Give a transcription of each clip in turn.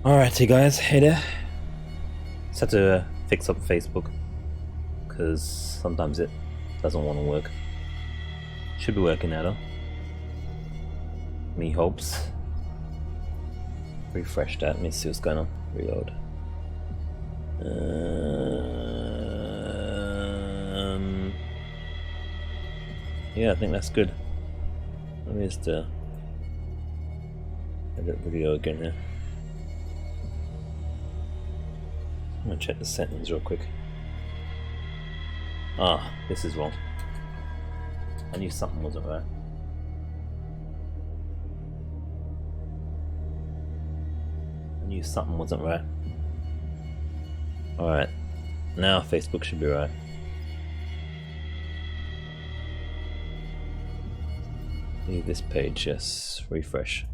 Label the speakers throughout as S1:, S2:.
S1: Alrighty guys, hey there. Just had to fix up Facebook because sometimes it doesn't want to work. Should be working now though. Me hopes. Refresh that, let me see what's going on. Reload. Yeah, I think that's good. Let me just edit video again here. I'm gonna check the settings real quick. Ah, this is wrong. I knew something wasn't right. Alright, now Facebook should be right. Leave this page, yes, refresh.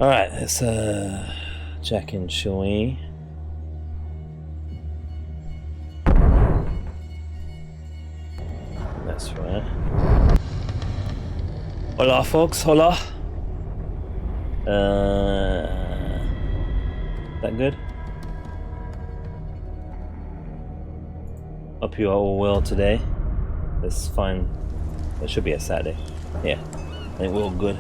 S1: Alright, let's jack in, shall we? That's right. Hola folks, hola. That good? Hope you are all well today. It's fine. It should be a Saturday. Yeah, I think we're all good.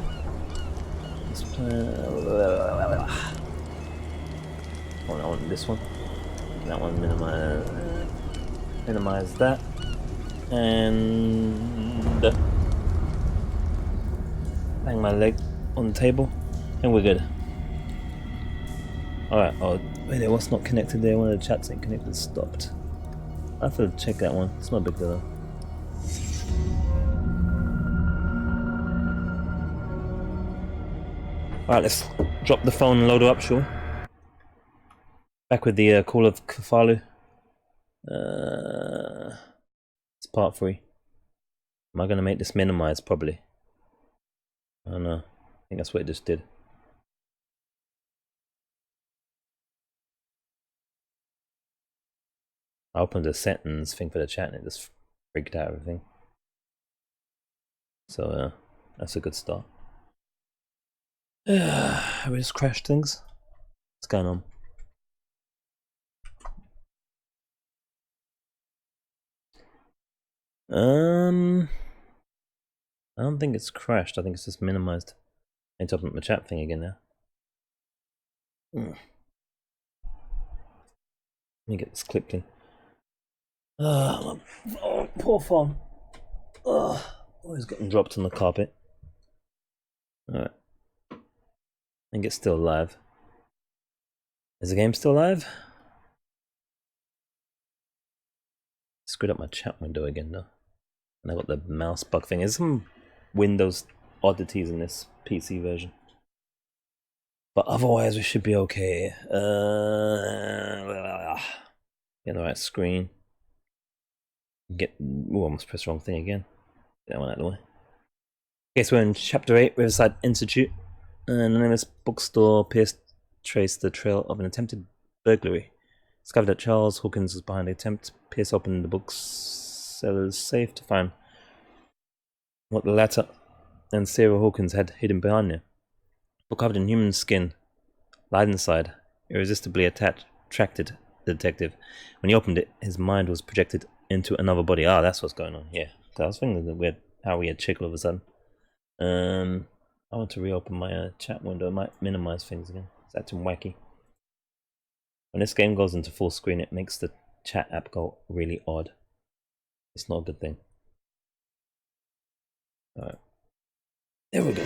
S1: I want this one. That one, minimize that. And bang my leg on the table, and we're good. Alright, oh wait, what's not connected there? One of the chats ain't connected, stopped. I have to check that one, it's not a big deal though. Alright, let's drop the phone and load her up, sure. Back with the Call of Cthulhu. It's part 3. Am I gonna make this minimize? Probably. I don't know. I think that's what it just did. I opened the settings thing for the chat and it just freaked out everything. So that's a good start. We just crashed things. What's going on? I don't think it's crashed. I think it's just minimized. I need to open up my chat thing again now. Let me get this clip clean. Oh, poor phone. Always getting dropped on the carpet. Alright. I think it's still live. Is the game still live? Screwed up my chat window again though. And I got the mouse bug thing. There's some Windows oddities in this PC version. But otherwise we should be okay. Get the right screen. Almost pressed the wrong thing again. Get that one out of the way. Okay, so we're in Chapter 8, Riverside Institute. An anonymous bookstore traced the trail of an attempted burglary. Discovered that Charles Hawkins was behind the attempt. Pierce opened the bookseller's safe to find what the latter and Sarah Hawkins had hidden behind there. Book covered in human skin lied inside, irresistibly attracted the detective. When he opened it, his mind was projected into another body. Ah, that's what's going on. Yeah, I was thinking that weird how we had chick all of a sudden. I want to reopen my chat window. I might minimize things again. It's acting wacky. When this game goes into full screen, it makes the chat app go really odd. It's not a good thing. Alright. There we go.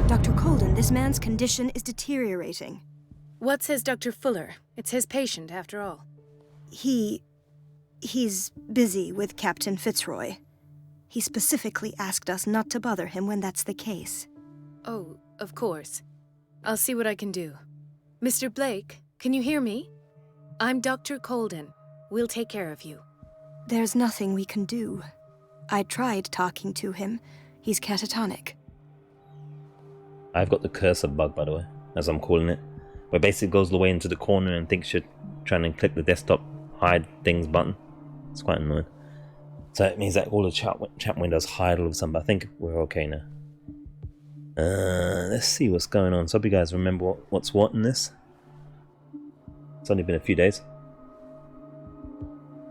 S2: Dr. Colden, this man's condition is deteriorating.
S3: What says Dr. Fuller? It's his patient, after all.
S2: He's busy with Captain Fitzroy. He specifically asked us not to bother him when that's the case.
S3: Oh, of course. I'll see what I can do. Mr. Blake, can you hear me? I'm Dr. Colden. We'll take care of you.
S2: There's nothing we can do. I tried talking to him. He's catatonic.
S1: I've got the cursor bug, by the way, as I'm calling it, where it basically goes the way into the corner and thinks you're trying to click the desktop hide things button. It's quite annoying. So it means that all the chat windows hide all of a sudden, but I think we're okay now. Let's see what's going on. So hope you guys remember what's what in this. It's only been a few days.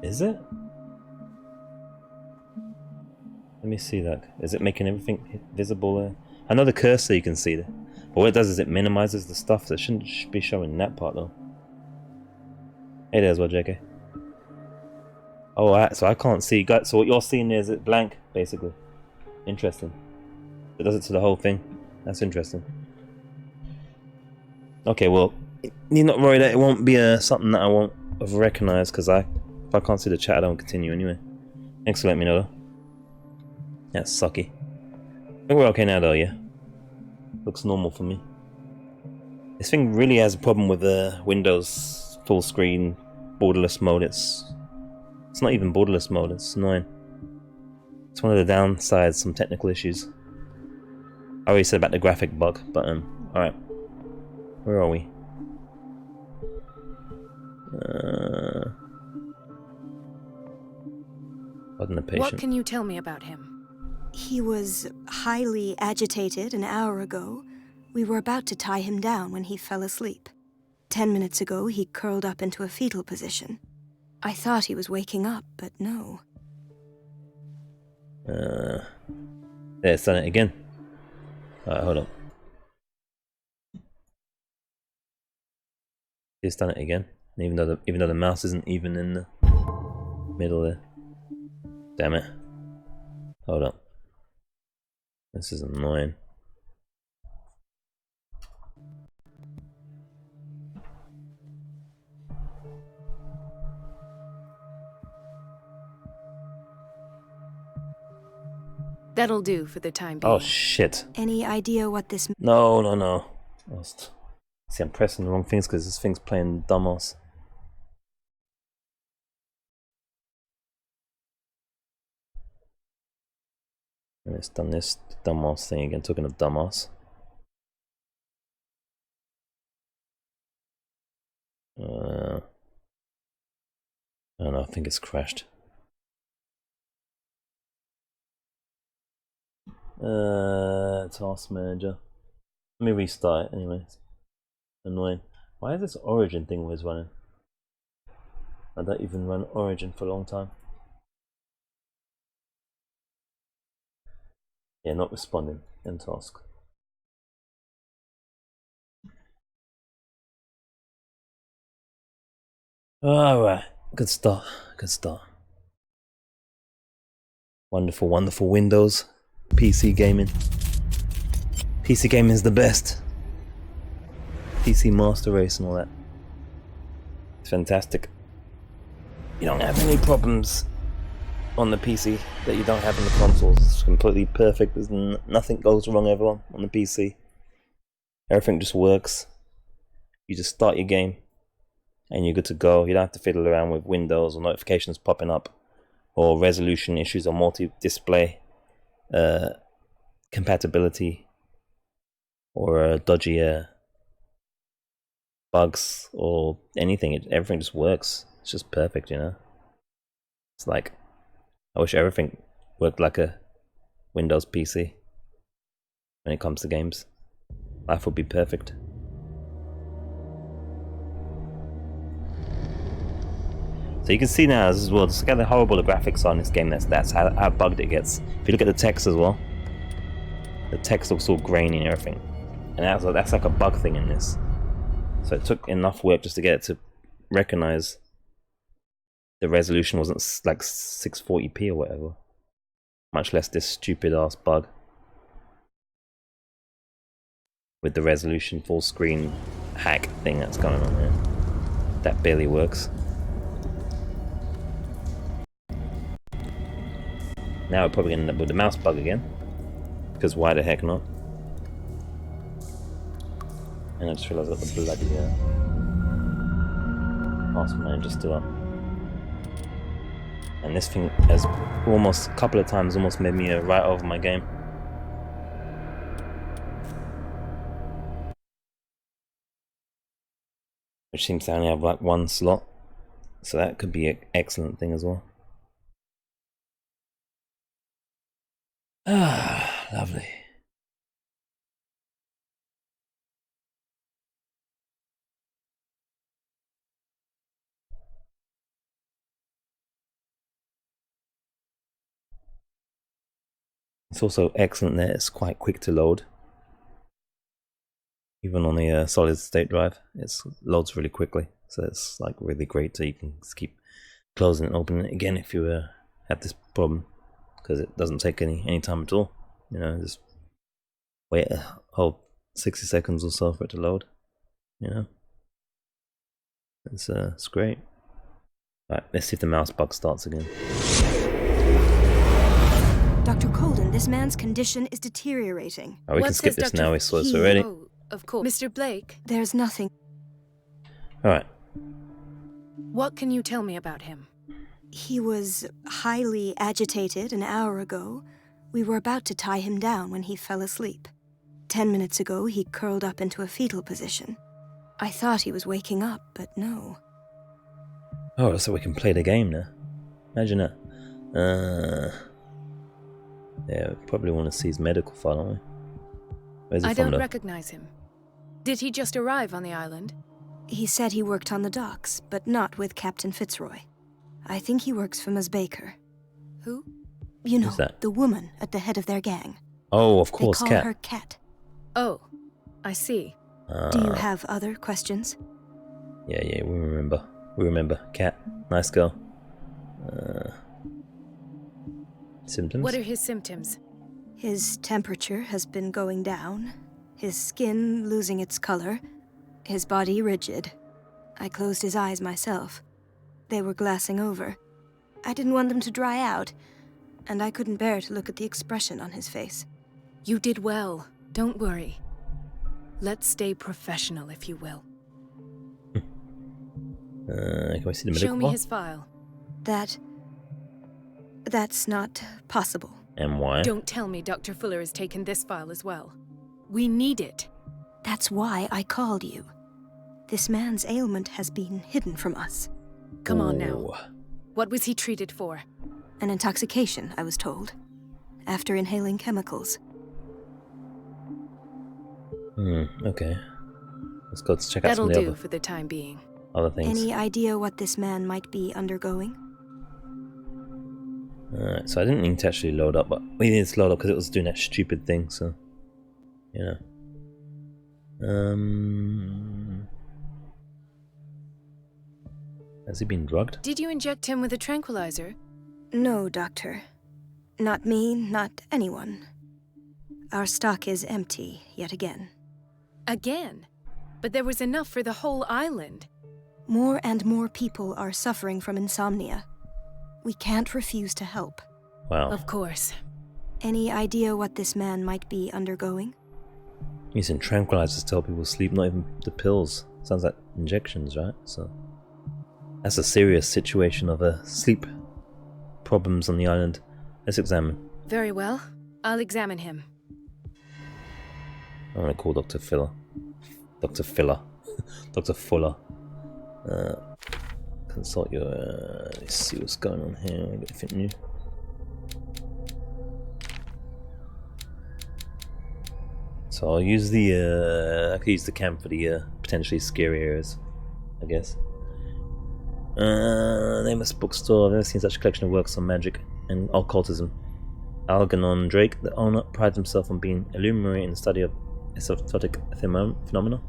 S1: Is it? Let me see that. Is it making everything visible there? I know the cursor you can see there. But what it does is it minimizes the stuff that shouldn't be showing that part though. Hey there as well, JK. Oh, so I can't see. So what you're seeing there is it blank, basically. Interesting. It does it to the whole thing. That's interesting. Okay, well, you're not worried that it won't be something that I won't have recognized, because if I can't see the chat, I don't continue anyway. Thanks for letting me know though. That's sucky. I think we're okay now though, yeah. Looks normal for me. This thing really has a problem with the Windows full screen borderless mode. It's not even borderless mode, it's annoying. It's one of the downsides, some technical issues. I already said about the graphic bug, but alright. Where are we? Pardon the patient.
S3: What can you tell me about him?
S2: He was highly agitated an hour ago. We were about to tie him down when he fell asleep. 10 minutes ago, he curled up into a fetal position. I thought he was waking up, but no.
S1: There, it's done it again. Alright, hold on. It's done it again. Even though the mouse isn't even in the middle there. Damn it. Hold up. This is annoying.
S3: That'll do for the time being.
S1: Oh shit.
S2: Any idea what this...
S1: No. See, I'm pressing the wrong things because this thing's playing dumbass. And it's done this dumbass thing again, talking of dumbass. I don't know, I think it's crashed. Task manager. Let me restart it anyway. It's annoying. Why is this Origin thing always running? I don't even run Origin for a long time. Yeah, not responding. End task. Alright, good start. Wonderful Windows. PC gaming. PC gaming is the best. PC Master Race and all that. It's fantastic. You don't have any problems on the PC that you don't have on the consoles. It's completely perfect. There's nothing goes wrong ever on the PC. Everything just works. You just start your game and you're good to go. You don't have to fiddle around with Windows or notifications popping up or resolution issues or multi-display compatibility or dodgy bugs or anything. Everything just works. It's just perfect, you know. It's like, I wish everything worked like a Windows PC when it comes to games. Life would be perfect. So you can see now as well, just look at the horrible the graphics are in this game. That's how bugged it gets. If you look at the text as well, the text looks all grainy and everything, and that's like a bug thing in this. So it took enough work just to get it to recognize the resolution wasn't like 640p or whatever, much less this stupid ass bug with the resolution full screen hack thing that's going on here. That barely works. Now we're probably going to end up with the mouse bug again, because why the heck not? And I just realised that the bloody task manager's still up. And this thing has almost a couple of times almost made me write over my game. Which seems to only have like one slot, so that could be an excellent thing as well. Ah, lovely. It's also excellent that it's quite quick to load. Even on the solid state drive, it loads really quickly. So it's like really great, so you can just keep closing and opening it again if you have this problem, because it doesn't take any time at all. You know, just wait a whole 60 seconds or so for it to load. You know, it's great. Alright, let's see if the mouse bug starts again.
S2: Dr. Colden, this man's condition is deteriorating.
S1: Oh, we
S3: What
S1: can skip
S3: says
S1: this
S3: Dr.
S1: now, we saw this already.
S3: Oh, of course. Mr. Blake,
S2: There's nothing.
S1: Alright,
S3: what can you tell me about him?
S2: He was highly agitated an hour ago. We were about to tie him down when he fell asleep. 10 minutes ago, he curled up into a fetal position. I thought he was waking up, but no.
S1: oh, so we can play the game now. Imagine that. Yeah, we probably want to see his medical file, don't we? Where's he
S3: I
S1: from,
S3: don't
S1: though?
S3: recognize him. Did he just arrive on the island?
S2: He said he worked on the docks, but not with Captain Fitzroy. I think he works for Ms. Baker.
S3: Who?
S2: You know,
S1: Who's that?
S2: the woman at the head of their gang.
S1: Oh, of
S2: They
S1: course,
S2: call
S1: Cat.
S2: her Cat.
S3: Oh, I see.
S2: Do you have other questions?
S1: Yeah, we remember. We remember. Cat, nice girl. Symptoms?
S3: What are his symptoms?
S2: His temperature has been going down, his skin losing its color, his body rigid. I closed his eyes myself. They were glassing over. I didn't want them to dry out, and I couldn't bear to look at the expression on his face.
S3: You did well. Don't worry. Let's stay professional, if you will.
S1: Can we see the medical
S3: Show me
S1: file?
S3: his file.
S2: That's not possible.
S1: And why?
S3: Don't tell me Dr. Fuller has taken this file as well. We need it.
S2: That's why I called you. This man's ailment has been hidden from us.
S3: Come on now.
S1: Ooh.
S3: What was he treated for?
S2: An intoxication, I was told, after inhaling chemicals.
S1: Okay. Let's go check out
S3: That'll
S1: some of the
S3: do for the time being.
S1: other things.
S2: Any idea what this man might be undergoing?
S1: Alright, so I didn't need to actually load up, but we needed to load up because it was doing that stupid thing, so... You know. Has he been drugged?
S3: Did you inject him with a tranquilizer?
S2: No, Doctor. Not me, not anyone. Our stock is empty, yet again.
S3: Again? But there was enough for the whole island.
S2: More and more people are suffering from insomnia. We can't refuse to help.
S1: Wow.
S3: Of course.
S2: Any idea what this man might be undergoing?
S1: Using tranquilizers to help people sleep, not even the pills. Sounds like injections, right? So that's a serious situation of sleep problems on the island. Let's examine.
S3: Very well. I'll examine him.
S1: I'm gonna call Dr. Fuller. Dr. Fuller. Dr. Fuller. Consult your... let's see what's going on here. Anything new? So I'll use the... I could use the cam for the potentially scary areas, I guess. Nameless bookstore. I've never seen such a collection of works on magic and occultism. Algernon Drake, the owner, prides himself on being a luminary in the study of esoteric phenomena.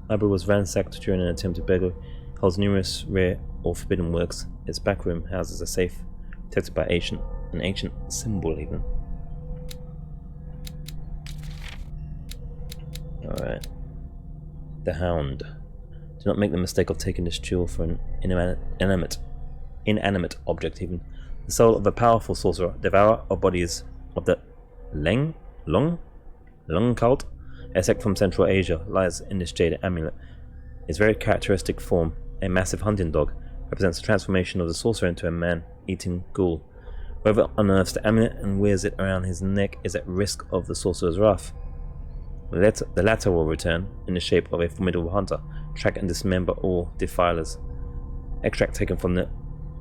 S1: Library was ransacked during an attempted burglary. Holds numerous rare or forbidden works. Its back room houses a safe protected by an ancient symbol even. Alright. The Hound. Do not make the mistake of taking this jewel for an inanimate object even. The soul of a powerful sorcerer, devourer of bodies of the Lung cult, a sect from Central Asia, lies in this jade amulet. Its very characteristic form, a massive hunting dog, represents the transformation of the sorcerer into a man-eating ghoul. Whoever unearths the amulet and wears it around his neck is at risk of the sorcerer's wrath. The latter will return in the shape of a formidable hunter, track and dismember all defilers. Extract taken from the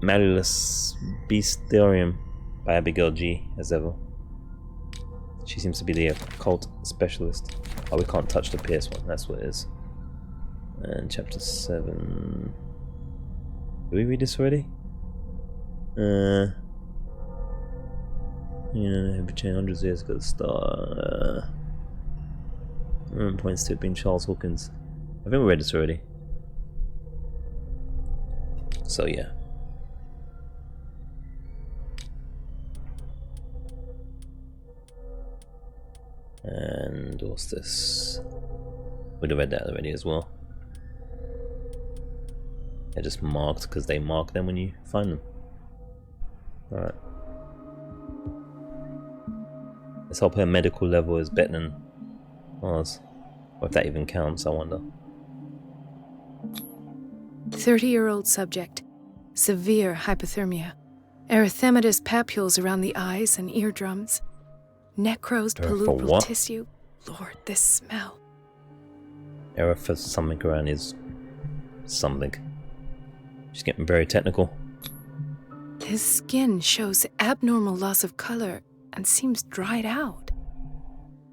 S1: Malleolus Bestiarium by Abigail G. as ever. She seems to be the occult specialist. Oh, we can't touch the PS one, that's what it is. And chapter 7... Did we read this already? Every chain hundreds of years ago, the star. Points to it being Charles Hawkins. I think we read this already. So yeah. And what's this? We'd have read that already as well. They're just marked because they mark them when you find them. Alright. Let's hope her medical level is better than ours. Or if that even counts, I wonder.
S3: 30-year-old subject. Severe hypothermia. Erythematous papules around the eyes and eardrums. Necrosed palpebral tissue. Lord, this smell.
S1: Error for something around his something. She's getting very technical.
S3: His skin shows abnormal loss of color and seems dried out.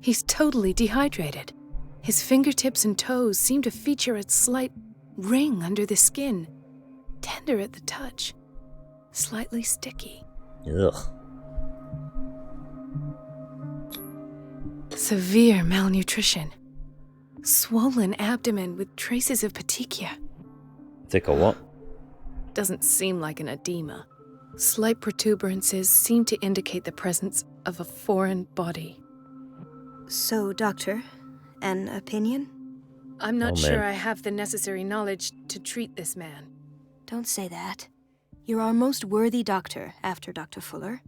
S3: He's totally dehydrated. His fingertips and toes seem to feature a slight ring under the skin. Tender at the touch. Slightly sticky.
S1: Ugh.
S3: Severe malnutrition. Swollen abdomen with traces of petechia.
S1: Thick or what?
S3: Doesn't seem like an edema. Slight protuberances seem to indicate the presence of a foreign body.
S2: So, Doctor, an opinion?
S3: I'm not sure I have the necessary knowledge to treat this man.
S2: Don't say that. You're our most worthy doctor after Dr. Fuller.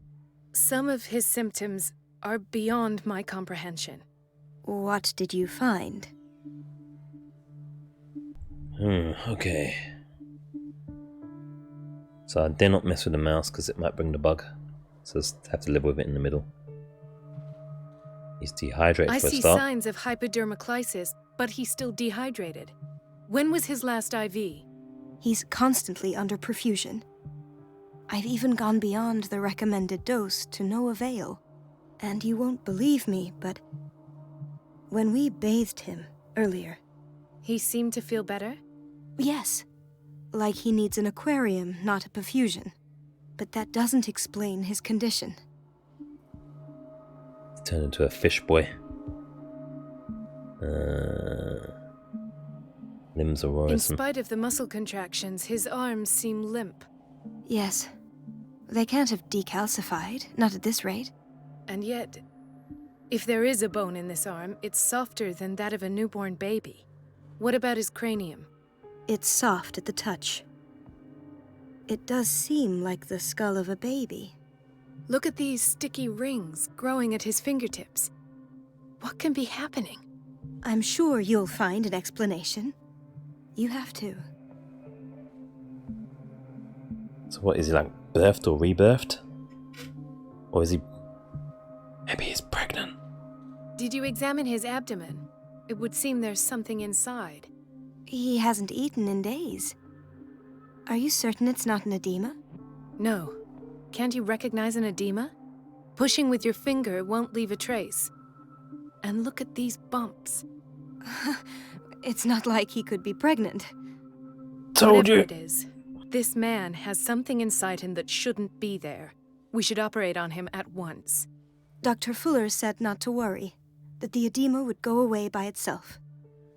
S3: Some of his symptoms are beyond my comprehension.
S2: What did you find?
S1: Okay. So I dare not mess with the mouse because it might bring the bug. So I have to live with it in the middle. He's dehydrated
S3: I
S1: for a
S3: see
S1: start.
S3: signs of hypodermoclysis, but he's still dehydrated. When was his last IV?
S2: He's constantly under perfusion. I've even gone beyond the recommended dose to no avail. And you won't believe me, but when we bathed him earlier...
S3: He seemed to feel better?
S2: Yes. Like he needs an aquarium, not a perfusion. But that doesn't explain his condition.
S1: Turned into a fish boy. Limbs are
S3: In
S1: worrisome.
S3: spite of the muscle contractions, his arms seem limp.
S2: Yes. They can't have decalcified, not at this rate.
S3: And yet, if there is a bone in this arm, it's softer than that of a newborn baby. What about his cranium?
S2: It's soft at the touch. It does seem like the skull of a baby.
S3: Look at these sticky rings growing at his fingertips. What can be happening?
S2: I'm sure you'll find an explanation. You have to.
S1: So what, is he like birthed or rebirthed? Or is he... Maybe he's pregnant.
S3: Did you examine his abdomen? It would seem there's something inside.
S2: He hasn't eaten in days. Are you certain it's not an edema?
S3: No. Can't you recognize an edema? Pushing with your finger won't leave a trace. And look at these bumps.
S2: It's not like he could be pregnant.
S1: Told
S3: Whatever
S1: you!
S3: it is, this man has something inside him that shouldn't be there. We should operate on him at once.
S2: Dr. Fuller said not to worry, that the edema would go away by itself.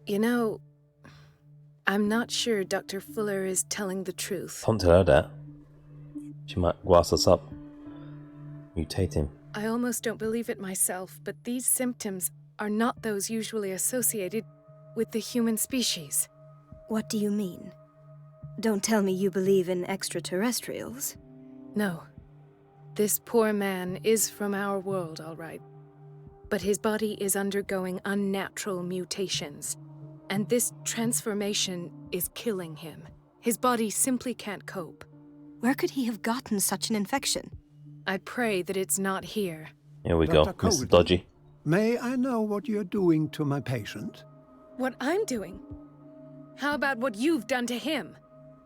S3: You know, I'm not sure Dr. Fuller is telling the truth.
S1: Don't tell her that. She might glass us up. Mutate him.
S3: I almost don't believe it myself, but these symptoms are not those usually associated with the human species.
S2: What do you mean? Don't tell me you believe in extraterrestrials.
S3: No. This poor man is from our world, all right. But his body is undergoing unnatural mutations. And this transformation is killing him. His body simply can't cope.
S2: Where could he have gotten such an infection?
S3: I pray that it's not here.
S1: Here we
S4: Dr.
S1: go, Mr.
S4: Cody.
S1: Dodgy.
S4: May I know what you're doing to my patient?
S3: What I'm doing? How about what you've done to him?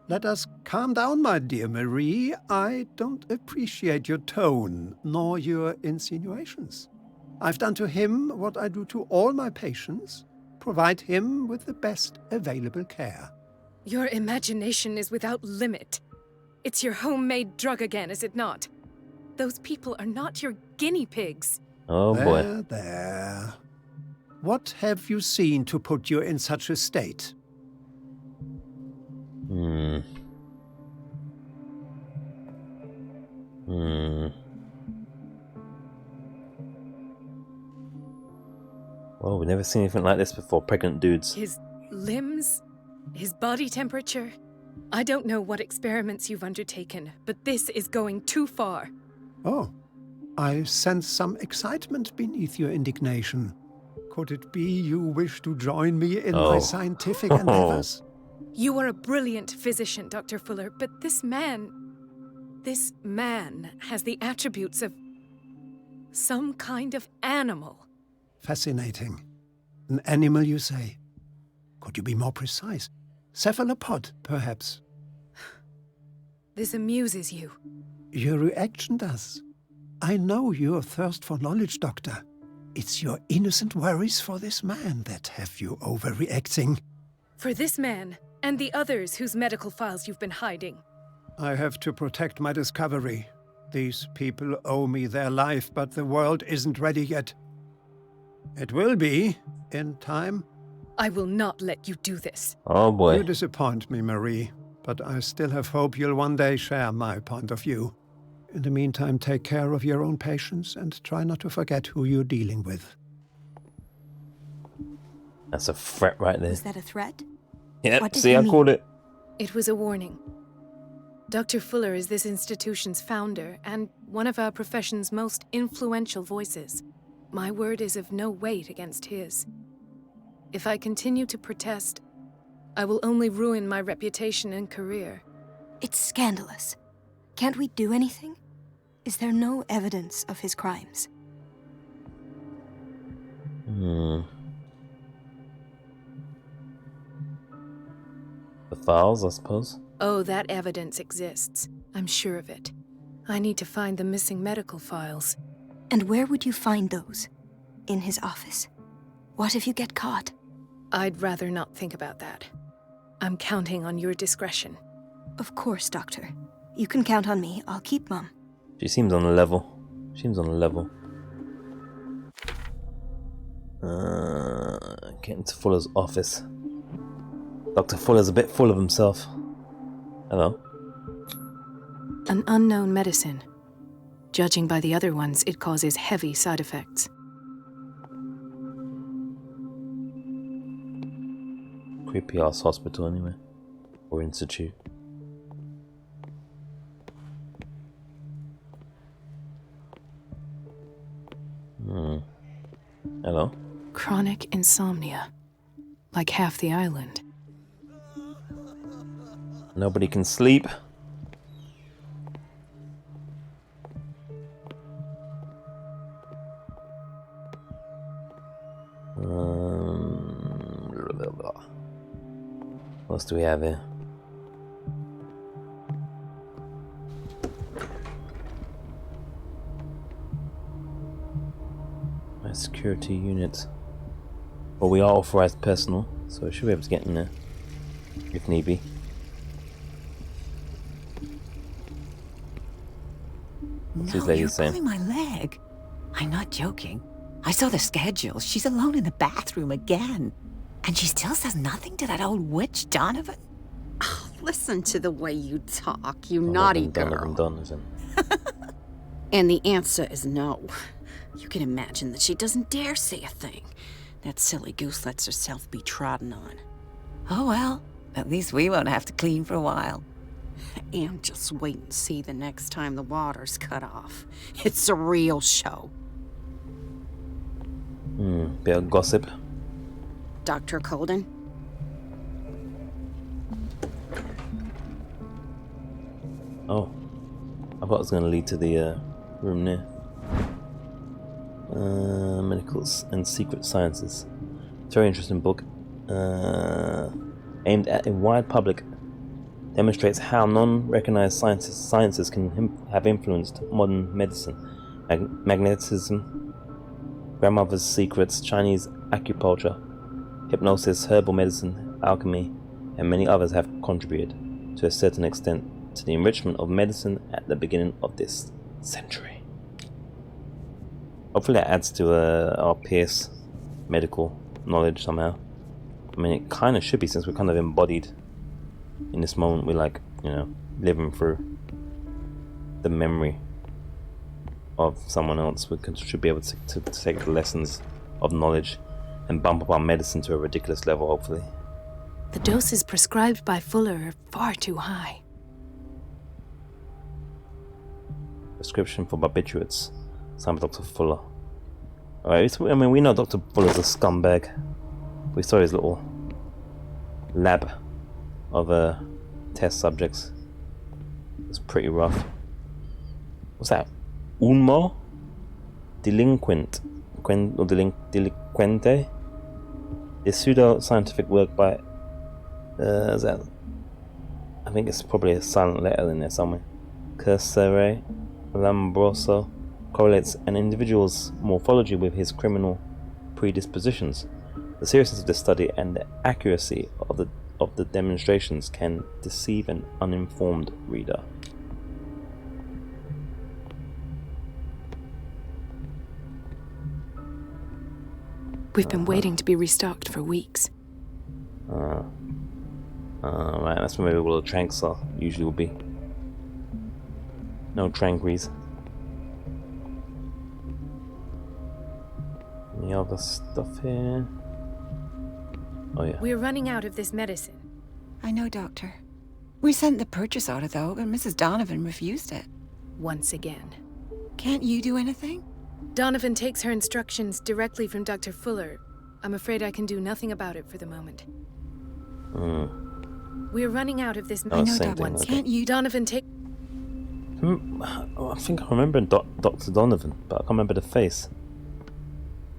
S4: Let us calm down, my dear Marie. I don't appreciate your tone, nor your insinuations. I've done to him what I do to all my patients, provide him with the best available care.
S3: Your imagination is without limit. It's your homemade drug again, is it not? Those people are not your guinea pigs.
S1: Oh boy.
S4: There. What have you seen to put you in such a state?
S1: Well, we've never seen anything like this before. Pregnant dudes.
S3: His limbs? His body temperature? I don't know what experiments you've undertaken, but this is going too far.
S4: Oh, I sense some excitement beneath your indignation. Could it be you wish to join me in my scientific endeavors?
S3: You are a brilliant physician, Dr. Fuller, but this man has the attributes of some kind of animal.
S4: Fascinating. An animal, you say? Could you be more precise? Cephalopod, perhaps?
S3: This amuses you.
S4: Your reaction does. I know your thirst for knowledge, Doctor. It's your innocent worries for this man that have you overreacting.
S3: For this man, and the others whose medical files you've been hiding.
S4: I have to protect my discovery. These people owe me their life, but the world isn't ready yet. It will be, in time.
S3: I will not let you do this.
S1: Oh boy.
S4: You disappoint me, Marie, but I still have hope you'll one day share my point of view. In the meantime, take care of your own patients and try not to forget who you're dealing with.
S1: That's a threat right there.
S2: Was that a threat?
S1: Yep,
S2: What did
S1: see,
S2: he
S1: I
S2: mean?
S1: called it.
S3: It was a warning. Dr. Fuller is this institution's founder and one of our profession's most influential voices. My word is of no weight against his. If I continue to protest, I will only ruin my reputation and career.
S2: It's scandalous. Can't we do anything? Is there no evidence of his crimes?
S1: The files, I suppose.
S3: Oh, that evidence exists. I'm sure of it. I need to find the missing medical files.
S2: And where would you find those? In his office? What if you get caught?
S3: I'd rather not think about that. I'm counting on your discretion.
S2: Of course, Doctor. You can count on me. I'll keep Mum.
S1: She seems on the level. Getting to Fuller's office. Dr. Fuller's a bit full of himself. Hello.
S3: An unknown medicine. Judging by the other ones, it causes heavy side effects.
S1: Creepy ass hospital anyway. Or institute. Hello.
S3: Chronic insomnia. Like half the island.
S1: Nobody can sleep. What else do we have here? My security unit. Well, we are authorized personnel, so we should be able to get in there if need be. What's these
S5: No,
S1: ladies
S5: you're
S1: saying?
S5: pulling my leg. I'm not joking. I saw the schedule. She's alone in the bathroom again. And she still says nothing to that old witch, Donovan.
S6: Listen to the way you talk, you
S1: Oh,
S6: naughty
S1: done,
S6: girl.
S1: isn't
S6: And the answer is no. You can imagine that she doesn't dare say a thing. That silly goose lets herself be trodden on.
S5: Oh well, at least we won't have to clean for a while.
S6: And just wait and see the next time the water's cut off. It's a real show.
S1: Bit of gossip.
S6: Dr. Colden?
S1: Oh, I thought it was going to lead to the room near. Medical and Secret Sciences. It's a very interesting book. Aimed at a wide public. Demonstrates how non-recognized sciences can have influenced modern medicine. Magnetism, grandmother's secrets, Chinese acupuncture, hypnosis, herbal medicine, alchemy, and many others have contributed, to a certain extent, to the enrichment of medicine at the beginning of this century. Hopefully that adds to our Pierce medical knowledge somehow. I mean, it kind of should be, since we're kind of embodied in this moment. We're like, you know, living through the memory of someone else. We should be able to take the lessons of knowledge and bump up our medicine to a ridiculous level, hopefully.
S3: The doses prescribed by Fuller are far too high.
S1: Prescription for barbiturates, signed by Dr. Fuller. Alright, I mean, we know Dr. Fuller's a scumbag. We saw his little lab of test subjects. It's pretty rough. What's that? Unmo? Delinquent. Delinquente? This pseudo-scientific work by... is that... I think it's probably a silent letter in there somewhere. Cursere Lambroso correlates an individual's morphology with his criminal predispositions. The seriousness of this study and the accuracy of the demonstrations can deceive an uninformed reader.
S3: We've been waiting to be restocked for weeks.
S1: Right, that's where maybe all the tranks are, usually will be. No tranquils. Any other stuff here? Oh yeah.
S3: We're running out of this medicine.
S5: I know, Doctor. We sent the purchase order, though, but Mrs. Donovan refused it.
S3: Once again.
S5: Can't you do anything?
S3: Donovan takes her instructions directly from Dr. Fuller. I'm afraid I can do nothing about it for the moment. We're running out of this
S1: Oh,
S3: medicine.
S1: same thing,
S3: Once
S1: okay.
S3: Can't you, Donovan, take...
S1: I think I remember Dr. Donovan, but I can't remember the face.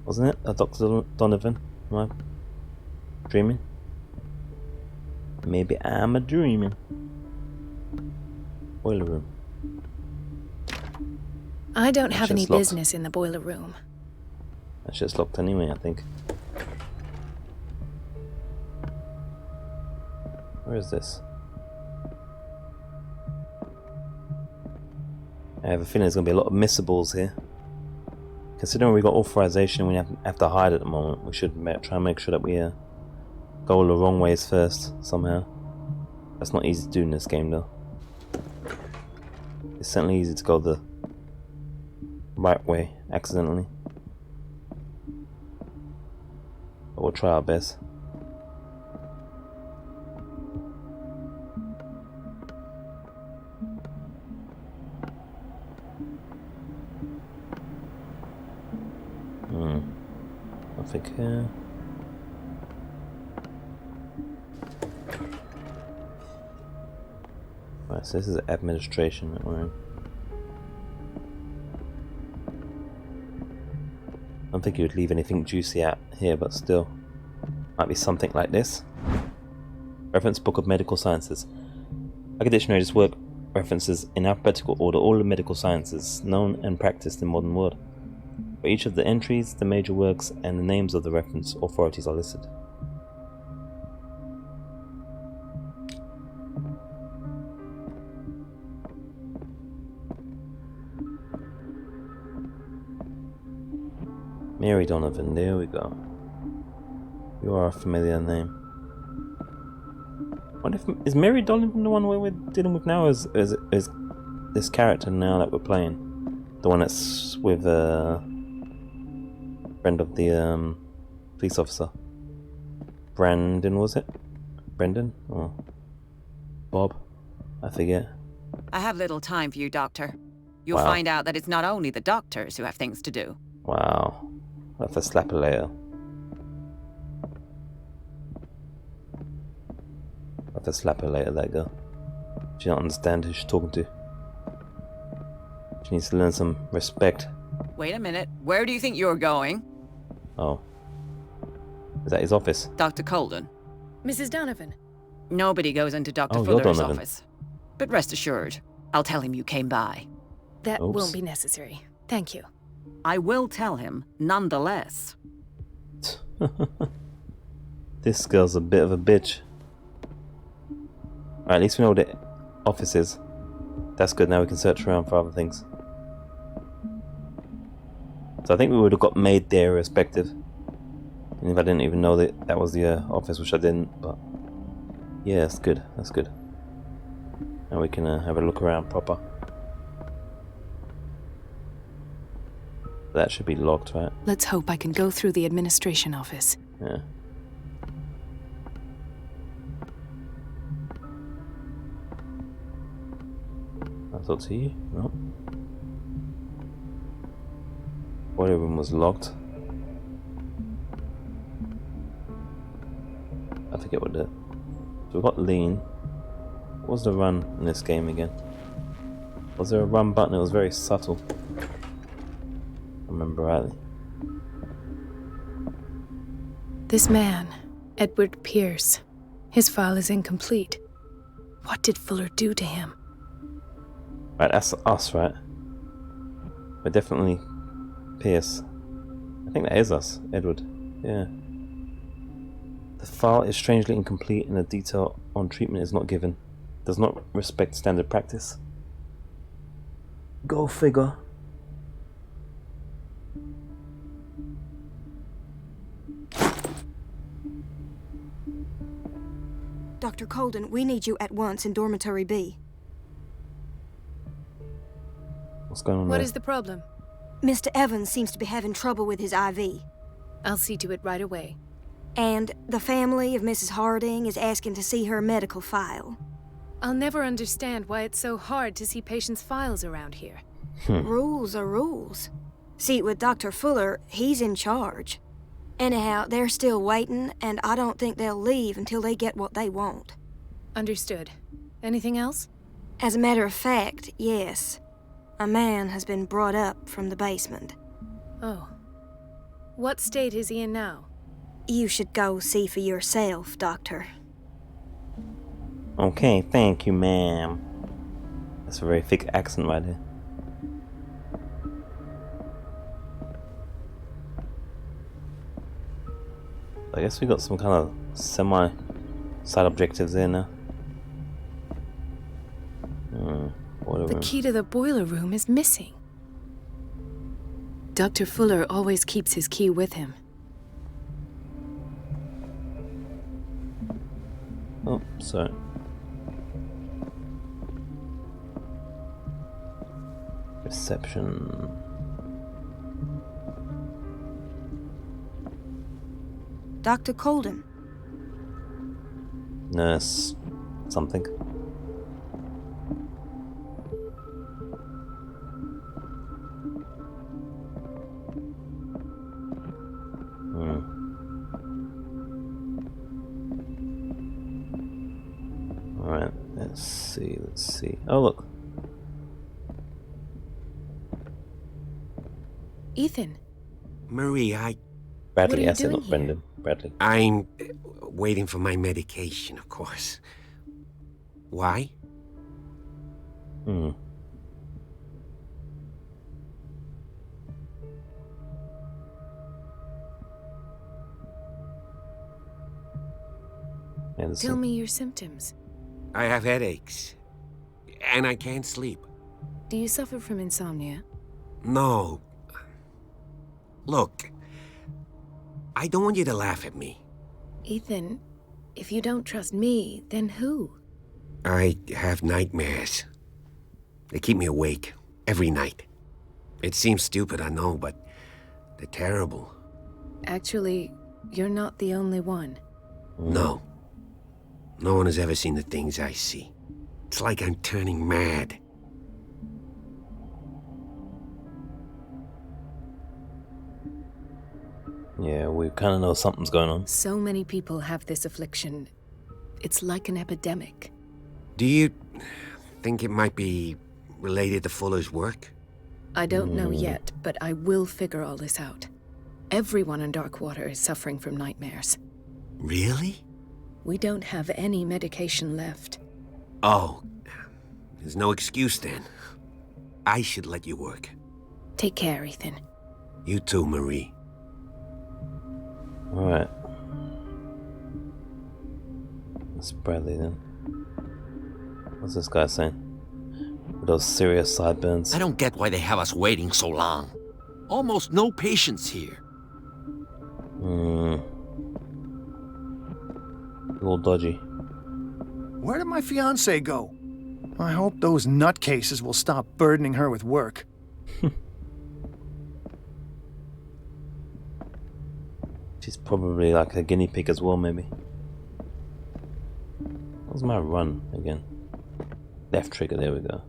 S1: Wasn't it a Dr. Donovan? Am I dreaming? Maybe I'm a dreaming. Boiler room.
S3: I don't
S1: That
S3: have any
S1: shit's locked.
S3: business in the boiler room.
S1: That shit's locked anyway, I think. Where is this? I have a feeling there's going to be a lot of missables here. Considering we got authorization, we have to hide at the moment. We should try and make sure that we go all the wrong ways first, somehow. That's not easy to do in this game, though. It's certainly easy to go the right way, accidentally. But we'll try our best. I think right, so this is administration that we're in. I don't think you would leave anything juicy out here, but still. Might be something like this. Reference Book of Medical Sciences. Like a dictionary, this work references in alphabetical order all the medical sciences known and practiced in the modern world. For each of the entries, the major works and the names of the reference authorities are listed. Mary Donovan, there we go. You are a familiar name. What if is Mary Donovan the one we're dealing with now? Is this character now that we're playing the one that's with friend of the police officer? Brandon, was it? Brendan or Bob? I forget.
S5: I have little time for you, Doctor. You'll
S1: Wow.
S5: find out that it's not only the doctors who have things to do.
S1: Wow, that's a slapper later. Have to slap her later, that girl. She don't understand who she's talking to. She needs to learn some respect.
S5: Wait a minute. Where do you think you're going?
S1: Oh. Is that his office?
S5: Dr. Colden.
S3: Mrs. Donovan.
S5: Nobody goes into Dr.
S1: Oh, you're
S5: Fuller's
S1: Donovan.
S5: office. But rest assured, I'll tell him you came by.
S3: That
S1: Oops.
S3: won't be necessary. Thank you.
S5: I will tell him, nonetheless.
S1: This girl's a bit of a bitch. Alright, at least we know what the office is. That's good, now we can search around for other things. So I think we would have got made there irrespective. And if I didn't even know that that was the office, which I didn't, but yeah, that's good. That's good. Now we can have a look around proper. That should be locked, right?
S3: Let's hope I can go through the administration office.
S1: Yeah. That's up to you. No. Boiler room was locked. I forget what the. So we got lean. What was the run in this game again? Was there a run button? It was very subtle. If I remember rightly.
S3: This man, Edward Pierce, his file is incomplete. What did Fuller do to him?
S1: Right, that's us, right? We're definitely Pierce. I think that is us, Edward. Yeah. The file is strangely incomplete and the detail on treatment is not given. Does not respect standard practice. Go figure.
S2: Dr. Colden, we need you at once in Dormitory B.
S1: What's going on
S3: What
S1: there?
S3: is the problem?
S2: Mr. Evans seems to be having trouble with his IV.
S3: I'll see to it right away.
S2: And the family of Mrs. Harding is asking to see her medical file.
S3: I'll never understand why it's so hard to see patients' files around here.
S2: Rules are rules. See, with Dr. Fuller, he's in charge. Anyhow, they're still waiting, and I don't think they'll leave until they get what they want.
S3: Understood. Anything else?
S2: As a matter of fact, yes. A man has been brought up from the basement.
S3: Oh. What state is he in now?
S2: You should go see for yourself, Doctor.
S1: Okay, thank you, ma'am. That's a very thick accent right here. I guess we got some kind of side objectives there now.
S3: The key to the boiler room is missing. Dr. Fuller always keeps his key with him.
S1: Oh, sorry. Reception.
S2: Dr. Colden.
S1: Nurse. Something. Alright, let's see. Oh, look.
S3: Ethan.
S7: Marie,
S1: Bradley,
S3: What are you
S1: yes,
S3: doing
S1: not
S3: here?
S1: Brendan. Bradley.
S7: I'm waiting for my medication, of course. Why?
S3: Tell me your symptoms.
S7: I have headaches. And I can't sleep.
S3: Do you suffer from insomnia?
S7: No. Look, I don't want you to laugh at me.
S3: Ethan, if you don't trust me, then who?
S7: I have nightmares. They keep me awake every night. It seems stupid, I know, but they're terrible.
S3: Actually, you're not the only one.
S7: No. No one has ever seen the things I see. It's like I'm turning mad.
S1: Yeah, we kind of know something's going on.
S3: So many people have this affliction. It's like an epidemic.
S7: Do you think it might be related to Fuller's work?
S3: I don't know yet, but I will figure all this out. Everyone in Darkwater is suffering from nightmares.
S7: Really?
S3: We don't have any medication left.
S7: Oh, there's no excuse then. I should let you work.
S3: Take care, Ethan.
S7: You too, Marie.
S1: Alright. That's Bradley then. What's this guy saying? With those serious sideburns.
S8: I don't get why they have us waiting so long. Almost no patients here.
S1: All dodgy.
S9: Where did my fiancée go? I hope those nutcases will stop burdening her with work.
S1: She's probably like a guinea pig as well, maybe. What's my run again? Left trigger, there we go.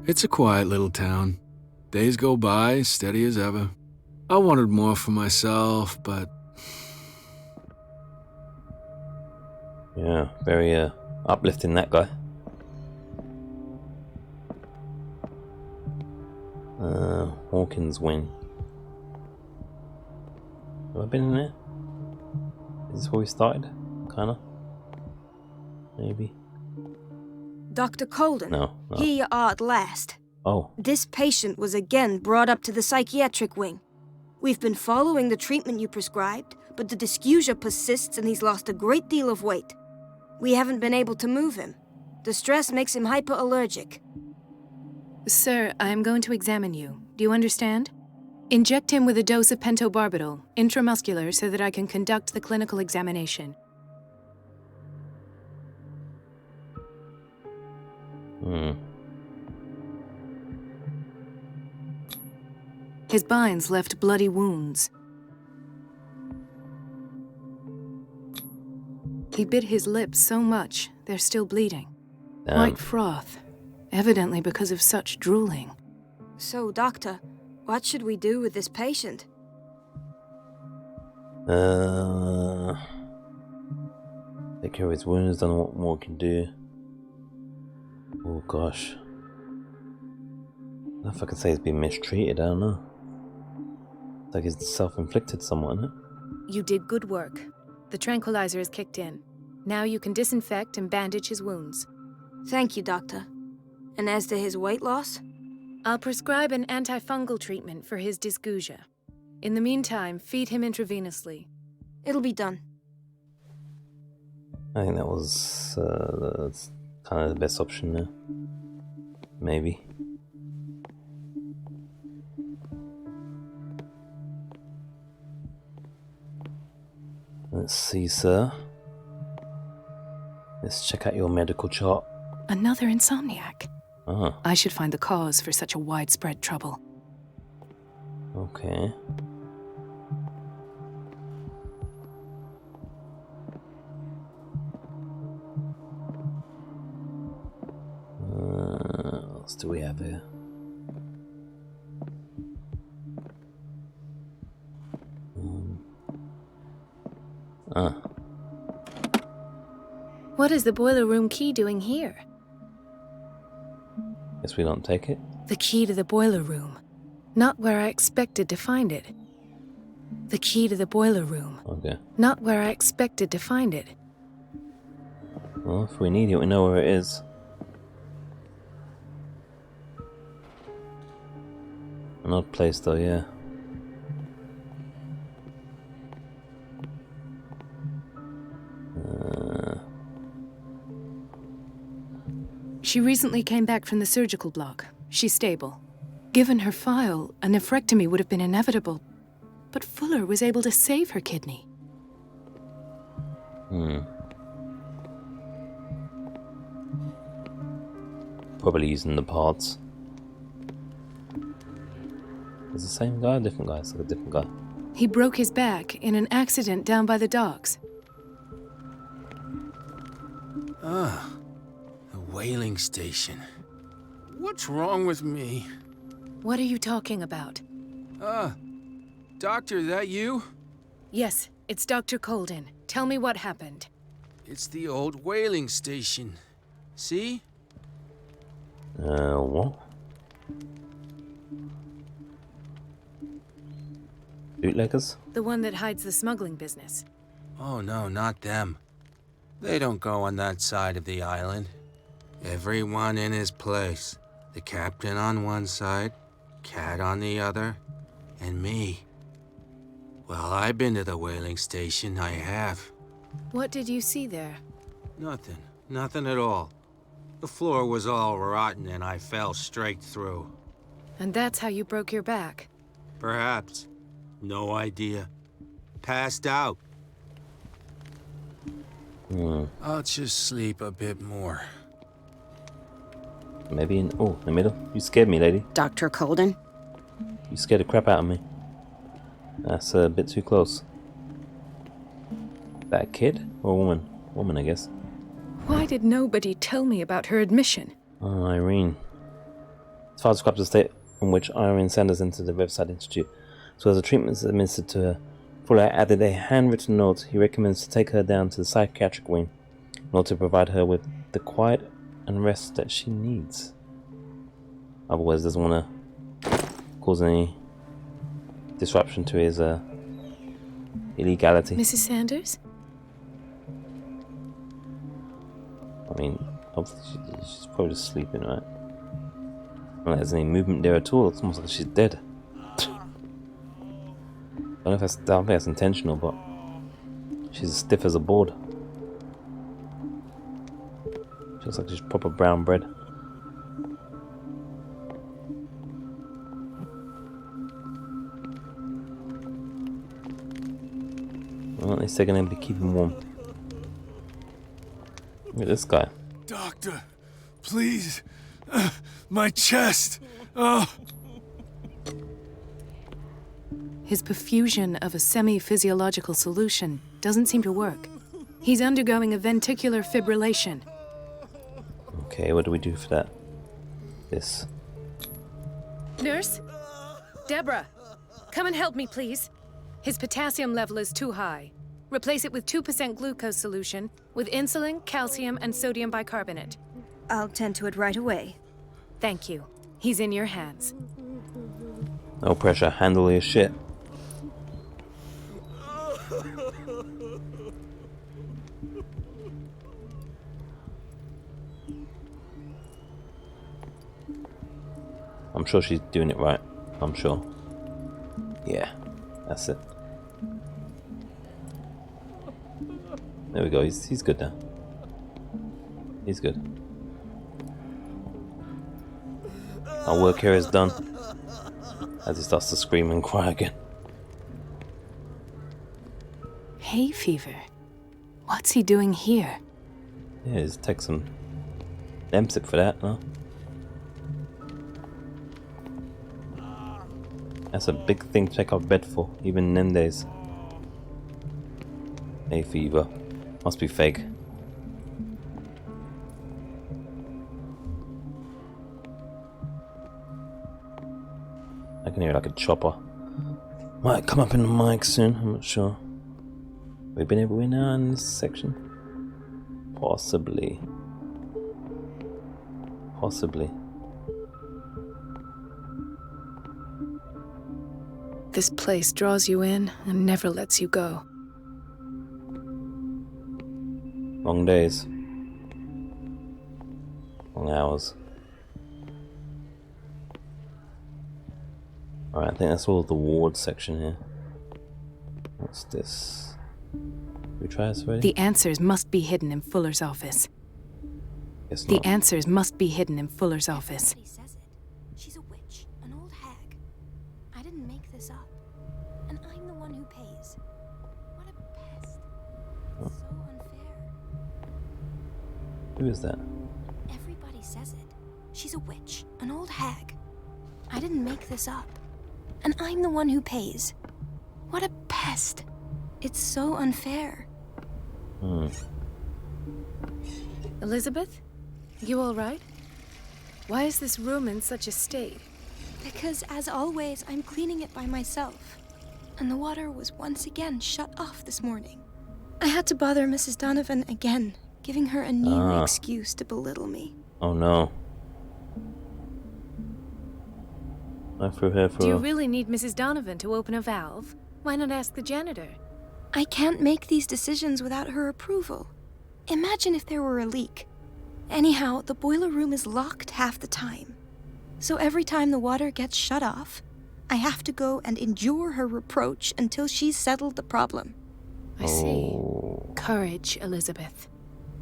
S10: It's a quiet little town. Days go by, steady as ever. I wanted more for myself, but...
S1: Yeah, very uplifting, that guy. Hawkins win. Have I been in there? Is this where we started? Kinda? Maybe?
S2: Dr. Colden.
S1: No.
S2: Here you are at last.
S1: Oh.
S2: This patient was again brought up to the psychiatric wing. We've been following the treatment you prescribed, but the dysgeusia persists and he's lost a great deal of weight. We haven't been able to move him. The stress makes him hyperallergic.
S3: Sir, I am going to examine you. Do you understand? Inject him with a dose of pentobarbital, intramuscular, so that I can conduct the clinical examination. His binds left bloody wounds. He bit his lips so much, they're still bleeding.
S1: Damn.
S3: White froth, evidently because of such drooling.
S2: So, Doctor, what should we do with this patient?
S1: Take care of his wounds, don't know what more we can do. Oh gosh. I don't know if I could say he's been mistreated, I don't know. It's like he's self-inflicted somewhat, isn't it?
S3: You did good work. The tranquilizer is kicked in. Now you can disinfect and bandage his wounds.
S2: Thank you, Doctor. And as to his weight loss?
S3: I'll prescribe an antifungal treatment for his dysgeusia. In the meantime, feed him intravenously.
S2: It'll be done.
S1: I think that was that's kind of the best option there. Maybe. Let's see, sir. Let's check out your medical chart.
S3: Another insomniac.
S1: Ah,
S3: I should find the cause for such a widespread trouble.
S1: okay. What else do we have here?
S3: What is the boiler room key doing here?
S1: Guess we don't take it.
S3: The key to the boiler room. Not where I expected to find it. The key to the boiler room.
S1: Okay.
S3: Not where I expected to find it.
S1: Well, if we need it, we know where it is. An odd place though, yeah.
S3: She recently came back from the surgical block. She's stable. Given her file, a nephrectomy would have been inevitable. But Fuller was able to save her kidney.
S1: Probably using the parts. Is it the same guy or different guy? It's like a different guy.
S3: He broke his back in an accident down by the docks.
S8: Ah, the whaling station. What's wrong with me?
S3: What are you talking about?
S8: Doctor, that you?
S3: Yes, it's Dr. Colden. Tell me what happened.
S8: It's the old whaling station. See?
S1: What? Bootleggers?
S3: The one that hides the smuggling business.
S8: Oh no, not them. They don't go on that side of the island. Everyone in his place. The captain on one side, Cat on the other, and me. Well, I've been to the whaling station, I have.
S3: What did you see there?
S8: Nothing. Nothing at all. The floor was all rotten and I fell straight through.
S3: And that's how you broke your back.
S8: Perhaps. No idea. Passed out. I'll just sleep a bit more.
S1: Maybe in the middle. You scared me, lady.
S6: Dr. Colden?
S1: You scared the crap out of me. That's a bit too close. That a kid or a woman? Woman, I guess.
S3: Why did nobody tell me about her admission?
S1: Oh, Irene. His father describes the state in which Irene Sanders entered the Riverside Institute. So as the treatment is administered to her, Fuller added a handwritten note. He recommends to take her down to the psychiatric wing in order to provide her with the quiet and rest that she needs. Otherwise, doesn't want to cause any disruption to his illegality.
S3: Mrs. Sanders?
S1: I mean, hopefully she's probably just sleeping, right? Not like there's any movement there at all. It's almost like she's dead. I don't think that's intentional, but she's as stiff as a board. She looks like she's proper brown bread. Well, at least they're gonna be keeping warm. Look at this guy.
S10: Doctor, please. My chest. Oh.
S3: His perfusion of a semi-physiological solution doesn't seem to work. He's undergoing a ventricular fibrillation.
S1: Okay, what do we do for that? This.
S3: Nurse? Deborah, come and help me, please. His potassium level is too high. Replace it with 2% glucose solution with insulin, calcium, and sodium bicarbonate.
S2: I'll tend to it right away.
S3: Thank you. He's in your hands.
S1: No pressure, handle your shit. I'm sure she's doing it right. I'm sure. Yeah, that's it. There we go, he's good now. He's good. Our work here is done. As he starts to scream and cry again.
S3: Hay fever? What's he doing here?
S1: Yeah, he's take some Lemsip for that, no? That's a big thing to take off bed for, even in them days. Hay fever. Must be fake. I can hear like a chopper. Might come up in the mic soon, I'm not sure. We've been everywhere now in this section? Possibly. Possibly.
S3: This place draws you in and never lets you go.
S1: Long days. Long hours. Alright, I think that's all of the ward section here. What's this? Did we try this already?
S3: The answers must be hidden in Fuller's office.
S1: Guess
S3: The
S1: not.
S3: answers must be hidden in Fuller's office.
S2: Everybody says it. She's a witch, an old hag. I didn't make this up. And I'm the one who pays. What a pest. It's so unfair.
S1: Who is that?
S2: Everybody says it. She's a witch, an old hag. I didn't make this up. And I'm the one who pays. What a pest. It's so unfair.
S3: Elizabeth? You all right? Why is this room in such a state?
S2: Because, as always, I'm cleaning it by myself. And the water was once again shut off this morning. I had to bother Mrs. Donovan again, giving her a new excuse to belittle me.
S1: Oh no. I threw her for
S3: Do you really need Mrs. Donovan to open a valve? Why not ask the janitor?
S2: I can't make these decisions without her approval. Imagine if there were a leak. Anyhow, the boiler room is locked half the time. So every time the water gets shut off, I have to go and endure her reproach until she's settled the problem.
S3: I see. Courage, Elizabeth.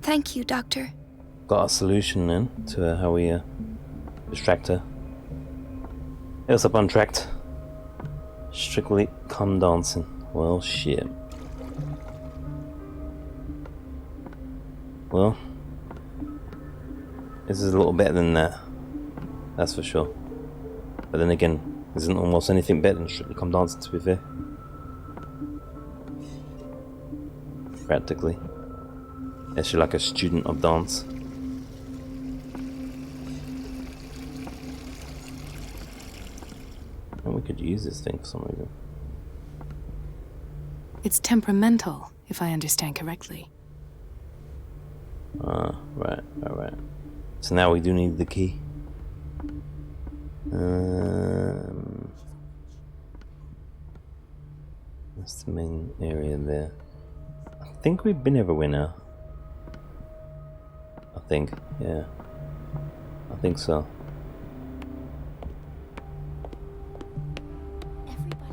S2: Thank you, Doctor.
S1: Got a solution then to how we distract her. It was up untracked. Strictly come dancing. Well, shit. Well, this is a little better than that. That's for sure. But then again, isn't almost anything better than Strictly Come Dancing, to be fair. Practically. Unless you're like a student of dance. And we could use this thing for some reason.
S3: It's temperamental, if I understand correctly.
S1: Ah, right. So now we do need the key. That's the main area there. I think we've been everywhere now. I think, yeah. I think so.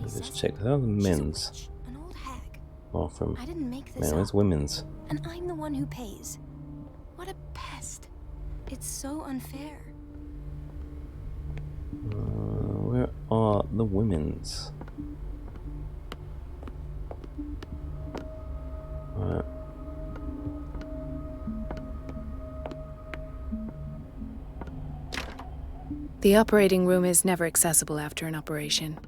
S1: Let's just check. How are the men's?
S2: An old hag.
S1: Oh, from
S2: I didn't make this
S1: man,
S2: up.
S1: where's women's?
S2: And I'm the one who pays. What a pest. It's so unfair.
S1: Where are the women's? Alright.
S3: The operating room is never accessible after an operation.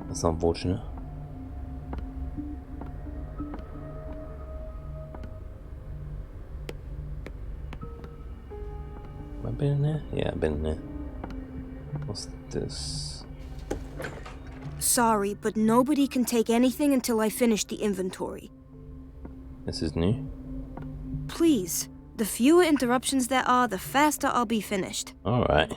S1: That's unfortunate. Have I been in there? Yeah, I've been in there. What's this?
S2: Sorry, but nobody can take anything until I finish the inventory.
S1: This is new.
S2: Please. The fewer interruptions there are, the faster I'll be finished.
S1: Alright.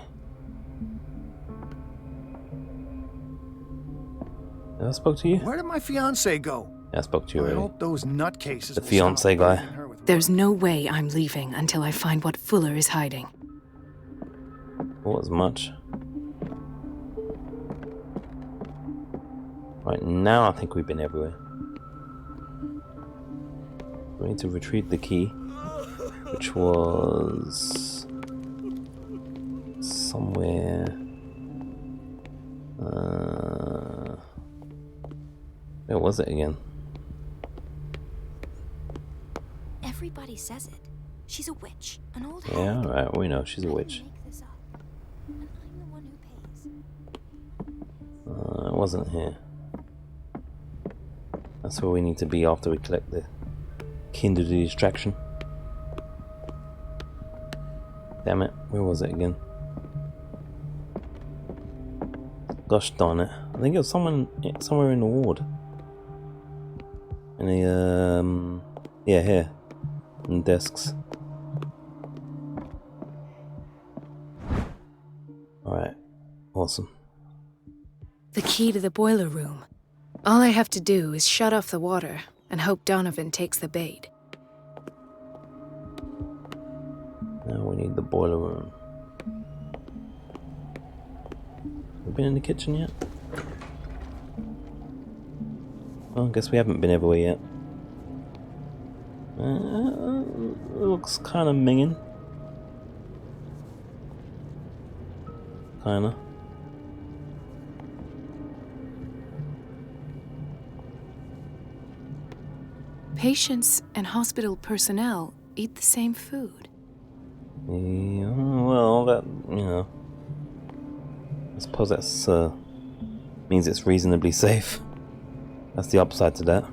S1: I spoke to you?
S9: Where did my fiancé go?
S1: Yeah, I spoke to you
S9: I
S1: already.
S9: hope those nutcases
S1: The
S9: will
S1: fiancé
S9: stop
S1: guy.
S9: burdening her with
S3: There's
S9: work.
S3: no way I'm leaving until I find what Fuller is hiding.
S1: What as much? Right now, I think we've been everywhere. We need to retrieve the key, which was somewhere. Where was it again?
S2: Everybody says it. She's a witch, an old hag.
S1: Yeah, alright, we know she's a
S2: I didn't
S1: witch.
S2: make this up. And I'm the one who pays.
S1: It wasn't here. That's where we need to be after we collect the key to the distraction. Damn it, where was it again? Gosh darn it. I think it was somewhere in the ward. In the, yeah, here. In the desks. Alright, awesome.
S3: The key to the boiler room. All I have to do is shut off the water and hope Donovan takes the bait.
S1: Now we need the boiler room. Have we been in the kitchen yet? Well, I guess we haven't been everywhere yet. It looks kind of minging. Kinda.
S3: Patients and hospital personnel eat the same food.
S1: Yeah, well, that, you know. I suppose that's, means it's reasonably safe. That's the upside to that.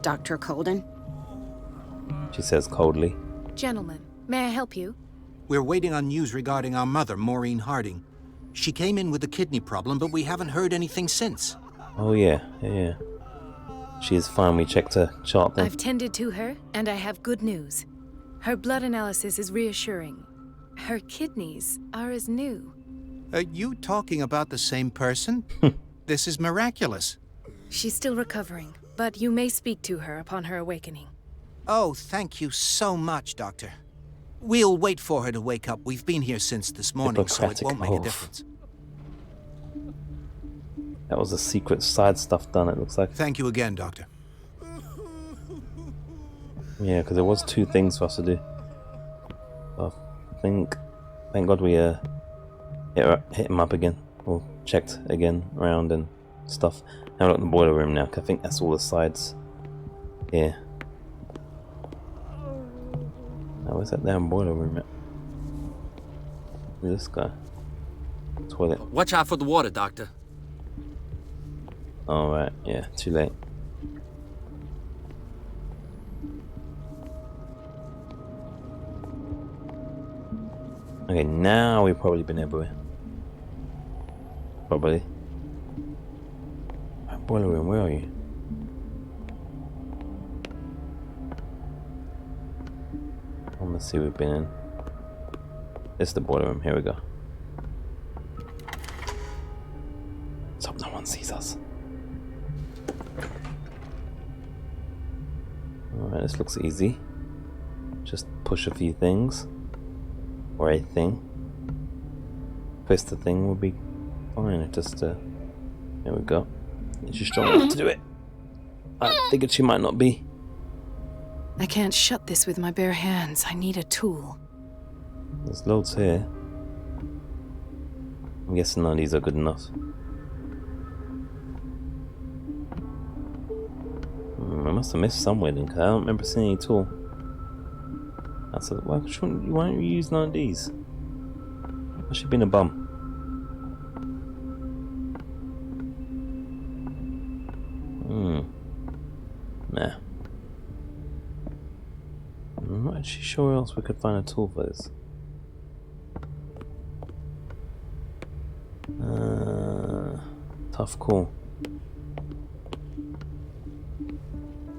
S6: Dr. Colden?
S1: She says coldly.
S3: Gentlemen, may I help you?
S11: We're waiting on news regarding our mother, Maureen Harding. She came in with a kidney problem, but we haven't heard anything since.
S1: Oh yeah. She is fine, we checked her chart then.
S3: I've tended to her, and I have good news. Her blood analysis is reassuring. Her kidneys are as new.
S11: Are you talking about the same person? This is miraculous.
S3: She's still recovering, but you may speak to her upon her awakening.
S11: Oh, thank you so much, Doctor. We'll wait for her to wake up. We've been here since this morning, so it
S1: Hippocratic
S11: won't make a
S1: oath.
S11: difference.
S1: That was the secret side stuff done, it looks like.
S11: Thank you again, Doctor.
S1: Yeah, because there was two things for us to do. Well, think, thank God we hit him up again, or checked again around and stuff. Now we're at the boiler room now, 'cause I think that's all the sides here. Now where's that damn boiler room at? Who's this guy? Toilet.
S12: Watch out for the water, Doctor.
S1: Alright, yeah, too late. Okay, now we've probably been everywhere. Probably. Boiler room, where are you? Let's see, we've been in. This is the boiler room, here we go. Let's hope no one sees us. Alright, this looks easy. Just push a few things. Or a thing. Press the thing will be fine. It just, there we go. She's strong enough to do it. I figured she might not be.
S3: I can't shut this with my bare hands. I need a tool.
S1: There's loads here. I'm guessing none of these are good enough. I must have missed somewhere then, because I don't remember seeing any tool. I said, why don't you use none of these? I should have been a bum. Nah. I'm not actually sure where else we could find a tool for this. Tough call.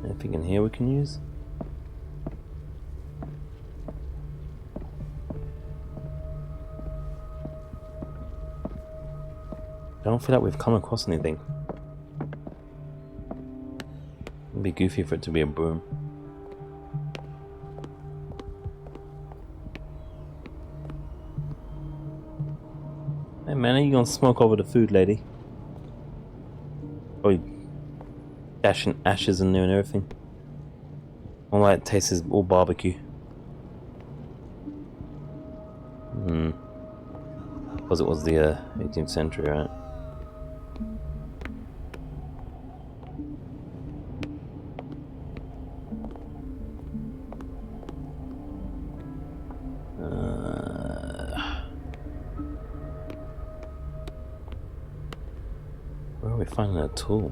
S1: Anything in here we can use? I don't feel like we've come across anything. It'd be goofy for it to be a broom. Hey man, are you gonna smoke over the food, lady? Or dashing ashes in there and everything? All that tastes is all barbecue. Because it was the 18th century, right? Where are we finding a tool?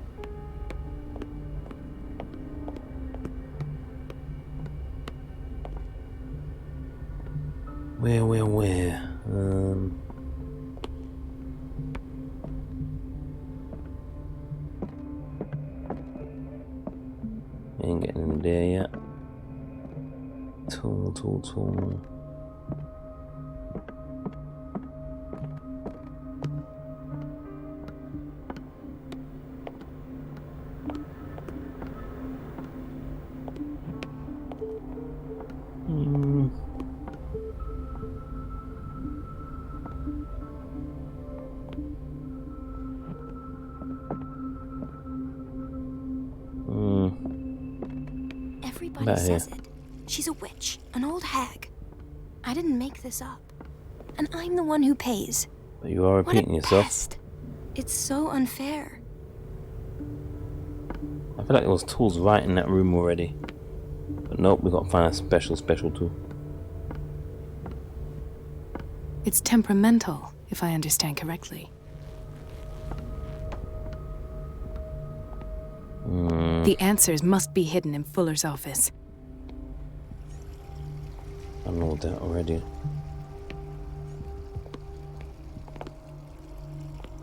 S1: Where? Ain't getting in there yet. Tool.
S2: Everybody says it. She's a witch, an old hag. I didn't make this up. And I'm the one who pays.
S1: But you are repeating yourself.
S2: Pest. It's so unfair.
S1: I feel like there was tools right in that room already. But nope, we got to find a special tool.
S3: It's temperamental, if I understand correctly. The answers must be hidden in Fuller's office.
S1: I know that already.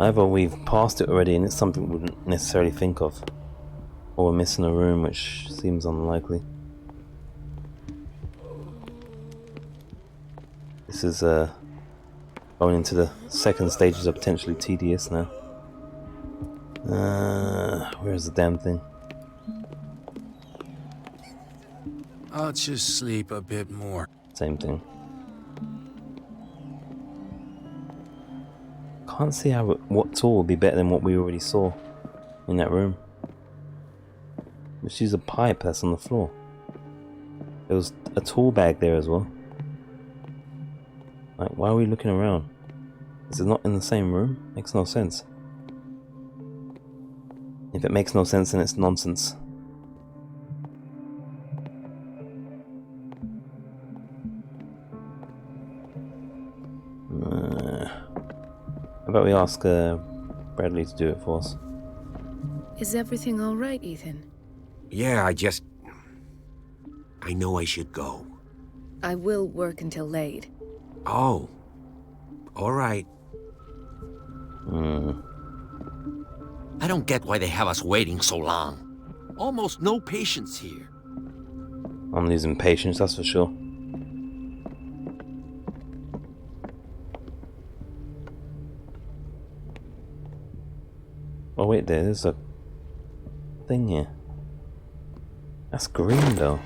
S1: Either we've passed it already and it's something we wouldn't necessarily think of, or we're missing a room, which seems unlikely. This is going into the second stages of potentially tedious now. Where's the damn thing?
S8: I'll just sleep a bit more.
S1: Same thing. Can't see how what tool would be better than what we already saw in that room. Let's use a pipe that's on the floor. There was a tool bag there as well. Like, why are we looking around? Is it not in the same room? Makes no sense. If it makes no sense, then it's nonsense. How about we ask Bradley to do it for us?
S3: Is everything all right, Ethan?
S7: Yeah, I know I should go.
S3: I will work until late.
S7: Oh. All right.
S12: I don't get why they have us waiting so long. Almost no patience here.
S1: I'm losing patience, that's for sure. Oh wait, there's a thing here. That's green though.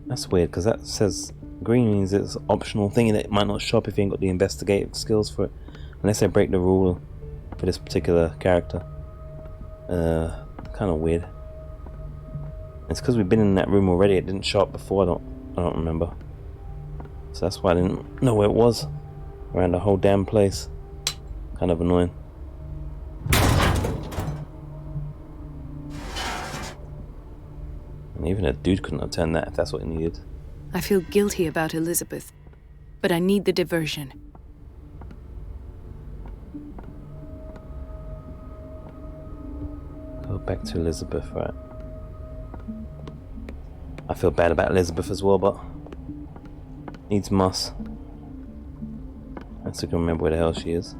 S1: That's weird, because that says green means it's an optional thing that it might not show up if you ain't got the investigative skills for it. Unless they break the rule for this particular character. Kind of weird. It's because we've been in that room already. It didn't show up before. I don't remember. So that's why I didn't know where it was. Around the whole damn place. Kind of annoying. And even a dude couldn't have turned that if that's what he needed.
S3: I feel guilty about Elizabeth, but I need the diversion.
S1: Go back to Elizabeth, right? I feel bad about Elizabeth as well, but needs must. I still can remember where the hell she is.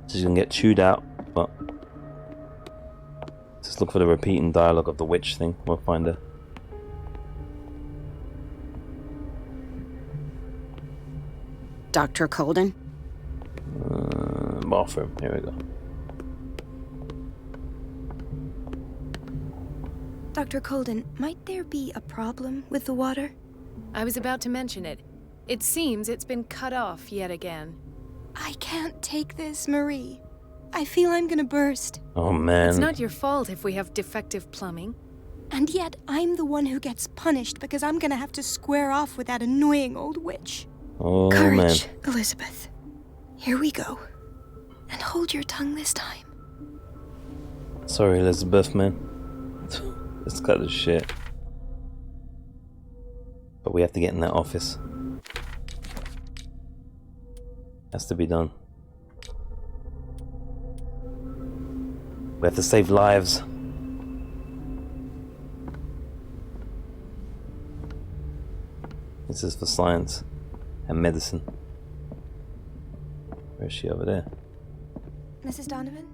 S1: She's gonna get chewed out, but just look for the repeating dialogue of the witch thing. We'll find her.
S6: Dr. Colden?
S1: Bathroom. Here we go.
S2: Dr. Colden, might there be a problem with the water?
S3: I was about to mention it. It seems it's been cut off yet again.
S2: I can't take this, Marie. I feel I'm gonna burst.
S1: Oh man.
S3: It's not your fault if we have defective plumbing.
S2: And yet, I'm the one who gets punished because I'm gonna have to square off with that annoying old witch.
S1: Oh
S2: Courage,
S1: man.
S2: Elizabeth. Here we go. And hold your tongue this time.
S1: Sorry, Elizabeth, man. Let's cut this shit. But we have to get in that office. Has to be done. We have to save lives. This is for science and medicine. Where is she over there?
S2: Mrs. Donovan?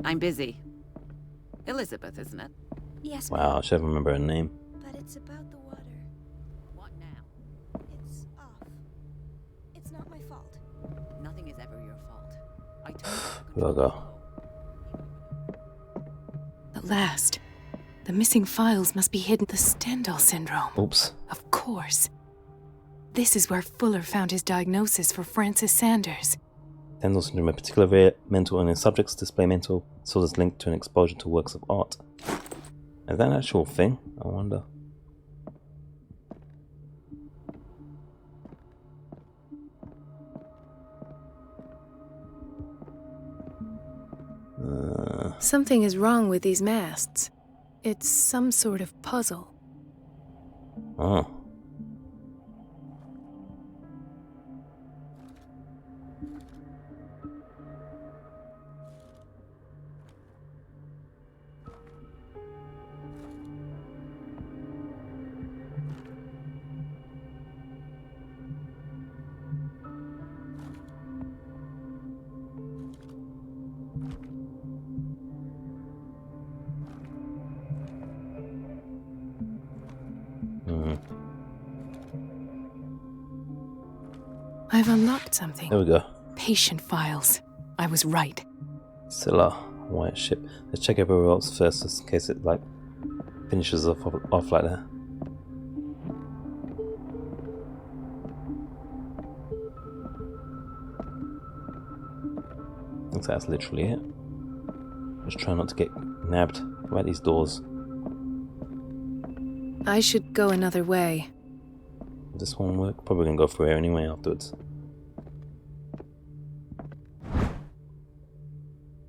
S5: I'm busy. Elizabeth, isn't it?
S2: Yes, ma'am.
S1: Wow, I should remember her name.
S2: But it's about the water.
S5: What now?
S2: It's off. It's not my fault.
S5: Nothing is ever your fault. I told
S1: We gotta go.
S3: At last. The missing files must be hidden. The Stendhal syndrome.
S1: Oops.
S3: Of course. This is where Fuller found his diagnosis for Francis Sanders.
S1: Stendhal syndrome, a particular rare mental illness. Subjects display mental disorders linked to an exposure to works of art. Is that an actual thing? I wonder.
S3: Something is wrong with these masts. It's some sort of puzzle.
S1: Oh.
S3: I've unlocked something.
S1: There we go.
S3: Patient files. I was right.
S1: Still a white ship. Let's check everywhere else first, just in case it like finishes off like that. Looks like that's literally it. Just try not to get nabbed by these doors.
S3: I should go another way.
S1: This won't work. Probably gonna go through here anyway afterwards.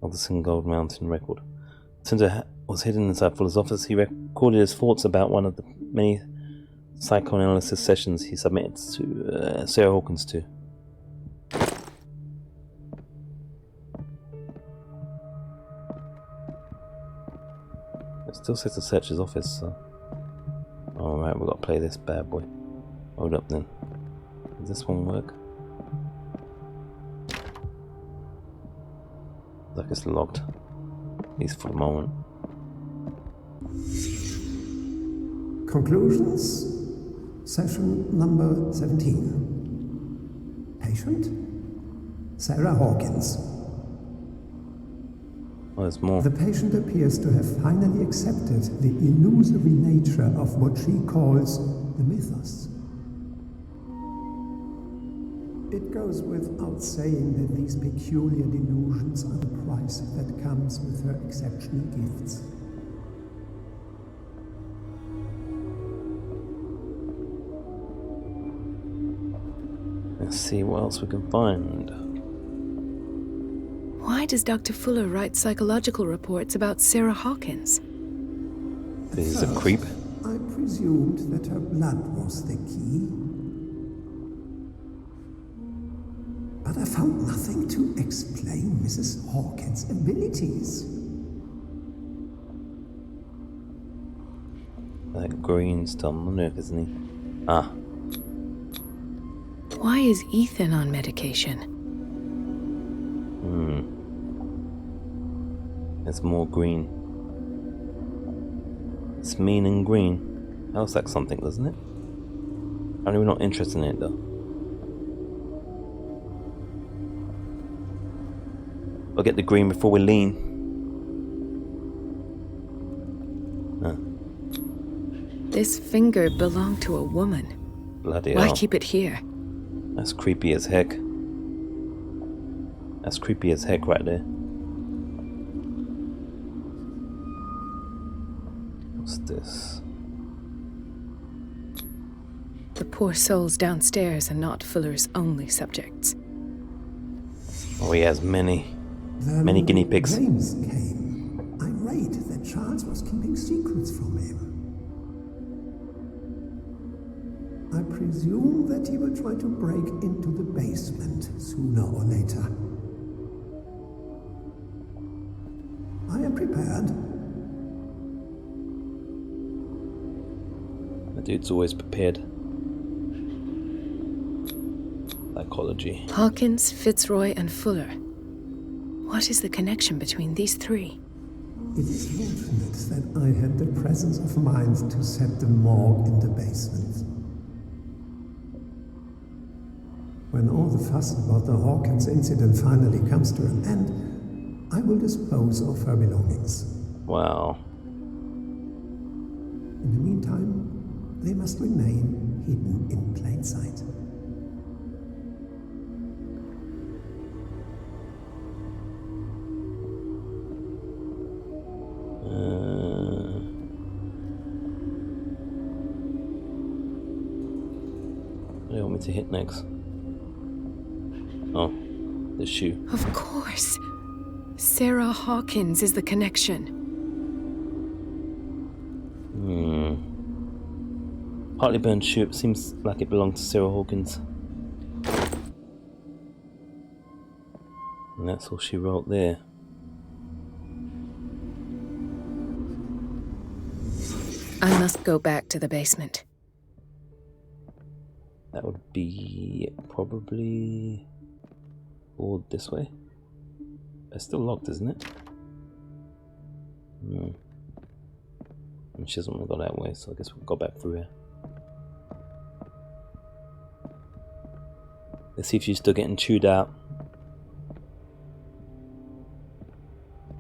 S1: Alderson Gold Mountain record. Cinder was hidden inside Fuller's office. He recorded his thoughts about one of the many psychoanalysis sessions he submitted to Sarah Hawkins to. It still says to search his office, so... Alright, we've got to play this bad boy. Hold up then. Does this one work? Like it's locked. At least for the moment.
S4: Conclusions. Session number 17. Patient? Sarah Hawkins.
S1: Oh, there's more.
S4: The patient appears to have finally accepted the illusory nature of what she calls the mythos. It goes without saying that these peculiar delusions are the price that comes with her exceptional gifts.
S1: Let's see what else we can find.
S3: Why does Dr. Fuller write psychological reports about Sarah Hawkins?
S1: He's a creep.
S4: I presumed that her blood was the key. But I found nothing to explain Mrs. Hawkins' abilities.
S1: That green's Tom Monarch, isn't he? Ah.
S3: Why is Ethan on medication?
S1: There's more green. It's mean and green. That looks like something, doesn't it? I'm really not interested in it though. We'll get the green before we lean.
S3: This finger belonged to a woman.
S1: Bloody
S3: Why
S1: hell.
S3: keep it here?
S1: That's creepy as heck. That's creepy as heck right there. What's this?
S3: The poor souls downstairs are not Fuller's only subjects.
S1: Oh, he has many guinea pigs.
S4: James came, irate that Charles was keeping secrets from him. I presume that he will try to break into the basement sooner or later. I am prepared.
S1: The dude's always prepared. Psychology.
S3: Hawkins, Fitzroy, and Fuller. What is the connection between these three?
S4: It is fortunate that I had the presence of mind to set the morgue in the basement. When all the fuss about the Hawkins incident finally comes to an end, I will dispose of her belongings.
S1: Wow.
S4: In the meantime, they must remain hidden in plain sight.
S1: What do you want me to hit next? Oh, the shoe.
S3: Of course. Sarah Hawkins is the connection.
S1: Partly burned shoe. It seems like it belonged to Sarah Hawkins. And that's all she wrote there.
S3: I must go back to the basement.
S1: That would be probably forward this way. It's still locked, isn't it? And she doesn't want to go that way, so I guess we'll go back through here. Let's see if she's still getting chewed out.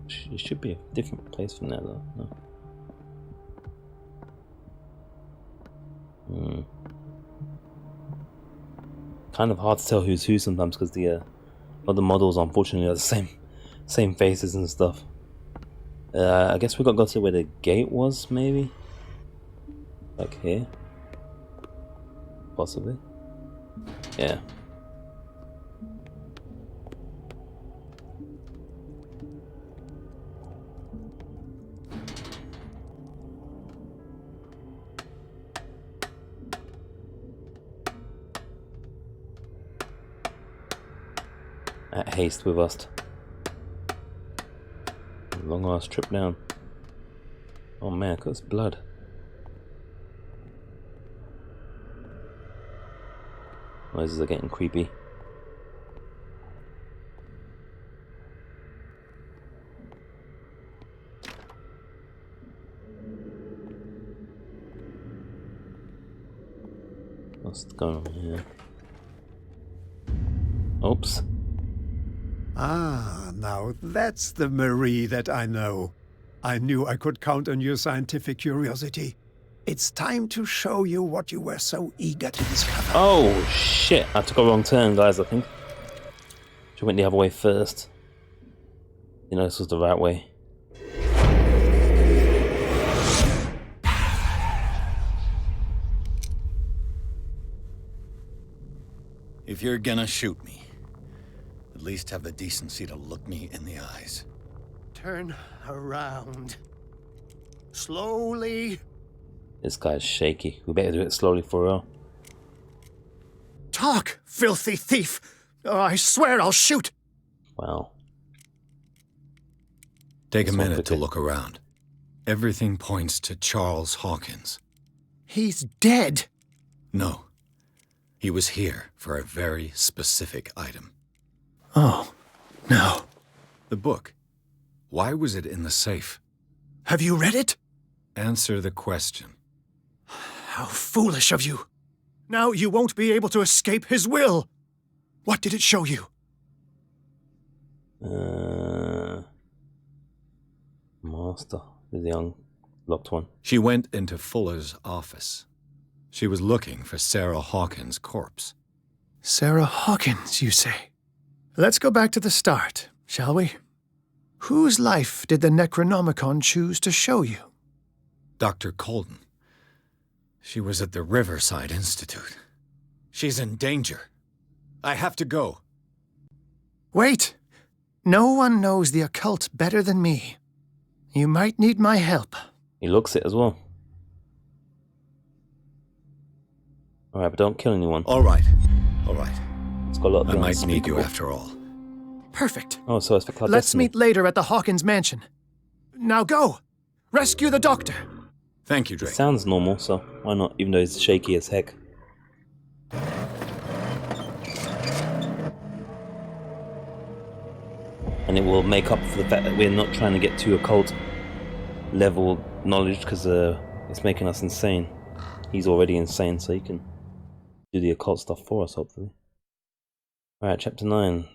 S1: She should be a different place from that though. No. Kind of hard to tell who's who sometimes because the other models unfortunately are the same faces and stuff. I guess we got to go to where the gate was, maybe? Like here? possibly. Yeah. At haste with us. Long ass trip down. Oh man, cause blood. Noises are getting creepy. What's going on here? Oops.
S4: Ah, now that's the Marie that I know. I knew I could count on your scientific curiosity. It's time to show you what you were so eager to discover.
S1: Oh shit, I took a wrong turn, guys, I think. Should went the other way first. You know, this was the right way.
S13: If you're gonna shoot me, at least have the decency to look me in the eyes.
S4: Turn around. Slowly.
S1: This guy's shaky. We better do it slowly for real.
S9: Talk, filthy thief! I swear I'll shoot!
S1: Wow.
S13: Take a minute to look around. Everything points to Charles Hawkins.
S9: He's dead!
S13: No. He was here for a very specific item.
S9: Oh, no.
S13: The book. Why was it in the safe?
S9: Have you read it?
S13: Answer the question.
S9: How foolish of you. Now you won't be able to escape his will. What did it show you?
S1: Master, the young locked one.
S13: She went into Fuller's office. She was looking for Sarah Hawkins' corpse.
S9: Sarah Hawkins, you say? Let's go back to the start, shall we? Whose life did the Necronomicon choose to show you?
S13: Dr. Colden. She was at the Riverside Institute. She's in danger. I have to go.
S9: Wait! No one knows the occult better than me. You might need my help.
S1: He looks it as well. Alright, but don't kill anyone.
S13: All right.
S1: It's got a lot of
S13: I might need you after all.
S9: Perfect.
S1: Oh, so it's for clandestine.
S9: Let's meet later at the Hawkins mansion. Now go! Rescue the doctor!
S13: Thank you, Drake.
S1: It sounds normal, so why not, even though he's shaky as heck. And it will make up for the fact that we're not trying to get to occult level knowledge, because it's making us insane. He's already insane, so he can do the occult stuff for us, hopefully. Alright, chapter 9.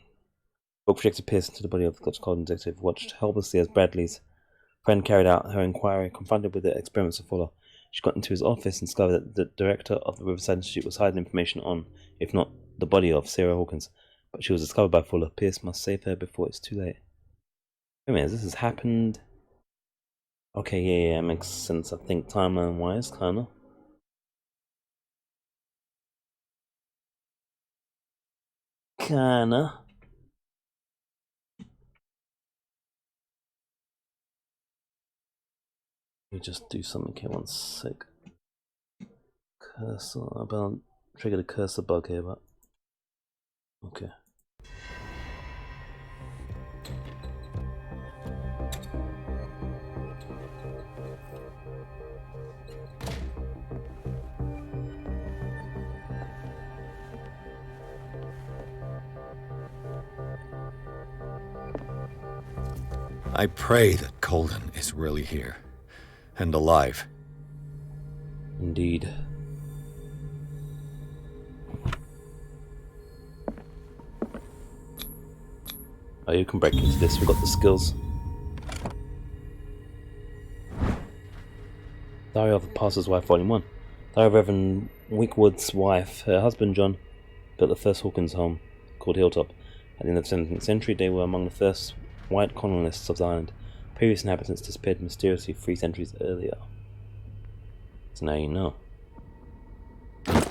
S1: Book projected pierced into the body of the Dutch Cold detective, watched helplessly as Bradley's friend carried out her inquiry. Confronted with the experiments of Fuller, she got into his office and discovered that the director of the Riverside Institute was hiding information on, if not the body of, Sarah Hawkins. But she was discovered by Fuller. Pierce must save her before it's too late. Wait a minute, this has happened... Okay, yeah, makes sense, I think, timeline-wise, kinda. Kinda. Let me just do something here, one sec. Cursor, about trigger the cursor bug here, but okay.
S13: I pray that Colden is really here. And alive.
S1: Indeed. Oh, you can break into this, we've got the skills. Diary of a Pastor's Wife, Volume 1. Diary of Reverend Wickwood's wife. Her husband, John, built the first Hawkins home, called Hilltop. At the end of the 17th century, they were among the first white colonists of the island. Previous inhabitants disappeared mysteriously 3 centuries earlier. So now you know.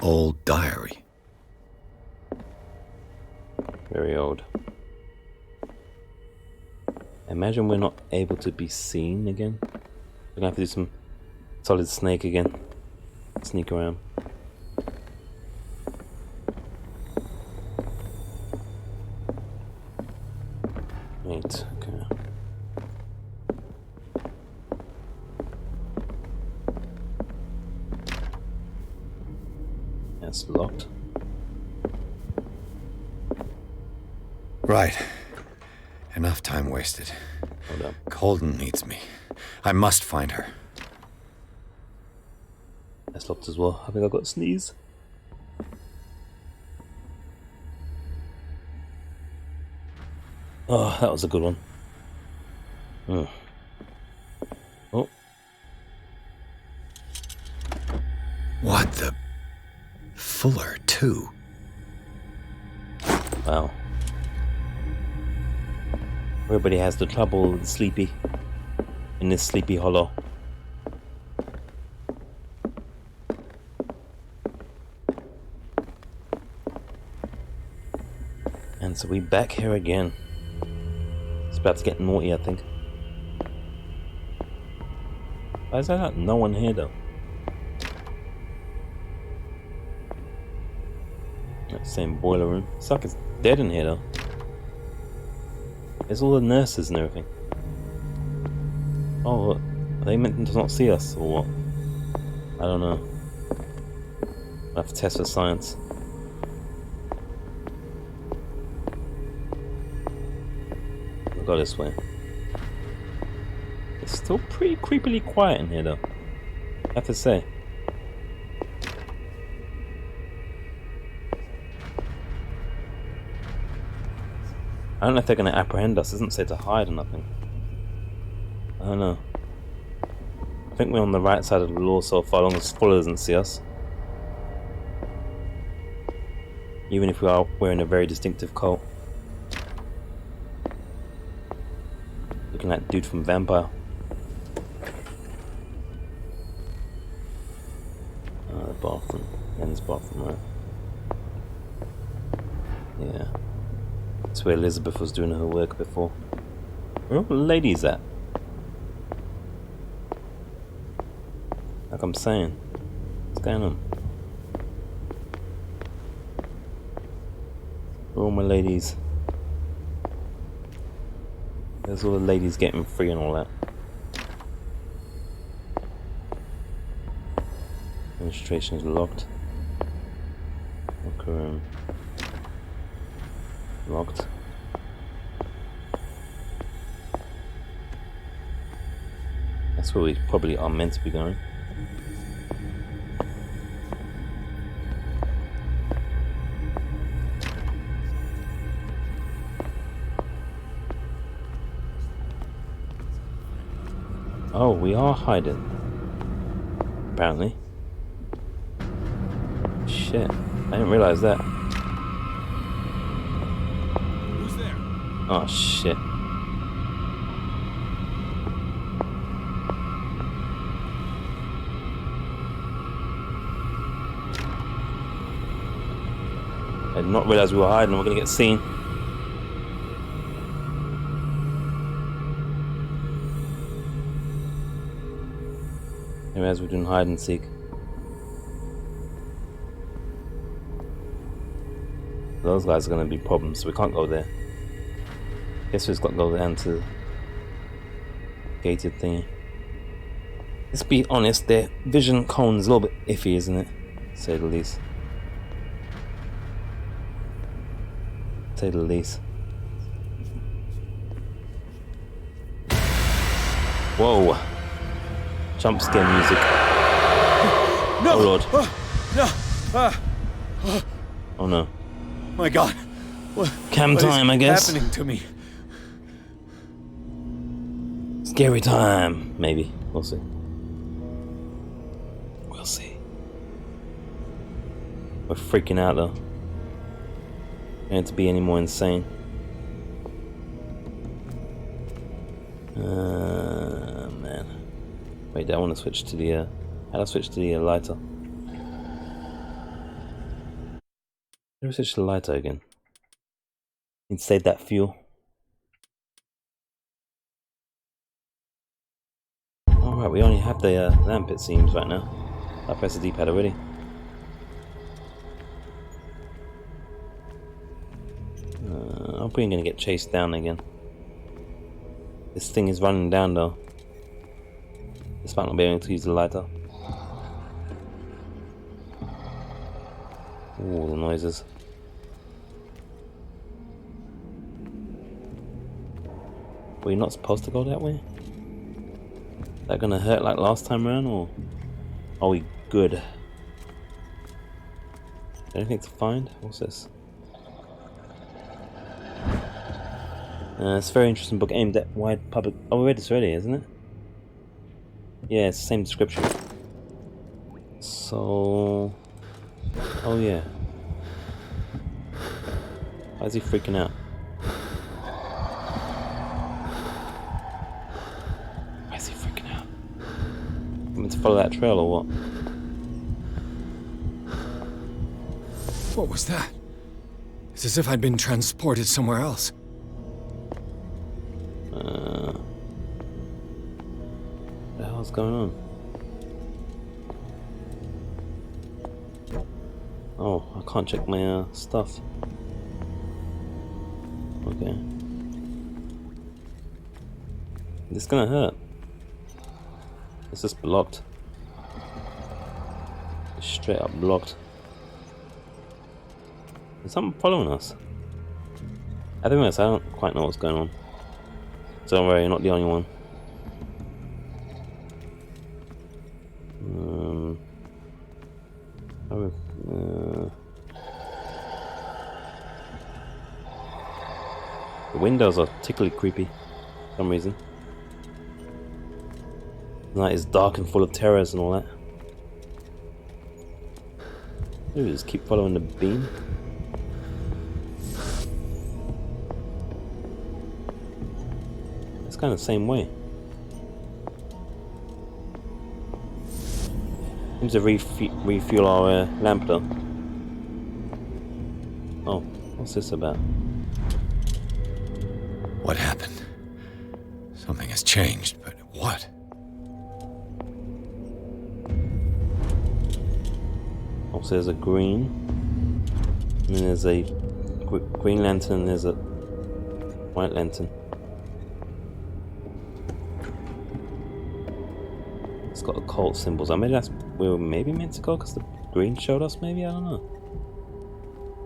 S13: old diary.
S1: Very old. Imagine we're not able to be seen again. We're gonna have to do some Solid Snake again. Sneak around. Right, okay. That's locked.
S13: Right. Enough time wasted.
S1: Hold on.
S13: Colden needs me. I must find her.
S1: That's locked as well. I think I got a sneeze. Oh, that was a good one. Oh.
S13: What the... Fuller, too.
S1: Wow. Everybody has the trouble with Sleepy in this Sleepy Hollow. And so we back here again. It's about to get naughty, I think. Why is there no one here though? That same boiler room. It's like it's dead in here though. There's all the nurses and everything. Oh, what? Are they meant to not see us or what? I don't know. I'll have to test for science. We'll go this way. It's still pretty creepily quiet in here though, I have to say. I don't know if they're going to apprehend us. It doesn't say to hide or nothing. I don't know. I think we're on the right side of the law so far, long as Fuller doesn't see us. Even if we're in a very distinctive cult. Looking like dude from Vampire. The bathroom. Men's bathroom, right? Yeah. That's where Elizabeth was doing her work before. Where are all the ladies at? Like I'm saying. What's going on? Where are all my ladies? There's all the ladies getting free and all that. Registration is locked. Locker room. Locked. That's where we probably are meant to be going. Oh, we are hiding. Apparently. Shit, I didn't realize that.
S14: Who's there?
S1: Oh shit. I did not realize we were hiding. We're gonna get seen. Maybe as we're doing hide and seek. Those guys are gonna be problems, so we can't go there. Guess we've got to go down to gated thingy. Let's be honest, their vision cone's a little bit iffy, isn't it? To say the least. To say the least. Whoa! Jump scare music.
S13: No!
S1: Oh lord.
S13: No!
S1: Oh no.
S13: My God.
S1: Cam time, I guess.
S13: Happening to me?
S1: Scary time, maybe. We'll see. We'll see. We're freaking out though. Don't to be any more insane. Man. Wait, I want to switch to the. How do I switch to the lighter? Research the lighter again. And save that fuel. Alright, we only have the lamp it seems right now. I pressed the D-pad already. I'm probably gonna get chased down again. This thing is running down though. Despite not being able to use the lighter. Ooh, the noises. Were you not supposed to go that way? Is that gonna hurt like last time around, or are we good? Anything to find? What's this? It's a very interesting book aimed at wide public. Oh, we read this already, isn't it? Yeah, it's the same description. So... Oh yeah. Why is he freaking out? Why is he freaking out? I'm meant to follow that trail or what?
S13: What was that? It's as if I'd been transported somewhere else.
S1: What the hell's going on? Oh, I can't check my stuff. Okay. This is gonna hurt. It's just blocked. It's straight up blocked. Is someone following us? I don't quite know what's going on. Don't worry, you're not the only one. The windows are particularly creepy for some reason. The night is dark and full of terrors and all that. Maybe just keep following the beam. It's kind of the same way. Seems to refuel our lamp though. Oh, what's this about?
S13: What happened? Something has changed, but what?
S1: Also, there's a green, and then there's a green lantern, and there's a white lantern. It's got occult symbols. I maybe that's we were maybe meant to go because the green showed us. Maybe, I don't know.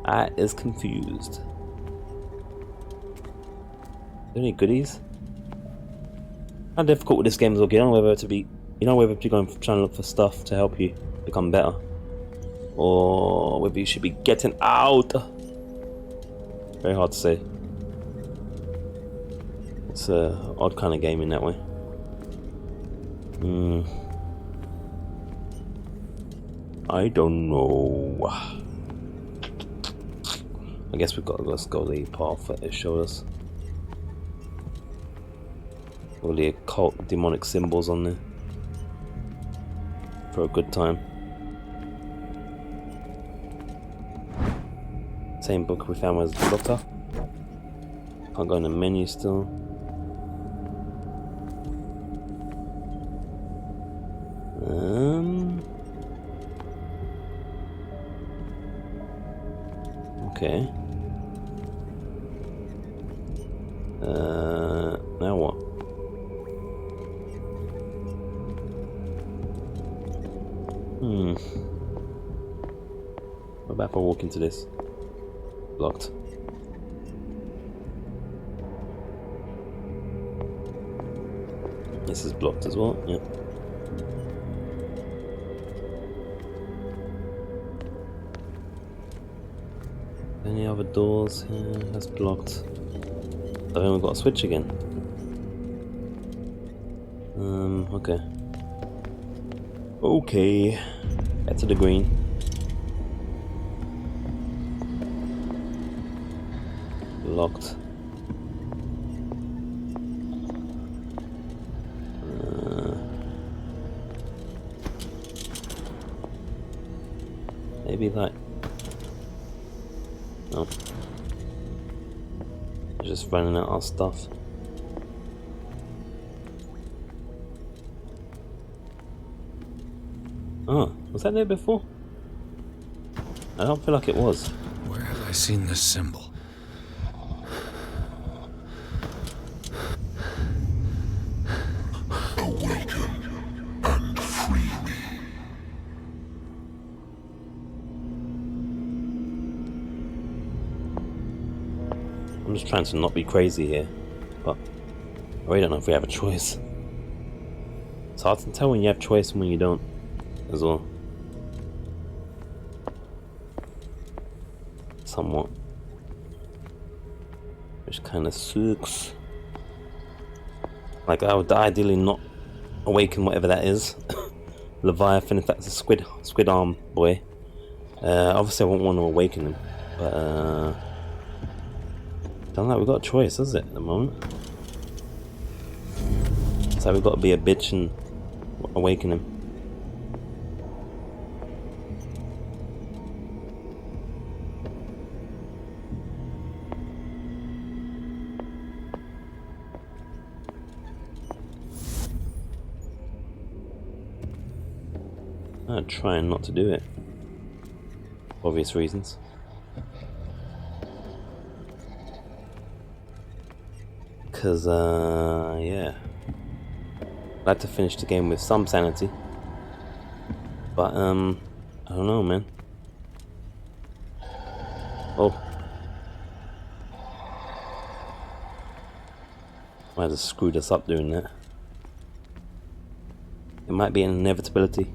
S1: I is confused. Any goodies? How difficult with this game is looking. You know whether to be, whether to go and trying to look for stuff to help you become better, or whether you should be getting out. Very hard to say. It's a odd kind of game in that way. I don't know. I guess let's go the path that it showed us. All the occult demonic symbols on there for a good time. Same book we found was the Doctor. Can't go in the menu still. Okay. Now what? What about if I walk into this? Locked. This is blocked as well, yeah. Any other doors here? That's blocked. I think we've got a switch again. Okay. Okay. Back to the green. Locked. Maybe that. No. Just running out of stuff. Oh, was that there before? I don't feel like it was.
S13: Where have I seen this symbol?
S14: Awaken and free me.
S1: I'm just trying to not be crazy here, but I really don't know if we have a choice. It's hard to tell when you have choice and when you don't, as well. Somewhat. Which kind of sucks. Like, I would ideally not awaken whatever that is. Leviathan, if that's a squid arm boy. Obviously I won't want to awaken him, but don't like we've got a choice, is it, at the moment? So we've got to be a bitch and awaken him. I'm trying not to do it. For obvious reasons. Because, yeah. I'd like to finish the game with some sanity. But, I don't know, man. Oh. Might have screwed us up doing that. It might be an inevitability.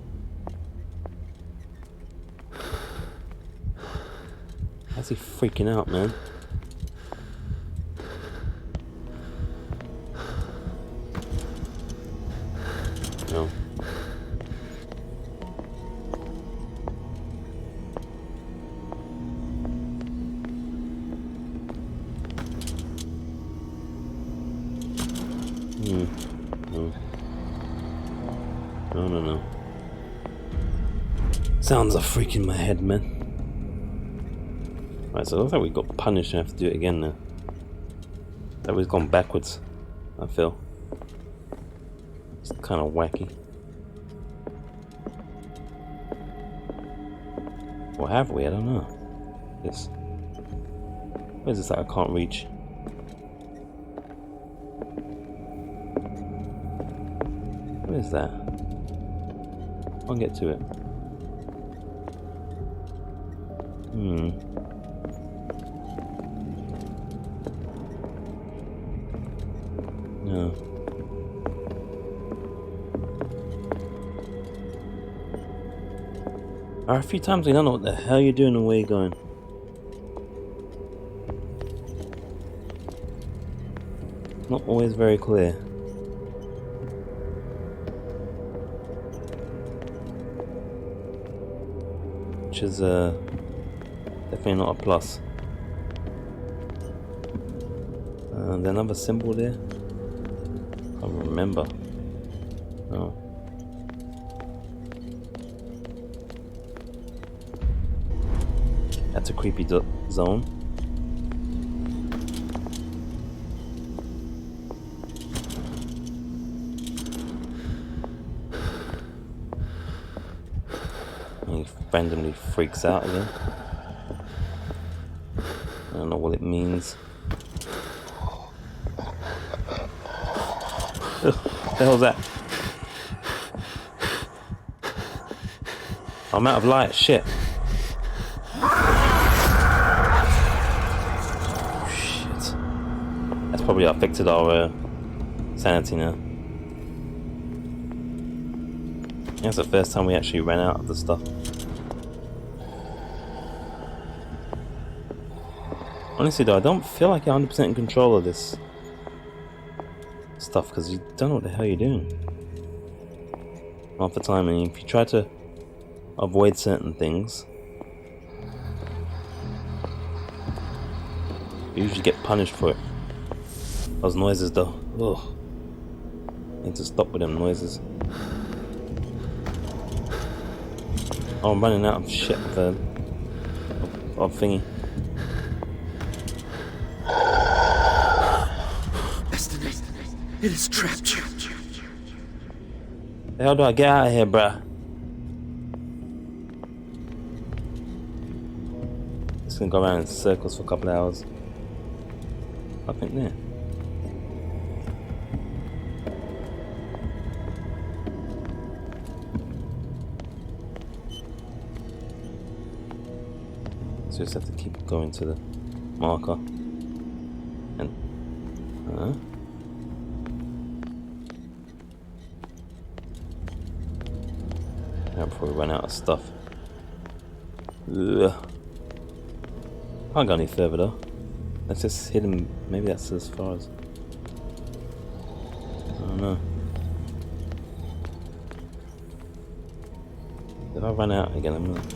S1: How's he freaking out, man? No. No. No. Sounds are freaking my head, man. Right, so it looks like we got punished and have to do it again now. That was gone backwards, I feel. It's kind of wacky. Or have we? I don't know. This. Where's this that I can't reach? What is that? Can't get to it. No. There are a few times we don't know what the hell you're doing and where you're going. Not always very clear. Which is definitely not a plus. There's another symbol there. I can't remember. No. That's a creepy zone. And he randomly freaks out again. I don't know what it means. Ugh, what the hell is that? I'm out of light, shit. Shit. That's probably affected our sanity now. That's the first time we actually ran out of the stuff. Honestly though, I don't feel like you're 100% in control of this stuff because you don't know what the hell you're doing half the time, and if you try to avoid certain things you usually get punished for it. Those noises though, ugh. Need to stop with them noises. Oh, I'm running out of shit of thingy.
S13: It has trapped you.
S1: The hell do I get out of here, bruh? It's gonna go around in circles for a couple of hours. I think there. So you just have to keep going to the marker. And now before we run out of stuff. Ugh. Can't go any further though. That's just hidden. Maybe that's as far as. I don't know. If I run out again, I'm not.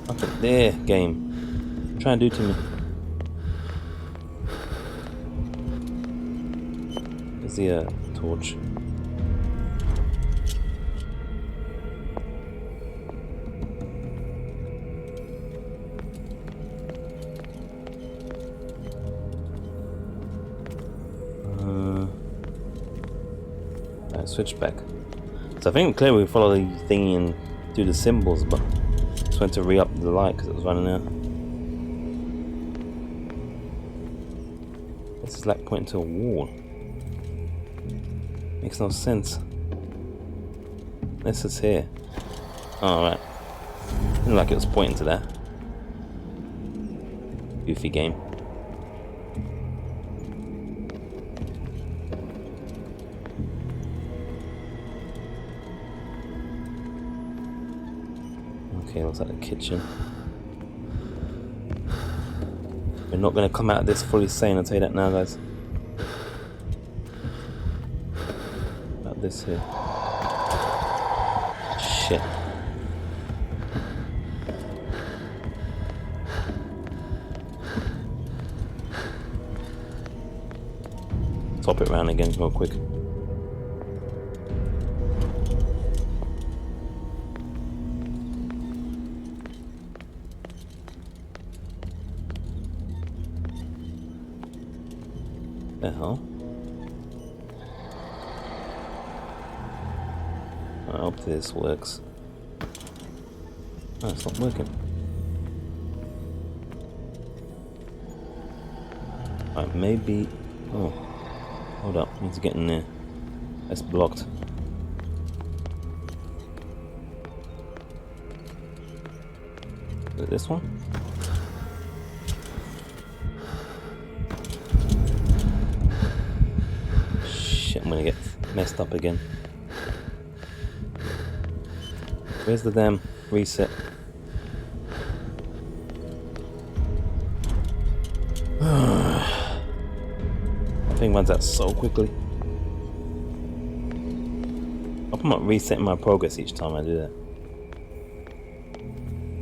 S1: Up at there, game. Try and do to me. There's the torch. Switch back. So I think clearly we follow the thingy and do the symbols, but I just went to re-up the light because it was running out. This is like pointing to a wall. Makes no sense. This is here. Oh, right. Didn't like it was pointing to that. Goofy game. Okay, looks like the kitchen. We're not going to come out of this fully sane, I'll tell you that now, guys. About this here. Shit. Top it round again real quick. The hell? I hope this works. Oh, it's not working. Alright, maybe. Oh, hold up. Need to get in there. That's blocked. Is it this one? I'm gonna get messed up again. Where's the damn reset? That thing runs out so quickly. I hope I'm not resetting my progress each time I do that.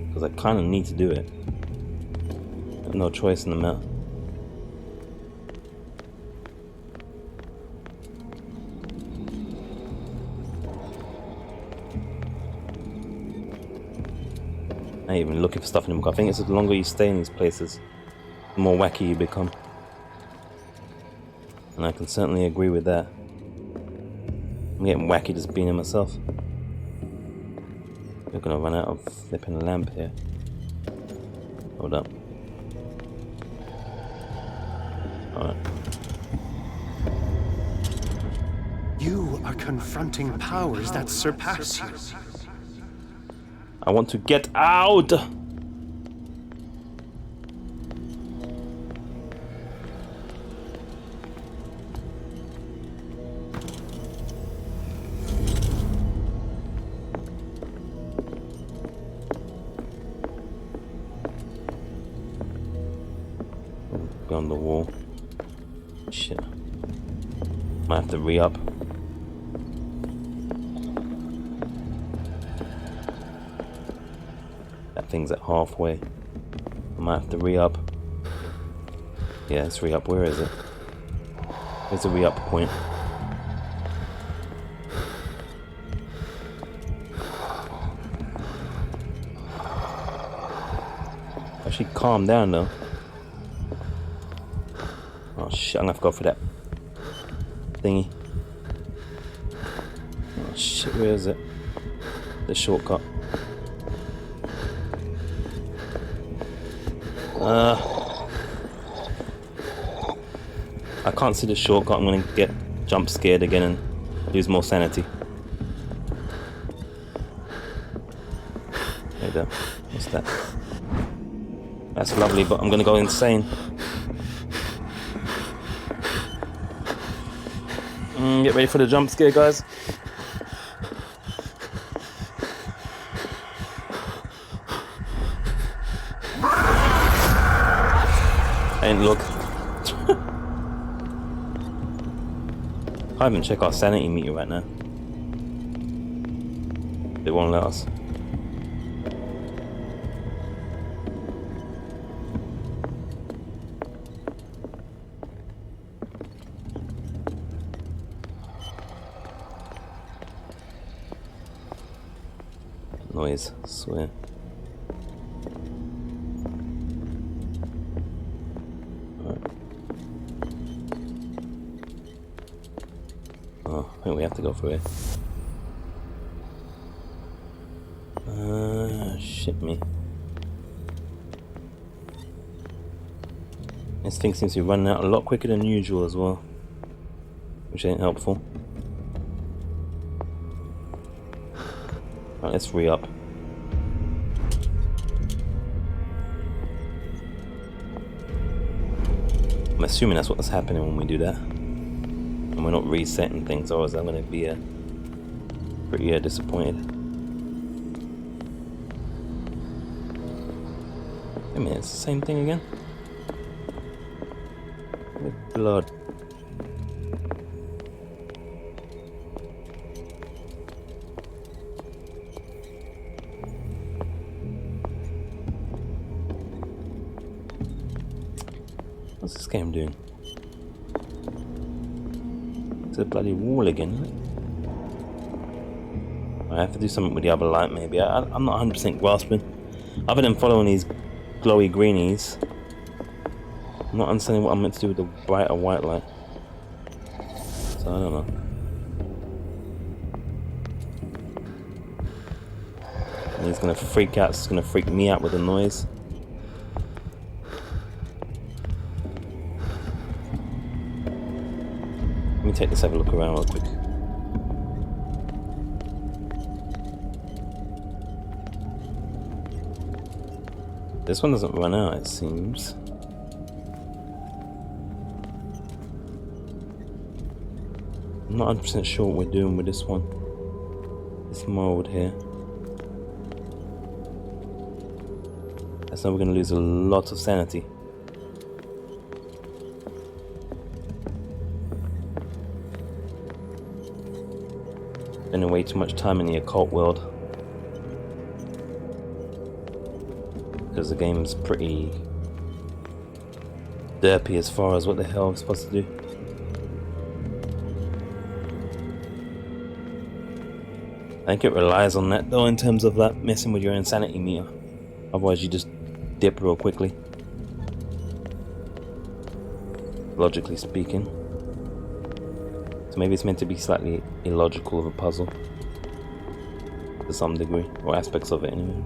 S1: Because I kind of need to do it. Got no choice in the matter. I ain't even looking for stuff anymore. I think it's the longer you stay in these places, the more wacky you become. And I can certainly agree with that. I'm getting wacky just being in myself. We're gonna run out of flipping lamp here. Hold up. Alright.
S9: You are confronting powers that surpass you.
S1: I want to get out! Go on the wall. Shit. Might have to re-up. Things at halfway. I might have to re-up. Yeah, let's re-up. Where is it? There's a re-up point. Actually, calm down though. Oh shit! I'm gonna have to go for that thingy. Oh shit, where is it? The shortcut. I can't see the shortcut. I'm gonna get jump scared again and lose more sanity. There you go. What's that? That's lovely, but I'm gonna go insane. Get ready for the jump scare, guys. Ain't look. I haven't checked our sanity meter right now. It won't let us. Noise, I swear. Oh, I think we have to go through it. Shit me. This thing seems to be running out a lot quicker than usual as well, which ain't helpful. Right, let's re-up. I'm assuming that's what's happening when we do that. And we're not resetting things, or else I'm going to be pretty disappointed. Wait a minute, it's the same thing again? Good blood. What's this game doing? It's a bloody wall again, isn't it? I have to do something with the other light, maybe. I'm not 100% grasping. Other than following these glowy greenies, I'm not understanding what I'm meant to do with the brighter white light. So I don't know. And he's gonna freak out. It's gonna freak me out with the noise. Let me take this, have a look around real quick. This one doesn't run out, it seems. I'm not 100% sure what we're doing with this one. This mold here. That's now we're going to lose a lot of sanity. Spending way too much time in the occult world. Because the game's pretty derpy as far as what the hell I'm supposed to do. I think it relies on that though, in terms of that messing with your insanity meter. Otherwise you just dip real quickly. Logically speaking. So maybe it's meant to be slightly illogical of a puzzle. To some degree. Or aspects of it anyway.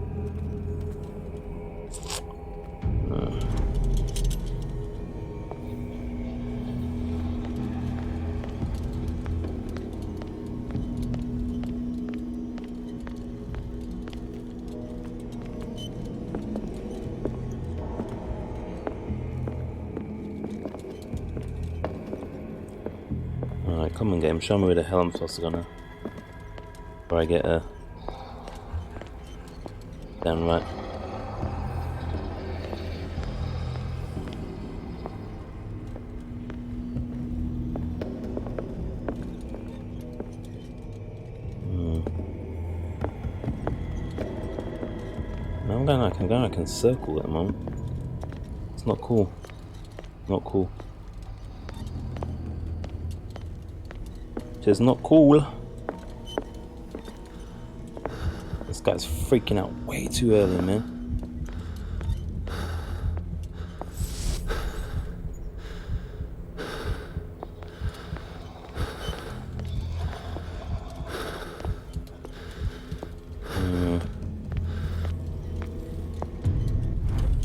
S1: Alright, come on game, show me where the hell I'm supposed to go now. Before I get damn right. No, I'm going like in circle at the moment. It's not cool. Not cool. It's not cool. This guy's freaking out way too early, man.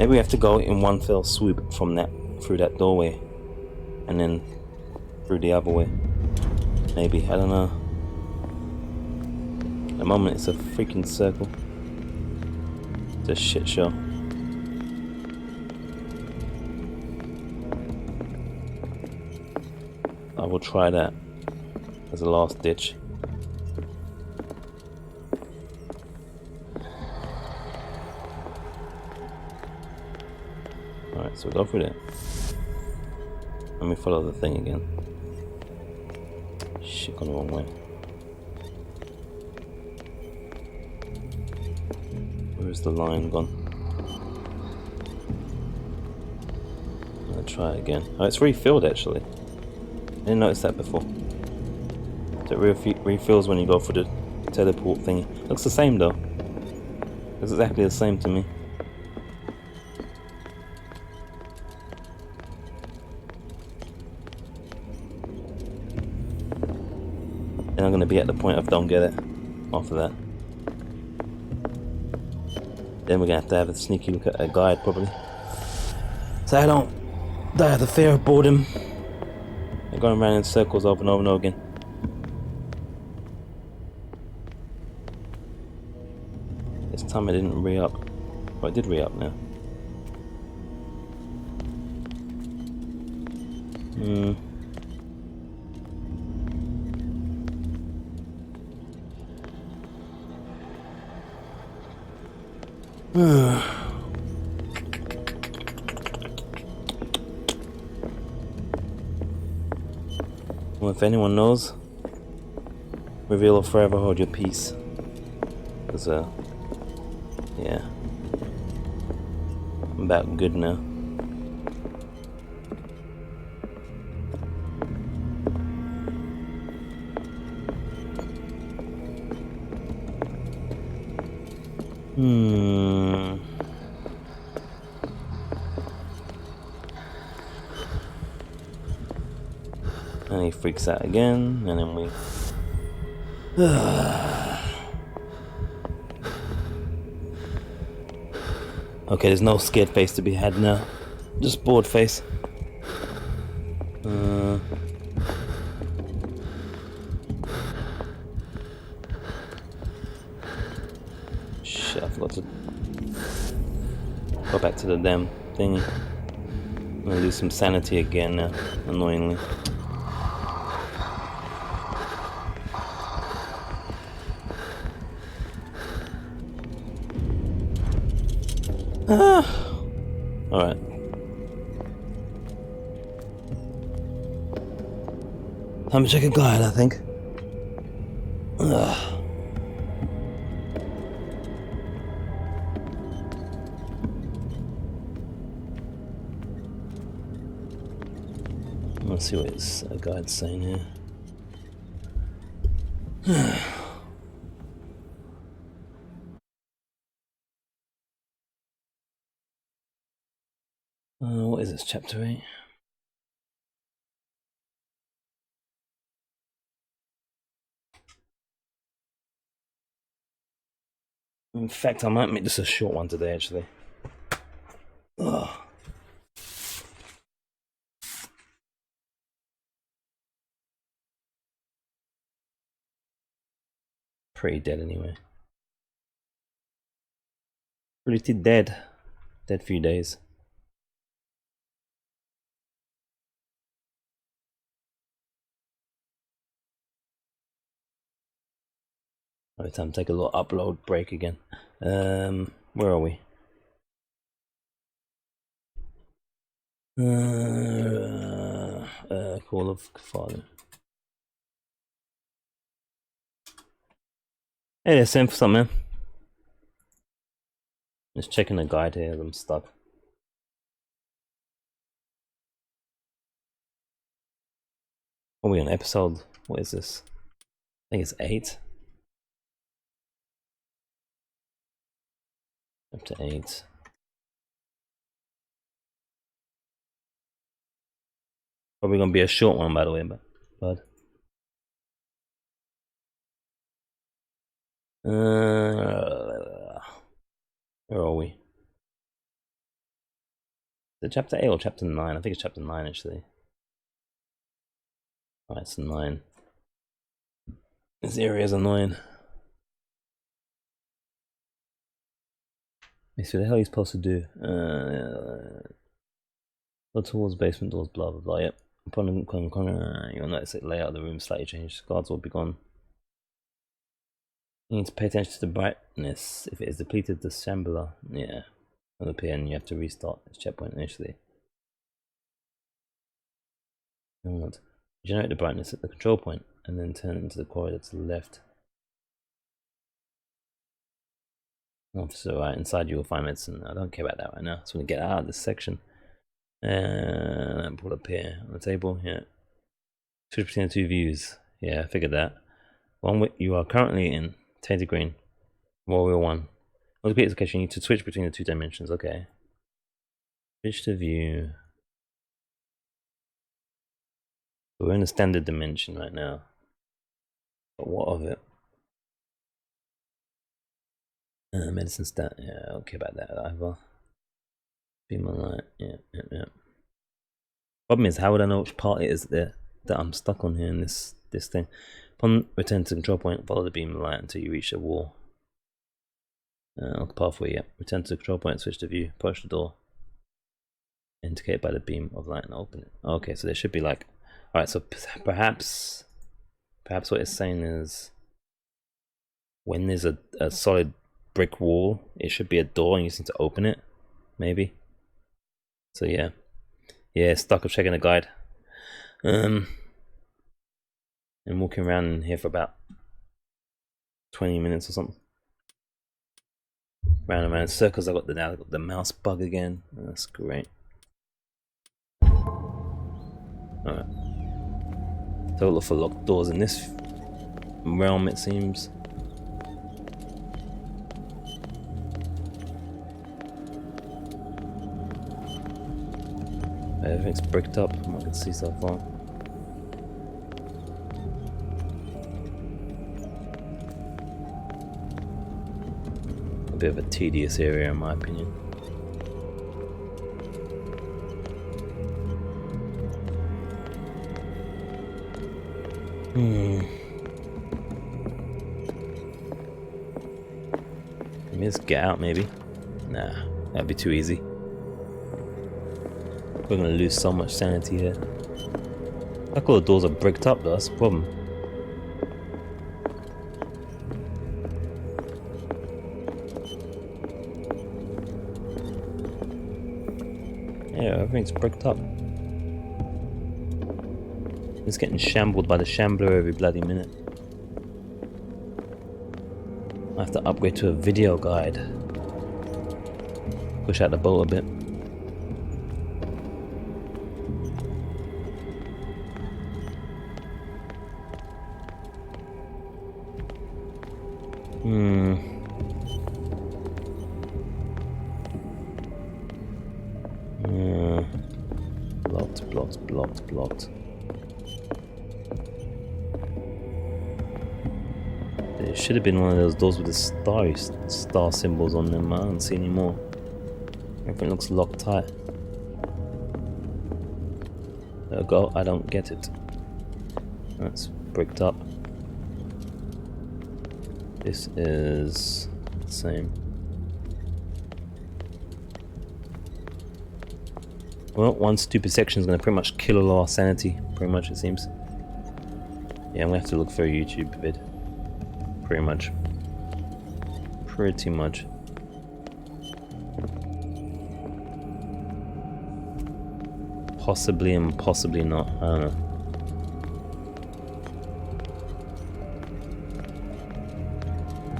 S1: Maybe we have to go in one fell swoop from that through that doorway, and then through the other way. Maybe, I don't know. At the moment it's a freaking circle. It's a shit show. I will try that as a last ditch. Alright, so we go through there. Let me follow the thing again. Shit, gone the wrong way. Where's the line gone? I'm gonna try it again. Oh, it's refilled actually. I didn't notice that before. So it refills when you go for the teleport thingy. Looks the same though. Looks exactly the same to me. Then I'm gonna be at the point of don't get it after that. Then we're gonna have a sneaky look at a guide probably. So I don't die of the fear of boredom. I'm going around in circles over and over and over again. This time I didn't re-up. Oh, I did re-up now. Well, if anyone knows, reveal or forever hold your peace. Cause yeah, I'm about good now. And he freaks out again, and then we... Okay, there's no scared face to be had now. Just bored face. Shit, I forgot to go back to the damn thingy. I'm gonna lose some sanity again now, annoyingly. Alright. Time to check a guide, I think. Let's see what his guide's saying here. What is this, chapter 8? In fact, I might make this a short one today, actually. Ugh. Pretty dead anyway. Pretty dead. Dead few days. By the time to take a little upload break again. Where are we? Call of Cthulhu. Hey, they're same for something. Just checking the guide here, I'm stuck. Are we on episode? What is this? I think it's 8. Up to 8. Probably gonna be a short one, by the way, but where are we? it chapter 8 or chapter 9? I think it's chapter 9 actually. Alright, it's 9. This area is annoying. Let me see what the hell he's supposed to do. Go towards basement doors, blah blah blah. Yep. Upon the corner, you'll notice the layout of the room slightly changed. Guards will be gone. You need to pay attention to the brightness. If it is depleted, the shambler, yeah, will appear and you have to restart this checkpoint initially. Generate the brightness at the control point and then turn into the corridor to the left. Officer, right inside you will find medicine. I don't care about that right now. I just want to get out of this section. And pull up here on the table. Yeah. Switch between the two views. Yeah, I figured that. One you are currently in Tainted Green. Warrior 1. To complete this location, you need to switch between the two dimensions. Okay. Switch to view. We're in the standard dimension right now. But what of it? Medicine stat. Yeah, I don't care about that either. Beam of light. Yeah. Problem is, how would I know which part it is that I'm stuck on here in this thing? Upon return to the control point, follow the beam of light until you reach a wall. Pathway, yeah. Return to the control point, switch to view, approach the door. Indicate by the beam of light and open it. Okay, so there should be like... Alright, so perhaps what it's saying is when there's a solid brick wall, it should be a door and you just need to open it. Maybe. So yeah. Yeah, stuck of checking the guide. And walking around in here for about 20 minutes or something. Round and round in circles. I got the mouse bug again. That's great. Alright. So I'll look for locked doors in this realm, it seems. Everything's bricked up from what I can see so far. A bit of a tedious area in my opinion. Can we just get out maybe? Nah, that'd be too easy. We're gonna lose so much sanity here. Like all the doors are bricked up though, that's the problem. Yeah, everything's bricked up. It's getting shambled by the shambler every bloody minute. I have to upgrade to a video guide. Push out the boat a bit. Blocked. It should have been one of those doors with the star symbols on them. I don't see any more. Everything looks locked tight. There we go. I don't get it. That's bricked up. This is the same. Well, one stupid section is going to pretty much kill all our sanity. Pretty much, it seems. Yeah, I'm going to have to look for a YouTube vid. Pretty much. Possibly and possibly not. I don't know.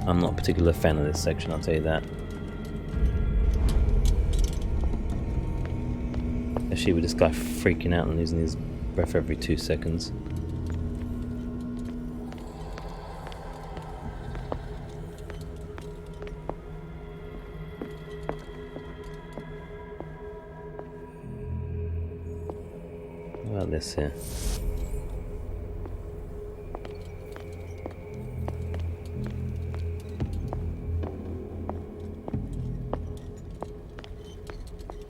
S1: I'm not a particular fan of this section, I'll tell you that. Especially with this guy freaking out and losing his breath every 2 seconds. What about this here?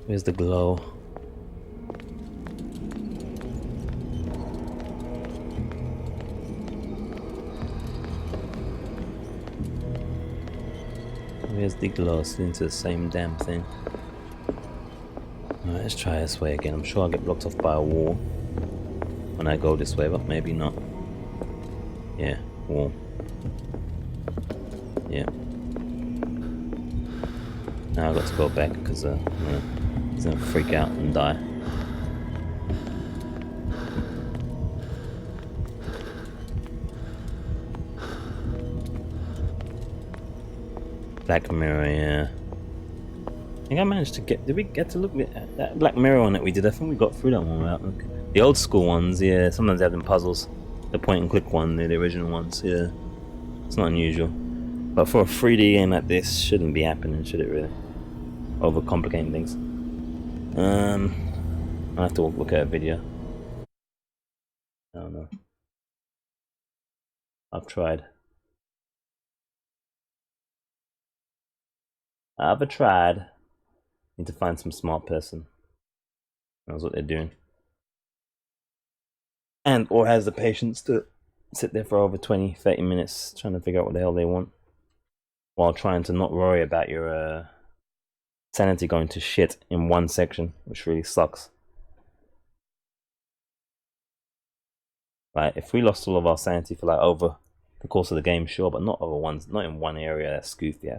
S1: Where's the glow? dig lost into the same damn thing. Alright, let's try this way again. I'm sure I'll get blocked off by a wall when I go this way, but maybe not. Yeah, wall. Yeah. Now I've got to go back because he's gonna freak out and die. Black Mirror, yeah. I think I managed to get. Did we get to look at that Black Mirror one that we did? I think we got through that one without look. The old school ones, yeah. Sometimes they have them puzzles. The point and click one, the original ones, yeah. It's not unusual. But for a 3D game like this, shouldn't be happening, should it really? Overcomplicating things. I have to look at a video. I don't know. I've tried. Need to find some smart person. Knows what they're doing. And or has the patience to sit there for over 20-30 minutes trying to figure out what the hell they want. While trying to not worry about your sanity going to shit in one section, which really sucks. Like, if we lost all of our sanity for like over the course of the game, sure, but not in one area. That's goofy.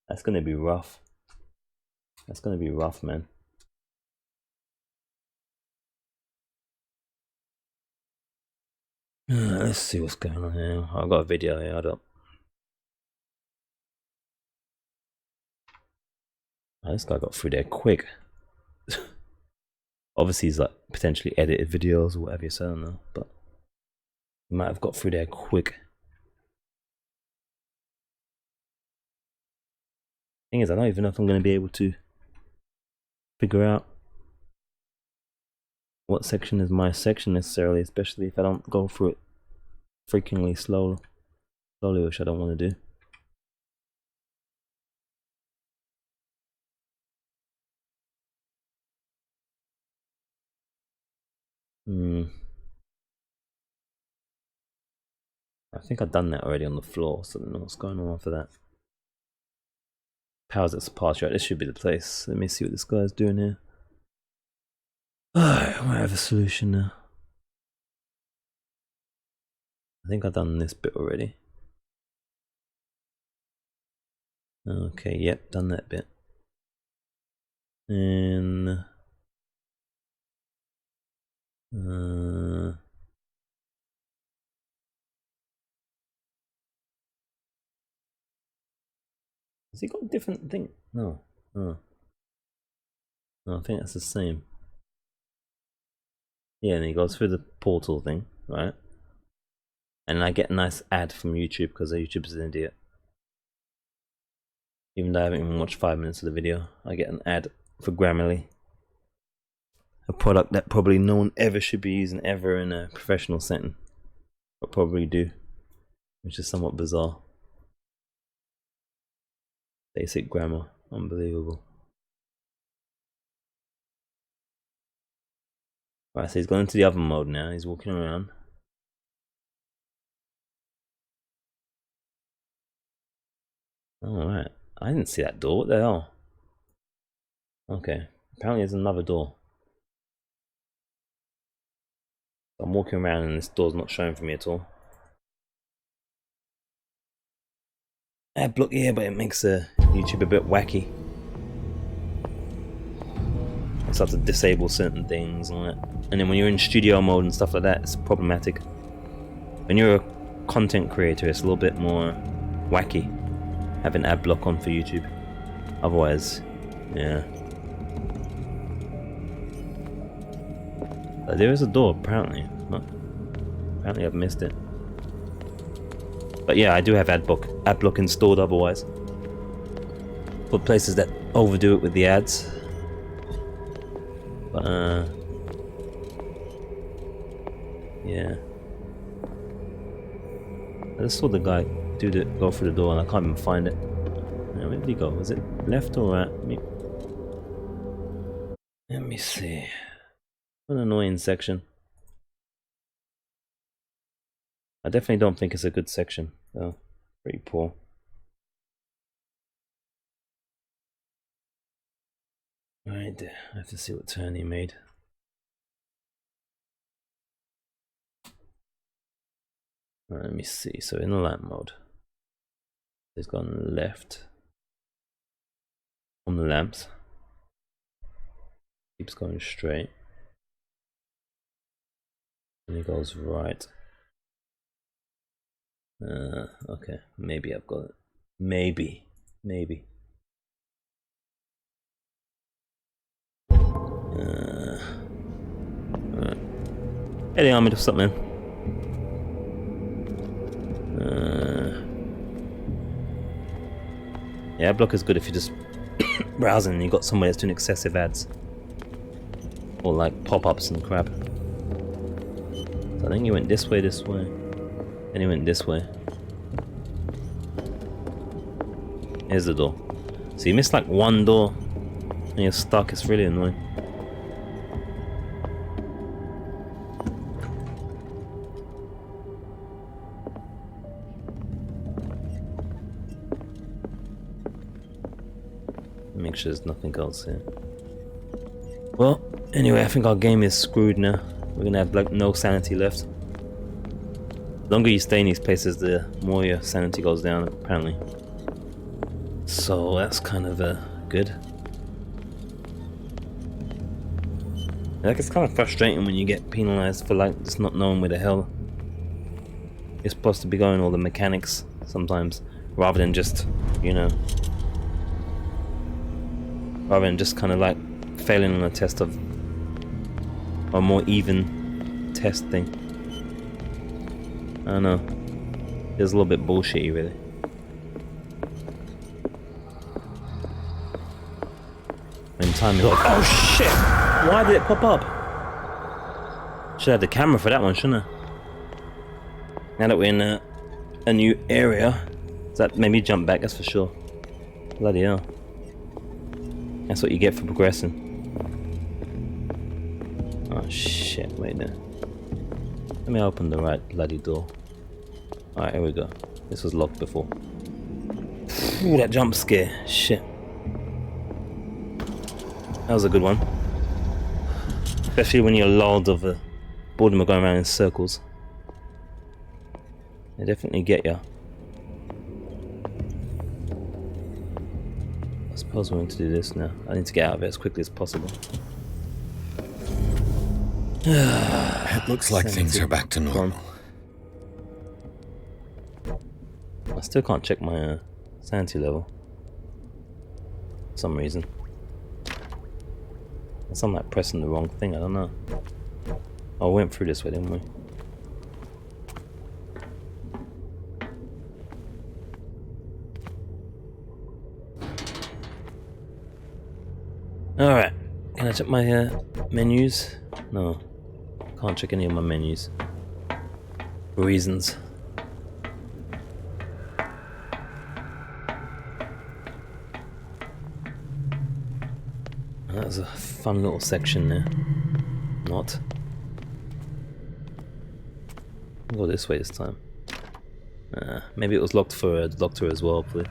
S1: That's gonna be rough. That's gonna be rough, man. Let's see what's going on here. I've got a video here. Hold up. Oh, this guy got through there quick. Obviously, he's like potentially edited videos or whatever, so I don't know, but he might have got through there quick. Thing is, I don't even know if I'm going to be able to figure out what section is my section necessarily, especially if I don't go through it freakingly slowly, which I don't want to do. I think I've done that already on the floor, so I don't know what's going on after that. Powers that's past, right? This should be the place. Let me see what this guy's doing here. Alright, I have a solution now. I think I've done this bit already. Okay, yep, done that bit. And has he got a different thing? No. Oh. No, I think that's the same. Yeah, and he goes through the portal thing, right? And I get a nice ad from YouTube because YouTube's an idiot. Even though I haven't even watched 5 minutes of the video, I get an ad for Grammarly. A product that probably no one ever should be using ever in a professional setting. But probably do. Which is somewhat bizarre. Basic grammar. Unbelievable. Right, so he's gone into the other mode now. He's walking around. Alright. I didn't see that door. What the hell? Okay. Apparently there's another door. I'm walking around and this door's not showing for me at all. Ad block, yeah, but it makes YouTube a bit wacky. I start to disable certain things and all that. And then when you're in studio mode and stuff like that, it's problematic. When you're a content creator, it's a little bit more wacky having ad block on for YouTube. Otherwise, yeah. But there is a door apparently. But apparently I've missed it. But yeah, I do have ad block installed otherwise. For places that overdo it with the ads. But yeah. I just saw the guy go through the door and I can't even find it. Where did he go? Was it left or right? Let me see. What an annoying section. I definitely don't think it's a good section, though. Pretty poor. Right, I have to see what turn he made. Right, let me see. So in the lamp mode, he's gone left on the lamps. Keeps going straight. And he goes right. Okay, maybe I've got it. Maybe. Right. Hey, the army, what's up, man? Yeah, block is good if you're just browsing and you've got somewhere that's doing excessive ads. Or like pop-ups and crap. So I think he went this way, then he went this way. Here's the door. So you missed like one door and you're stuck, it's really annoying. Make sure there's nothing else here. Well, anyway, I think our game is screwed now. We're gonna have like no sanity left. The longer you stay in these places, the more your sanity goes down, apparently. So that's kind of good. Like, it's kind of frustrating when you get penalized for like just not knowing where the hell you're supposed to be going, all the mechanics sometimes, rather than just, you know, rather than just kind of like failing on a test of a more even test thing. I don't know. It's a little bit bullshitty, really. When time is like, oh shit! Why did it pop up? Should have the camera for that one, shouldn't I? Now that we're in a new area, does that made me jump back? That's for sure. Bloody hell. That's what you get for progressing. Oh shit, wait there. Let me open the right bloody door. Alright, here we go. This was locked before. Ooh, that jump scare. Shit. That was a good one. Especially when you're lulled of a boredom of going around in circles. They definitely get ya. I suppose we're going to do this now. I need to get out of it as quickly as possible.
S13: It looks like things are back to normal.
S1: I still can't check my sanity level. For some reason. Unless I'm like pressing the wrong thing, I don't know. Oh, we went through this way, didn't we? Alright, can I check my menus? No, can't check any of my menus. For reasons. That was a fun little section there. Not. I'll go this way this time. Maybe it was locked for the doctor as well, hopefully.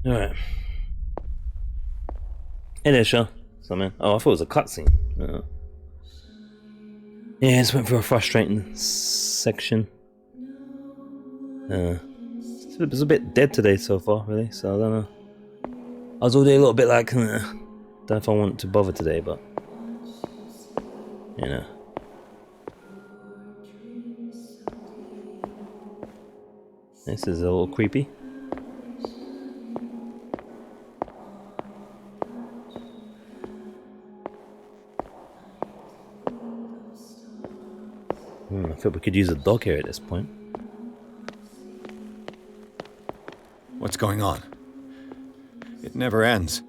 S1: Alright. Hey there, Shaw. So, man. Oh, I thought it was a cutscene. Yeah, I just went through a frustrating section. It was a bit dead today so far, really, so I don't know. I was already a little bit like, don't know if I want to bother today, but, you know. This is a little creepy. I feel we could use a dog here at this point.
S13: What's going on? It never ends.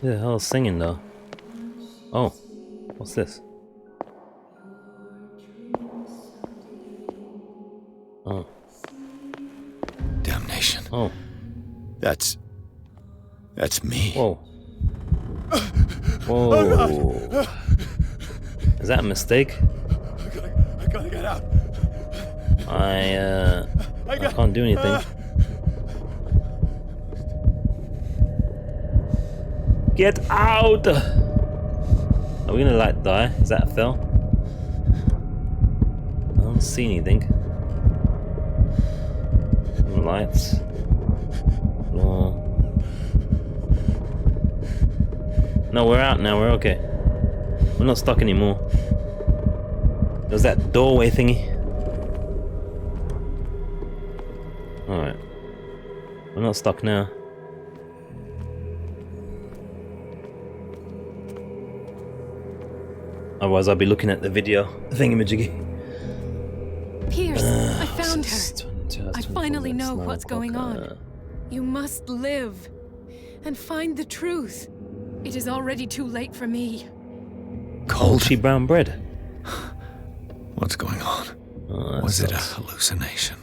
S1: Who the hell is singing though? Oh, what's this? Oh.
S13: Damnation.
S1: Oh.
S13: That's me.
S1: Whoa. Whoa. Is that a mistake?
S13: I gotta get out.
S1: I can't do anything. Get out! Are we gonna like die? Is that a fail? I don't see anything. Lights. Floor. No, we're out now. We're okay. We're not stuck anymore. There's that doorway thingy. Alright. We're not stuck now. Otherwise I'll be looking at the video thingamajiggy.
S3: Pierce, I found her.
S1: 22
S3: I finally know what's going on. You must live and find the truth. It is already too late for me.
S1: Colchy brown bread.
S9: What's going on?
S1: Oh,
S9: Was it a
S1: sucks.
S9: hallucination?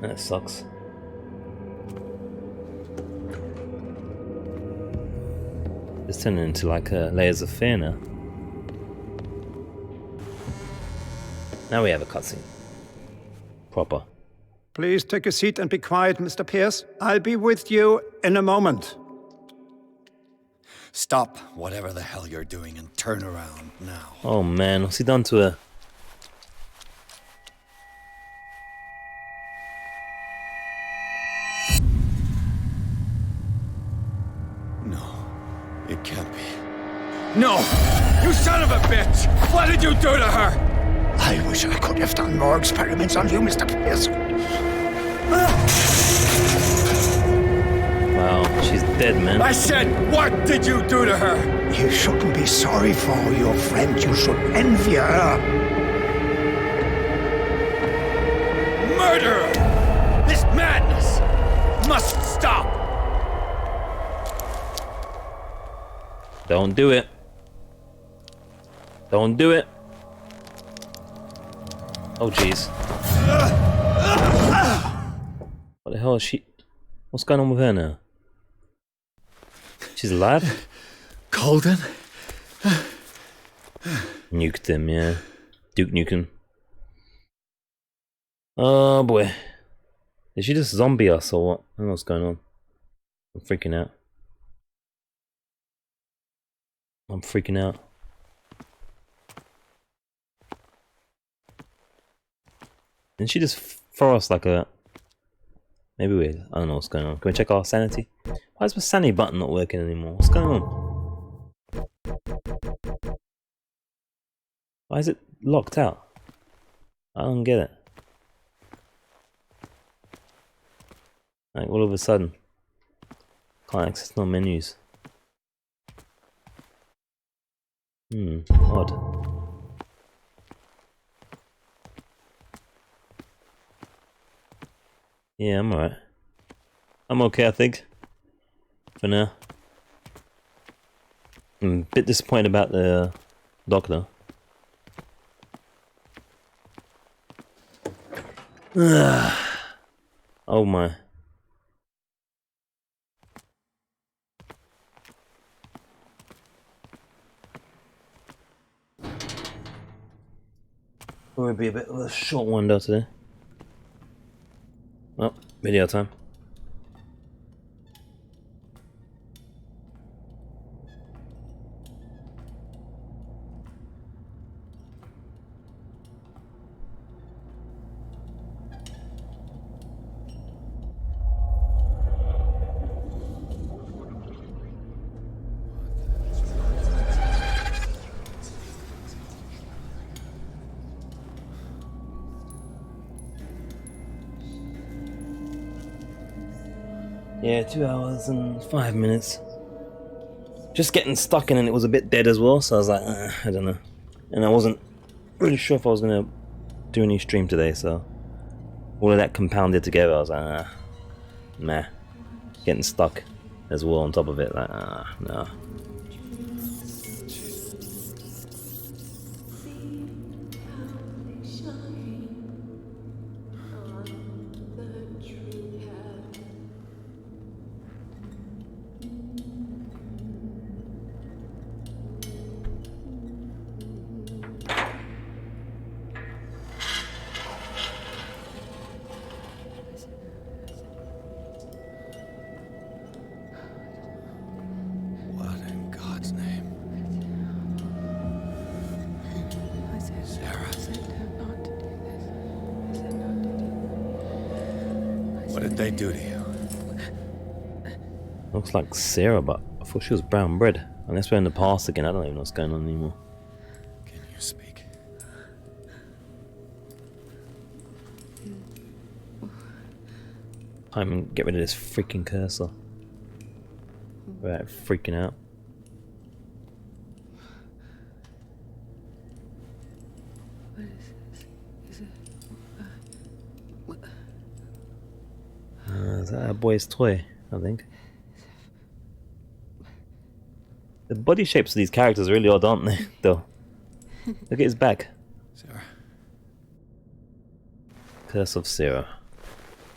S1: That sucks. It's turning into like layers of fear now. Now we have a cutscene. Proper.
S4: Please take a seat and be quiet, Mr. Pierce. I'll be with you in a moment.
S13: Stop whatever the hell you're doing and turn around now.
S1: Oh man, what's he done to her?
S13: No, it can't be. No! You son of a bitch! What did you do to her?
S9: I wish I could have done more experiments on you, Mr. Pierce.
S1: Wow, she's dead, man.
S13: I said, what did you do to her?
S9: You shouldn't be sorry for your friend. You should envy her.
S13: Murderer! This madness must stop!
S1: Don't do it. Don't do it. Oh jeez. What the hell is she? What's going on with her now? She's alive?
S9: Colden?
S1: Nuked him, yeah. Duke Nukem. Oh boy. Did she just zombie us or what? I don't know what's going on. I'm freaking out. I'm freaking out. Didn't she just throw us like a... Maybe we... I don't know what's going on. Can we check our sanity? Why is my sanity button not working anymore? What's going on? Why is it locked out? I don't get it. Like all of a sudden. Can't access no menus. Odd. Yeah, I'm alright. I'm okay, I think. For now. I'm a bit disappointed about the doctor. Oh my. Will be a bit of a short window today. Well, video time. Yeah, 2 hours and 5 minutes. Just getting stuck in, and it was a bit dead as well, so I was like, I don't know. And I wasn't really sure if I was gonna do any stream today, so all of that compounded together, I was like, nah. Getting stuck as well on top of it, like, no.
S13: What did they do to you?
S1: Looks like Sarah, but I thought she was brown bread. Unless we're in the past again, I don't even know what's going on anymore.
S13: Can you speak?
S1: Can't even get rid of this freaking cursor. Right, freaking out.
S3: What is this? Is it... what?
S1: Is that a boy's toy? I think. The body shapes of these characters are really odd, aren't they? Though. Look at his back.
S13: Sarah.
S1: Curse of Sarah.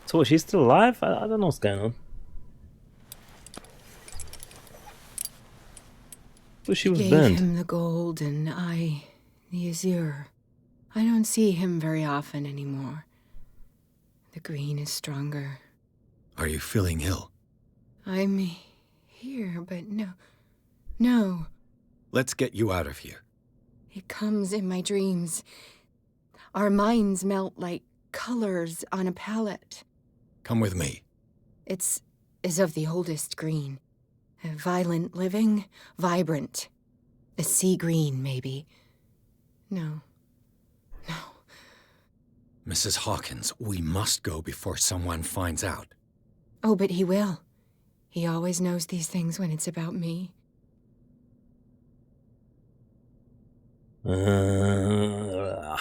S1: So what, she's still alive? I don't know what's going on. I thought she was
S3: Gave
S1: burned.
S3: him the gold and I the azure. I don't see him very often anymore. The green is stronger.
S13: Are you feeling ill?
S3: I'm here, but no.
S13: Let's get you out of here.
S3: It comes in my dreams. Our minds melt like colors on a palette.
S13: Come with me.
S3: It's as of the oldest green. A violent living, vibrant. A sea green, maybe. No.
S13: Mrs. Hawkins, we must go before someone finds out.
S3: Oh, but he will. He always knows these things when it's about me.
S1: Oh,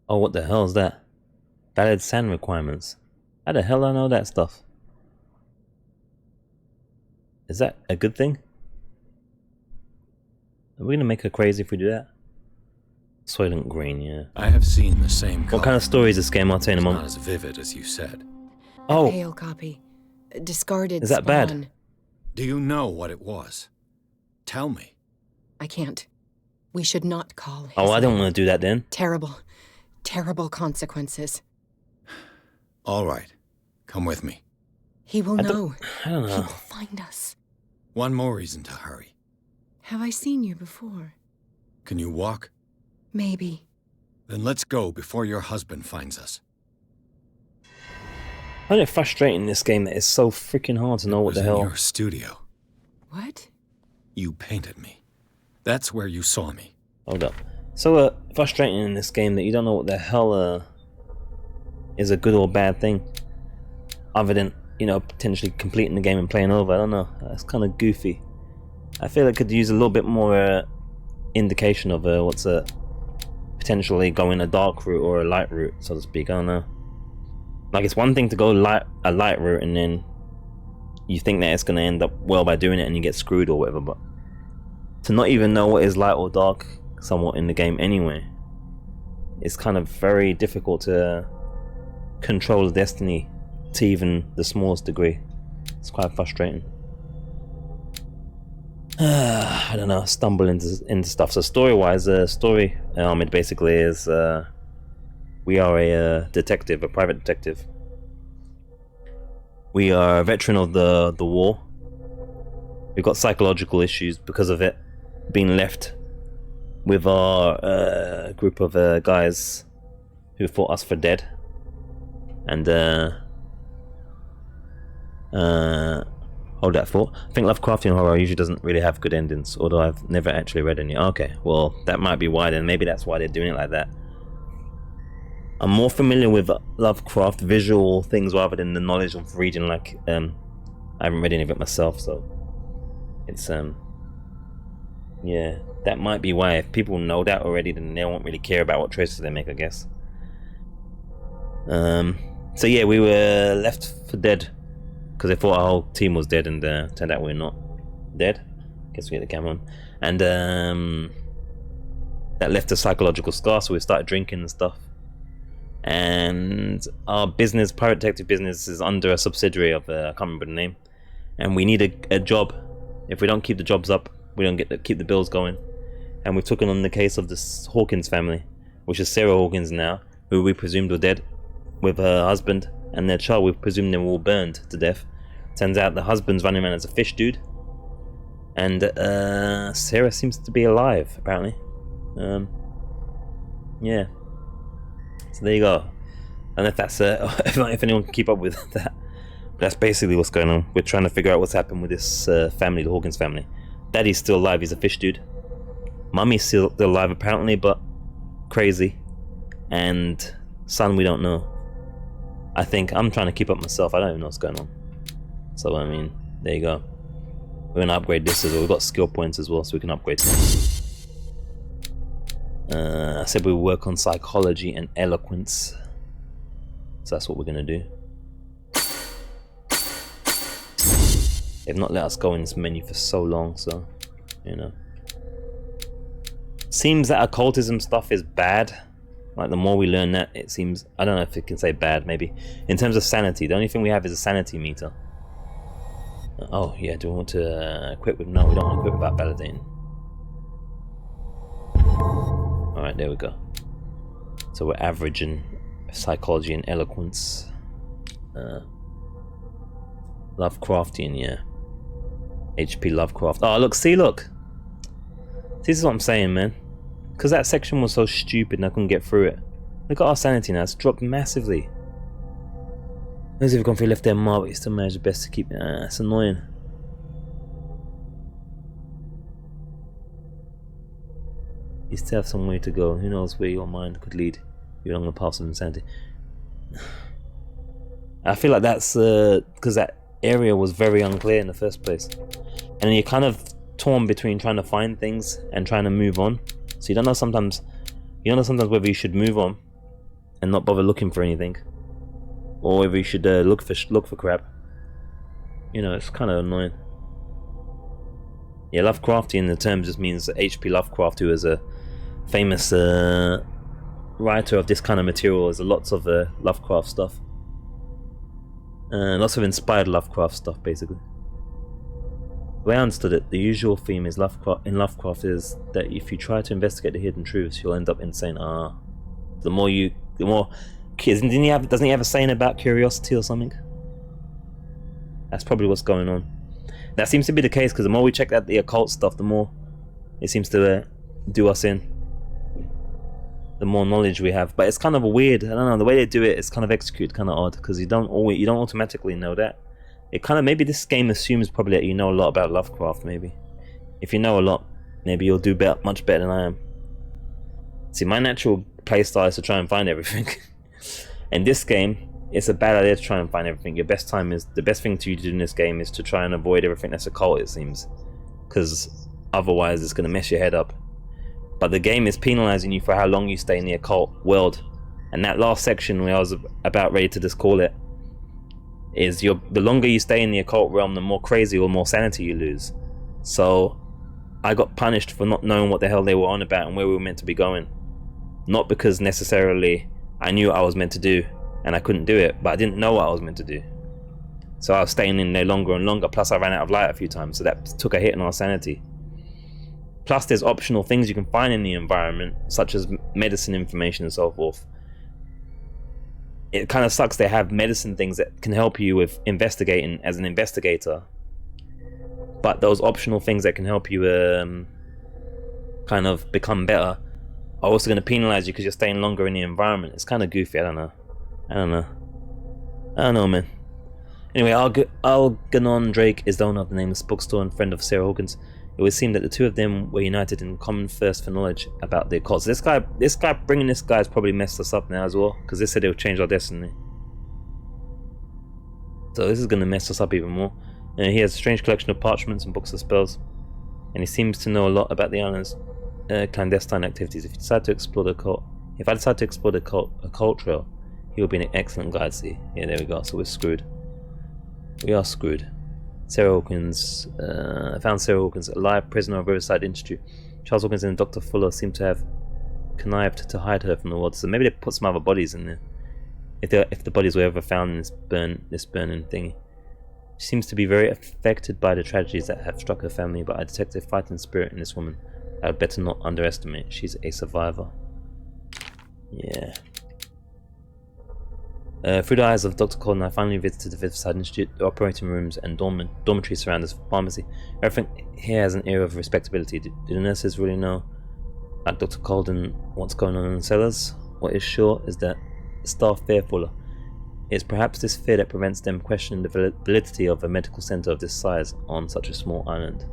S1: what the hell is that? Valid SAN requirements. How the hell do I know that stuff? Is that a good thing? Are we gonna make her crazy if we do that? Soylent Green, yeah.
S13: I have seen the same color.
S1: What kind of story is this game? I'll tell you in a
S13: It's
S1: moment.
S13: not as vivid as you said.
S1: Oh,
S3: Pale copy. Discarded
S1: is that bad?
S3: spawn.
S13: Do you know what it was? Tell me.
S3: I can't. We should not call his
S1: Oh, I don't
S3: name.
S1: want to do that then.
S3: Terrible consequences.
S13: All right. Come with me.
S3: He will know.
S1: I don't
S3: He
S1: know.
S3: will find us.
S13: One more reason to hurry.
S3: Have I seen you before?
S13: Can you walk?
S3: Maybe.
S13: Then let's go before your husband finds us.
S1: I find it frustrating in this game that it's so freaking hard to know what the
S13: In
S1: hell.
S13: your studio.
S3: What?
S13: You painted me. That's where you saw me.
S1: Hold up. So frustrating in this game that you don't know what the hell is a good or bad thing, other than, you know, potentially completing the game and playing over. I don't know. That's kind of goofy. I feel it could use a little bit more indication of what's potentially going a dark route or a light route, so to speak. I don't know. Like, it's one thing to go a light route and then you think that it's going to end up well by doing it and you get screwed or whatever, but to not even know what is light or dark somewhat in the game anyway, it's kind of very difficult to control the destiny to even the smallest degree. It's quite frustrating. I don't know, stumble into stuff. So story-wise, story Ahmed basically is we are a detective, a private detective. We are a veteran of the war. We've got psychological issues because of it, being left with our group of guys who thought us for dead, and hold that thought. I think Lovecraftian horror usually doesn't really have good endings, although I've never actually read any. Okay, well, that might be why then. Maybe that's why they're doing it like that. I'm more familiar with Lovecraft visual things rather than the knowledge of reading. Like, I haven't read any of it myself, so it's yeah, that might be why. If people know that already, then they won't really care about what choices they make, I guess. So yeah, we were left for dead because they thought our whole team was dead, and turned out we're not dead. Guess we get the camera on, and that left a psychological scar. So we started drinking and stuff. And our business, private detective business, is under a subsidiary of I can't remember the name, and we need a job. If we don't keep the jobs up, we don't get to keep the bills going. And we've taken on the case of this Hawkins family, which is Sarah Hawkins now, who we presumed were dead, with her husband and their child. We presumed they were all burned to death. Turns out the husband's running around as a fish dude, and Sarah seems to be alive, apparently. Yeah. So there you go. don't know if that's if anyone can keep up with that. That's basically what's going on. We're trying to figure out what's happened with this family, the Hawkins family. Daddy's still alive, he's a fish dude. Mummy's still alive apparently, but crazy. And son, we don't know. I think I'm trying to keep up myself. I don't even know what's going on. So I mean, there you go. We're gonna upgrade this as well. We've got skill points as well, so we can upgrade them. I said we would work on psychology and eloquence. So that's what we're gonna do. They've not let us go in this menu for so long, so you know. Seems that occultism stuff is bad. Like the more we learn that, it seems, I don't know if it can say bad, maybe. In terms of sanity, the only thing we have is a sanity meter. Oh yeah, do we want to equip with? No, we don't want to equip without validating. Alright, there we go. So we're averaging psychology and eloquence. Lovecraftian, yeah. HP Lovecraft. Oh look, see, look! This is what I'm saying, man. Because that section was so stupid and I couldn't get through it. Look at our sanity now, it's dropped massively. Those who've gone through left their mark, but you still manage the best to keep it. It's annoying. You still have some way to go. Who knows where your mind could lead you along the path of insanity. I feel like that's because that area was very unclear in the first place. And then you're kind of torn between trying to find things and trying to move on. So you don't know sometimes whether you should move on and not bother looking for anything, or whether you should look for crap. You know, it's kind of annoying. Yeah, Lovecraftian, the term just means H.P. Lovecraft, who is a famous writer of this kind of material. There's lots of Lovecraft stuff, lots of inspired Lovecraft stuff, basically. The way I understood it, the usual theme is Lovecraft is that if you try to investigate the hidden truths, you'll end up insane. The more kids, doesn't he have a saying about curiosity or something? That's probably what's going on. That seems to be the case, because the more we check out the occult stuff, the more it seems to do us in. The more knowledge we have, but it's kind of a weird. I don't know, the way they do it is kind of executed kind of odd, because you don't automatically know that. It kind of, maybe this game assumes probably that you know a lot about Lovecraft. Maybe if you know a lot, maybe you'll do much better than I am. See, my natural playstyle is to try and find everything. In this game, it's a bad idea to try and find everything. The best thing to do in this game is to try and avoid everything that's occult, it seems, because otherwise it's going to mess your head up. But the game is penalizing you for how long you stay in the occult world. And that last section where I was about ready to just call it, is the longer you stay in the occult realm, the more crazy or more sanity you lose. So I got punished for not knowing what the hell they were on about and where we were meant to be going. Not because necessarily I knew what I was meant to do and I couldn't do it, but I didn't know what I was meant to do. So I was staying in there longer and longer, plus I ran out of light a few times, so that took a hit on our sanity. Plus there's optional things you can find in the environment, such as medicine information and so forth. It kind of sucks they have medicine things that can help you with investigating as an investigator, but those optional things that can help you kind of become better are also going to penalize you because you're staying longer in the environment. It's kind of goofy. I don't know, man. Anyway, Algernon Drake is the owner of the Nameless Bookstore and friend of Sarah Hawkins. It would seem that the two of them were united in common thirst for knowledge about the occult. So bringing this guy's probably messed us up now as well, because they said it would change our destiny. So this is going to mess us up even more. He has a strange collection of parchments and books of spells, and he seems to know a lot about the island's clandestine activities. If I decide to explore the occult trail, he will be an excellent guide. See, yeah, there we go. So we're screwed. We are screwed. Sarah Hawkins, I found Sarah Hawkins, a live prisoner of Riverside Institute. Charles Hawkins and Dr. Fuller seem to have connived to hide her from the world, so maybe they put some other bodies in there. If the bodies were ever found in this burning thingy. She seems to be very affected by the tragedies that have struck her family, but I detect a fighting spirit in this woman I had better not underestimate. She's a survivor. Yeah. Through the eyes of Dr. Colden, I finally visited the Riverside Institute. The operating rooms and dormitories surround this pharmacy. Everything here has an air of respectability. Do the nurses really know, like Dr. Colden, what's going on in the cellars? What is sure is that staff fearful. It's perhaps this fear that prevents them questioning the validity of a medical centre of this size on such a small island.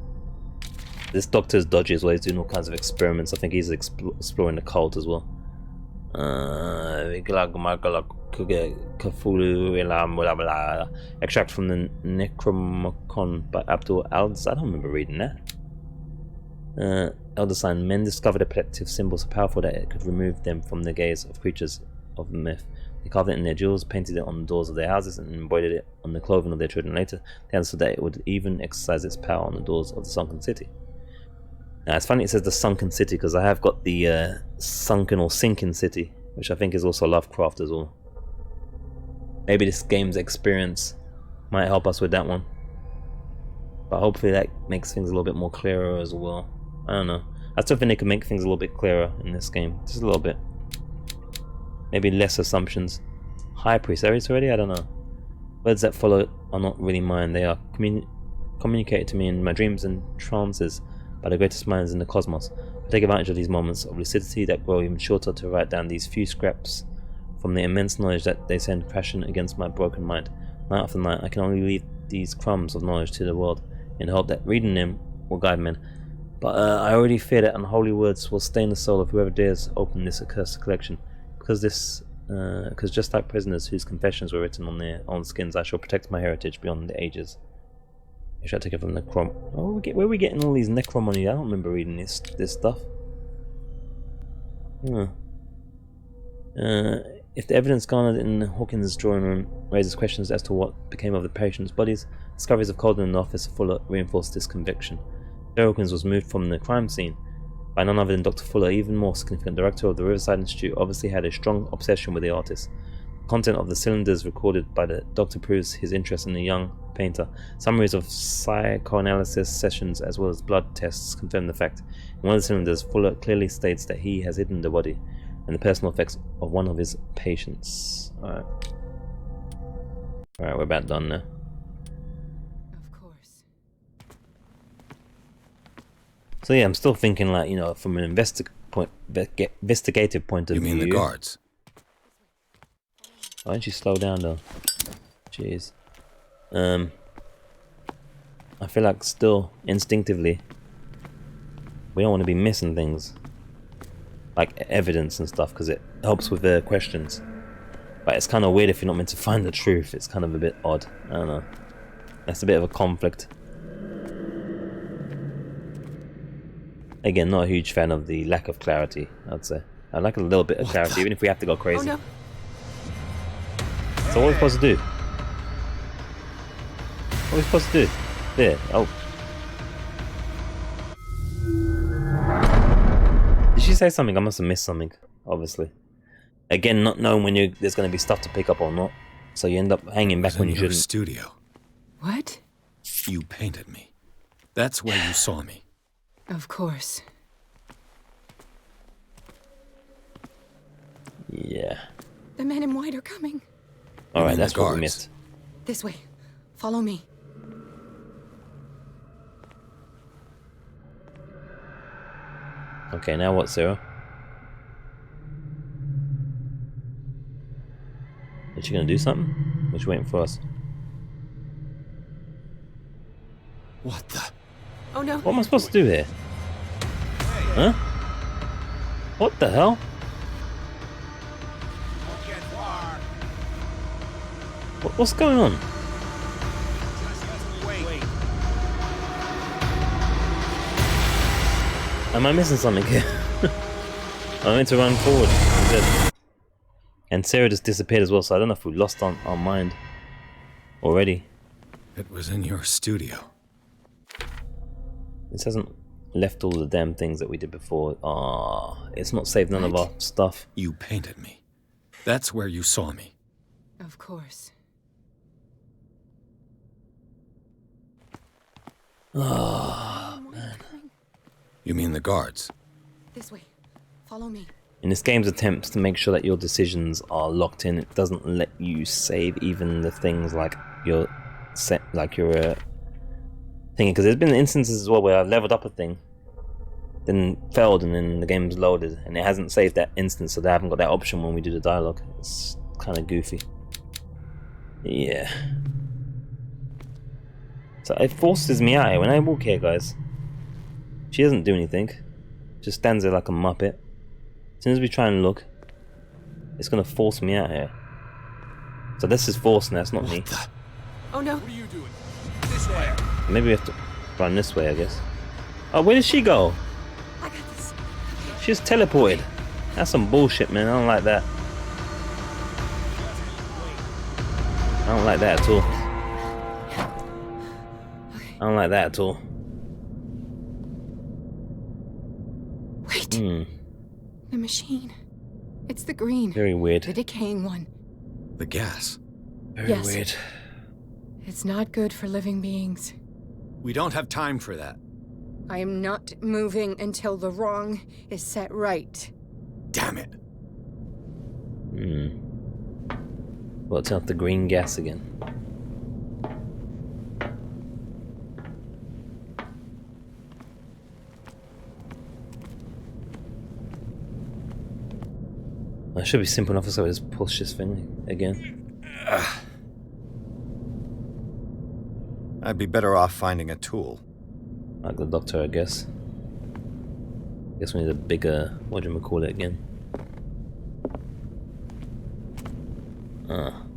S1: This doctor's dodgy as well. He's doing all kinds of experiments. I think he's exploring the cult as well. Extract from the Necronomicon by Abdul Alds. I don't remember reading that. Elder sign. Men discovered a protective symbol so powerful that it could remove them from the gaze of creatures of the myth. They carved it in their jewels, painted it on the doors of their houses, and embroidered it on the clothing of their children. Later, they understood that it would even exercise its power on the doors of the sunken city. Now, it's funny it says the sunken city, because I have got the sunken or sinking city, which I think is also Lovecraft as well. Maybe this game's experience might help us with that one. But hopefully that makes things a little bit more clearer as well. I don't know. I still think they could make things a little bit clearer in this game. Just a little bit. Maybe less assumptions. High priest, are these already? I don't know. Words that follow are not really mine. They are communicated to me in my dreams and trances by the greatest minds in the cosmos. I take advantage of these moments of lucidity that grow even shorter to write down these few scraps from the immense knowledge that they send crashing against my broken mind. Night after night, I can only leave these crumbs of knowledge to the world in the hope that reading them will guide men. But I already fear that unholy words will stain the soul of whoever dares open this accursed collection. Because just like prisoners whose confessions were written on their own skins, I shall protect my heritage beyond the ages. Should I take it from Necrom? Oh, where are we getting all these Necromony? I don't remember reading this stuff. If the evidence garnered in Hawkins' drawing room raises questions as to what became of the patient's bodies, discoveries of Colden in the office of Fuller reinforce this conviction. Hawkins was moved from the crime scene by none other than Dr. Fuller. Even more significant, director of the Riverside Institute obviously had a strong obsession with the artist. The content of the cylinders recorded by the doctor proves his interest in the young painter. Summaries of psychoanalysis sessions as well as blood tests confirm the fact. In one of the cylinders, Fuller clearly states that he has hidden the body and the personal effects of one of his patients. Alright, we're about done now. So yeah, I'm still thinking, like, you know, from an investigative point of view.
S13: You mean the guards?
S1: Why don't you slow down though? Jeez. I feel like still instinctively we don't want to be missing things like evidence and stuff, because it helps with the questions. But it's kind of weird if you're not meant to find the truth. It's kind of a bit odd. I don't know. That's a bit of a conflict. Again, not a huge fan of the lack of clarity, I'd say. I like a little bit of clarity, even if we have to go crazy. Oh, no. So what are we supposed to do? What are we supposed to do? There. Oh. Did she say something? I must have missed something, obviously. Again, not knowing when there's going to be stuff to pick up or not. So you end up hanging back when you shouldn't.
S13: Studio.
S3: What?
S13: You painted me. That's where you saw me.
S3: Of course.
S1: Yeah.
S3: The men in white are coming.
S1: Alright, that's what we missed.
S3: This way. Follow me.
S1: Okay, now what, Sarah? Is she gonna do something? Or is she waiting for us?
S13: What the?
S3: Oh no.
S1: What am I supposed to do here? Huh? What the hell? What's going on? Am I missing something here? I'm meant to run forward. And Sarah just disappeared as well, so I don't know if we lost our mind already.
S13: It was in your studio.
S1: This hasn't left all the damn things that we did before. It's not saved none of our stuff.
S13: You painted me. That's where you saw me.
S3: Of course.
S1: Oh, man.
S13: You mean the guards?
S3: This way. Follow me.
S1: In this game's attempts to make sure that your decisions are locked in, it doesn't let you save even the things like your thinking, because there's been instances as well where I've leveled up a thing, then failed, and then the game's loaded and it hasn't saved that instance, so they haven't got that option when we do the dialogue. It's kind of goofy. Yeah. So it forces me out here when I walk here, guys. She doesn't do anything. Just stands there like a muppet. As soon as we try and look, it's gonna force me out here. So this is forcing us, not me.
S3: Oh no.
S13: What are you doing? This way.
S1: Maybe we have to run this way, I guess. Oh, where did she go?
S3: I got this.
S1: She just teleported. That's some bullshit, man. I don't like that. I don't like that at all. I don't like that at all.
S3: Wait. The machine. It's the green.
S1: Very weird.
S3: The decaying one.
S13: The gas.
S1: Very
S3: Yes.
S1: weird.
S3: It's not good for living beings.
S13: We don't have time for that.
S3: I am not moving until the wrong is set right.
S13: Damn it.
S1: Well, turn off the green gas again. It should be simple enough, so I just push this thing again.
S13: I'd be better off finding a tool.
S1: Like the doctor, I guess. Guess we need a bigger, what do we call it again?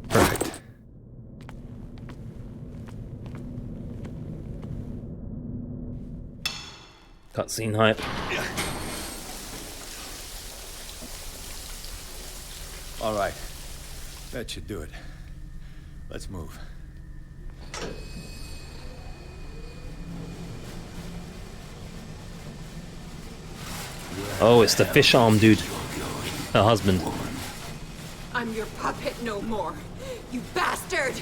S13: Perfect.
S1: Cutscene hype.
S13: All right. That should do it. Let's move.
S1: Oh, it's the fish arm dude. Her husband.
S3: I'm your puppet no more, you bastard!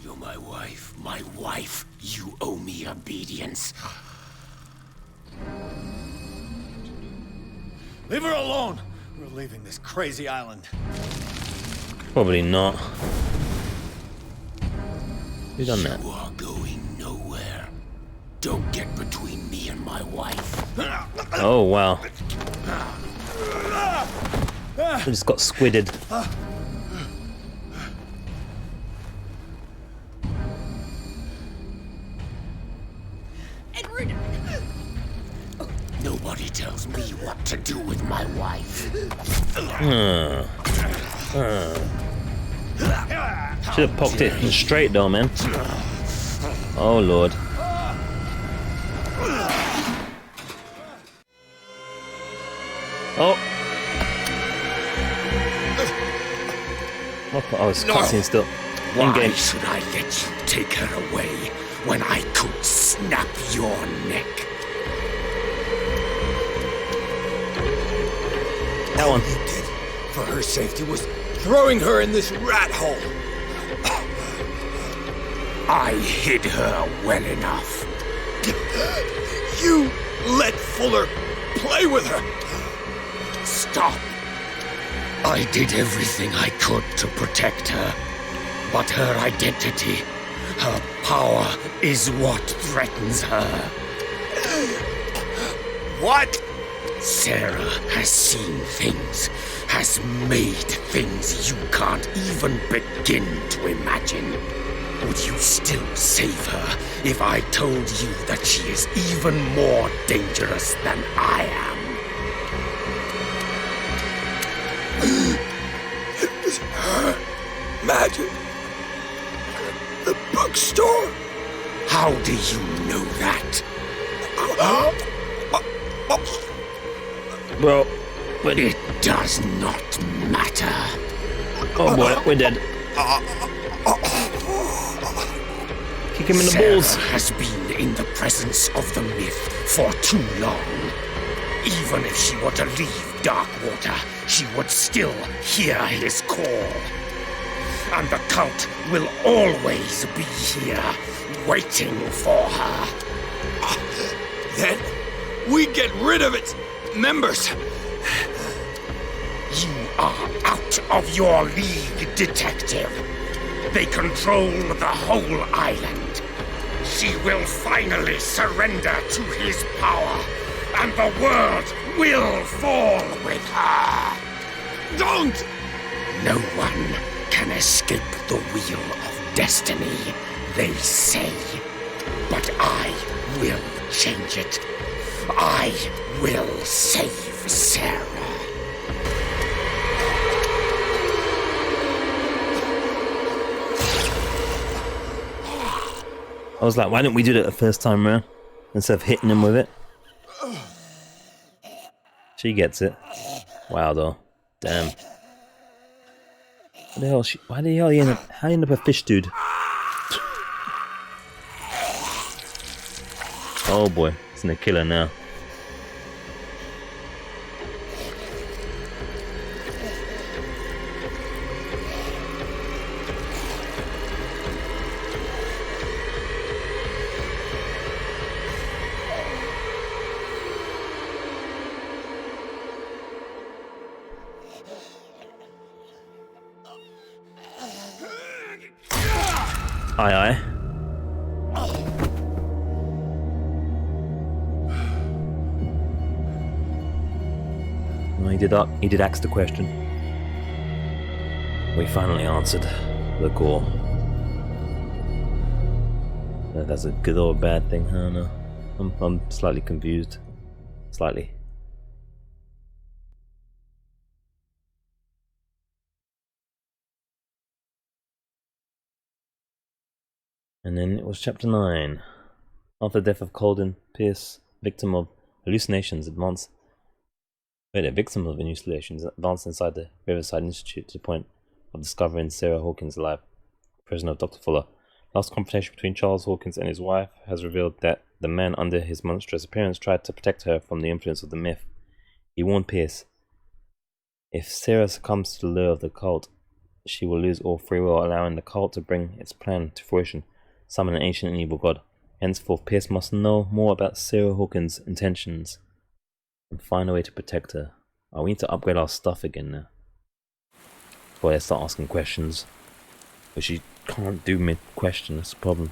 S12: You're my wife. My wife. You owe me obedience.
S13: Leave her alone! We're leaving this crazy island.
S1: Probably not. Who done that?
S12: You are going nowhere. Don't get between me and my wife.
S1: Oh, wow. I just got squidded.
S3: Edward!
S12: Nobody tells me what to do with my wife.
S1: Should have popped it straight though, man. Oh, Lord. Oh. Oh, it's cutscene still.
S12: Why
S1: In-game.
S12: should I let you take her away when I could snap your neck?
S1: That one.
S15: All you did for her safety was throwing her in this rat hole.
S12: I hid her well enough.
S15: You let Fuller play with her.
S12: Stop. I did everything I could to protect her. But her identity, her power, is what threatens her.
S15: What?
S12: Sarah has seen things, has made things you can't even begin to imagine. Would you still save her if I told you that she is even more dangerous than I am?
S15: It was her magic. The bookstore.
S12: How do you know that?
S1: Bro,
S12: it does not matter.
S1: Oh boy, we're dead. Kick him in the balls.
S12: Sarah has been in the presence of the myth for too long. Even if she were to leave Darkwater, she would still hear his call. And the cult will always be here, waiting for her.
S15: Then we get rid of its members.
S12: You are out of your league, detective. They control the whole island. She will finally surrender to his power, and the world will fall with her.
S15: Don't!
S12: No one can escape the wheel of destiny, they say. But I will change it. I will save Sarah.
S1: I was like, why didn't we do that the first time round instead of hitting him with it? She gets it. Wow, though. Damn. What the hell? Why the hell how you end up a fish dude? Oh boy, it's in a killer now. Aye, aye. Well, he did ask the question. We finally answered the call. That's a good or a bad thing, huh? No. I'm slightly confused. Slightly. And then it was chapter 9. After the death of Colden, Pierce, victim of hallucinations, advanced inside the Riverside Institute to the point of discovering Sarah Hawkins alive, prisoner of Dr. Fuller. Last confrontation between Charles Hawkins and his wife has revealed that the man under his monstrous appearance tried to protect her from the influence of the myth. He warned Pierce, if Sarah succumbs to the lure of the cult, she will lose all free will, allowing the cult to bring its plan to fruition, summon an ancient and evil god. Henceforth, Pierce must know more about Sarah Hawkins' intentions and find a way to protect her. Oh, we need to upgrade our stuff again now. Before I start asking questions. But she can't do mid-question, that's the problem.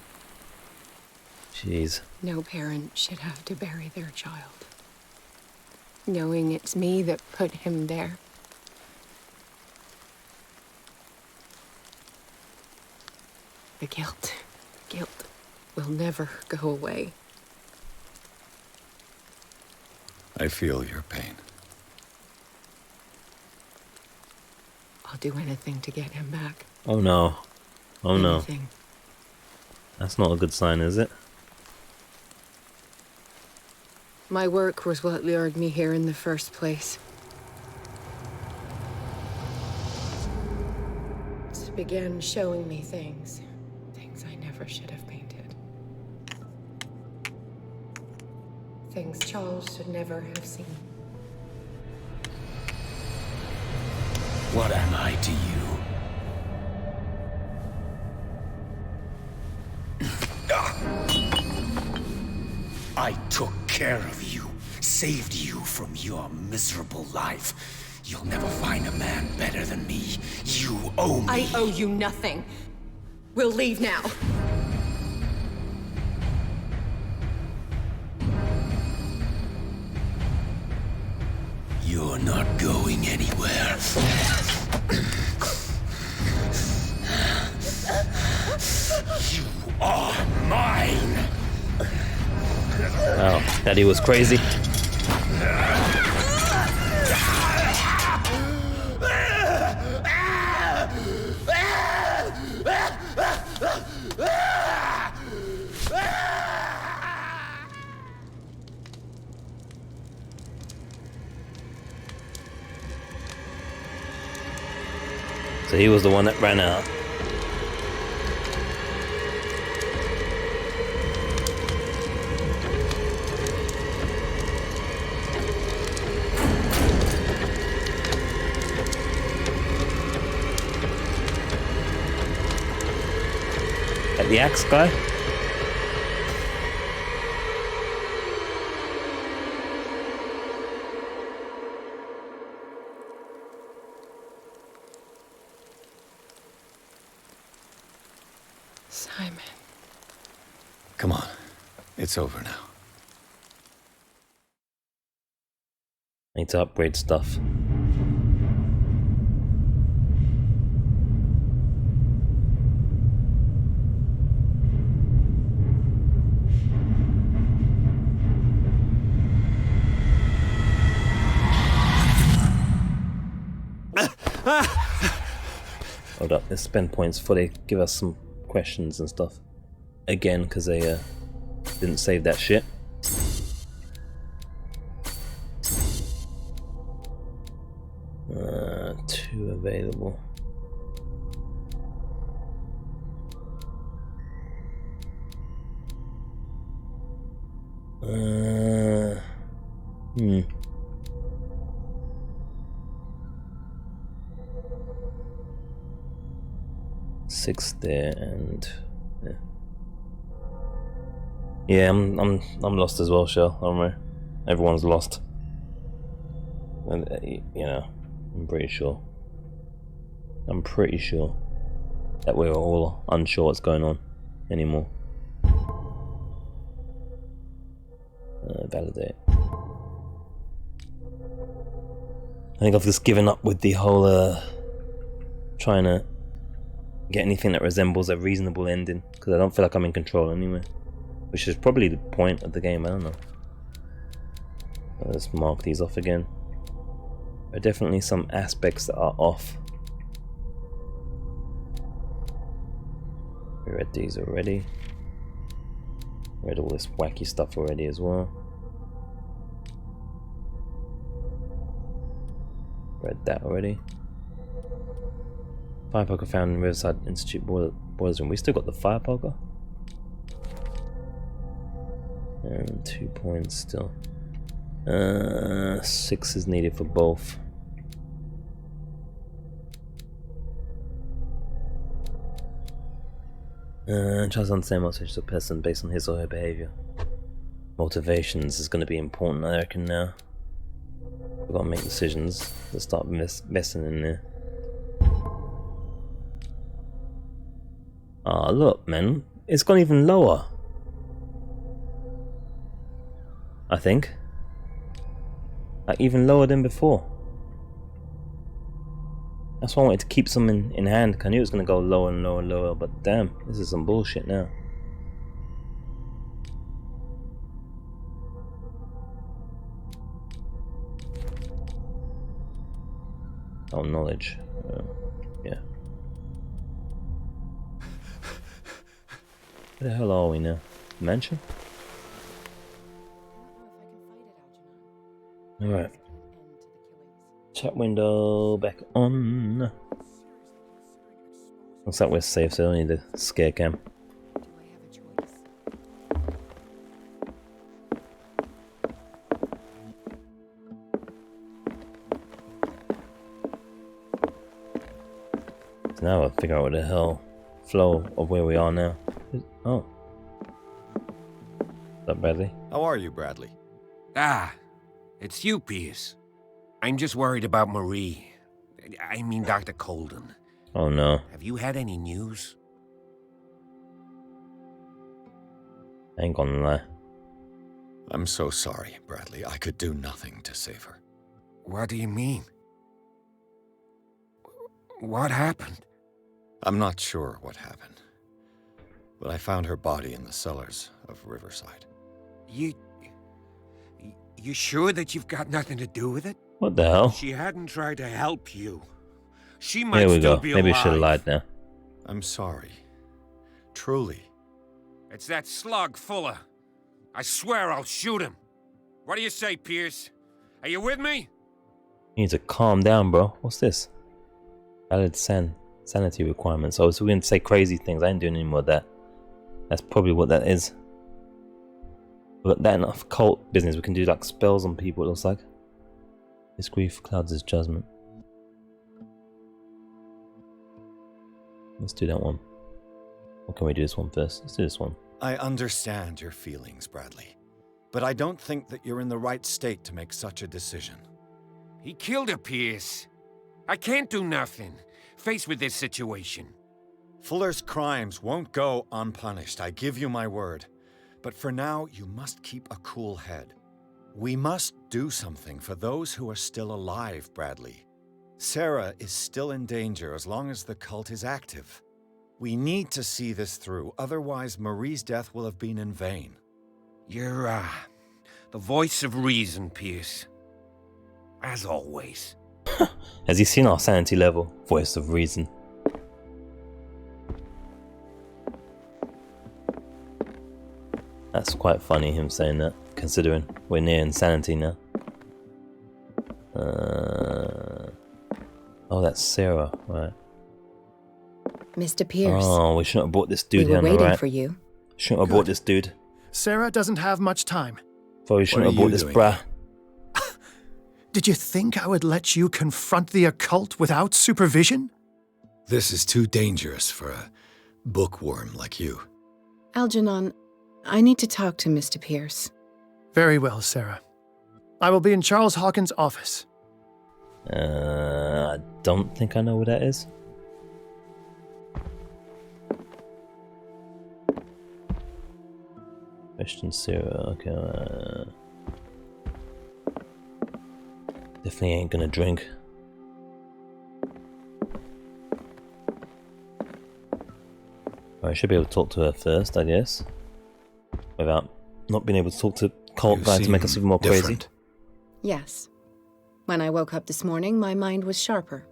S1: Jeez.
S3: No parent should have to bury their child, knowing it's me that put him there. The guilt will never go away.
S13: I feel your pain.
S3: I'll do anything to get him back.
S1: Oh no. Oh no.
S3: Anything.
S1: That's not a good sign, is it?
S3: My work was what lured me here in the first place. It began showing me things I never should have painted. Things Charles should never have seen.
S12: What am I to you? I took care of you, saved you from your miserable life. You'll never find a man better than me. You owe me.
S3: I owe you nothing. We'll leave now.
S12: You're not going anywhere. You are mine.
S1: Wow, Daddy was crazy. So he was the one that ran out. At the axe guy?
S3: Simon.
S13: Come on. It's over now.
S1: I need to upgrade stuff. Hold up, let's spend points before they give us some questions and stuff. Again, because they didn't save that shit. Two available. Six there and yeah, I'm lost as well, Shell. I don't know. Everyone's lost. And you know, I'm pretty sure that we're all unsure what's going on anymore. Validate. I think I've just given up with the whole trying to get anything that resembles a reasonable ending, because I don't feel like I'm in control anyway, which is probably the point of the game. I don't know. Let's mark these off again. There are definitely some aspects that are off. We read these already. Read all this wacky stuff already as well. Read that already. Fire poker found in Riverside Institute boilers room. We still got the fire poker. And 2 points still. 6 is needed for both. Tries to understand motivations of a person based on his or her behavior. Motivations is going to be important, I reckon, now. We've got to make decisions to start messing in there. Ah, look, man. It's gone even lower. I think. Like, even lower than before. That's why I wanted to keep some in hand. I knew it was going to go lower and lower and lower, but damn, this is some bullshit now. Oh, knowledge. Yeah. Where the hell are we now? Mansion? Alright. Chat window back on. Looks like we're safe, so I don't need the scare cam. So now I'll figure out what the hell flow of where we are now. Oh. What's up, Bradley?
S13: How are you, Bradley?
S7: Ah, it's you, Pierce. I'm just worried about Marie. I mean, Dr. Colden.
S1: Oh no.
S7: Have you had any news?
S1: I ain't gonna lie.
S13: I'm so sorry, Bradley. I could do nothing to save her.
S7: What do you mean? What happened?
S13: I'm not sure what happened. But I found her body in the cellars of Riverside.
S7: You sure that you've got nothing to do with it?
S1: What the hell?
S12: She hadn't tried to help you. She might
S1: There we
S12: still
S1: go.
S12: be
S1: Maybe I
S12: alive.
S1: should have lied now.
S13: I'm sorry. Truly.
S8: It's that slug, Fuller. I swear I'll shoot him. What do you say, Pierce? Are you with me?
S1: You need to calm down, bro. What's this? Valid sanity requirements. Oh, so we're going to say crazy things. I ain't doing any more of that. That's probably what that is. We've got that enough cult business. We can do like spells on people, it looks like. This grief clouds his judgment. Let's do that one. Or can we do this one first? Let's do this one.
S13: I understand your feelings, Bradley. But I don't think that you're in the right state to make such a decision.
S8: He killed her, Pierce. I can't do nothing, faced with this situation.
S13: Fuller's crimes won't go unpunished, I give you my word. But for now, you must keep a cool head. We must do something for those who are still alive, Bradley. Sarah is still in danger as long as the cult is active. We need to see this through, otherwise Marie's death will have been in vain.
S7: You're, the voice of reason, Pierce. As always.
S1: Has he seen our sanity level? Voice of reason. That's quite funny, him saying that, considering we're near insanity now. Oh, that's Sarah, right.
S16: Mr. Pierce.
S1: Oh, we shouldn't have brought this dude
S16: we were
S1: here on the
S16: waiting
S1: right.
S16: for you.
S1: Shouldn't have brought this dude.
S9: Sarah doesn't have much time.
S1: Probably shouldn't have brought this brah.
S9: Did you think I would let you confront the occult without supervision?
S13: This is too dangerous for a bookworm like you.
S3: Algernon, I need to talk to Mr. Pierce.
S9: Very well, Sarah. I will be in Charles Hawkins' office.
S1: I don't think I know where that is. Question Sarah, okay. Definitely ain't gonna drink. I should be able to talk to her first, I guess. Without not being able to talk to cult guy to make us even more crazy.
S16: Yes. When I woke up this morning, my mind was sharper.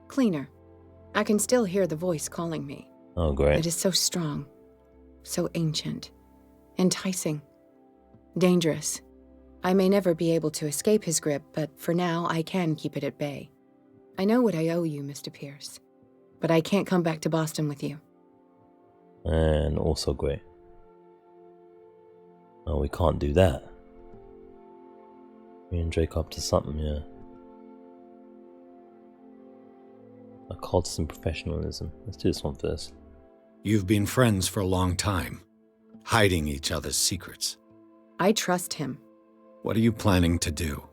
S16: Cleaner. I can still hear the voice calling me.
S1: Oh, great.
S16: It is so strong. So ancient. Enticing. Dangerous. I may never be able to escape his grip, but for now, I can keep it at bay. I know what I owe you, Mr. Pierce. But I can't come back to Boston with you.
S1: And also great. Oh, we can't do that. Me and Drake up to something, yeah. Occultism and professionalism. Let's do this one first.
S13: You've been friends for a long time, hiding each other's secrets.
S16: I trust him.
S13: What are you planning to do?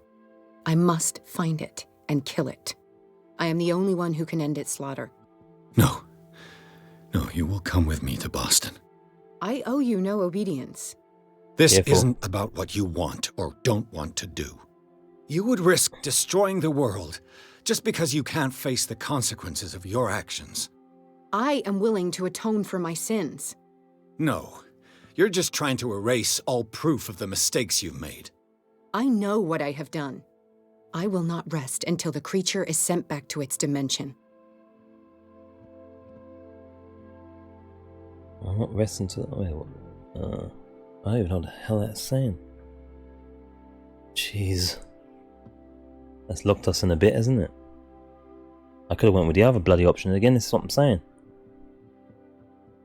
S16: I must find it and kill it. I am the only one who can end its slaughter.
S13: No, you will come with me to Boston.
S16: I owe you no obedience.
S13: This isn't about what you want or don't want to do. You would risk destroying the world just because you can't face the consequences of your actions.
S16: I am willing to atone for my sins.
S13: No, you're just trying to erase all proof of the mistakes you've made.
S16: I know what I have done. I will not rest until the creature is sent back to its dimension.
S1: I'm not resting to the... Wait, what? I don't even know what the hell that's saying. Jeez. That's locked us in a bit, isn't it? I could have went with the other bloody option. Again, this is what I'm saying.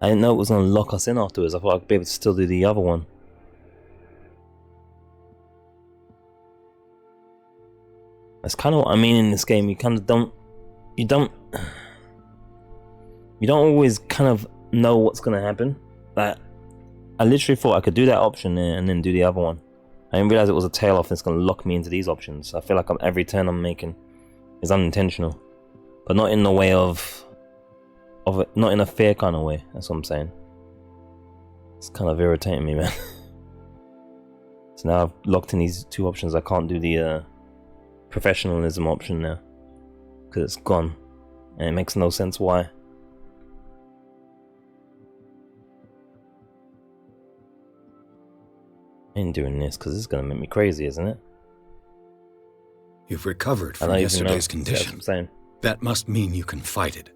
S1: I didn't know it was going to lock us in afterwards. I thought I'd be able to still do the other one. That's kind of what I mean in this game. You kind of don't... You don't always kind of know what's going to happen. Like, I literally thought I could do that option and then do the other one. I didn't realize it was a tail off and it's going to lock me into these options. I feel like every turn I'm making is unintentional. But not in the way of it, not in a fair kind of way. That's what I'm saying. It's kind of irritating me, man. So now I've locked in these two options. I can't do the professionalism option now. Because it's gone. And it makes no sense why. I ain't doing this because it's going to make me crazy, isn't it?
S13: You've recovered from yesterday's condition. That must mean you can fight it.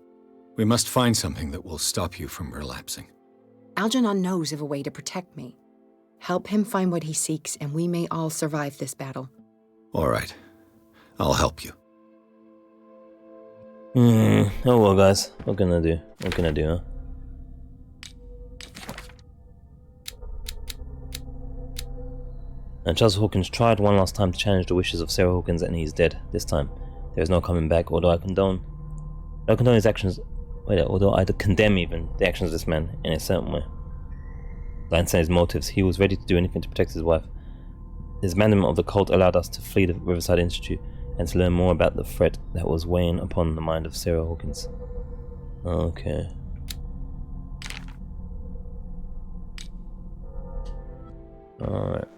S13: We must find something that will stop you from relapsing.
S16: Algernon knows of a way to protect me. Help him find what he seeks, and we may all survive this battle.
S13: All right. I'll help you.
S1: Oh well, guys. What can I do? What can I do, huh? And Charles Hawkins tried one last time to challenge the wishes of Sarah Hawkins, and he's dead. This time, there is no coming back. Although I condone his actions. Although I condemn even the actions of this man in a certain way. I understand his motives. He was ready to do anything to protect his wife. His abandonment of the cult allowed us to flee the Riverside Institute and to learn more about the threat that was weighing upon the mind of Sarah Hawkins. Okay. Alright.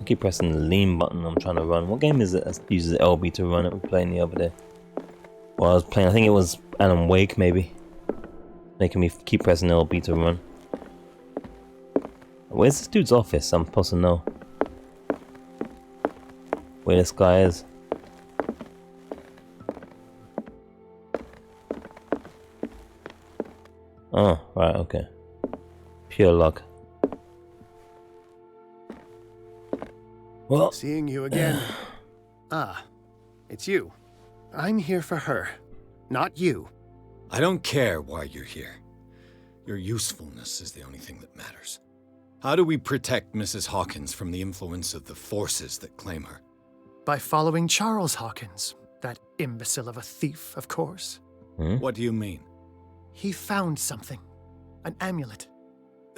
S1: I keep pressing the lean button. I'm trying to run. What game is it that uses LB to run? It we were playing the other day. Well, I was playing. I think it was Alan Wake, maybe. Making me keep pressing LB to run. Where's this dude's office? I'm supposed to know where this guy is. Oh, right, okay. Pure luck. Well,
S9: seeing you again. Ah, it's you. I'm here for her, not you.
S13: I don't care why you're here. Your usefulness is the only thing that matters. How do we protect Mrs. Hawkins from the influence of the forces that claim her?
S9: By following Charles Hawkins, that imbecile of a thief, of course.
S13: What do you mean?
S9: He found something. An amulet.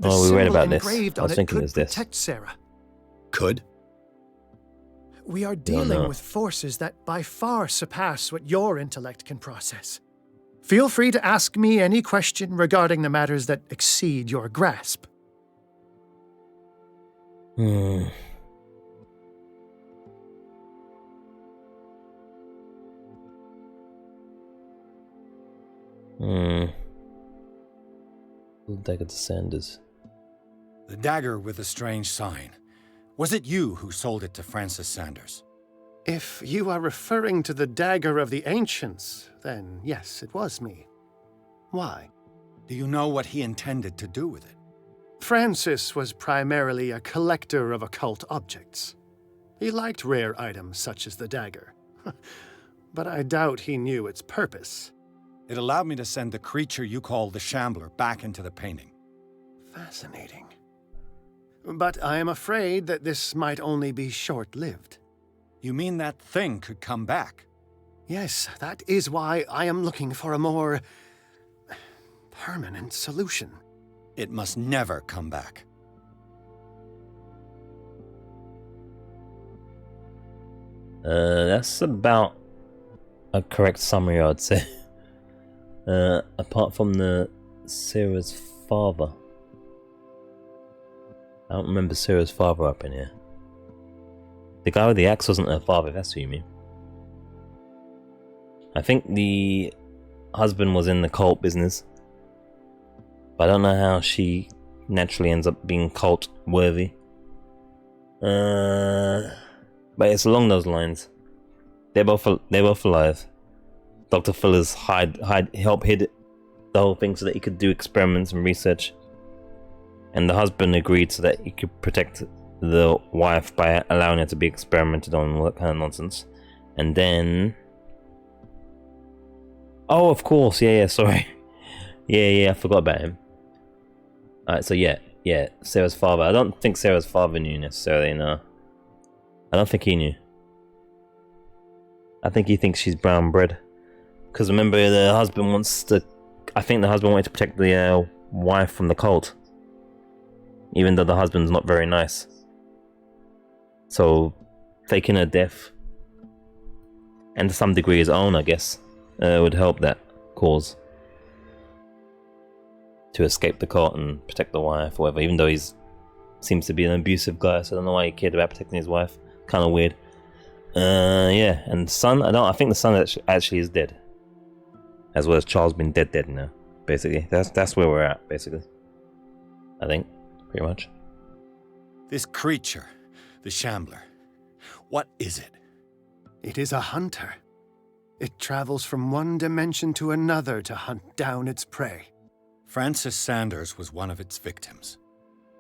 S1: Oh, we read about this.
S9: Engraved
S1: I
S9: on
S1: was
S9: it
S1: thinking
S9: could
S1: it's this.
S9: protect Sarah.
S13: Could?
S9: We are dealing with forces that by far surpass what your intellect can process. Feel free to ask me any question regarding the matters that exceed your grasp.
S1: Hmm. The dagger to Sanders.
S13: The dagger with the strange sign. Was it you who sold it to Francis Sanders?
S9: If you are referring to the dagger of the ancients, then yes, it was me. Why?
S13: Do you know what he intended to do with it?
S9: Francis was primarily a collector of occult objects. He liked rare items such as the dagger. But I doubt he knew its purpose.
S13: It allowed me to send the creature you call the Shambler back into the painting.
S9: Fascinating. But I am afraid that this might only be short-lived.
S13: You mean that thing could come back?
S9: Yes, that is why I am looking for a more permanent solution.
S13: It must never come back.
S1: That's about a correct summary, I'd say. Apart from the Sarah's father. I don't remember Sarah's father up in here. The guy with the axe wasn't her father, if that's who you mean. I think the husband was in the cult business. But I don't know how she naturally ends up being cult worthy. But it's along those lines. They're both alive. Dr. Fuller's help hid the whole thing so that he could do experiments and research. And the husband agreed so that he could protect the wife by allowing her to be experimented on and all that kind of nonsense. And then... Oh, of course, yeah, sorry. Yeah, I forgot about him. Alright, so yeah, Sarah's father. I don't think Sarah's father knew necessarily, no. I don't think he knew. I think he thinks she's brown bread. Because remember, the husband wants to... I think the husband wanted to protect the wife from the cult. Even though the husband's not very nice. So, faking her death, and to some degree his own, I guess, would help that cause. To escape the cult and protect the wife or whatever, even though he's seems to be an abusive guy, so I don't know why he cared about protecting his wife. Kind of weird. Yeah, and the son, I think the son actually is dead. As well as Charles being dead now, basically. That's where we're at, basically. I think, pretty much.
S13: This creature, the Shambler, what is it?
S9: It is a hunter. It travels from one dimension to another to hunt down its prey.
S13: Francis Sanders was one of its victims.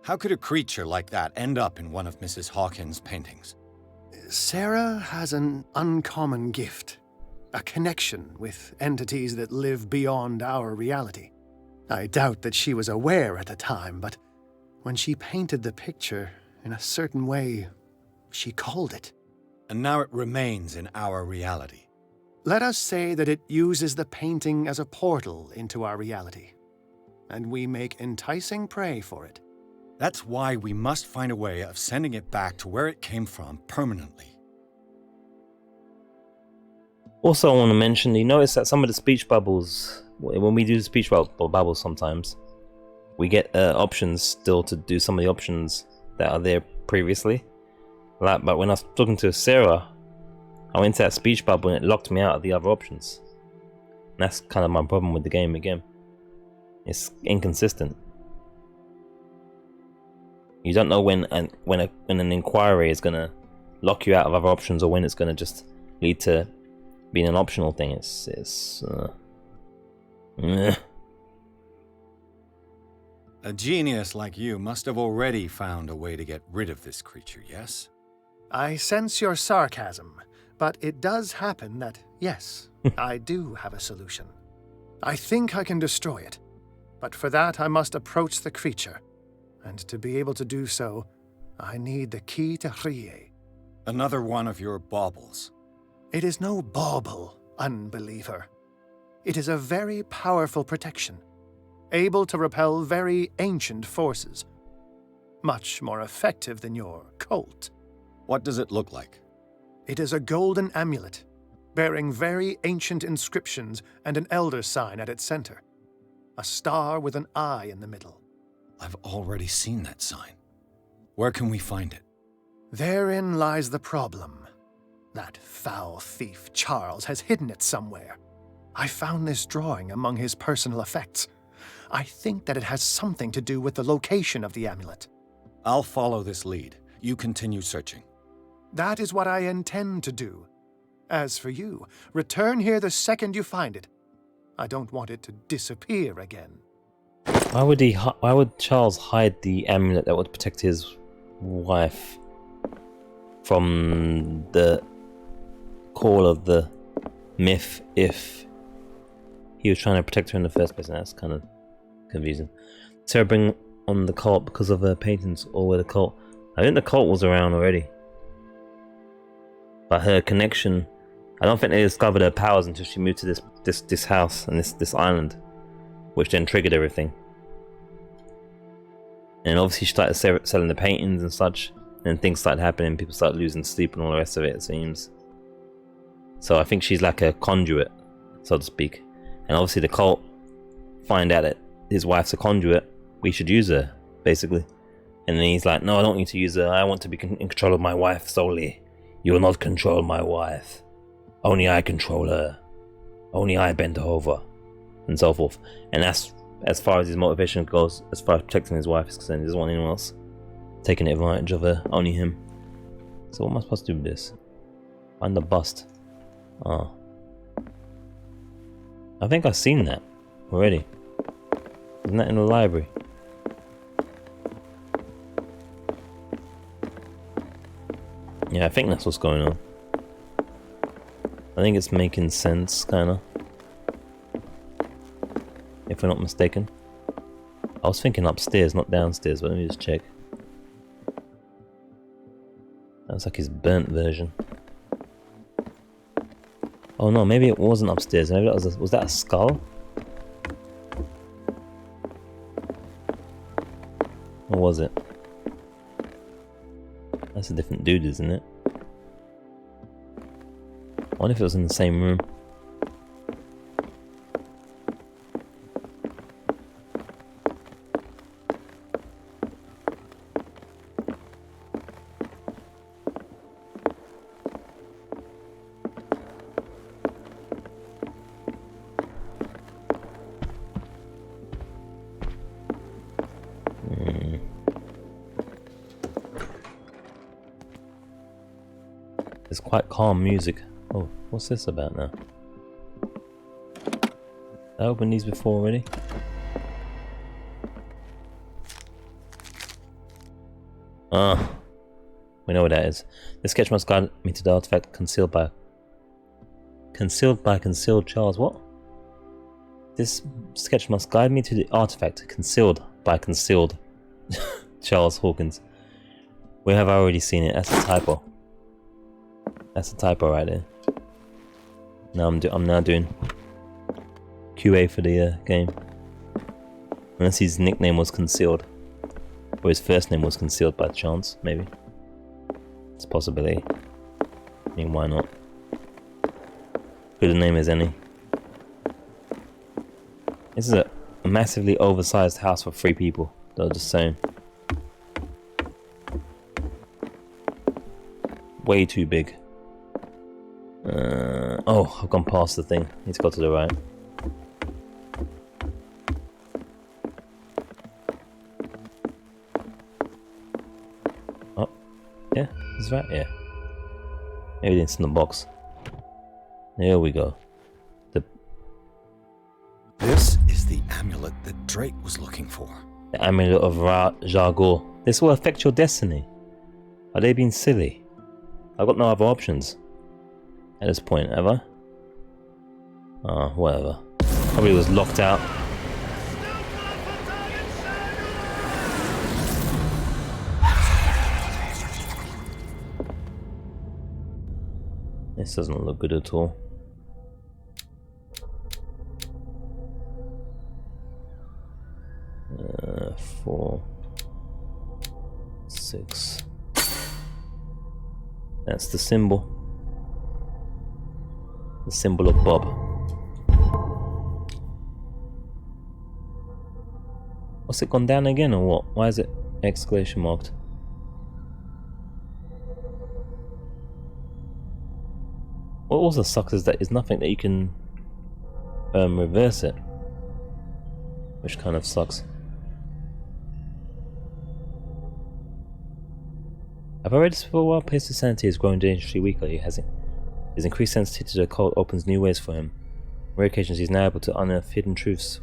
S13: How could a creature like that end up in one of Mrs. Hawkins' paintings?
S9: Sarah has an uncommon gift. A connection with entities that live beyond our reality. I doubt that she was aware at the time, but when she painted the picture, in a certain way, she called it.
S13: And now it remains in our reality.
S9: Let us say that it uses the painting as a portal into our reality. And we make enticing prey for it.
S13: That's why we must find a way of sending it back to where it came from permanently.
S1: Also, I want to mention, you notice that some of the speech bubbles, when we do the speech bubbles sometimes, we get options still to do some of the options that are there previously. Like, but when I was talking to Sarah, I went to that speech bubble and it locked me out of the other options. And that's kind of my problem with the game again. It's inconsistent. You don't know when an inquiry is gonna lock you out of other options, or when it's gonna just lead to being an optional thing.
S13: A genius like you must have already found a way to get rid of this creature, yes?
S9: I sense your sarcasm, but it does happen that, yes, I do have a solution. I think I can destroy it, but for that I must approach the creature, and to be able to do so, I need the key to Rie.
S13: Another one of your baubles.
S9: It is no bauble, unbeliever. It is a very powerful protection, able to repel very ancient forces. Much more effective than your Colt.
S13: What does it look like?
S9: It is a golden amulet, bearing very ancient inscriptions and an elder sign at its center. A star with an eye in the middle.
S13: I've already seen that sign. Where can we find it?
S9: Therein lies the problem. That foul thief Charles has hidden it somewhere. I found this drawing among his personal effects. I think that it has something to do with the location of the amulet.
S13: I'll follow this lead. You continue searching.
S9: That is what I intend to do. As for you, return here the second you find it. I don't want it to disappear again.
S1: Why would Charles hide the amulet that would protect his wife from the call of the myth if he was trying to protect her in the first place? And that's kind of confusing. Sarah bring on the cult because of her paintings, or were the cult? I think the cult was around already. But her connection, I don't think they discovered her powers until she moved to this house and this island, which then triggered everything. And obviously she started selling the paintings and such, and things started happening, people started losing sleep and all the rest of it seems. So I think she's like a conduit, so to speak. And obviously the cult find out that his wife's a conduit, we should use her, basically. And then he's like, no, I don't need to use her, I want to be in control of my wife solely. You will not control my wife. Only I control her. Only I bend her over. And so forth. And that's as far as his motivation goes, as far as protecting his wife is concerned. He doesn't want anyone else taking advantage of her, only him. So what am I supposed to do with this? Find the bust. Oh. I think I've seen that already. Isn't that in the library? Yeah, I think that's what's going on. I think it's making sense, kinda. If we're not mistaken. I was thinking upstairs, not downstairs, but let me just check. That's like his burnt version. Oh no, maybe it wasn't upstairs. Maybe that was that a skull? Or was it? That's a different dude, isn't it? I wonder if it was in the same room. It's quite calm music. Oh, what's this about now? I opened these before already. Ah, we know what that is. The sketch must guide me to the artifact concealed by concealed Charles. What? This sketch must guide me to the artifact concealed by concealed Charles Hawkins. Where have I already seen it? That's a typo. That's a typo right there. Now I'm now doing QA for the game. Unless his nickname was concealed, or his first name was concealed by chance, maybe. It's a possibility. I mean, why not? Good a name as any. This is a massively oversized house for 3 people. Though, just saying. way too big. Oh, I've gone past the thing. Need to go to the right. Oh, yeah, is that? Yeah. Everything's in the box. There we go.
S13: This is the amulet that Drake was looking for.
S1: The amulet of Jargor. This will affect your destiny. Are they being silly? I've got no other options. At this point, have I? Ah, whatever. Probably was locked out. This doesn't look good at all. 4, 6. That's the symbol. The symbol of Bob. What's it gone down again or what? Why is it exclamation marked? What also sucks is that there's nothing that you can reverse it. Which kind of sucks. I've already this for a while. Pace's sanity is growing dangerously weaker. His increased sensitivity to the cold opens new ways for him. On rare occasions, he is now able to unearth hidden truths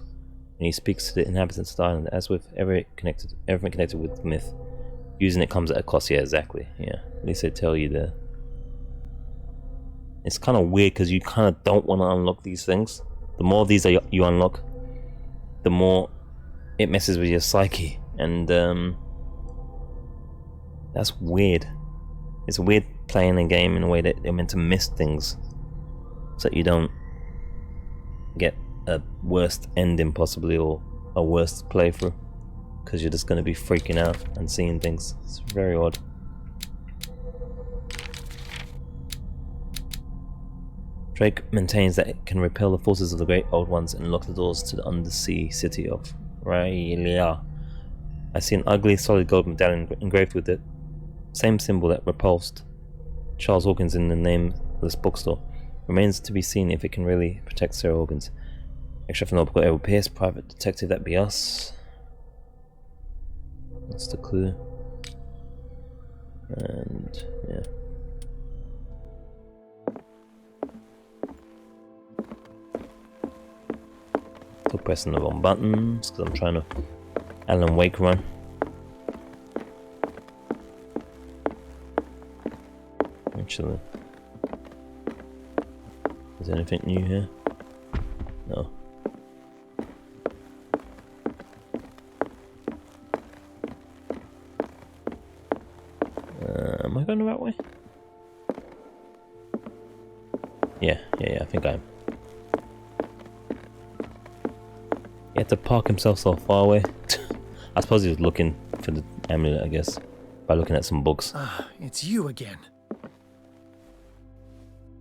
S1: when he speaks to the inhabitants of the island. As with everything connected with myth, using it comes at a cost. Yeah, exactly. Yeah, at least they tell you there. It's kind of weird because you kind of don't want to unlock these things. The more of these that you unlock, the more it messes with your psyche, and that's weird. It's weird playing a game in a way that you're meant to miss things, so that you don't get a worst ending possibly, or a worst playthrough, because you're just going to be freaking out and seeing things. It's very odd. Drake maintains that it can repel the forces of the Great Old Ones and lock the doors to the undersea city of Railia. I see an ugly solid gold medallion engraved with the same symbol that repulsed Charles Hawkins in the nameless bookstore. Remains to be seen if it can really protect Sarah Hawkins. Extra for Noble Edward Pierce, private detective, that be us. That's the clue. And yeah. Still pressing the wrong buttons because I'm trying to Alan Wake run. Actually, is there anything new here? No. Am I going the right way? Yeah, I think I am. He had to park himself so far away. I suppose he was looking for the amulet, I guess, by looking at some books.
S9: Ah, it's you again.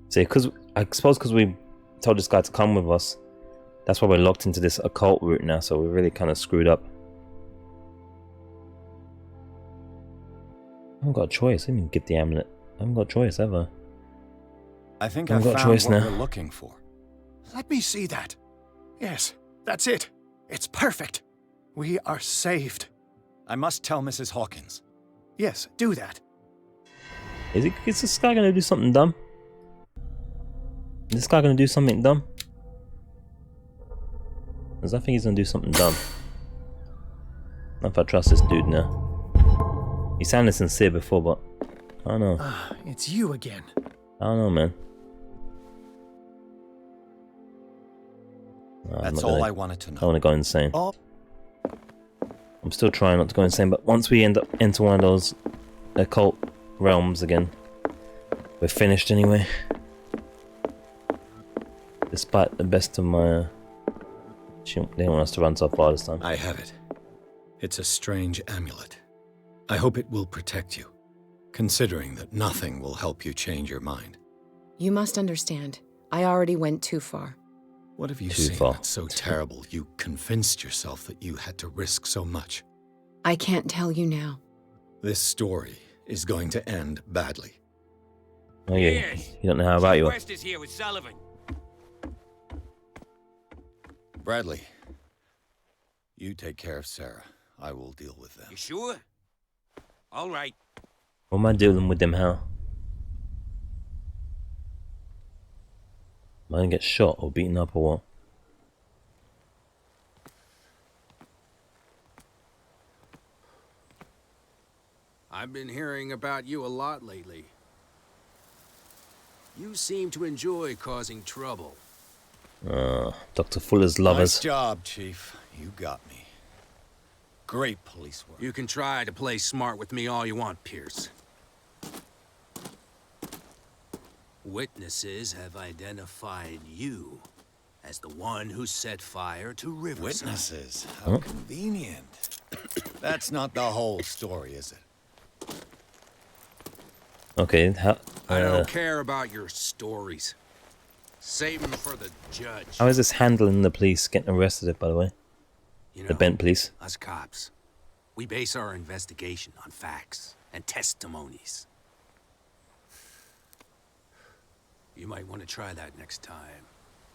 S1: See, I suppose because we told this guy to come with us, that's why we're locked into this occult route now, so we're really kind of screwed up. I haven't got a choice. I didn't even get the amulet. I haven't got a choice ever.
S13: I think I found what we're looking for.
S9: Let me see that. Yes, that's it. It's perfect. We are saved.
S13: I must tell Mrs. Hawkins.
S9: Yes, do that.
S1: Is this guy gonna do something dumb? Is this guy gonna do something dumb? Because I think he's gonna do something dumb. I don't know if I trust this dude now. He sounded sincere before, but I don't know.
S9: Ah, it's you again.
S1: I don't know, man.
S13: That's all I wanted to know.
S1: I want to go insane.
S9: Oh.
S1: I'm still trying not to go insane, but once we end up into one of those occult realms again, we're finished anyway. Despite the best of my... They didn't want us to run so far this time.
S13: I have it. It's a strange amulet. I hope it will protect you, considering that nothing will help you change your mind.
S16: You must understand, I already went too far.
S13: What have you seen that's so terrible you convinced yourself that you had to risk so much?
S16: I can't tell you now.
S13: This story is going to end badly.
S1: Oh yeah,
S12: Yes.
S1: you don't know how about you are.
S12: West is here with Sullivan.
S13: Bradley, you take care of Sarah. I will deal with them.
S12: You sure? All right.
S1: What am I dealing with them, how? Am I gonna get shot or beaten up or what?
S8: I've been hearing about you a lot lately. You seem to enjoy causing trouble.
S1: Dr. Fuller's lovers.
S13: Nice job, Chief. You got me. Great police work.
S8: You can try to play smart with me all you want, Pierce. Witnesses have identified you as the one who set fire to Riverside.
S13: Witnesses? How convenient. That's not the whole story, is it?
S1: Okay, how...
S8: I don't care about your stories. Save them for the judge.
S1: How is this handling the police getting arrested, by the way?
S8: You know,
S1: the Bent police.
S8: Us cops, we base our investigation on facts and testimonies. You might want to try that next time.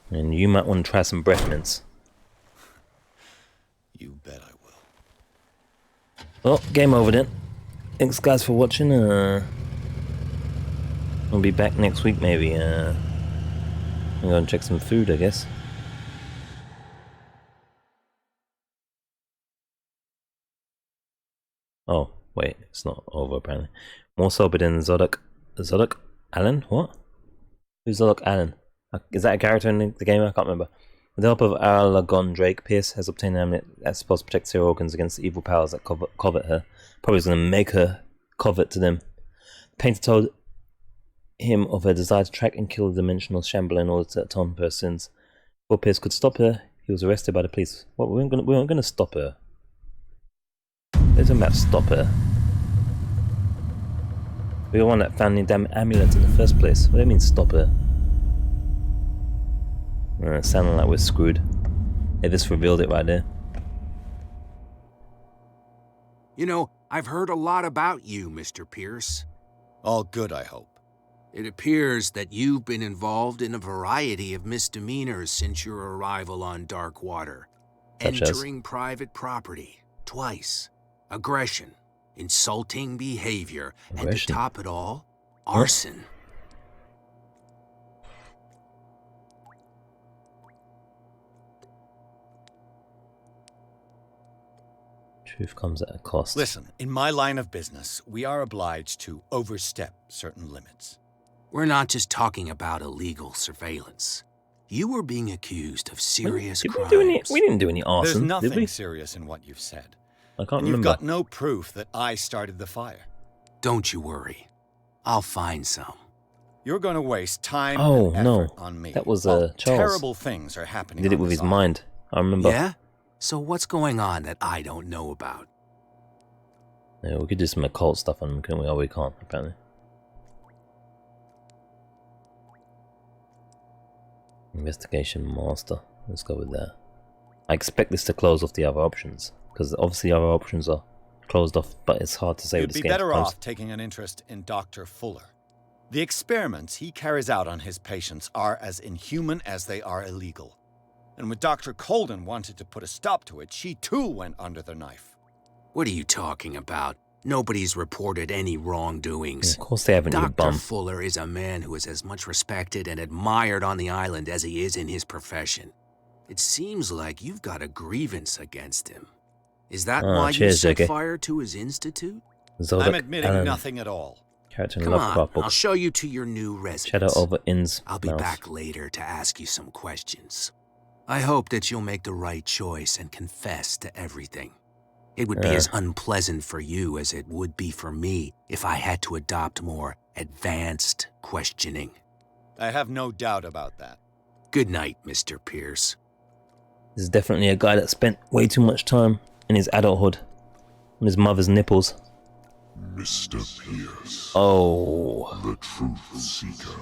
S1: And you might want to try some breath mints.
S13: You bet I will.
S1: Well, game over then. Thanks guys for watching. I'll be back next week maybe. I'm going to check some food, I guess. Oh, wait, it's not over apparently. More sober than Zodok. Zodok Allen? What? Who's Zodok Allen? Is that a character in the game? I can't remember. With the help of Aragon Drake, Pierce has obtained an amulet that's supposed to protect Sarah Hawkins against the evil powers that covet her. Probably is going to make her covet to them. The painter told him of her desire to track and kill the dimensional shambler in order to atone for her sins. Before Pierce could stop her, he was arrested by the police. What? We weren't going to stop her. They're talking about stop her. We were the one that found the damn amulet in the first place. What do you mean stop her? Sounding like we're screwed. They just revealed it right there.
S8: You know, I've heard a lot about you, Mr. Pierce.
S13: All good, I hope.
S8: It appears that you've been involved in a variety of misdemeanors since your arrival on Darkwater.
S1: Such as?
S8: Entering private property, twice. Aggression, insulting behavior, and to top it all, arson.
S1: Truth comes at a cost.
S13: Listen, in my line of business, we are obliged to overstep certain limits.
S8: We're not just talking about illegal surveillance. You were being accused of serious crimes.
S1: We didn't do any arson,
S13: There's
S1: did we?
S13: nothing serious in what you've said.
S1: I can't
S13: and
S1: remember.
S13: You've got no proof that I started the fire.
S8: Don't you worry. I'll find some.
S13: You're going to waste time and effort on me.
S1: That was
S13: Charles.
S1: Terrible
S13: things are happening.
S1: He did it with his mind. I remember.
S8: Yeah? So what's going on that I don't know about?
S1: Yeah, we could do some occult stuff on him, couldn't we? Oh, we can't, apparently. Investigation master. Let's go with that. I expect this to close off the other options, because obviously other options are closed off, but it's hard to say
S13: You'd
S1: with this
S13: be
S1: game.
S13: better off taking an interest in Dr. Fuller. The experiments he carries out on his patients are as inhuman as they are illegal. And when Dr. Colden wanted to put a stop to it, she too went under the knife.
S8: What are you talking about? Nobody's reported any wrongdoings.
S1: Yeah, of course they haven't, you
S8: Dr.
S1: bum.
S8: Fuller is a man who is as much respected and admired on the island as he is in his profession. It seems like you've got a grievance against him. Is that why you set fire to his institute?
S1: Zodok
S13: I'm admitting
S1: Allen.
S13: nothing at all.
S1: Character in
S8: Come
S1: Lovecraft
S8: on,
S1: book.
S8: I'll show you to your new residence.
S1: Shadow over Innsmouth.
S8: I'll be back later to ask you some questions. I hope that you'll make the right choice and confess to everything. It would be as unpleasant for you as it would be for me if I had to adopt more advanced questioning.
S13: I have no doubt about that.
S8: Good night, Mr. Pierce.
S1: This is definitely a guy that spent way too much time in his adulthood on his mother's nipples.
S14: Mr. Pierce.
S1: Oh.
S14: The truth seeker.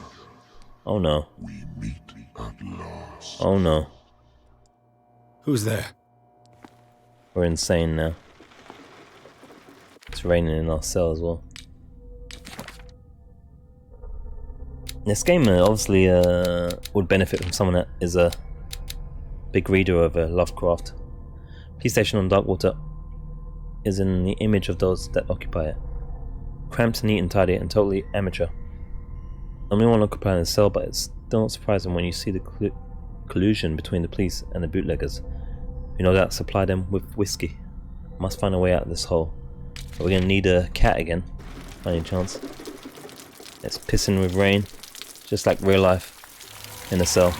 S1: Oh no.
S14: We meet at last.
S1: Oh no.
S11: Who's there?
S1: We're insane now. It's raining in our cell as well. This game obviously would benefit from someone that is a big reader of Lovecraft. Police station on Darkwater is in the image of those that occupy it. Cramped, neat and tidy, and totally amateur. Only one occupying the cell, but it's still not surprising when you see the collusion between the police and the bootleggers, who no doubt supply them with whiskey. Must find a way out of this hole. But we're gonna need a cat again, by any chance. It's pissing with rain, just like real life in a cell.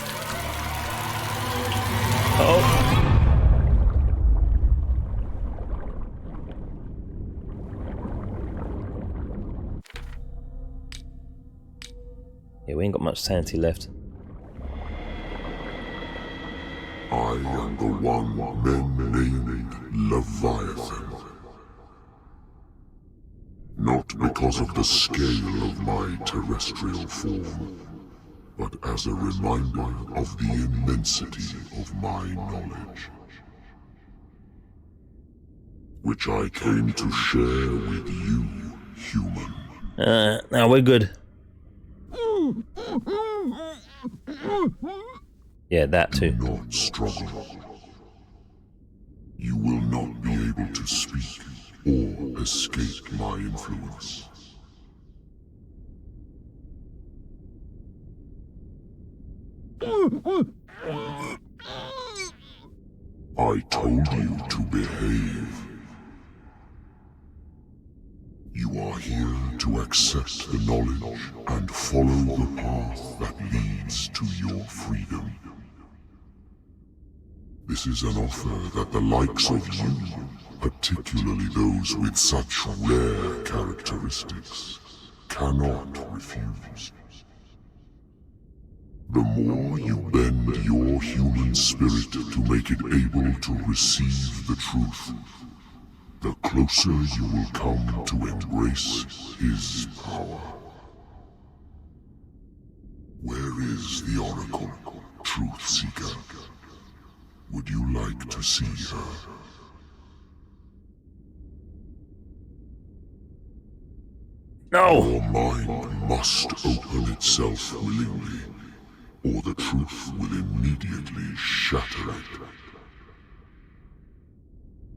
S1: Oh! Yeah, we ain't got much sanity left.
S14: I am the one men named Leviathan. Not because of the scale of my terrestrial form, but as a reminder of the immensity of my knowledge, which I came to share with you, human.
S1: Now we're good. Yeah, that too.
S14: Do not struggle. You will not be able to speak or escape my influence. I told you to behave. You are here to accept the knowledge and follow the path that leads to your freedom. This is an offer that the likes of you, particularly those with such rare characteristics, cannot refuse. The more you bend your human spirit to make it able to receive the truth, the closer you will come to embrace his power. Where is the Oracle, Truth Seeker? Would you like to see her?
S1: No!
S14: Your mind must open itself willingly, or the truth will immediately shatter it.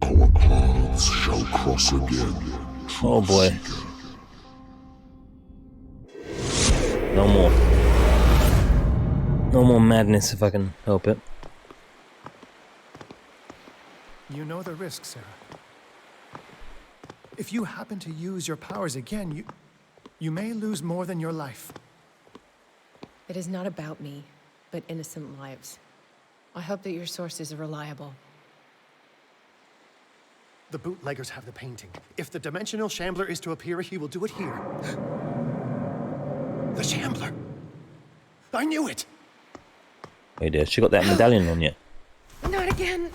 S14: Our paths shall cross again, Truth
S1: Oh boy.
S14: Seeker.
S1: No more. No more madness if I can help it.
S9: You know the risk, Sarah. If you happen to use your powers again, you may lose more than your life.
S16: It is not about me, but innocent lives. I hope that your sources are reliable.
S9: The bootleggers have the painting. If the dimensional shambler is to appear, he will do it here. The shambler! I knew it!
S1: Hey dear, she got that medallion on yet.
S16: Not again!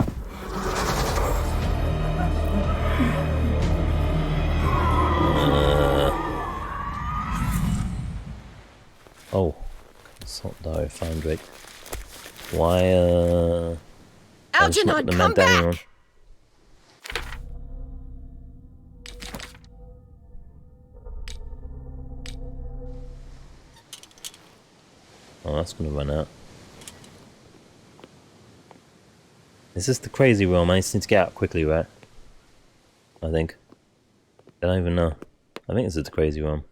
S1: Oh. Consult Diary found Drake. Why,
S6: Algernon, come back!
S1: on? Oh, that's gonna run out. Is this the crazy realm? I just need to get out quickly, right? I think. I don't even know. I think this is the crazy realm.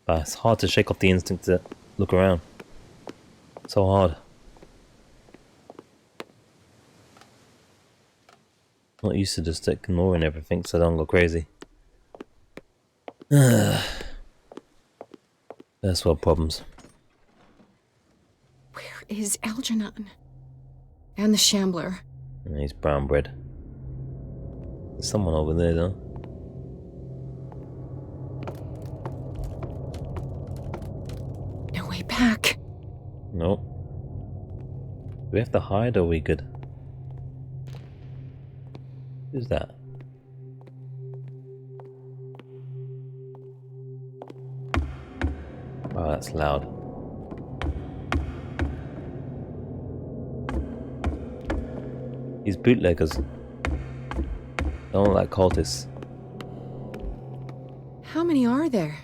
S1: But it's hard to shake off the instinct to look around. So hard. Not used to just ignoring everything so I don't go crazy. That's what problems.
S16: Where is Algernon? And the Shambler?
S1: And he's brown bread. There's someone over there though.
S16: No way back.
S1: Nope. Do we have to hide or are we good? Who's that? Oh, that's loud. These bootleggers don't like cultists.
S16: How many are there?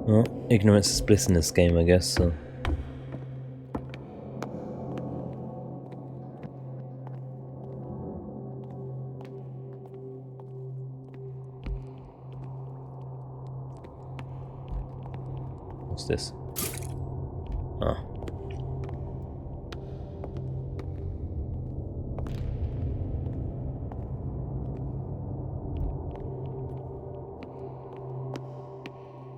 S1: Well, ignorance is bliss in this game, I guess, so... What's this? Oh.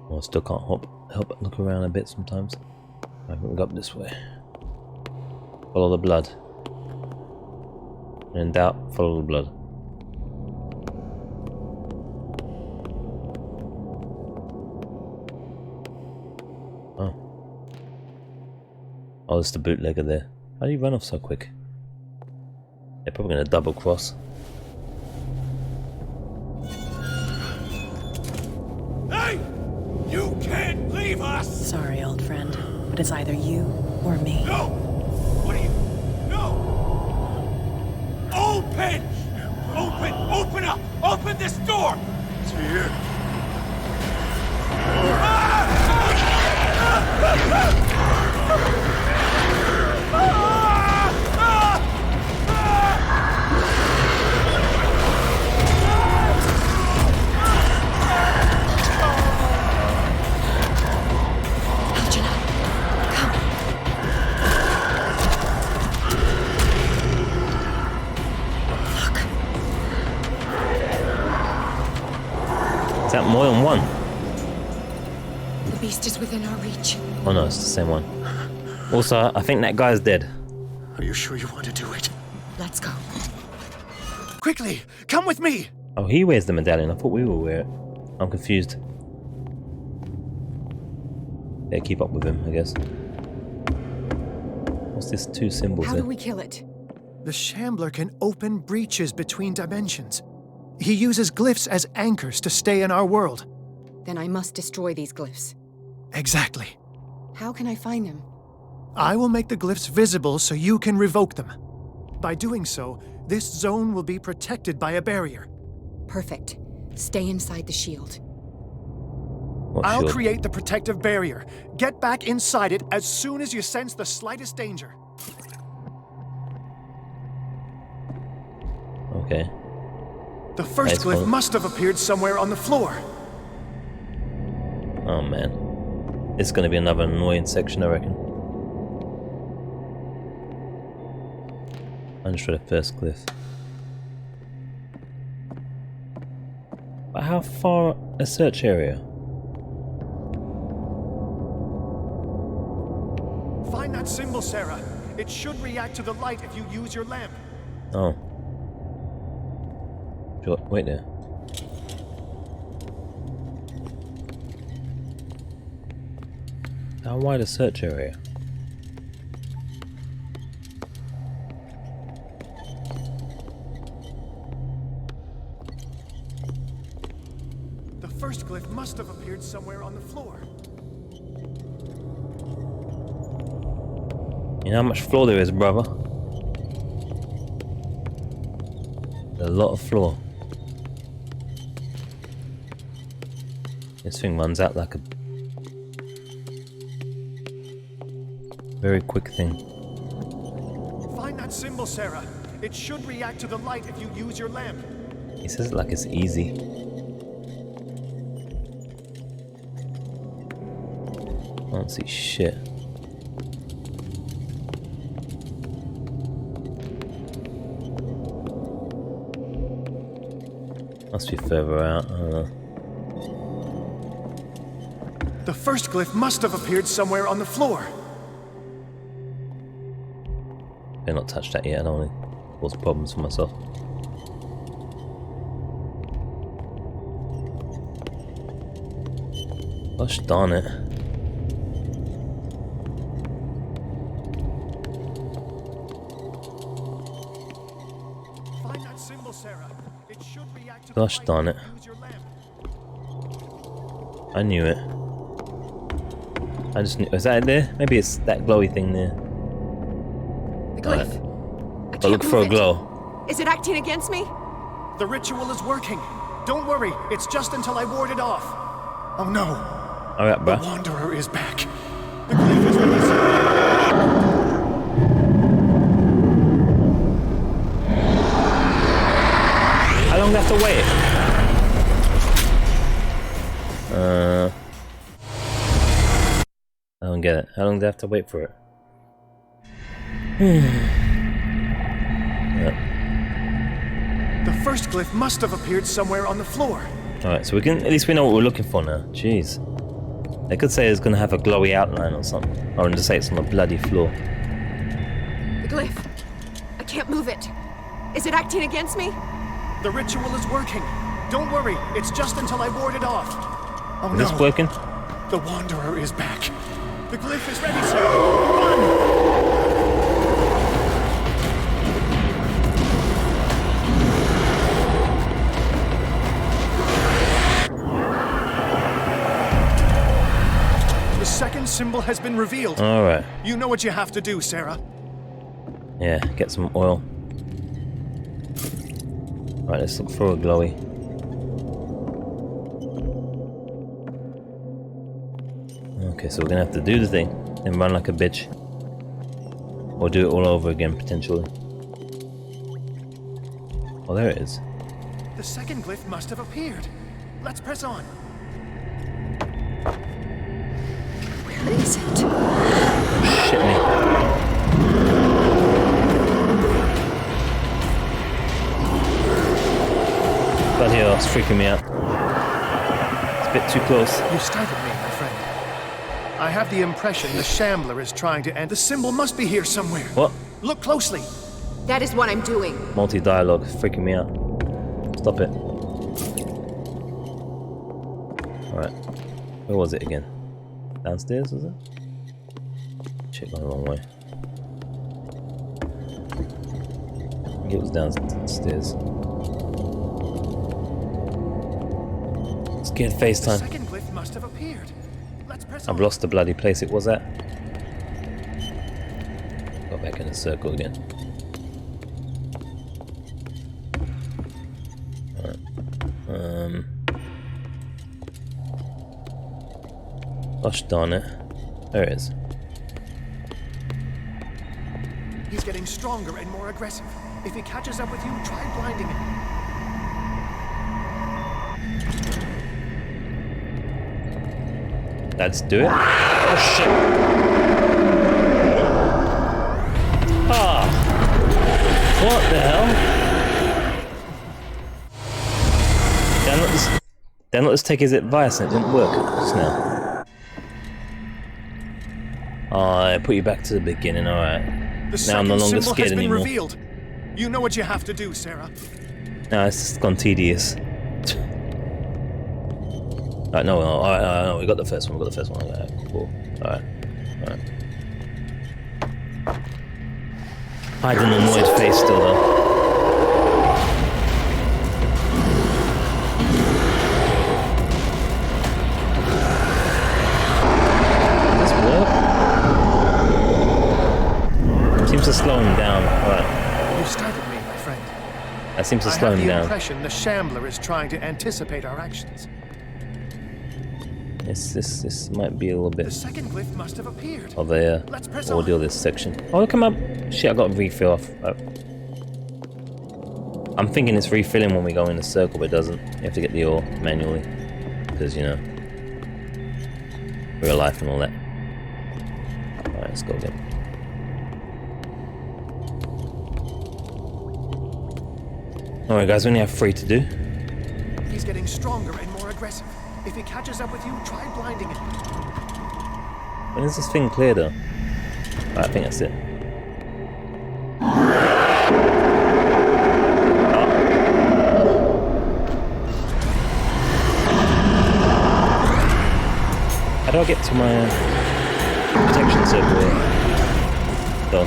S1: I still can't help but look around a bit sometimes. I think we go up this way. Follow the blood. When in doubt, follow the blood. Oh. Oh, there's the bootlegger there. How do you run off so quick? They're probably gonna double cross.
S15: Hey! You can't leave us!
S17: Sorry, old friend, but it's either you or me.
S15: No! What are you... No! Open! Open up! Open this door! It's here.
S1: Is that more than one?
S16: The beast is within our reach.
S1: Oh no, it's the same one. Also, I think that guy's dead.
S9: Are you sure you want to do it?
S16: Let's go.
S9: Quickly, come with me!
S1: Oh, he wears the medallion. I thought we will wear it. I'm confused. Yeah, keep up with him, I guess. What's this two symbols
S16: How
S1: there?
S16: do we kill it?
S9: The Shambler can open breaches between dimensions. He uses glyphs as anchors to stay in our world.
S16: Then I must destroy these glyphs.
S9: Exactly.
S16: How can I find them?
S9: I will make the glyphs visible so you can revoke them. By doing so, this zone will be protected by a barrier.
S16: Perfect. Stay inside the shield.
S9: I'll create the protective barrier. Get back inside it as soon as you sense the slightest danger.
S1: Okay.
S9: The first glyph must have appeared somewhere on the floor.
S1: Oh man. It's gonna be another annoying section, I reckon. I'm just for the first glyph. But how far a search area?
S9: Find that symbol, Sarah. It should react to the light if you use your lamp.
S1: Oh. Wait there. How wide a search area?
S9: The first glyph must have appeared somewhere on the floor.
S1: You know how much floor there is, brother? A lot of floor. This thing runs out like a very quick thing.
S9: Find that symbol, Sarah. It should react to the light if you use your lamp.
S1: He says it like it's easy. I don't see shit. Must be further out. I don't know.
S9: The first glyph must have appeared somewhere on the floor.
S1: Better not touch that yet. I don't want to cause problems for myself. Gosh darn it.
S9: Find that symbol, Sarah. It should react to
S1: Gosh darn it. I knew it. I just knew. Is that it there? Maybe it's that glowy thing there.
S16: The glyph.
S1: But look for a glow.
S16: Is it acting against me?
S9: The ritual is working. Don't worry, it's just until I ward it off. Oh no.
S1: Alright, bro.
S9: The Wanderer is back. The glyph is releasing.
S1: How long do I have to wait? I don't get it. How long do I have to wait for it? Yep.
S9: The first glyph must have appeared somewhere on the floor.
S1: Alright, so we can at least we know what we're looking for now. Jeez. They could say it's gonna have a glowy outline or something. Or just say it's on the bloody floor.
S18: The glyph. I can't move it. Is it acting against me?
S9: The ritual is working. Don't worry, it's just until I ward it off. Oh
S1: Is this working?
S9: The Wanderer is back. The glyph is ready, sir. Run! The second symbol has been revealed.
S1: Alright.
S9: You know what you have to do, Sarah.
S1: Yeah, get some oil. Right, let's look for a glowy. Okay, so we're gonna have to do the thing and run like a bitch. Or do it all over again, potentially. Oh, there it is.
S9: The second glyph must have appeared. Let's press on.
S18: Where is it?
S1: Shit me. Bloody hell, it's freaking me out. It's a bit too close.
S9: You startled me, my friend. I have the impression the Shambler is trying to end. The symbol must be here somewhere.
S1: What?
S9: Look closely.
S18: That is what I'm doing.
S1: Multi-dialogue, freaking me out. Stop it. Alright. Where was it again? Downstairs, was it? Shit, going the wrong way. I think it was downstairs. Let's get FaceTime.
S9: The second glyph must have appeared. Let's press on.
S1: I've lost the bloody place it was at. Got back in the circle again. Alright. Gosh darn it. There it is.
S9: He's getting stronger and more aggressive. If he catches up with you, try blinding him.
S1: Let's do it. Oh shit. Ah. What the hell? Did I not just take his advice and it didn't work just now? Oh, I put you back to the beginning, alright. Now I'm no longer scared anymore.
S9: Revealed. You know what you have to do, Sarah.
S1: No, it's just gone tedious. Alright, no, we got the first one, Alright, cool. Alright. Hide an annoyed face still though. Does this work? Seems to slow him down. Alright.
S9: You started me, my friend.
S1: That seems to slow him
S9: I have the
S1: down.
S9: impression the Shambler is trying to anticipate our actions.
S1: This might be a little bit
S9: The second glyph must have appeared.
S1: of a ordeal, this section. Oh, look, shit, I got to refill off. I'm thinking it's refilling when we go in a circle, but it doesn't. You have to get the ore manually. Because, you know, real life and all that. Alright, let's go again. Alright guys, we only have 3 to do.
S9: He's getting stronger and more aggressive. If he catches up with you, try blinding him.
S1: When is this thing clear though? Right, I think that's it. How do I get to my protection circle here? Go.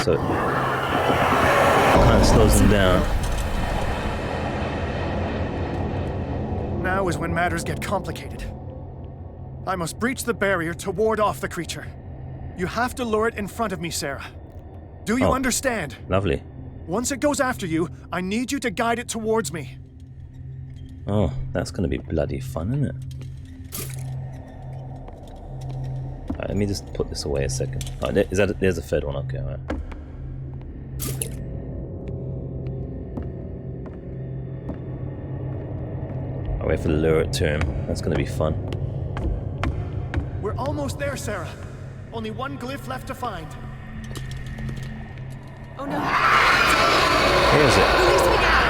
S1: So it kind of slows him down.
S9: Now Now is when matters get complicated. I must breach the barrier to ward off the creature. You have to lure it in front of me, Sarah. Do you understand?
S1: Lovely.
S9: Once it goes after you, I need you to guide it towards me.
S1: Oh, that's gonna be bloody fun, isn't it? Alright, let me just put this away a second. Oh, there's a third one, okay, alright. I'll wait for the lure it to him. That's gonna be fun.
S9: We're almost there, Sarah. Only one glyph left to find.
S18: Oh no.
S1: Where is it?
S18: Release me now!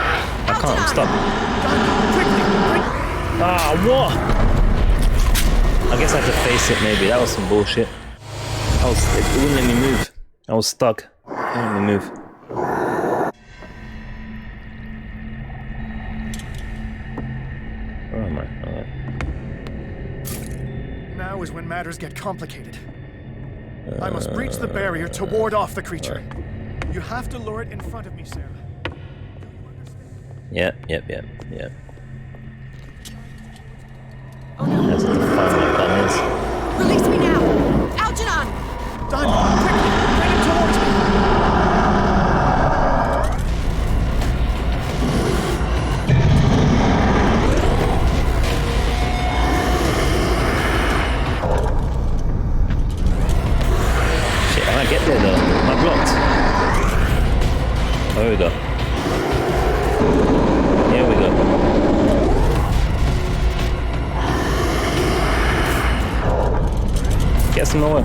S1: I can't, I'm stuck. Ah, what? I guess I had to face it maybe. That was some bullshit. It wouldn't let me move. I was stuck. It wouldn't let me move. Where am I? Alright.
S9: Now is when matters get complicated. I must breach the barrier to ward off the creature. You have to lure it in front of me, Sarah.
S1: Yep. That's what the final button is.
S18: Release me now! Algernon!
S9: Done! Quickly! Bring him towards me!
S1: Shit, how do I get there though? Am I blocked? Oh, here we go. Here we go. Get some more.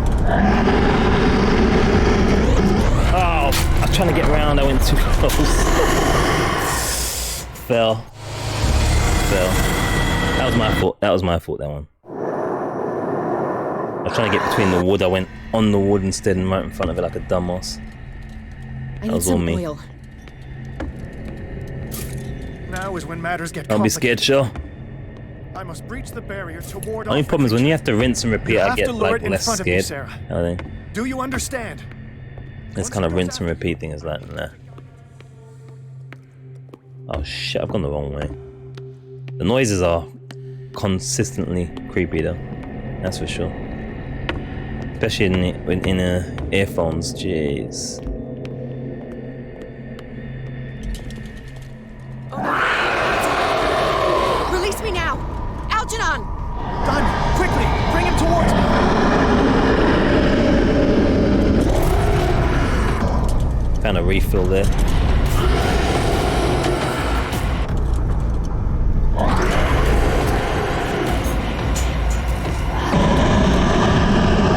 S1: Oh, I'm trying to get around. I went too close. Fell. That was my fault. That one. I was trying to get between the wood. I went on the wood instead and right in front of it like a dumbass. That was all me.
S18: Oil.
S9: Now is when matters get
S1: Don't be scared, Shell.
S9: I must breach the barrier to ward off.
S1: Only problem is when you have to rinse and repeat, I get like less scared.
S9: Sarah.
S1: I think.
S9: Do you understand?
S1: This kind of rinse and repeat thing is like, nah. Oh shit, I've gone the wrong way. The noises are consistently creepy though. That's for sure. Especially in earphones, jeez.
S18: Release me now! Algernon!
S9: Done! Quickly! Bring him towards me!
S1: Found a refill there.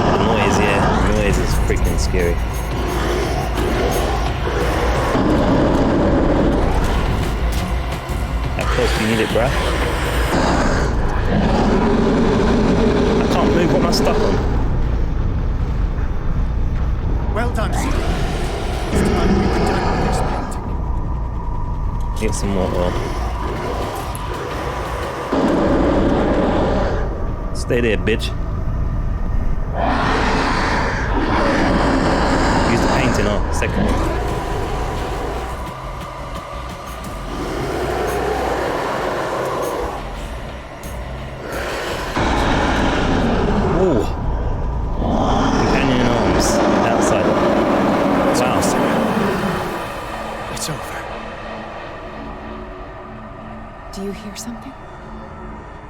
S1: The noise is freaking scary. How close do you need it, bruh? I can't move. What am I stuck on?
S9: Well done, sir. It's time we were done with this painting.
S1: Get some more oil. Stay there, bitch. Use the painting on. Second one. Companion arms outside. Wow.
S9: It's over.
S16: Do you hear something?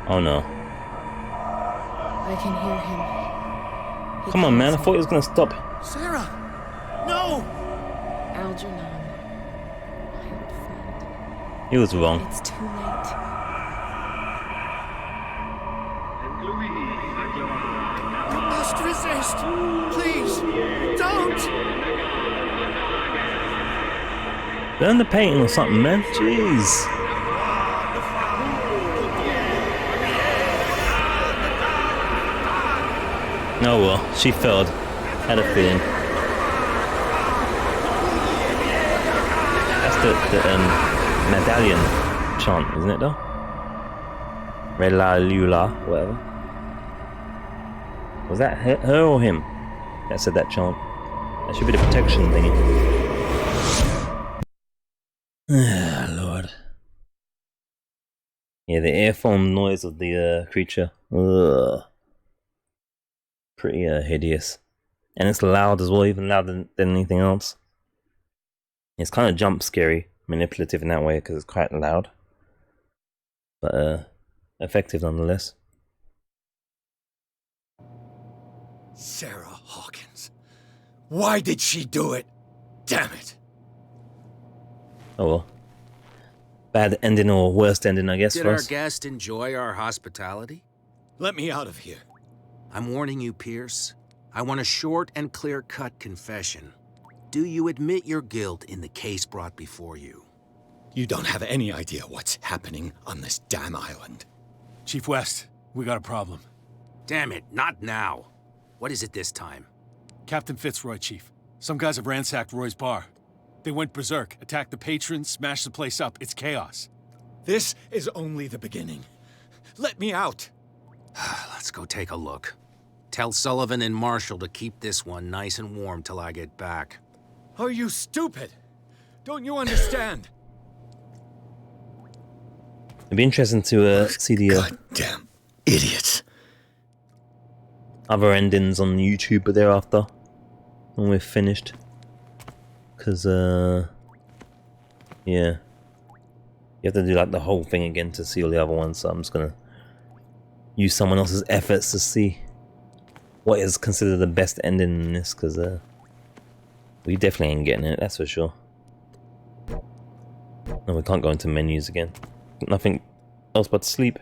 S1: Oh no.
S16: I can hear him.
S1: Come on, man. I thought he was gonna stop.
S9: Sarah! No!
S16: Algernon, my old friend.
S1: He was wrong.
S16: It's too late.
S9: You must resist! Please! Don't!
S1: Learn the painting or something, man. Jeez. Oh well, she failed. Had a feeling. That's the medallion chant, isn't it though? Rela Lula, whatever. Was that her or him that said that chant? That should be the protection thingy. Ah, Lord. Yeah, the air foam noise of the creature. Ugh. Pretty hideous. And it's loud as well, even louder than anything else. It's kind of jump scary, manipulative in that way because it's quite loud. But effective nonetheless.
S12: Sarah Hawkins. Why did she do it? Damn it.
S1: Oh well. Bad ending or worst ending, I guess,
S8: Did
S1: for
S8: our
S1: us.
S8: guest enjoy our hospitality?
S12: Let me out of here.
S8: I'm warning you, Pierce. I want a short and clear-cut confession. Do you admit your guilt in the case brought before you?
S12: You don't have any idea what's happening on this damn island.
S19: Chief West, we got a problem.
S8: Damn it, not now. What is it this time?
S19: Captain Fitzroy, Chief. Some guys have ransacked Roy's bar. They went berserk, attacked the patrons, smashed the place up. It's chaos.
S12: This is only the beginning. Let me out.
S8: Let's go take a look. Tell Sullivan and Marshall to keep this one nice and warm till I get back.
S12: Are you stupid? Don't you understand?
S1: It'd be interesting to see the
S12: goddamn idiots.
S1: Other endings on YouTube thereafter when we're finished. Cause yeah, you have to do like the whole thing again to see all the other ones. So I'm just gonna use someone else's efforts to see what is considered the best ending in this. Cause we definitely ain't getting it, that's for sure. No, we can't go into menus again. Nothing else but sleep.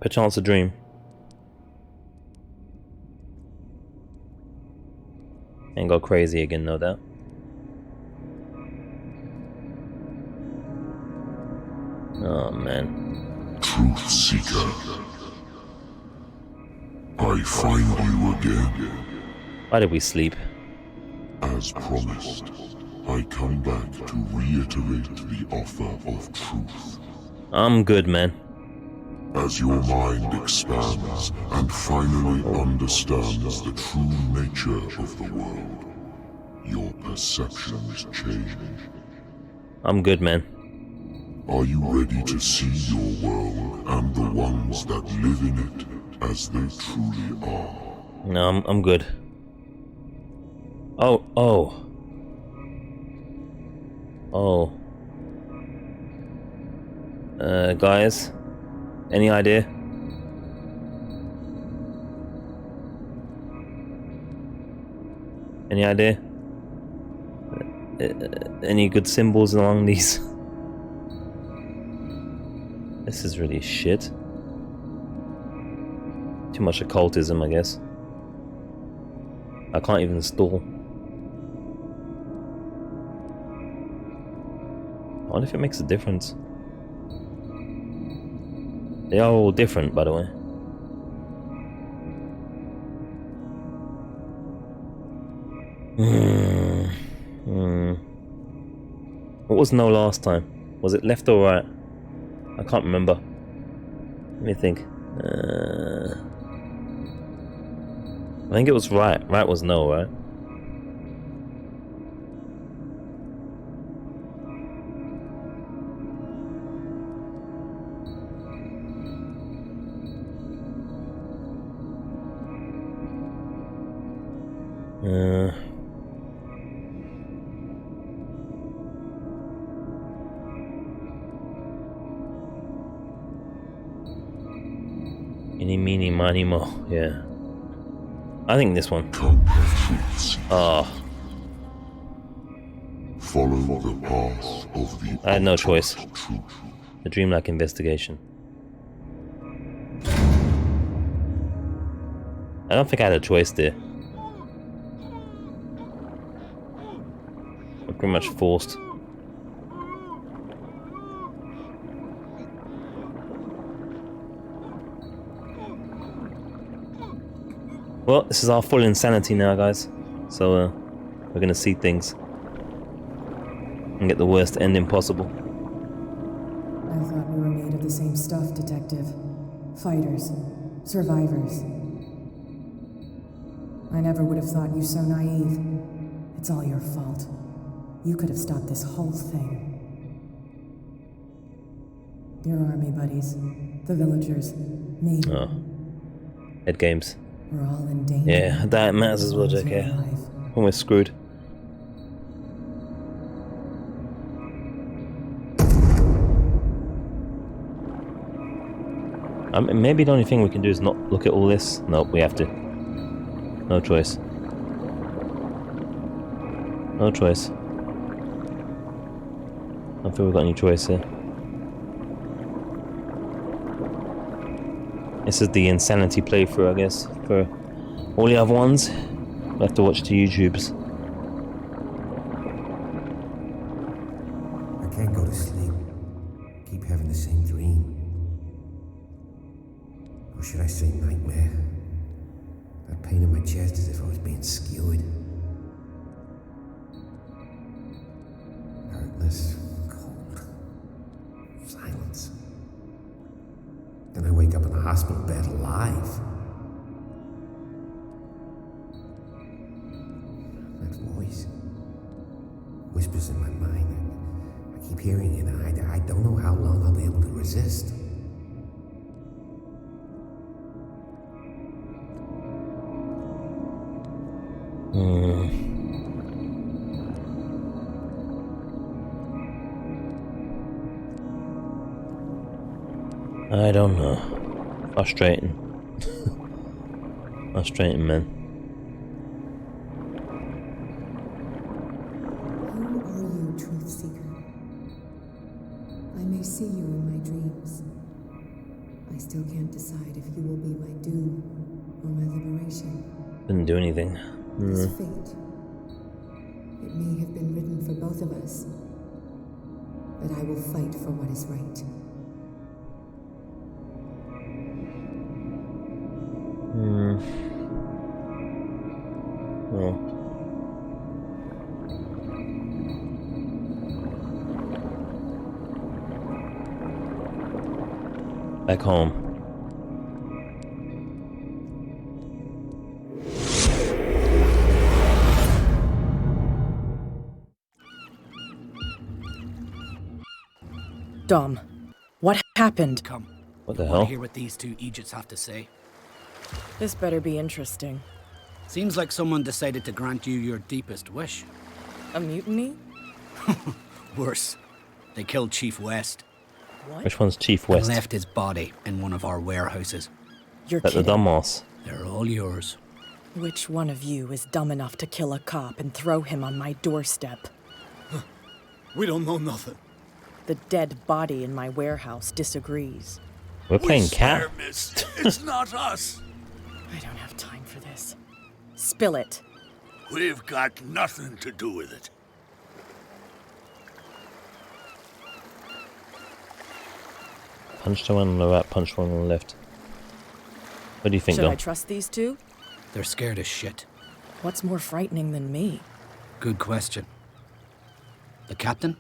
S1: Perchance a dream. And go crazy again, no doubt. Oh man.
S14: Truth Seeker. I find you again.
S1: Why did we sleep?
S14: As promised, I come back to reiterate the offer of truth.
S1: I'm good, man.
S14: As your mind expands and finally understands the true nature of the world, your perceptions change.
S1: I'm good, man.
S14: Are you ready to see your world and the ones that live in it as they truly are?
S1: No, I'm good. Oh. Guys, any idea? Any idea? Any good symbols along these? This is really shit. Too much occultism, I guess. I can't even stall. I wonder if it makes a difference. They are all different, by the way. What was no last time? Was it left or right? I can't remember. Let me think. I think it was right. Right was no, right? Any, meeny, miny, mo. Yeah. I think this one. Oh.
S14: Follow the path of the
S1: I had no choice. The dreamlike investigation. I don't think I had a choice there. I'm pretty much forced. Well, this is our full insanity now, guys. So, we're gonna see things. And get the worst ending possible.
S20: I thought we were made of the same stuff, Detective. Fighters. Survivors. I never would have thought you so naive. It's all your fault. You could have stopped this whole thing. Your army buddies, the villagers, me.
S1: Oh. Head games.
S20: We're all in danger.
S1: Yeah, that matters as well,
S20: long as we're
S1: JK.
S20: alive.
S1: Almost screwed. Maybe the only thing we can do is not look at all this. Nope, we have to. No choice. No choice. I don't feel we've got any choice here. This is the insanity playthrough, I guess. For all the other ones, we have to watch the YouTubes.
S7: I can't go to sleep. Keep having the same dream. Or should I say nightmare? That pain in my chest as if I was being skewered. Hurtless, cold, silence. Then I wake up in a hospital bed alive. That voice whispers in my mind. I keep hearing it, and I don't know how long I'll be able to resist.
S1: I don't know. Frustrating. Frustrating, man.
S20: Who are you, truth seeker? I may see you in my dreams. I still can't decide if you will be my doom or my liberation.
S1: Didn't do anything.
S20: This fate. It may have been written for both of us. But I will fight for what is right.
S1: Well. Back home.
S17: Dom, what happened?
S21: Come.
S1: What the
S21: Want
S1: hell?
S21: to hear what these two Egypts have to say?
S17: This better be interesting.
S21: Seems like someone decided to grant you your deepest wish.
S17: A mutiny?
S21: Worse. They killed Chief West.
S17: What?
S1: Which one's Chief West?
S21: And left his body in one of our warehouses.
S17: You're
S1: At the
S17: kidding.
S1: dumbass.
S21: They're all yours.
S17: Which one of you is dumb enough to kill a cop and throw him on my doorstep?
S15: We don't know nothing.
S17: The dead body in my warehouse disagrees.
S1: We're playing
S15: We
S1: cat.
S15: swear, miss, it's not us.
S17: I don't have time for this. Spill it.
S15: We've got nothing to do with it.
S1: Punched one on the right, punched one on the left. What do you think,
S17: Should I
S1: Dom?
S17: trust these two?
S21: They're scared as shit.
S17: What's more frightening than me?
S21: Good question. The captain?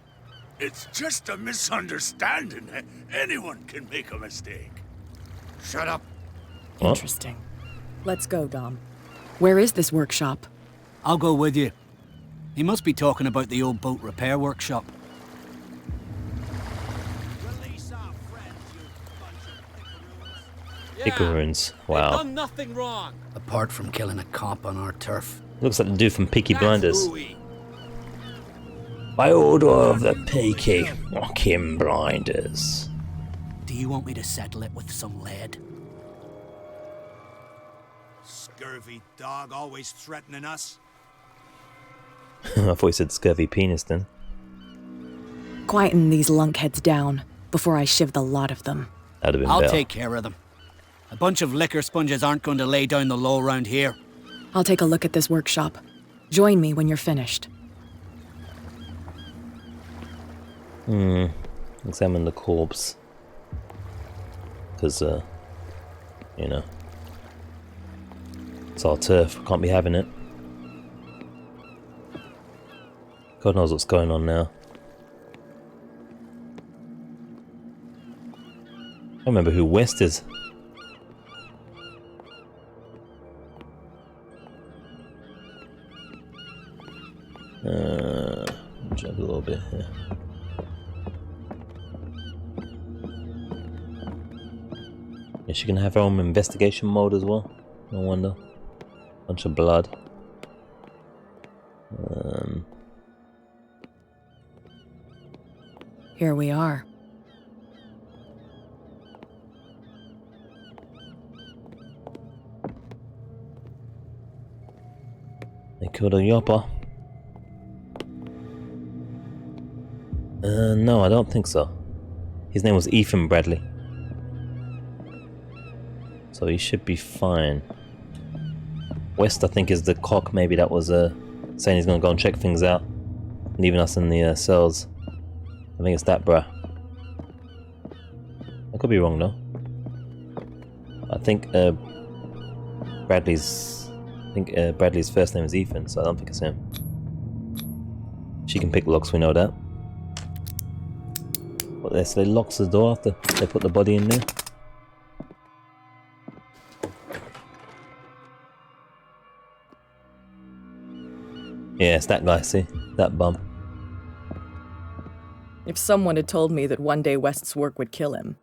S15: It's just a misunderstanding. Anyone can make a mistake.
S21: Shut up.
S1: What?
S17: Interesting. Let's go, Dom. Where is this workshop?
S21: I'll go with you. He must be talking about the old boat repair workshop.
S1: Pickaroons. Wow.
S22: Done nothing wrong.
S21: Apart from killing a cop on our turf.
S1: Looks like the dude from Peaky Blinders. By order of the Peaky fucking Blinders.
S21: Do you want me to settle it with some lead?
S11: Scurvy dog always threatening us.
S1: I thought he said scurvy penis then.
S17: Quieten these lunkheads down before I shiv the lot of them.
S1: That'd have been
S21: I'll
S1: better.
S21: take care of them. A bunch of liquor sponges aren't going to lay down the law round here.
S17: I'll take a look at this workshop. Join me when you're finished.
S1: Examine the corpse. Because, you know. It's our turf. Can't be having it. God knows what's going on now. I don't remember who West is. Check a little bit here. Is she gonna have her own investigation mode as well? No wonder. Bunch of blood.
S17: Here we are.
S1: They killed a Yopper. No, I don't think so. His name was Ethan Bradley. So he should be fine. West, I think, is the cock maybe that was saying he's gonna go and check things out. Leaving us in the cells. I think it's that bruh. I could be wrong though. I think Bradley's first name is Ethan, so I don't think it's him. She can pick locks, we know that. But they locks the door after they put the body in there. Yeah, it's that guy, see? That bum.
S10: If someone had told me that one day West's work would kill him.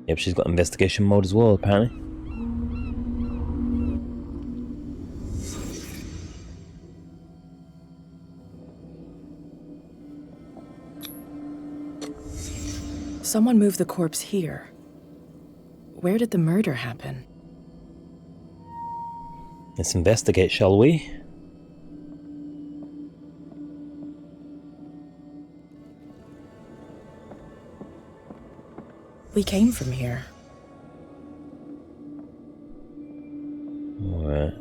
S1: Yep, she's got investigation mode as well, apparently.
S10: Someone moved the corpse here. Where did the murder happen?
S1: Let's investigate, shall we?
S10: We came from here.
S1: Alright.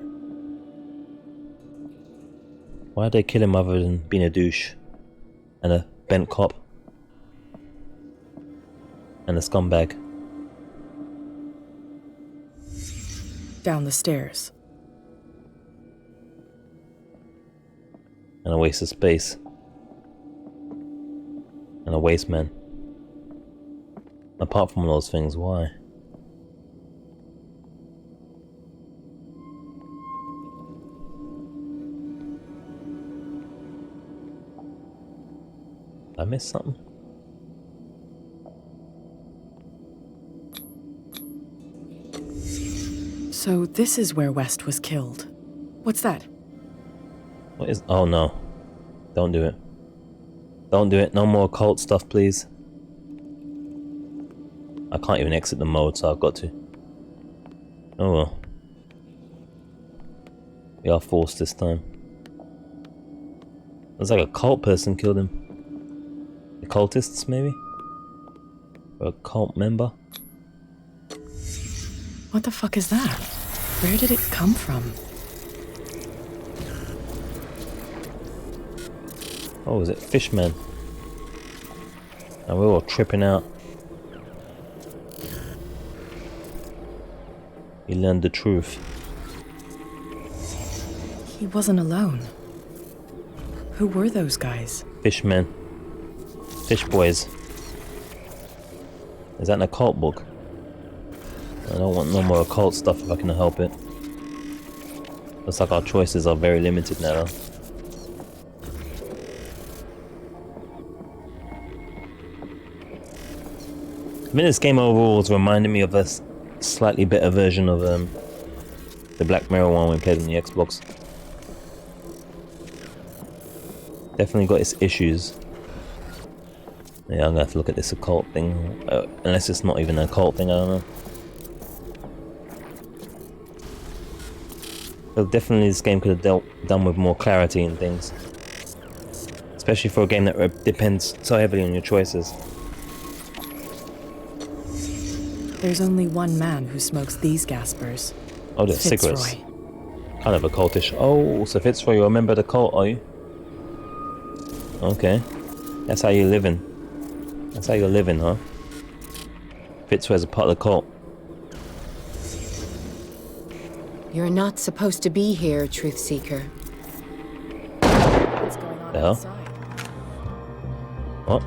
S1: Why'd they kill him other than being a douche? And a bent cop? And a scumbag?
S10: Down the stairs.
S1: And a waste of space. And a waste man. Apart from all those things, why? Did I miss something?
S10: So this is where West was killed. What's that?
S1: What is... Oh no. Don't do it. Don't do it. No more occult stuff, please. I can't even exit the mode, so I've got to. Oh well. We are forced this time. Looks like a cult person killed him. The cultists, maybe? Or a cult member?
S10: What the fuck is that? Where did it come from?
S1: Oh, is it Fishman? And we're all tripping out. He learned the truth.
S10: He wasn't alone. Who were those guys?
S1: Fishmen. Fish boys. Is that an occult book? I don't want no more occult stuff if I can help it. Looks like our choices are very limited now. I mean, this game overall is reminding me of a slightly better version of the Black Mirror one we played on the Xbox. Definitely got its issues. Yeah, I'm gonna have to look at this occult thing. Unless it's not even an occult thing, I don't know. But definitely this game could have done with more clarity and things. Especially for a game that depends so heavily on your choices.
S10: There's only one man who smokes these gaspers.
S1: Oh, they're cigarettes. Kind of occultish. Oh, so Fitzroy, you're a member of the cult, are you? Okay. That's how you're living. That's how you're living, huh? Fitzroy's a part of the cult.
S6: You're not supposed to be here, Truth Seeker.
S10: What's going on outside?
S1: What?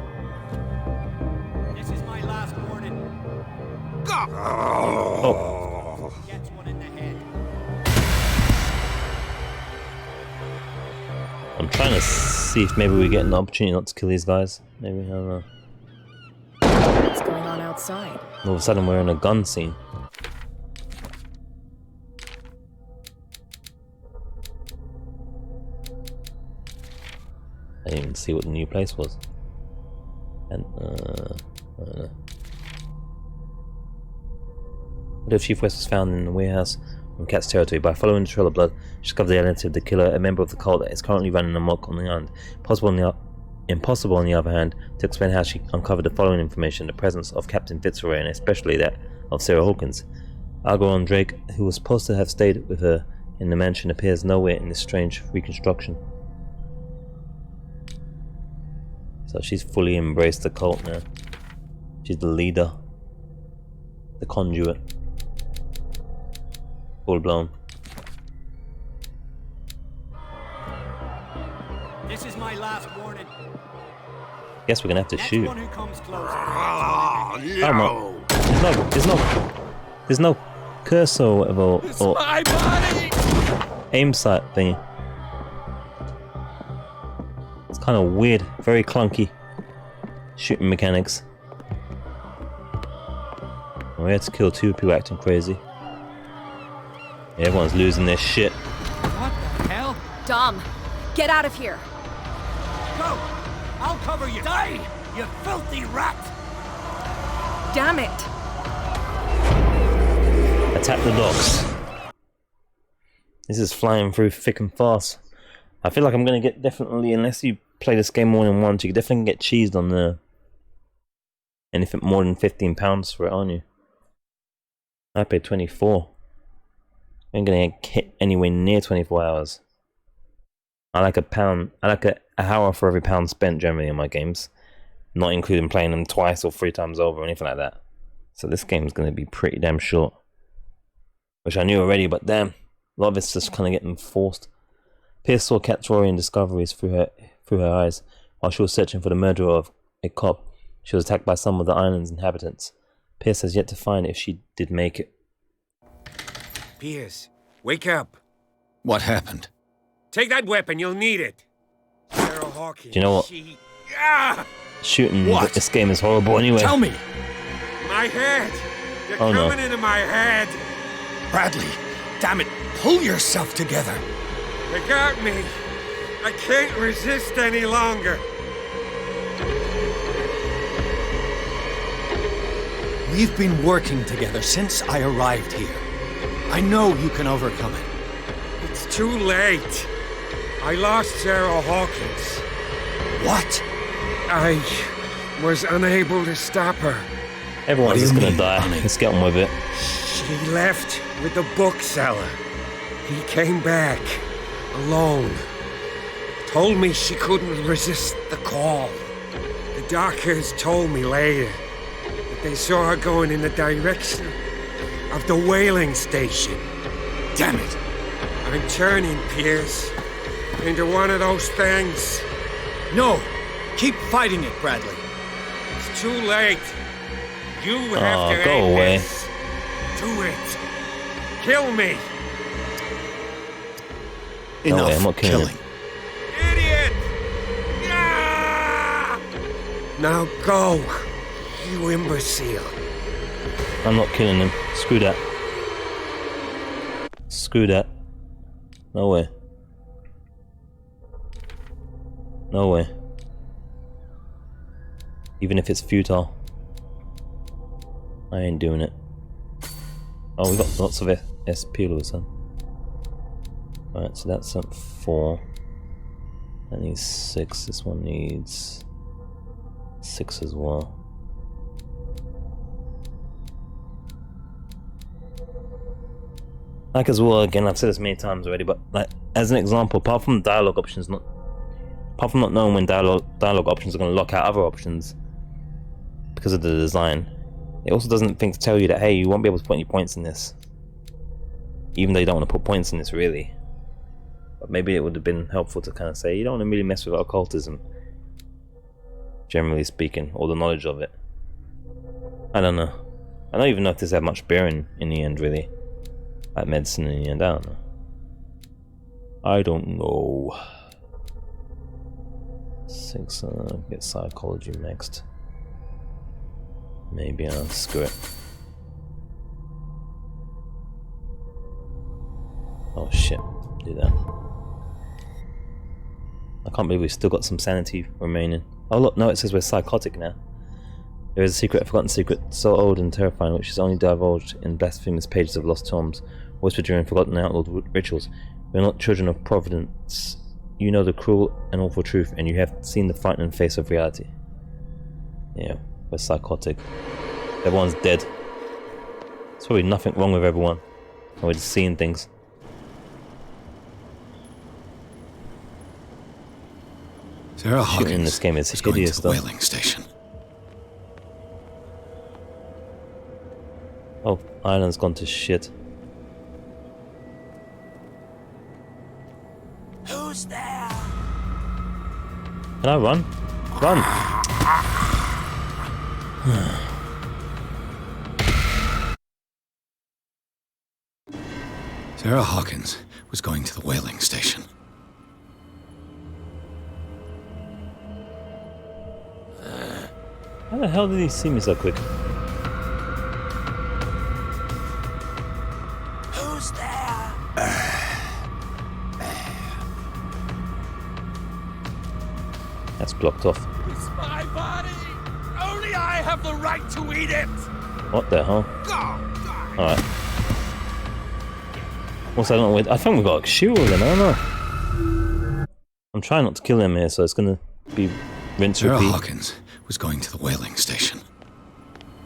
S21: This is my last warning.
S1: Oh.
S21: Gets one in the head.
S1: I'm trying to see if maybe we get an opportunity not to kill these guys. Maybe, I don't know.
S10: What's going on outside.
S1: All of a sudden, we're in a gun scene. I didn't even see what the new place was. And, I don't know. What if Chief West was found in the warehouse on Cat's territory? By following the trail of blood, she discovered the identity of the killer, a member of the cult that is currently running amok on the island. Impossible, on the other hand, to explain how she uncovered the following information: the presence of Captain Fitzroy, and especially that of Sarah Hawkins. Algernon Drake, who was supposed to have stayed with her in the mansion, appears nowhere in this strange reconstruction. So she's fully embraced the cult now. She's the leader. The conduit. Full blown.
S21: This is my last warning.
S1: Guess we're gonna have to shoot.
S21: One who comes close.
S1: Oh no. There's no cursor or whatever, or
S15: My body!
S1: aim sight thingy. It's kind of weird, very clunky shooting mechanics. We had to kill 2 people acting crazy. Yeah, everyone's losing their shit.
S21: What the hell?
S18: Dom, get out of here.
S21: Go! I'll cover you. Die, you filthy rat!
S18: Damn it.
S1: Attack the docks. This is flying through thick and fast. I feel like I'm gonna get definitely, unless you play this game more than once, you definitely get cheesed on the anything more than £15 for it, aren't you? I paid 24. I ain't gonna hit anywhere near 24 hours. I like £1. I like an hour for every £1 spent generally in my games, not including playing them twice or 3 times over or anything like that. So this game's gonna be pretty damn short, which I knew already. But damn, a lot of it's just kind of getting forced. Pierce saw Cat's worrying discoveries through her eyes while she was searching for the murderer of a cop. She was attacked by some of the island's inhabitants. Pierce has yet to find if she did make it.
S7: Pierce, wake up.
S11: What happened?
S7: Take that weapon, you'll need it. Sarah Hawkins,
S1: Do you know what? Shooting this game is horrible anyway.
S11: Tell me!
S7: My head! You're
S1: Oh, no.
S7: coming into my head!
S11: Bradley, damn it, pull yourself together.
S7: They got me. I can't resist any longer.
S11: We've been working together since I arrived here. I know you can overcome it.
S7: It's too late. I lost Sarah Hawkins.
S11: What?
S7: I was unable to stop her.
S1: Everyone's just gonna die. Let's get on with it.
S7: She left with the bookseller. He came back alone. Told me she couldn't resist the call. The doctors told me later that they saw her going in the direction of the whaling station.
S11: Damn it!
S7: I'm turning, Pierce, into one of those things.
S11: No! Keep fighting it, Bradley.
S7: It's too late. You have to
S1: go
S7: end
S1: away.
S7: this. Do it. Kill me.
S1: No way,
S11: Enough
S1: I'm not killing
S11: killing.
S7: Idiot! Ah! Now go, you imbecile.
S1: I'm not killing him. Screw that. Screw that. No way. No way. Even if it's futile. I ain't doing it. Oh, we got lots of SP all of a sudden. Alright, so that's up 4. That needs 6. This one needs 6 as well. Like as well, again, I've said this many times already, but like as an example, apart from dialogue options, apart from not knowing when dialogue options are going to lock out other options because of the design, it also doesn't think to tell you that, hey, you won't be able to put any points in this, even though you don't want to put points in this really. But maybe it would have been helpful to kind of say you don't want to really mess with occultism, generally speaking, or the knowledge of it. I don't know. I don't even know if this had much bearing in the end, really. Like medicine in the end, I don't know. I don't know. 6, get psychology next. Maybe I'll screw it. Oh shit, do that. I can't believe we've still got some sanity remaining. Oh look, no, it says we're psychotic now. There is a secret, a forgotten secret, so old and terrifying, which is only divulged in blasphemous pages of lost tomes, whispered during forgotten and outlawed rituals. We are not children of Providence. You know the cruel and awful truth, and you have seen the frightening face of reality. Yeah, we're psychotic. Everyone's dead. There's probably nothing wrong with everyone, and we're just seeing things.
S13: Sarah
S1: Shooting
S13: Hawkins
S1: in this game is
S13: was going
S1: hideous
S13: to the
S1: though.
S13: whaling station.
S1: Oh, Ireland's gone to shit.
S12: Who's there?
S1: Can I run? Run!
S13: Sarah Hawkins was going to the whaling station.
S1: How the hell did he see me so quick?
S12: Who's there?
S1: That's blocked off.
S12: It's my body! Only I have the right to eat it!
S1: What the hell?
S12: Go!
S1: Alright. What's I don't know. I think we got a shield with him, I don't know. I'm trying not to kill him here, so it's gonna be rinse
S13: Sarah
S1: repeat.
S13: Hawkins was going to the whaling station.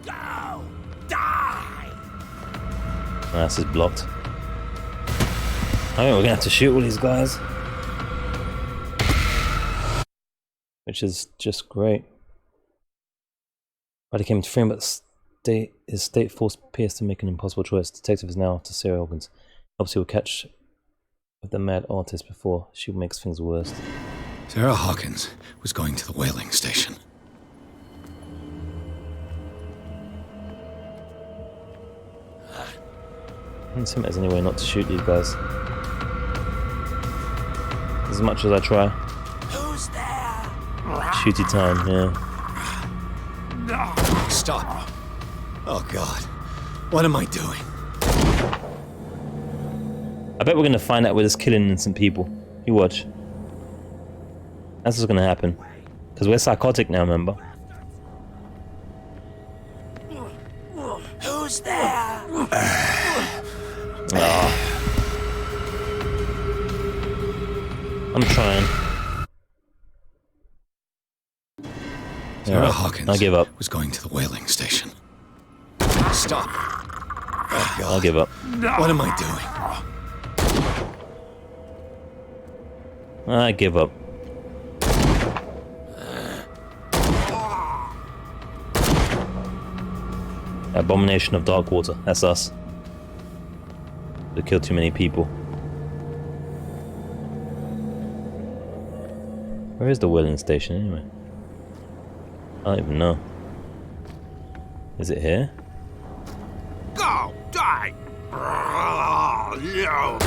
S12: Go! Die!
S1: This is blocked. I think we're gonna have to shoot all these guys. Which is just great. But he came to free him, but his state forced Pierce to make an impossible choice. Detective is now after Sarah Hawkins. Hopes he will catch with the mad artist before she makes things worse.
S13: Sarah Hawkins was going to the whaling station.
S1: Doesn't seem there's any way not to shoot these guys. As much as I try.
S12: Who's there?
S1: Shooty time, yeah.
S12: No!
S13: Stop. Oh god. What am I doing?
S1: I bet we're gonna find out we're just killing innocent people. You watch. That's what's gonna happen. Because we're psychotic now, remember?
S12: Who's there?
S1: Oh. I'm trying.
S13: Sarah Hawkins
S1: I give up.
S13: was going to the whaling station. Stop. Oh god.
S1: I'll give up.
S13: What am I doing?
S1: I give up. Abomination of Darkwater. That's us. We killed too many people. Where is the whaling station anyway? I don't even know. Is it here?
S12: Go! Die! Oh, no!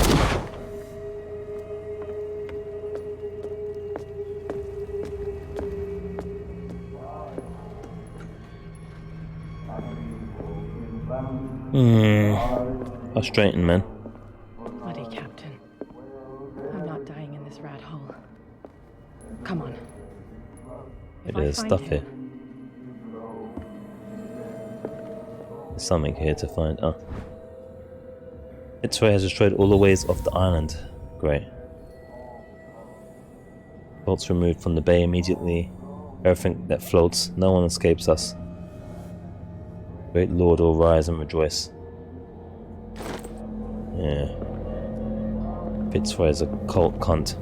S1: Frustrating, man.
S10: Bloody Captain. I'm not dying in this rat hole. Come on. If I
S1: There's
S10: find
S1: stuff
S10: him-
S1: here. There's something here to find. Oh. Fitzroy has destroyed all the ways of the island. Great. Bolts removed from the bay immediately. Everything that floats, no one escapes us. Great Lord, all rise and rejoice. Yeah. Fitzroy is a cult cunt.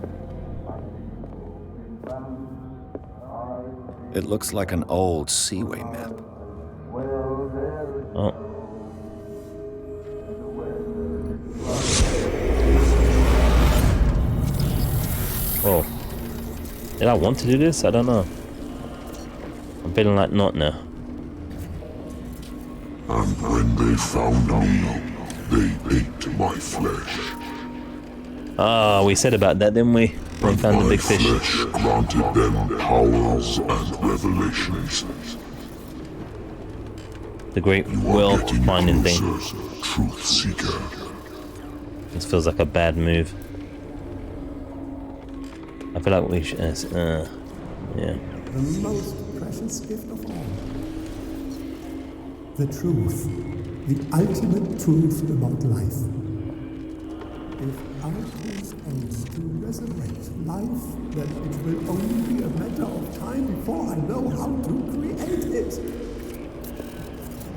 S13: It looks like an old Seaway map.
S1: Oh. Oh. Did I want to do this? I don't know. I'm feeling like not now.
S14: And when they found me, they ate my flesh.
S1: Ah, we said about that, didn't we? They found the big fish.
S14: My flesh granted them powers and revelations.
S1: The great wealth finding thing.
S14: Truth seeker.
S1: This feels like a bad move. I feel like we should. Yeah.
S2: The most precious gift of all. The truth. The ultimate truth about life. If our cause aims to resurrect life, then it will only be a matter of time before I know how to create it.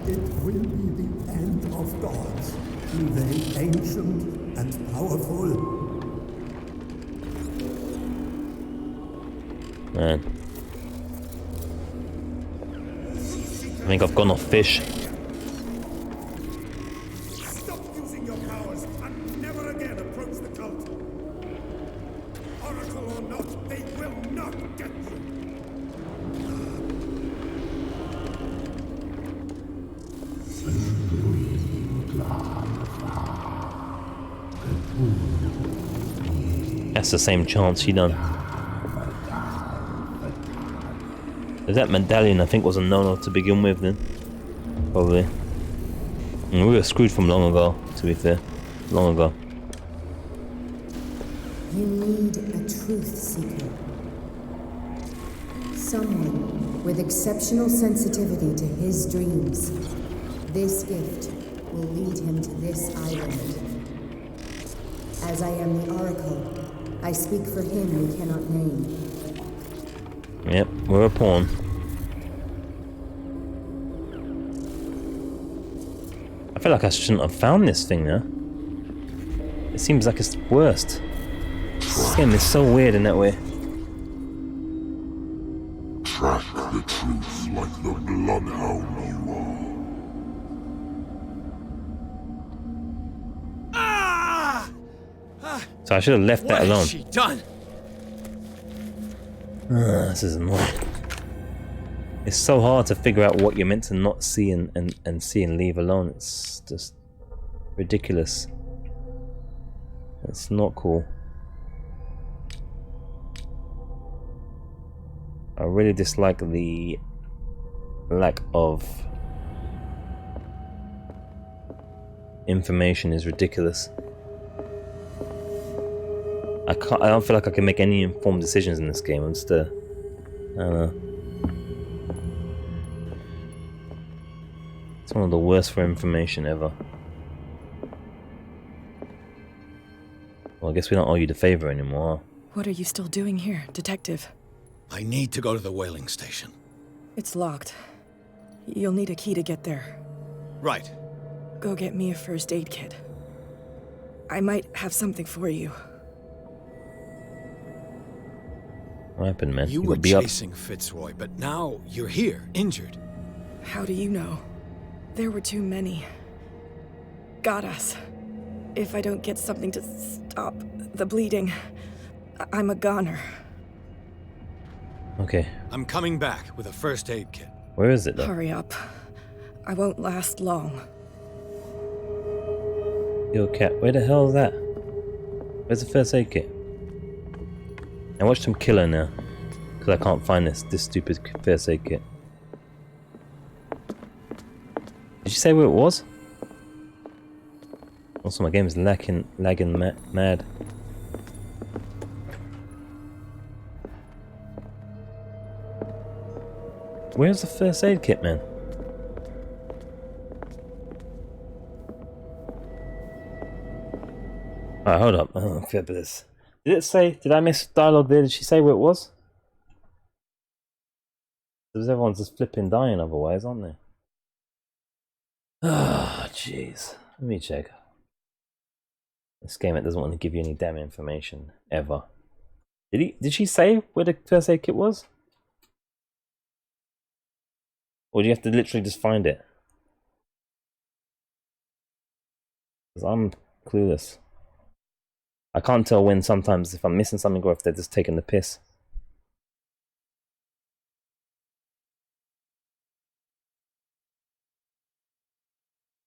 S2: It will be the end of gods, be they ancient and powerful.
S1: Man. I think I've gone off fish.
S12: Stop using your powers and never again approach the cult. Oracle or not, they will not get you.
S1: That's the same chance she done. That medallion I think was a no-no to begin with then. Probably. And we were screwed from long ago, to be fair. Long ago.
S20: You need a truth seeker. Someone with exceptional sensitivity to his dreams. This gift will lead him to this island. As I am the Oracle, I speak for him we cannot name.
S1: Yep, we're a pawn. I feel like I shouldn't have found this thing now. It seems like it's the worst. This game is so weird in that way.
S14: Track the truth like the bloodhound you are.
S1: So I should have left that alone.
S15: What has she done?
S1: This is annoying. It's so hard to figure out what you're meant to not see and see and leave alone. It's just ridiculous. It's not cool. I really dislike the lack of information. Is ridiculous. I don't feel like I can make any informed decisions in this game. I'm just I don't know. It's one of the worst for information ever. Well, I guess we don't owe you the favor anymore.
S17: What are you still doing here, Detective?
S15: I need to go to the whaling station.
S17: It's locked. You'll need a key to get there.
S15: Right.
S17: Go get me a first aid kit. I might have something for you.
S1: What happened, man?
S15: You were chasing Fitzroy, but now you're here, injured.
S17: How do you know? There were too many. Got us. If I don't get something to stop the bleeding, I'm a goner.
S1: Okay.
S15: I'm coming back with a first aid kit.
S1: Where is it, though?
S17: Hurry up. I won't last long.
S1: Yo, cat, where the hell is that? Where's the first aid kit? I watched him kill her now, because I can't find this stupid first aid kit. Did you say where it was? Also, my game is lagging mad. Where's the first aid kit, man? Alright, hold up. Oh, forget this. Did it say? Did I miss dialogue there? Did she say where it was? Because everyone's just flipping dying otherwise, aren't they? Ah, oh, jeez. Let me check. This game, it doesn't want to give you any damn information ever. Did she say where the first aid kit was? Or do you have to literally just find it? Because I'm clueless. I can't tell when sometimes if I'm missing something or if they're just taking the piss.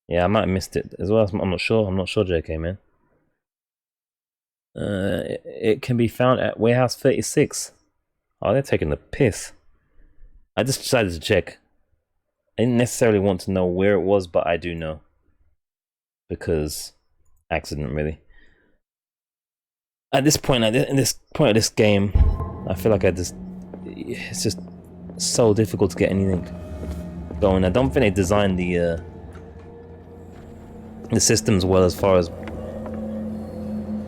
S1: Yeah, I might have missed it as well. I'm not sure. I'm not sure, JK, man. It can be found at Warehouse 36. Oh, they're taking the piss. I just decided to check. I didn't necessarily want to know where it was, but I do know. Because accident, really. At this point, in this point of this game, I feel like it's just so difficult to get anything going. I don't think they designed the systems well as far as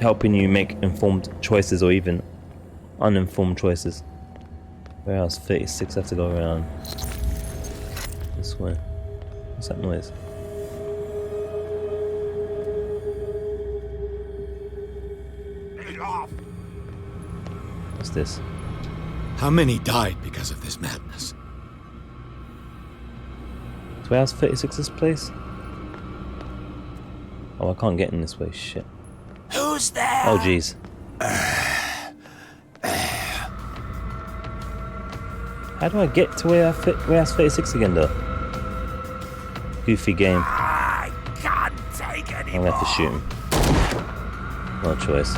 S1: helping you make informed choices or even uninformed choices. Warehouse 36, I have to go around this way. What's that noise? What's this?
S12: How many died because of this madness?
S1: Is Warehouse 36 this place? Oh, I can't get in this way, shit.
S12: Who's there?
S1: Oh, jeez. How do I get to Warehouse 36 again, though? Goofy game.
S12: I can't take
S1: I'm gonna have to shoot him. No choice.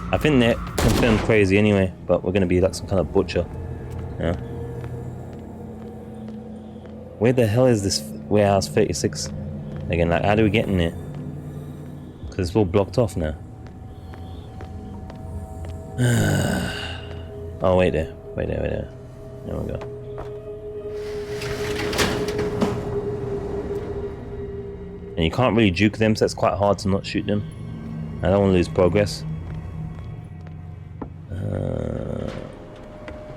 S1: I think they're confirmed crazy anyway, but we're gonna be like some kind of butcher. Yeah. Where the hell is this Warehouse 36? Again, like, how do we get in there? Because it's all blocked off now. Oh, wait there. Wait there. There we go. And you can't really juke them, so it's quite hard to not shoot them. I don't want to lose progress.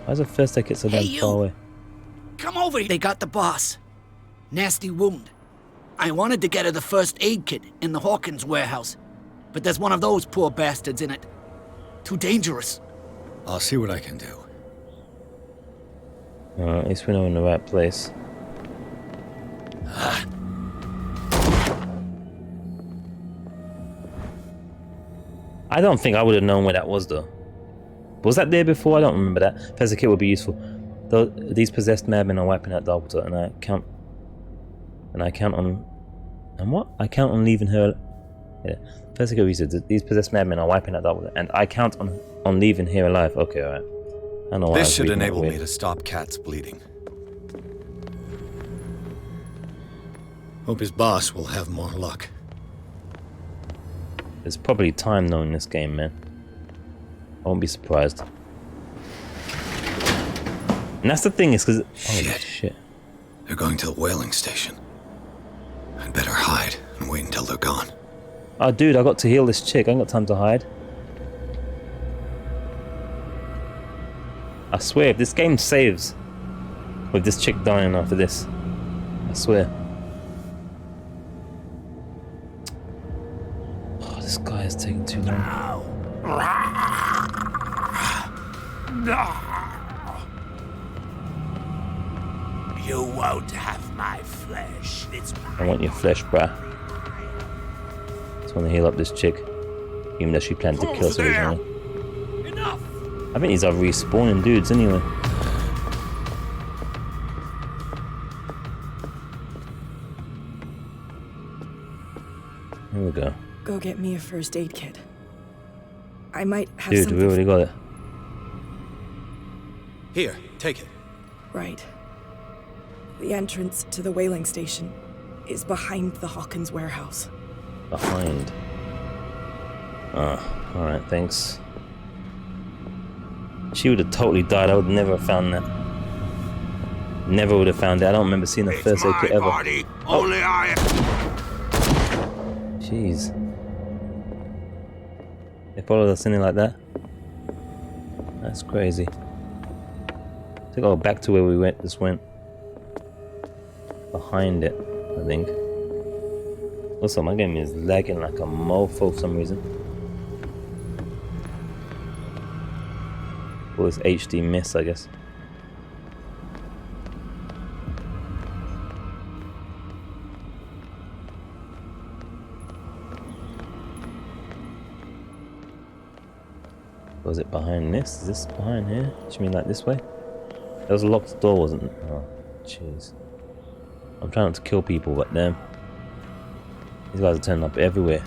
S1: Why does the first aid kit so damn far away?
S5: Come over here. They got the boss. Nasty wound. I wanted to get her the first aid kit in the Hawkins warehouse, but there's one of those poor bastards in it. Too dangerous.
S12: I'll see what I can do.
S1: At least we know we're in the right place. I don't think I would have known where that was, though. Was that there before? I don't remember that. First aid kit would be useful. Though these possessed madmen are wiping out Dark Water, and I count on. And what? I count on leaving her. Yeah. First aid kit research. These possessed madmen are wiping out Dark Water, and I count on leaving here alive. Okay, alright. I know.
S13: This should enable me to stop Kat's bleeding.
S12: Hope his boss will have more luck.
S1: There's probably time though in this game, man. I won't be surprised. And that's the thing, is because shit.
S12: They're going to the whaling station. I'd better hide and wait until they're gone.
S1: Oh, dude, I got to heal this chick. I ain't got time to hide. I swear, if this game saves with this chick dying after this, I swear. Oh, this guy is taking too long.
S12: No. You won't have my flesh. It's
S1: I want your flesh, bruh. Just want to heal up this chick, even though she planned to kill us originally.
S12: Enough.
S1: I think these are respawning dudes anyway. Here we go.
S17: Go get me a first aid kit. I might have
S1: Dude,
S17: something.
S1: we already got it.
S11: Here, take it.
S17: Right. The entrance to the whaling station is behind the Hawkins warehouse.
S1: Behind. Oh, alright, thanks. She would have totally died. I would never have found that. Never would have found it. I don't remember seeing the first aid kit ever.
S12: Body. Only I.
S1: Jeez. They followed us in there like that? That's crazy. I think I'll go back to where we just went. Behind it, I think. Also, my game is lagging like a mofo for some reason. All this HD miss, I guess. Was it behind this? Is this behind here? Do you mean like this way? There was a locked door, wasn't it? Oh, jeez. I'm trying not to kill people, but damn. These guys are turning up everywhere.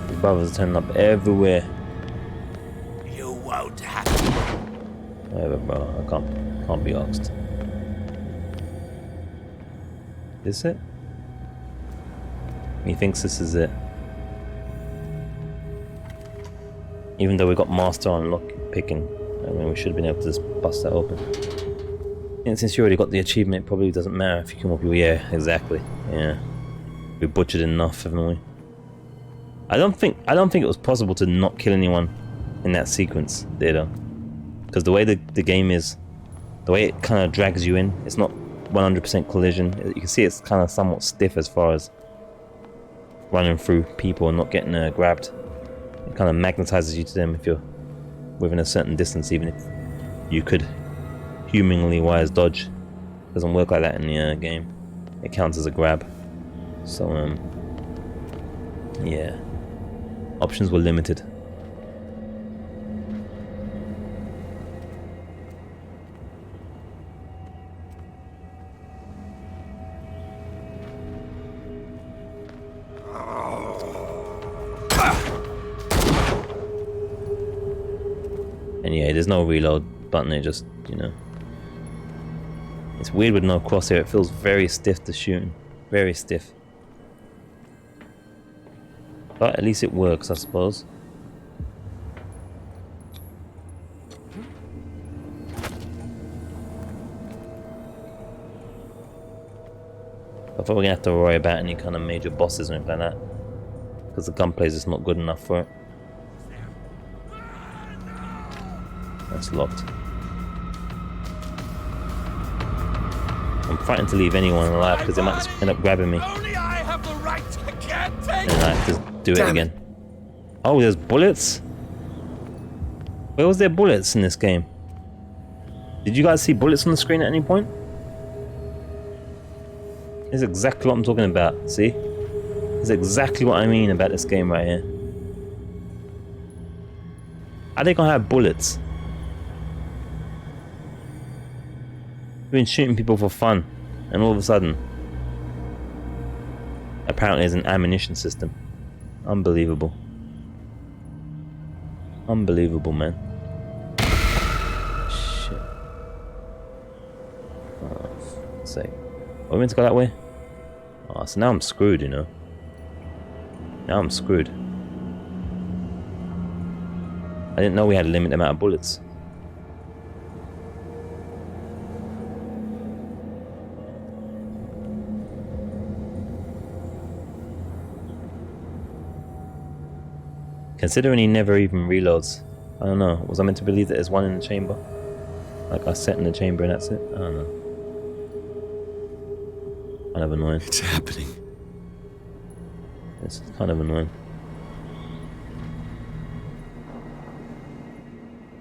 S1: These brothers are turning up everywhere.
S12: You won't have.
S1: Whatever, bro. I can't be asked. Is it? He thinks this is it. Even though we got master on lock picking, I mean, we should have been able to just bust that open. And since you already got the achievement, it probably doesn't matter if you come up with, yeah, exactly. Yeah. We butchered enough, haven't we? I don't think it was possible to not kill anyone in that sequence, Theodore. Because the way the game is, the way it kind of drags you in, it's not 100% collision. You can see it's kind of somewhat stiff as far as running through people and not getting grabbed. It kind of magnetizes you to them if you're within a certain distance, even if you could humanly wise dodge. It doesn't work like that in the game. It counts as a grab. So, yeah. Options were limited. And yeah, there's no reload button, it just, you know. It's weird with no crosshair, it feels very stiff to shooting. Very stiff. But at least it works, I suppose. I thought we were gonna have to worry about any kind of major bosses or anything like that. Because the gunplay is just not good enough for it. That's locked. I'm frightened to leave anyone alive because they might just end up grabbing me.
S15: Only I have the right. I can't take
S1: And I have to do it again. Oh, there's bullets? Where was there bullets in this game? Did you guys see bullets on the screen at any point? This is exactly what I'm talking about, see? This is exactly what I mean about this game right here. Are they gonna have bullets? We've been shooting people for fun, and all of a sudden, apparently there's an ammunition system. Unbelievable. Unbelievable, man. Shit. Oh, for fuck's sake. Are we meant to go that way? Oh, so now I'm screwed, you know. Now I'm screwed. I didn't know we had a limited amount of bullets. Considering he never even reloads, I don't know, was I meant to believe that there's one in the chamber? Like I set in the chamber and that's it? I don't know. Kind of annoying.
S15: It's happening.
S1: It's kind of annoying.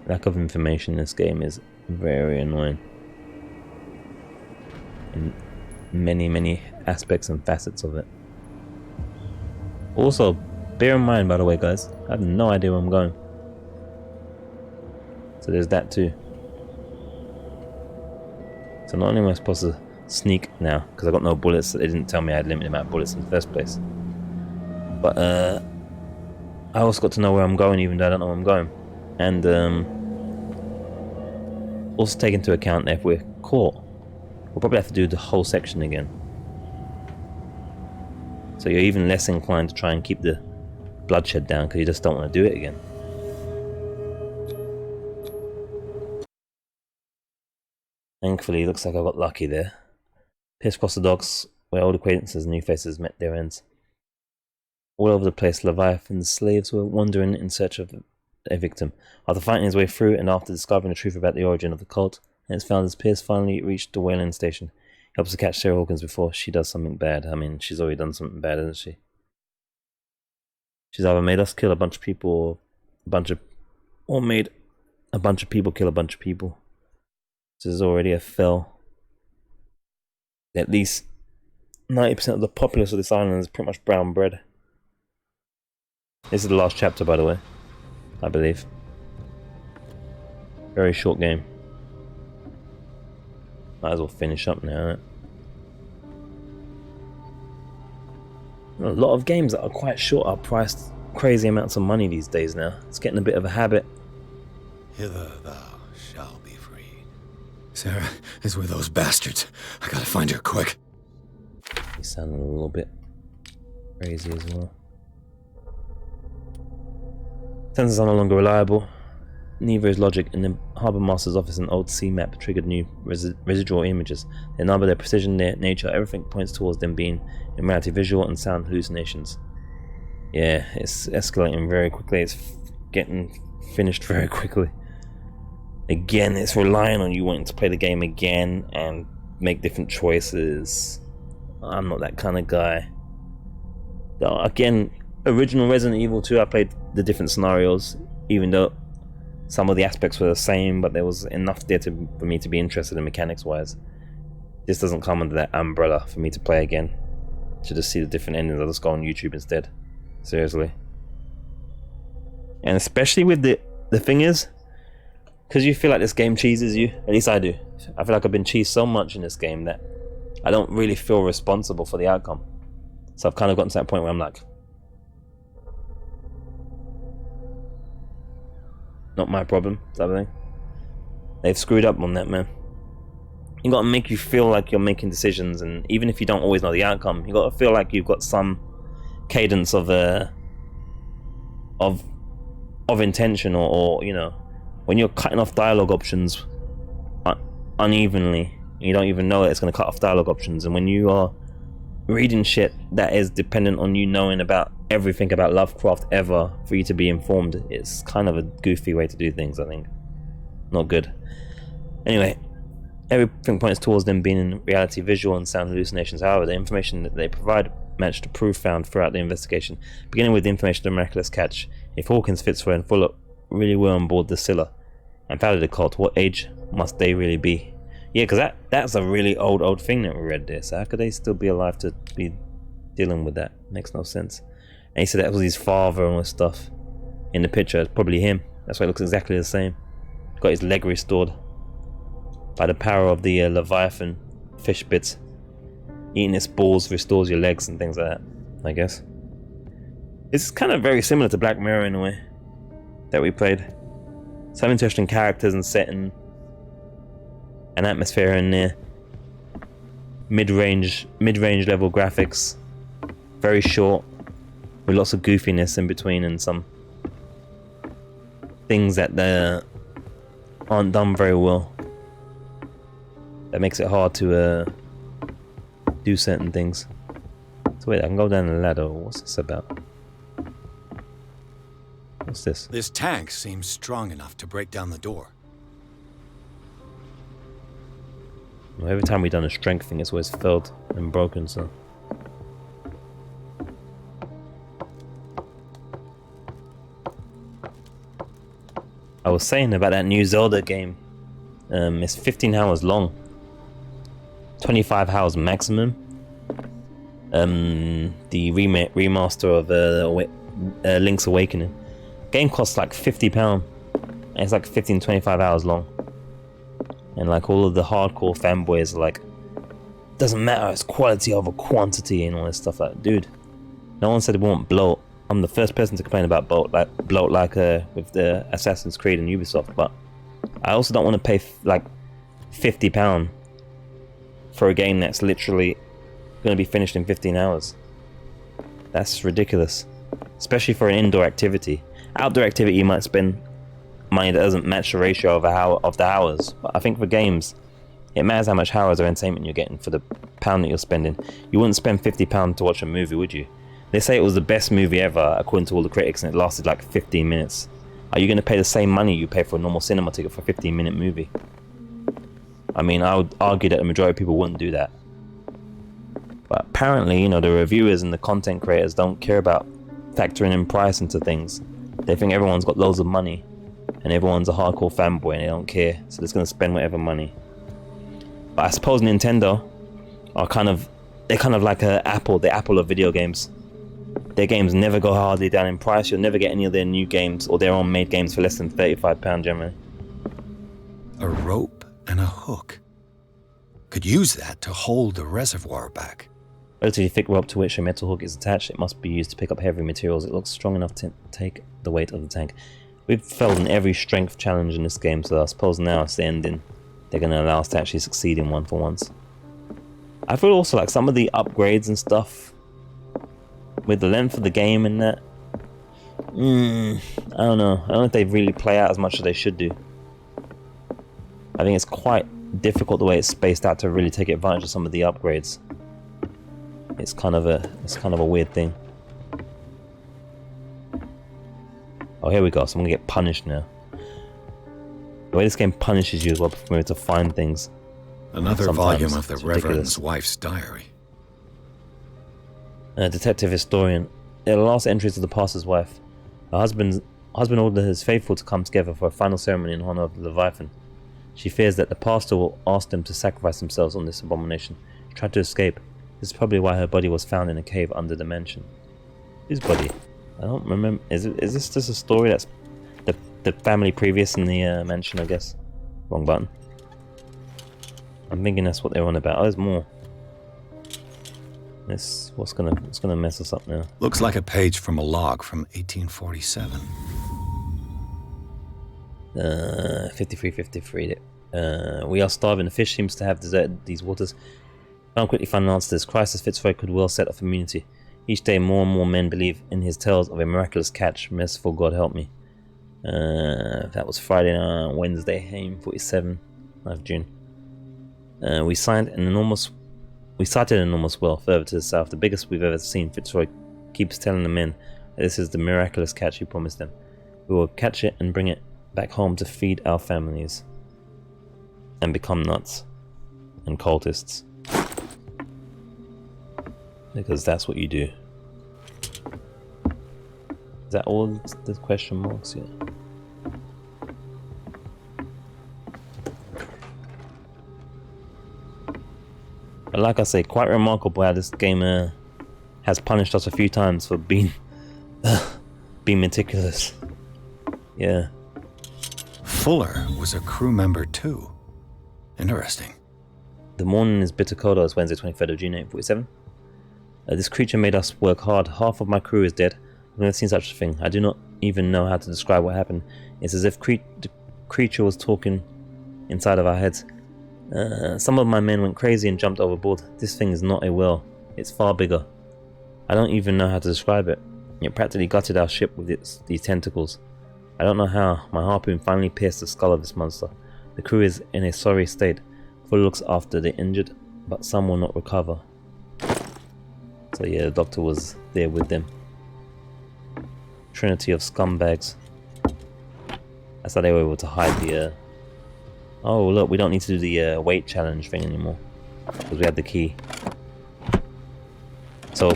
S1: Lack of information in this game is very annoying. In many aspects and facets of it. Also, bear in mind, by the way, guys, I have no idea where I'm going. So there's that too. So not only am I supposed to sneak now, because I got no bullets, they didn't tell me I had a limited amount of bullets in the first place. But I also got to know where I'm going even though I don't know where I'm going. And also take into account that if we're caught, we'll probably have to do the whole section again. So you're even less inclined to try and keep the bloodshed down because you just don't want to do it again. Thankfully, it looks like I got lucky there. Pierce across the docks, where old acquaintances and new faces met their ends. All over the place, Leviathan's slaves were wandering in search of a victim. After fighting his way through and after discovering the truth about the origin of the cult and its founders, Pierce finally reached the whaling station. He helps to catch Sarah Hawkins before she does something bad. I mean, she's already done something bad, hasn't she? She's either made us kill a bunch of people or made a bunch of people kill a bunch of people. This is already a fell. At least 90% of the populace of this island is pretty much brown bread. This is the last chapter, by the way, I believe. Very short game. Might as well finish up now, right? A lot of games that are quite short are priced crazy amounts of money these days now. It's getting a bit of a habit.
S13: Hither thou shalt be free.
S15: Sarah is with those bastards. I gotta find her quick.
S1: He's sounding a little bit crazy as well. Sensors are no longer reliable. Neither is logic. In the Harbour Master's office, an old sea map triggered new residual images. Their number, their precision, their nature, everything points towards them being, in reality, visual and sound hallucinations. Yeah, it's escalating very quickly. It's getting finished very quickly. Again, it's relying on you wanting to play the game again and make different choices. I'm not that kind of guy. Again, original Resident Evil 2, I played the different scenarios, even though some of the aspects were the same, but there was enough there for me to be interested in mechanics wise. This doesn't come under that umbrella for me to play again. To just see the different endings, I'll just go on YouTube instead. Seriously. And especially with the thing is, because you feel like this game cheeses you, at least I do. I feel like I've been cheesed so much in this game that I don't really feel responsible for the outcome. So I've kind of gotten to that point where I'm like, not my problem, type of thing. They've screwed up on that, man. You gotta make you feel like you're making decisions, and even if you don't always know the outcome, you gotta feel like you've got some cadence of intention, or you know, when you're cutting off dialogue options unevenly, you don't even know that it's gonna cut off dialogue options, and when you are reading shit that is dependent on you knowing about everything about Lovecraft ever for you to be informed, it's kind of a goofy way to do things, I think. Not good. Anyway, everything points towards them being in reality visual and sound hallucinations. However, the information that they provide matched the proof found throughout the investigation, beginning with the information of the miraculous catch. If Hawkins, Fitzroy and Fuller really were on board the Scylla and founded the cult, what age must they really be? Yeah, because that's a really old thing that we read there, so how could they still be alive to be dealing with that? Makes no sense. And he said that was his father and all this stuff. In the picture, it's probably him. That's why it looks exactly the same. Got his leg restored by the power of the Leviathan fish bits. Eating its balls restores your legs and things like that, I guess. It's kind of very similar to Black Mirror in a way that we played. Some interesting characters and setting, an atmosphere in there. Mid-range level graphics, very short, with lots of goofiness in between and some things that aren't done very well. That makes it hard to do certain things. So wait, I can go down the ladder. What's this about? What's this?
S13: This tank seems strong enough to break down the door.
S1: Well, every time we've done a strength thing, it's always failed and broken, so. I was saying about that new Zelda game. It's 15 hours long. 25 hours maximum. The remaster of Link's Awakening. Game costs like £50. And it's like 15-25 hours long. And like all of the hardcore fanboys are like, doesn't matter, it's quality over quantity and all this stuff. Like, dude, no one said it won't bloat. I'm the first person to complain about bloat like with the Assassin's Creed and Ubisoft, but I also don't want to pay like £50 for a game that's literally going to be finished in 15 hours. That's ridiculous, especially for an indoor activity. Outdoor activity, you might spend money that doesn't match the ratio of the hours, but I think for games, it matters how much hours of entertainment you're getting for the pound that you're spending. You wouldn't spend £50 to watch a movie, would you? They say it was the best movie ever, according to all the critics, and it lasted like 15 minutes. Are you going to pay the same money you pay for a normal cinema ticket for a 15-minute movie? I mean, I would argue that the majority of people wouldn't do that. But apparently, you know, the reviewers and the content creators don't care about factoring in price into things. They think everyone's got loads of money, and everyone's a hardcore fanboy, and they don't care, so they're just going to spend whatever money. But I suppose Nintendo are they're kind of like the Apple of video games. Their games never go hardly down in price. You'll never get any of their new games or their own made games for less than £35 generally.
S13: A rope and a hook. Could use that to hold the reservoir back.
S1: Relatively thick rope to which a metal hook is attached. It must be used to pick up heavy materials. It looks strong enough to take the weight of the tank. We've failed in every strength challenge in this game, so I suppose now it's the ending. they're going to allow us to actually succeed in one for once. I feel also like some of the upgrades and stuff with the length of the game and that, I don't know if they really play out as much as they should do. I think it's quite difficult the way it's spaced out to really take advantage of some of the upgrades. It's kind of a weird thing. Oh, here we go. So I'm gonna get punished now. The way this game punishes you is well for me to find things.
S13: Another
S1: Sometimes
S13: volume of the
S1: it's ridiculous.
S13: Reverend's wife's diary.
S1: Detective historian. The last entries of the pastor's wife. Her husband ordered his faithful to come together for a final ceremony in honor of the Leviathan. She fears that the pastor will ask them to sacrifice themselves on this abomination. She tried to escape. This is probably why her body was found in a cave under the mansion. Whose body? I don't remember. Is this just a story that's the family previous in the mansion? I guess. Wrong button. I'm thinking that's what they're on about. Oh, there's more. This what's gonna mess us up now.
S13: Looks like a page from a log from 1847.
S1: 53. We are starving. The fish seems to have deserted these waters. Found quickly find an answer to this crisis. Fitzroy could well set off immunity. Each day more and more men believe in his tales of a miraculous catch. Merciful God help me. That was Friday, Wednesday, AIM 47, 9th June. We sighted an enormous whale further to the south, the biggest we've ever seen. Fitzroy keeps telling the men that this is the miraculous catch he promised them. We will catch it and bring it back home to feed our families and become nuts and cultists, because that's what you do. Is that all the question marks? Yeah. But like I say, quite remarkable how this game has punished us a few times for being meticulous. Yeah.
S13: Fuller was a crew member too. Interesting.
S1: The morning is bitter cold. It's Wednesday, 23rd of June, 1847. This creature made us work hard. Half of my crew is dead. I've never seen such a thing. I do not even know how to describe what happened. It's as if the creature was talking inside of our heads. Some of my men went crazy and jumped overboard. This thing is not a whale. It's far bigger. I don't even know how to describe it. It practically gutted our ship with these tentacles. I don't know how. My harpoon finally pierced the skull of this monster. The crew is in a sorry state. Full looks after the injured, but some will not recover. So yeah, the doctor was there with them. Trinity of scumbags. That's how they were able to hide the Oh look, we don't need to do the weight challenge thing anymore, because we have the key. So,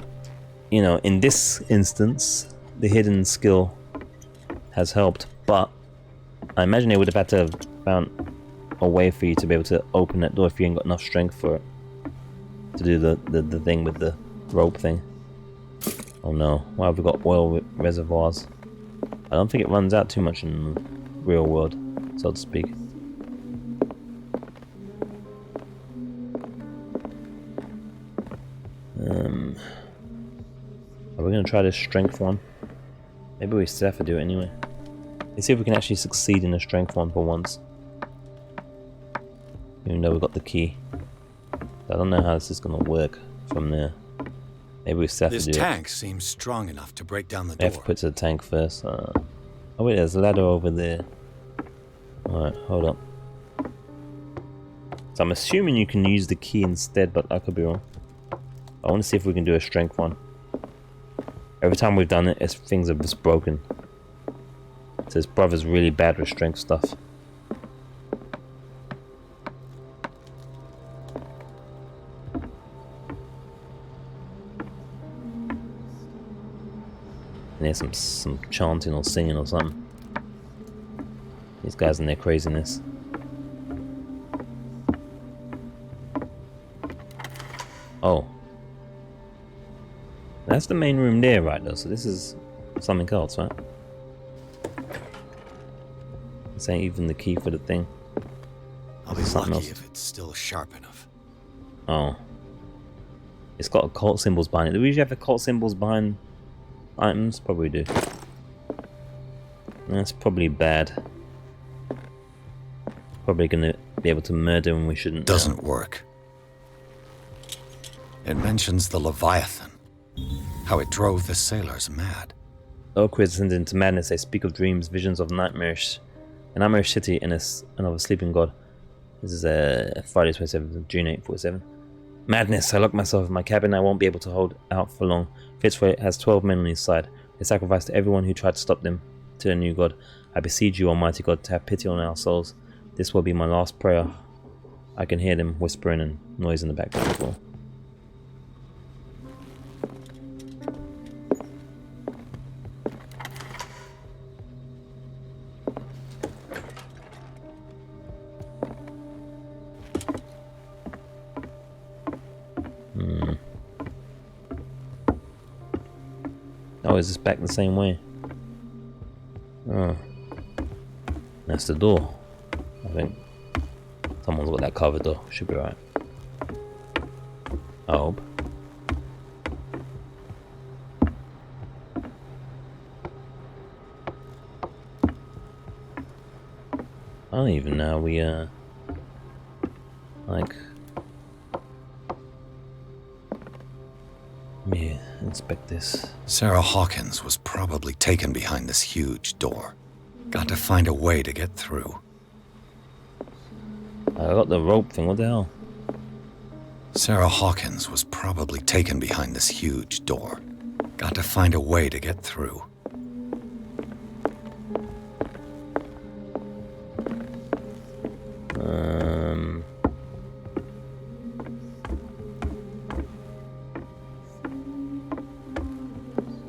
S1: you know, in this instance, the hidden skill has helped, but I imagine they would have had to have found a way for you to be able to open that door if you ain't got enough strength for it. To do the thing with the rope thing. Oh no, why have we got oil reservoirs? I don't think it runs out too much in the real world, so to speak. Are we going to try this strength one? Maybe we still have to do it anyway. Let's see if we can actually succeed in the strength one for once. Even though we got the key. I don't know how this is going to work from there. Maybe we still have to do it.
S13: This tank seems strong enough to break down the door.
S1: We have to put it to the tank first. Oh wait, there's a ladder over there. Alright, hold up. So I'm assuming you can use the key instead, but I could be wrong. I want to see if we can do a strength one. Every time we've done it, things are just broken. So his brother's really bad with strength stuff. And there's some chanting or singing or something. These guys and their craziness. Oh. That's the main room there, right, though, so this is something else, right? This ain't even the key for the thing.
S13: I'll be lucky if it's still sharp enough.
S1: Oh. It's got occult symbols behind it. Do we usually have occult symbols behind items? Probably do. That's probably bad. Probably gonna be able to murder when we shouldn't.
S13: Doesn't work. It mentions the Leviathan. How it drove the sailors mad.
S1: All creatures sent into madness. They speak of dreams, visions of a nightmarish city and of a sleeping god. This is Friday 27th, June 847. Madness. I lock myself in my cabin. I won't be able to hold out for long. Fitzroy has 12 men on his side. They sacrificed everyone who tried to stop them to the new god. I beseech you, Almighty God, to have pity on our souls. This will be my last prayer. I can hear them whispering and noise in the background as well. Oh, is this back the same way? Oh. That's the door. I think someone's got that covered door. Should be right. I hope. I don't even know. We like. Let me inspect this.
S13: Sarah Hawkins was probably taken behind this huge door. Got to find a way to get through.
S1: I got the rope thing. What the hell?
S13: Sarah Hawkins was probably taken behind this huge door. Got to find a way to get through.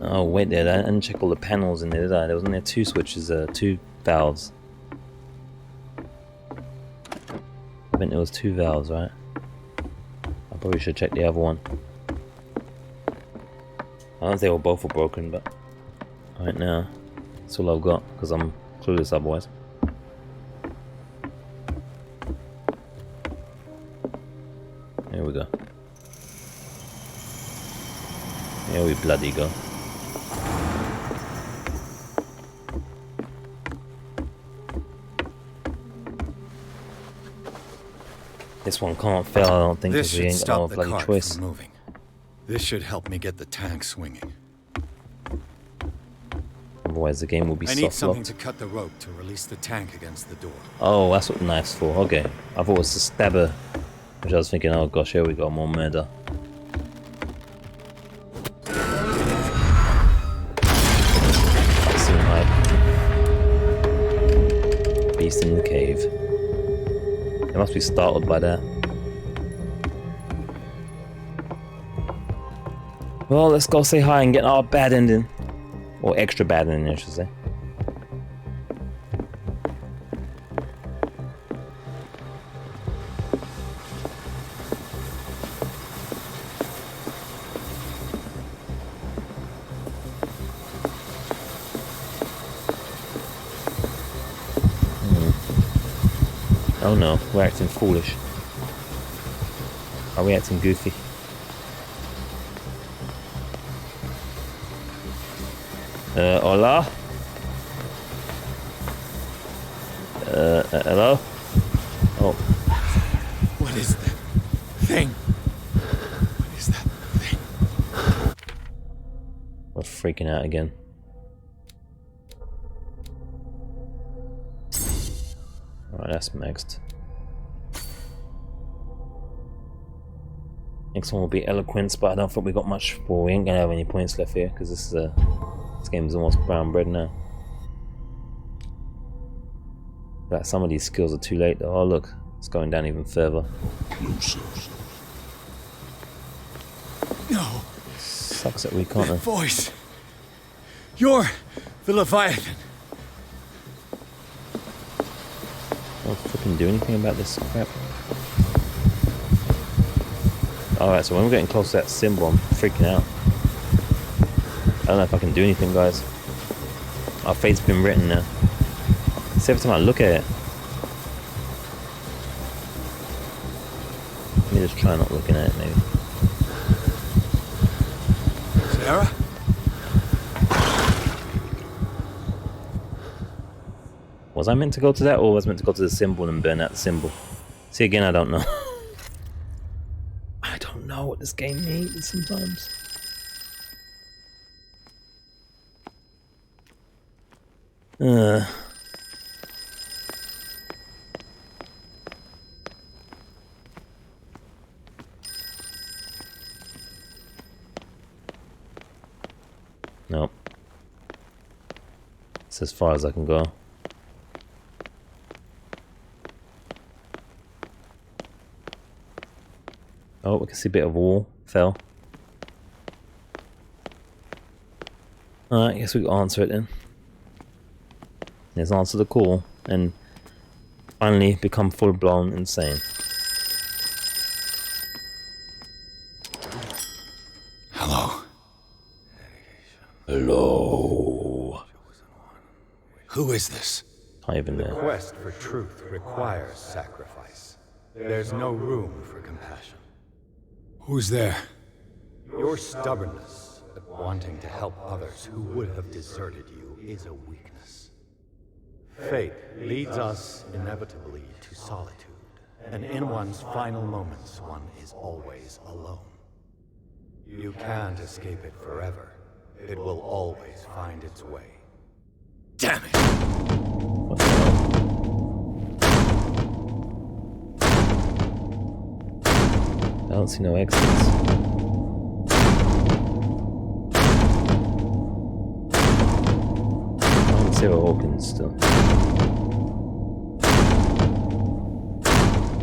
S1: Oh wait, there! I didn't check all the panels in there, did I? There was only 2 switches, 2 valves. I think there was 2 valves, right? I probably should check the other one. I don't think they were both broken, but right now, that's all I've got because I'm clueless otherwise. Here we go. Here we bloody go. This one can't fail, I don't think, because we ain't got no bloody choice.
S13: Moving. This should help me get the tank swinging.
S1: Otherwise the game will be soft locked.
S13: I need something to cut the rope to release the tank against the door.
S1: Oh, that's what the knife's for. Okay. I thought it was a stabber. Which I was thinking, oh gosh, here we go, more murder. Beast in the cave. They must be startled by that. Well, let's go say hi and get our bad ending. Or extra bad ending, I should say. Oh no, we're acting foolish. Are we acting goofy? Hola? Hello? Oh.
S15: What is that thing? What is that thing?
S1: We're freaking out again. Alright, that's next. Next one will be eloquence, but I don't think we got much for. We ain't gonna have any points left here because this game is almost brown bread now. But some of these skills are too late though. Oh look, it's going down even further.
S14: Closer.
S15: No.
S1: Sucks that we can't.
S15: That voice. You're the Leviathan.
S1: Don't fucking do anything about this crap. Alright, so when we're getting close to that symbol, I'm freaking out. I don't know if I can do anything, guys. Our fate's been written now. See, every time I look at it. Let me just try not looking at it, maybe.
S15: Sarah?
S1: Was Was I meant to go to that, or was I meant to go to the symbol and burn out the symbol? See, again, I don't know. I don't know what this game needs sometimes. Nope. It's as far as I can go. Oh, we can see a bit of wall. Fell. Alright, I guess we can answer it then. Let's answer the call and finally become full-blown insane.
S13: Hello.
S1: Hello.
S11: Who is this?
S1: Not even
S13: The
S1: there.
S13: quest for truth requires sacrifice. There's no room for compassion.
S11: Who's there?
S13: Your stubbornness at wanting to help others who would have deserted you is a weakness. Fate leads us inevitably to solitude, and in one's final moments, one is always alone. You can't escape it forever. It will always find its way.
S11: Damn it!
S1: I don't see no exits. I don't see a Hawkins still.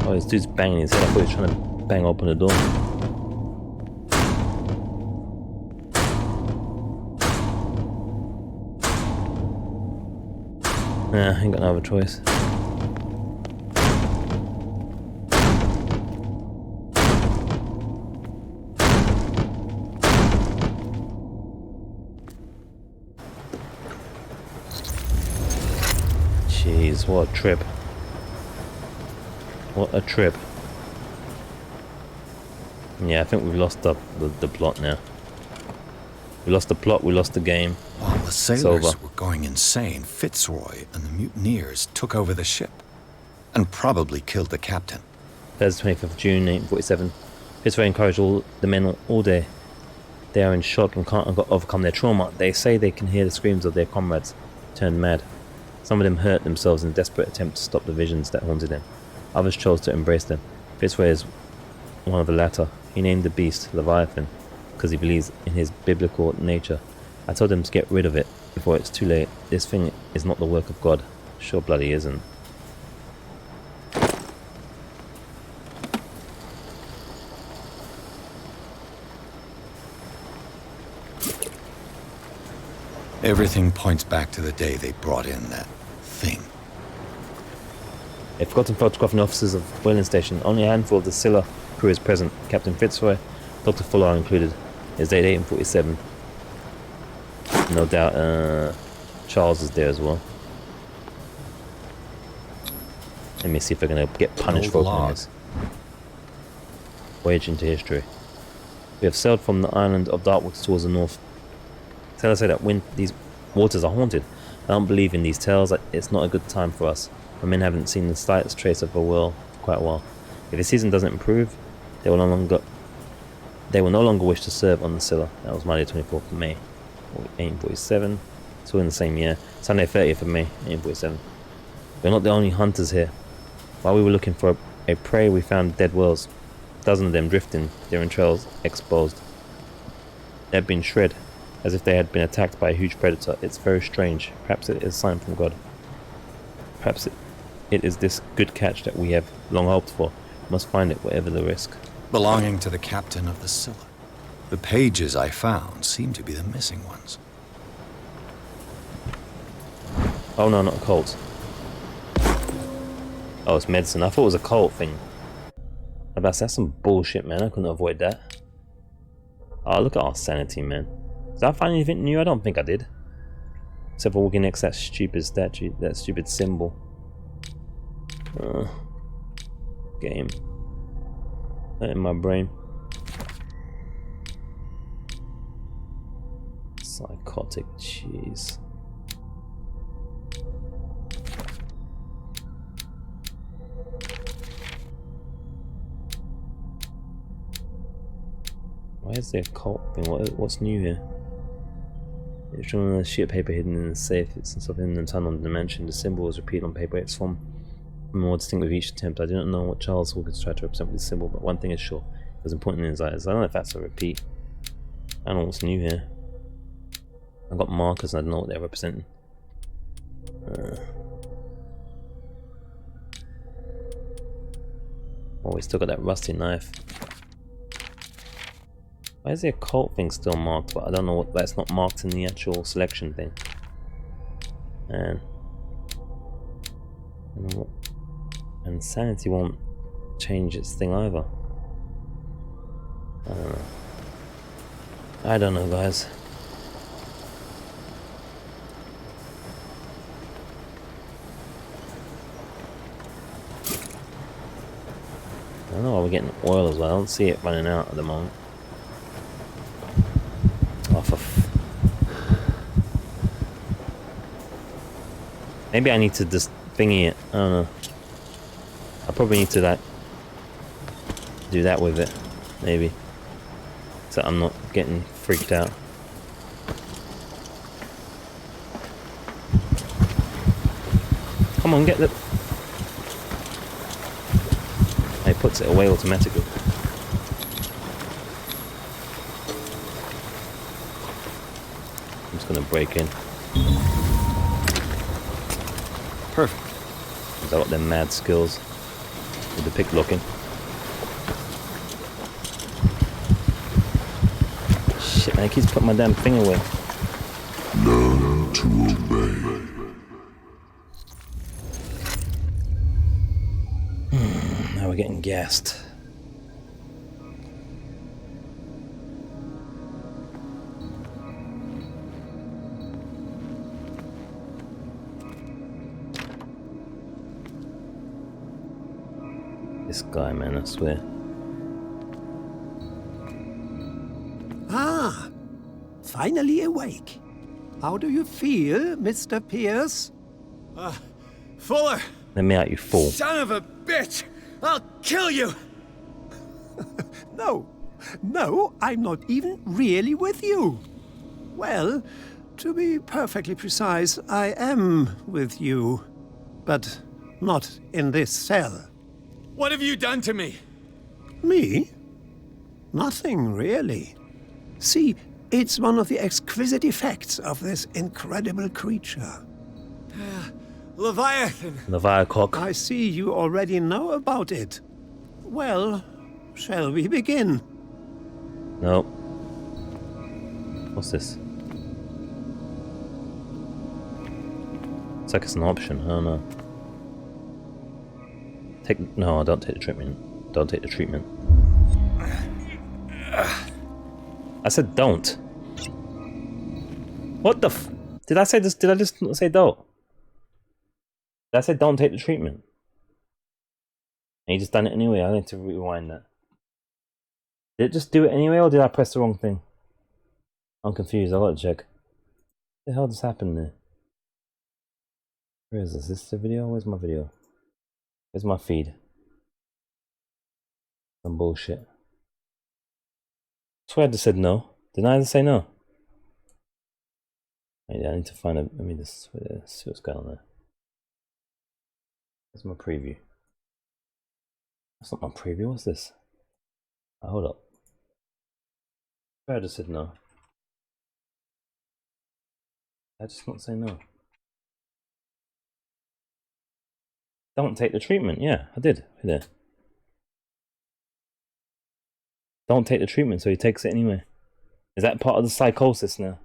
S1: Oh, this dude's banging his head. I thought he was trying to bang open the door. Nah, ain't got no other choice. Jeez, what a trip. What a trip. Yeah, I think we've lost the plot now. We lost the plot, we lost the game.
S13: While the
S1: It's
S13: sailors
S1: over.
S13: were going insane, Fitzroy and the mutineers took over the ship and probably killed the captain.
S1: Thursday, 25th of June, 1847. Fitzroy encouraged all the men all day. They are in shock and can't overcome their trauma. They say they can hear the screams of their comrades turned mad. Some of them hurt themselves in a desperate attempt to stop the visions that haunted them. Others chose to embrace them. Fitzroy is one of the latter. He named the beast Leviathan because he believes in his biblical nature. I told him to get rid of it before it's too late. This thing is not the work of God. Sure bloody isn't.
S13: Everything points back to the day they brought in that thing.
S1: A forgotten photographing officers of whaling station. Only a handful of the Scylla crew is present. Captain Fitzroy, Dr. Fuller are included. It's date 1847. No doubt Charles is there as well. Let me see if we're going to get punished for opening this. Voyage into history. We have sailed from the island of Dartwood towards the north. Sailors say that when these waters are haunted, I don't believe in these tales. It's not a good time for us. My men haven't seen the slightest trace of a whale for quite a while. If the season doesn't improve, they will no longer wish to serve on the Scylla. That was Monday 24th of May, 1847. So in the same year. Sunday 30th of May, 1847. We're not the only hunters here. While we were looking for a prey, we found dead whales. A dozen of them drifting, their entrails exposed. They had been shred, as if they had been attacked by a huge predator. It's very strange. Perhaps it is a sign from God. Perhaps it is this good catch that we have long hoped for. We must find it, whatever the risk.
S13: Belonging to the captain of the Scylla. The pages I found seem to be the missing ones.
S1: Oh no, not a cult. Oh, it's medicine. I thought it was a cult thing. That's some bullshit, man. I couldn't avoid that. Oh, look at our sanity, man. Did I find anything new? I don't think I did. Except for walking next to that stupid statue, that stupid symbol. Game. That in my brain. Psychotic, jeez. Why is there a cult thing? What's new here? It's drawn on a sheet of paper hidden in the safe. It's something in the tunnel dimension. The symbol is repeated on paper. It's from more distinct with each attempt. I do not know what Charles Hawkins tried to represent with the symbol, but one thing is sure. It was important in his eyes. I don't know if that's a repeat. I don't know what's new here. I've got markers and I don't know what they're representing. Oh, we still got that rusty knife. Why is the occult thing still marked? But I don't know what that's not marked in the actual selection thing. And sanity won't change its thing either. I don't know, guys. I don't know why we're getting oil as well. I don't see it running out at the moment. Maybe I need to just thingy it. I don't know. I probably need to like do that with it, maybe, so I'm not getting freaked out. Come on, get the. It puts it away automatically. I'm just gonna break in. Perfect. I got them mad skills with the pick locking. Shit, man, it keeps putting my damn thing away.
S14: Learn to obey.
S1: Now we're getting gassed. This guy, man, I swear.
S2: Ah, finally awake. How do you feel, Mr. Pierce?
S11: Fuller!
S1: Let me out, you fool.
S11: Son of a bitch! I'll kill you!
S2: No, I'm not even really with you. Well, to be perfectly precise, I am with you, but not in this cell.
S11: What have you done to me?
S2: Me? Nothing, really. See, it's one of the exquisite effects of this incredible creature.
S11: Leviathan.
S1: Leviacock.
S2: I see you already know about it. Well, shall we begin?
S1: Nope. What's this? It's like it's an option, I don't know. No, don't take the treatment. Don't take the treatment. I said don't. What the f- Did I say this? Did I just say don't? Did I say don't take the treatment? And you just done it anyway. I need to rewind that. Did it just do it anyway, or did I press the wrong thing? I'm confused. I gotta check. What the hell just happened there? Where is this? Is this the video? Where's my video? Where's my feed? Some bullshit. I swear I just said no. Didn't I just say no? Yeah, I need to find a. Let me just see what's going on there. That's my preview. That's not my preview. What's this? Oh, hold up. I swear I just said no. I just not say no. Don't take the treatment. Yeah, I did. Right there. Don't take the treatment, so he takes it anyway. Is that part of the psychosis now?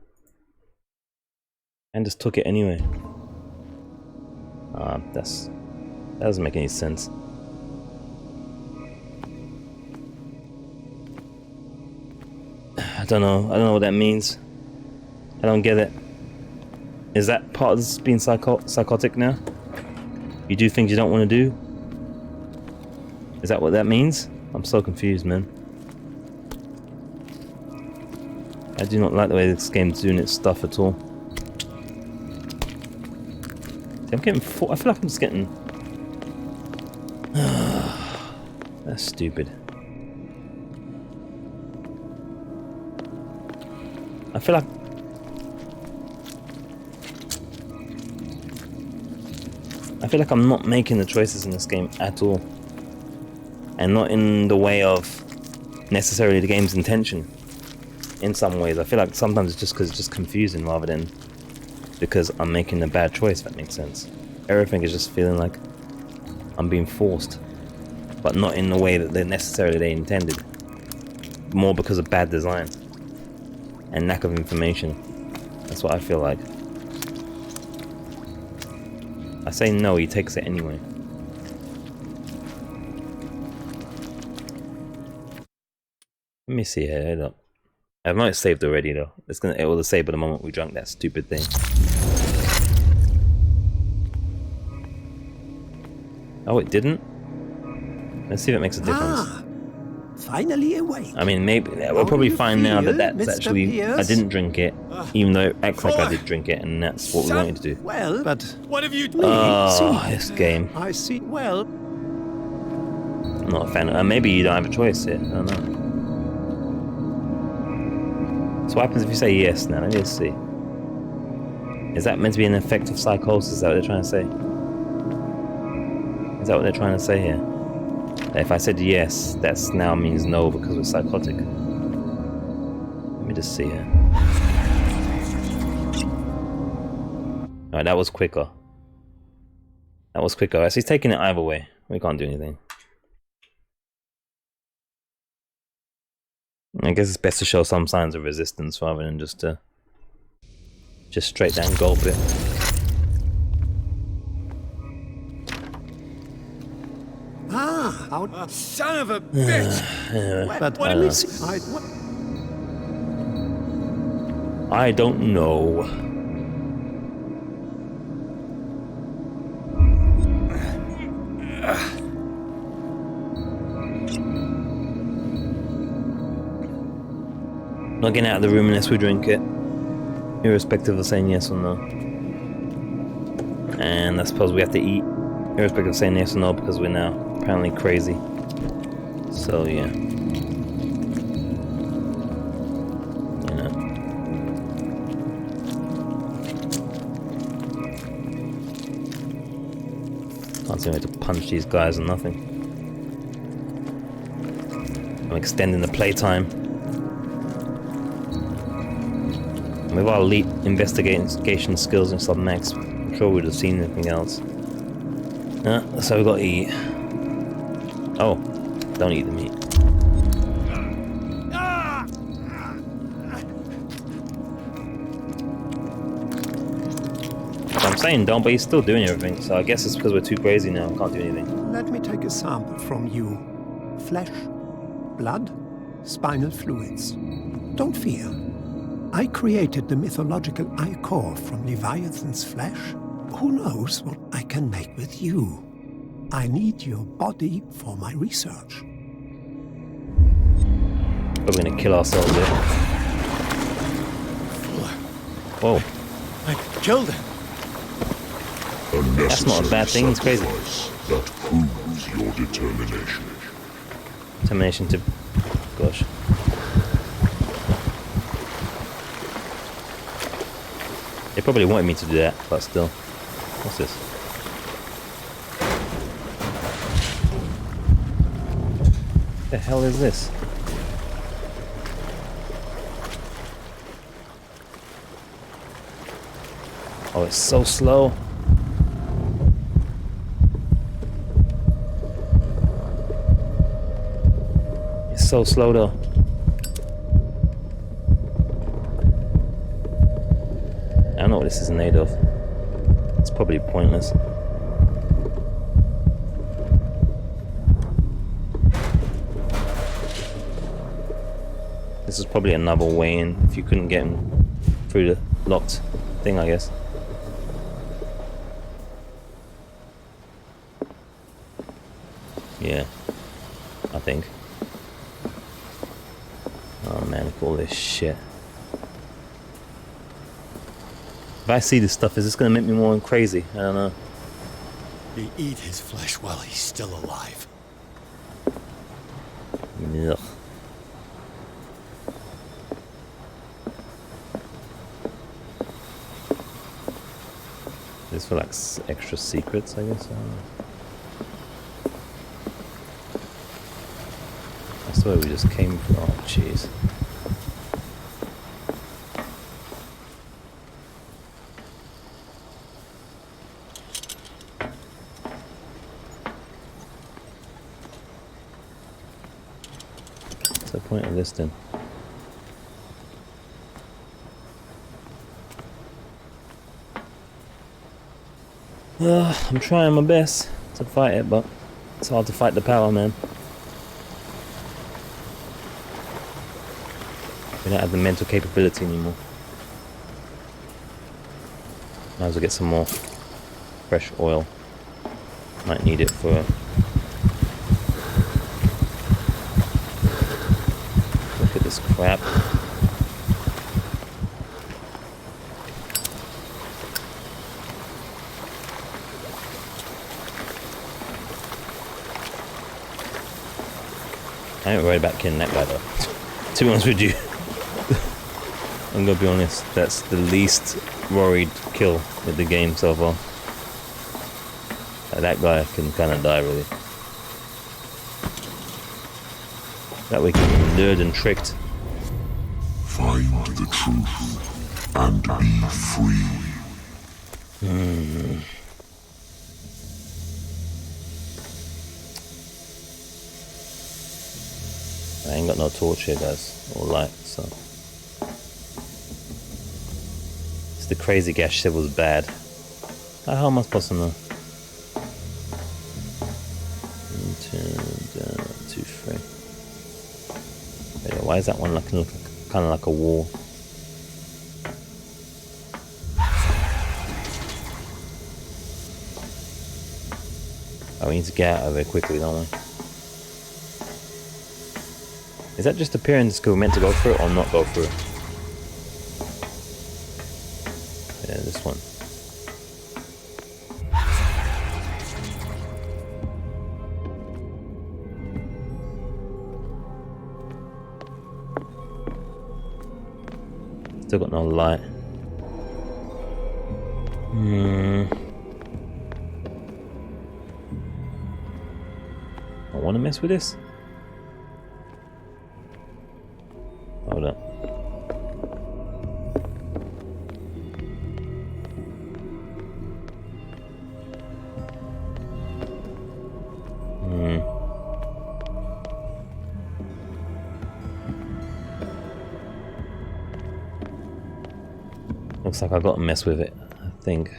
S1: And just took it anyway. That doesn't make any sense. I don't know what that means. I don't get it. Is that part of this being psychotic now? You do things you don't want to do? Is that what that means? I'm so confused, man. I do not like the way this game's doing its stuff at all. See, I'm getting I feel like I'm just getting... That's stupid. I feel like I'm not making the choices in this game at all. And not in the way of necessarily the game's intention. In some ways. I feel like sometimes it's just confusing rather than because I'm making a bad choice, if that makes sense. Everything is just feeling like I'm being forced. But not in the way that they intended. More because of bad design. And lack of information. That's what I feel like. I say no, he takes it anyway. Let me see here, hold up. I might have saved already though. It will save by the moment we drunk that stupid thing. Oh, it didn't? Let's see if it makes a difference.
S2: Finally awake.
S1: I mean, maybe we'll probably find now that that's actually I didn't drink it, even though it acts like I did drink it, and that's what we wanted to do.
S2: Well, but
S11: what have you done?
S1: Oh, this game.
S2: I see. Well,
S1: I'm not a fan of. Maybe you don't have a choice here. I don't know. So what happens if you say yes now? Let me just see. Is that meant to be an effect of psychosis? Is that what they're trying to say? Is that what they're trying to say here? That if I said yes, that now means no because we're psychotic. Let me just see here. Alright, that was quicker. That was quicker. Actually, he's taking it either way. We can't do anything. I guess it's best to show some signs of resistance rather than just straight down gulp it.
S11: Son of a bitch!
S2: but
S1: I don't know. Not getting out of the room unless we drink it, irrespective of saying yes or no. And I suppose we have to eat, irrespective of saying yes or no, because we're now apparently crazy. So yeah, you know. Can't seem to punch these guys or nothing. I'm extending the playtime. With our elite investigation skills and sub-max, I'm sure we'd have seen anything else. So we gotta eat. Oh, don't eat the meat. I'm saying don't, but he's still doing everything, so I guess it's because we're too crazy now, can't do anything.
S2: let me take a sample from you. Flesh, blood, spinal fluids. Don't fear. I created the mythological ichor from Leviathan's flesh. Who knows what I can make with you? I need your body for my research.
S1: We're gonna kill ourselves here. Whoa.
S11: I killed him.
S1: That's not a bad thing, it's crazy.
S14: That proves your determination.
S1: Determination to... gosh. They probably wanted me to do that, but still. What's this? What the hell is this? Oh, it's so slow. It's so slow though. I don't know what this is made of. It's probably pointless. This is probably another way in if you couldn't get him through the locked thing, I guess. Yeah, I think. Oh man, look at all this shit. If I see this stuff, is this gonna make me more crazy? I don't know.
S11: You eat his flesh while he's still alive.
S1: Ugh. for like extra secrets, I guess. I don't know. That's where we just came from. Oh, jeez. What's the point of this then? I'm trying my best to fight it, but it's hard to fight the power, man. We don't have the mental capability anymore. Might as well get some more fresh oil. Might need it for... Look at this crap. I ain't worried about killing that guy though. To be honest with you. I'm gonna be honest, that's the least worried kill with the game so far. That guy can kinda die really. That way he can be lured and tricked.
S14: Find the truth and be free. I ain't got no torch here, guys, or light, so. It's the crazy gas shit was bad. How am I supposed to know? 1, 2, 3. Yeah, why is that one looking kind of like a wall? Oh, we need to get out of here quickly, don't we? Is that just appearance because we're meant to go through it or not go through it? Yeah, this one. Still got no light. I want to mess with this. Hold up. Looks like I got to mess with it, I think.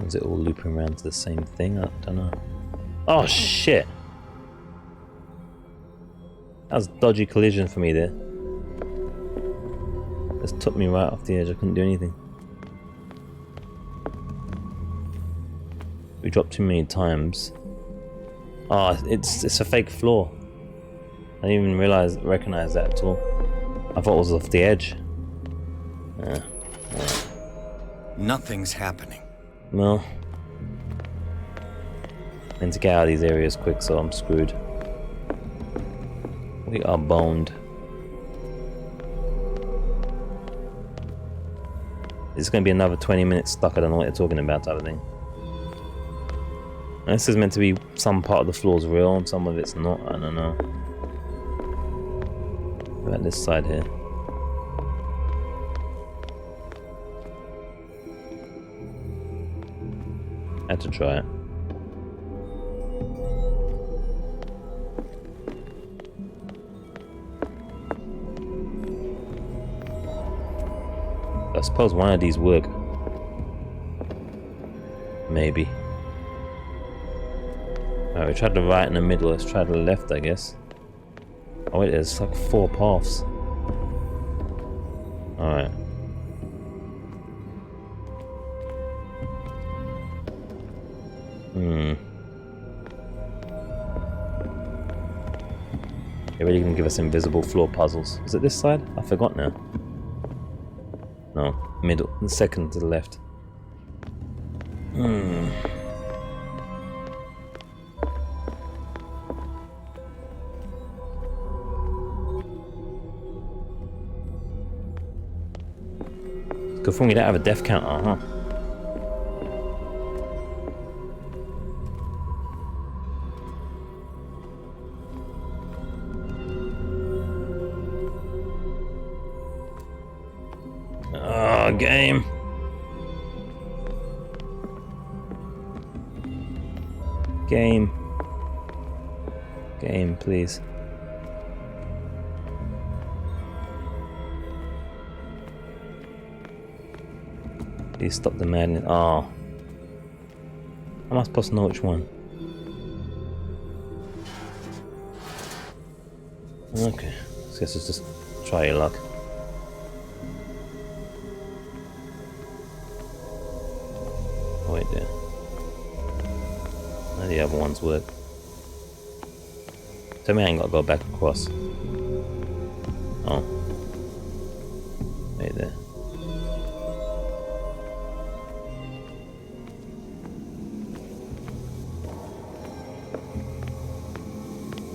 S14: Is it all looping around to the same thing? I don't know. Oh shit! That was a dodgy collision for me there. Just took me right off the edge. I couldn't do anything. We dropped too many times. Oh, it's a fake floor. I didn't even recognize that at all. I thought it was off the edge. Yeah.
S13: Nothing's happening.
S1: Well, I need to get out of these areas quick, so I'm screwed. We are boned. It's going to be another 20 minutes stuck. I don't know what you're talking about, type of thing. And this is meant to be some part of the floor's real and some of it's not. I don't know. What about this side here? Had to try it. I suppose one of these work. Maybe. Alright, we tried the right in the middle, let's try the left, I guess. Oh wait, there's like 4 paths. Alright. You're really gonna give us invisible floor puzzles. Is it this side? I forgot now. No, middle, the second to the left. Good thing we don't have a death counter, huh? Oh, game. Game, please. Please stop the madness. Oh. How am I supposed to know which one? Okay. I guess it's just try your luck. Oh, wait there. None of the other ones work. Tell me I ain't got to go back across. Oh. Wait there.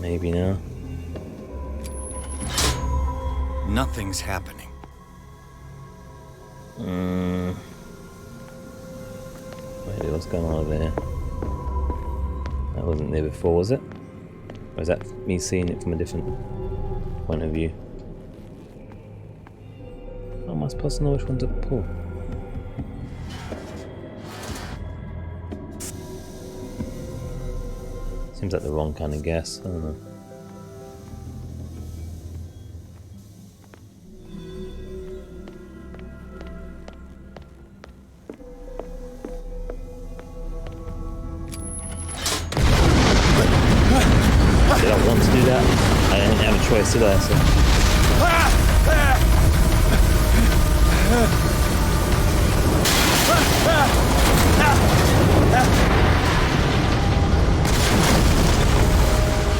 S1: Maybe now.
S13: Nothing's happening.
S1: Wait, what's going on over here? That wasn't there before, was it? Or is that me seeing it from a different point of view? How am I supposed to know which one to pull? Seems like the wrong kind of guess. I don't know. Did I want to do that? I didn't have a choice, did I? So.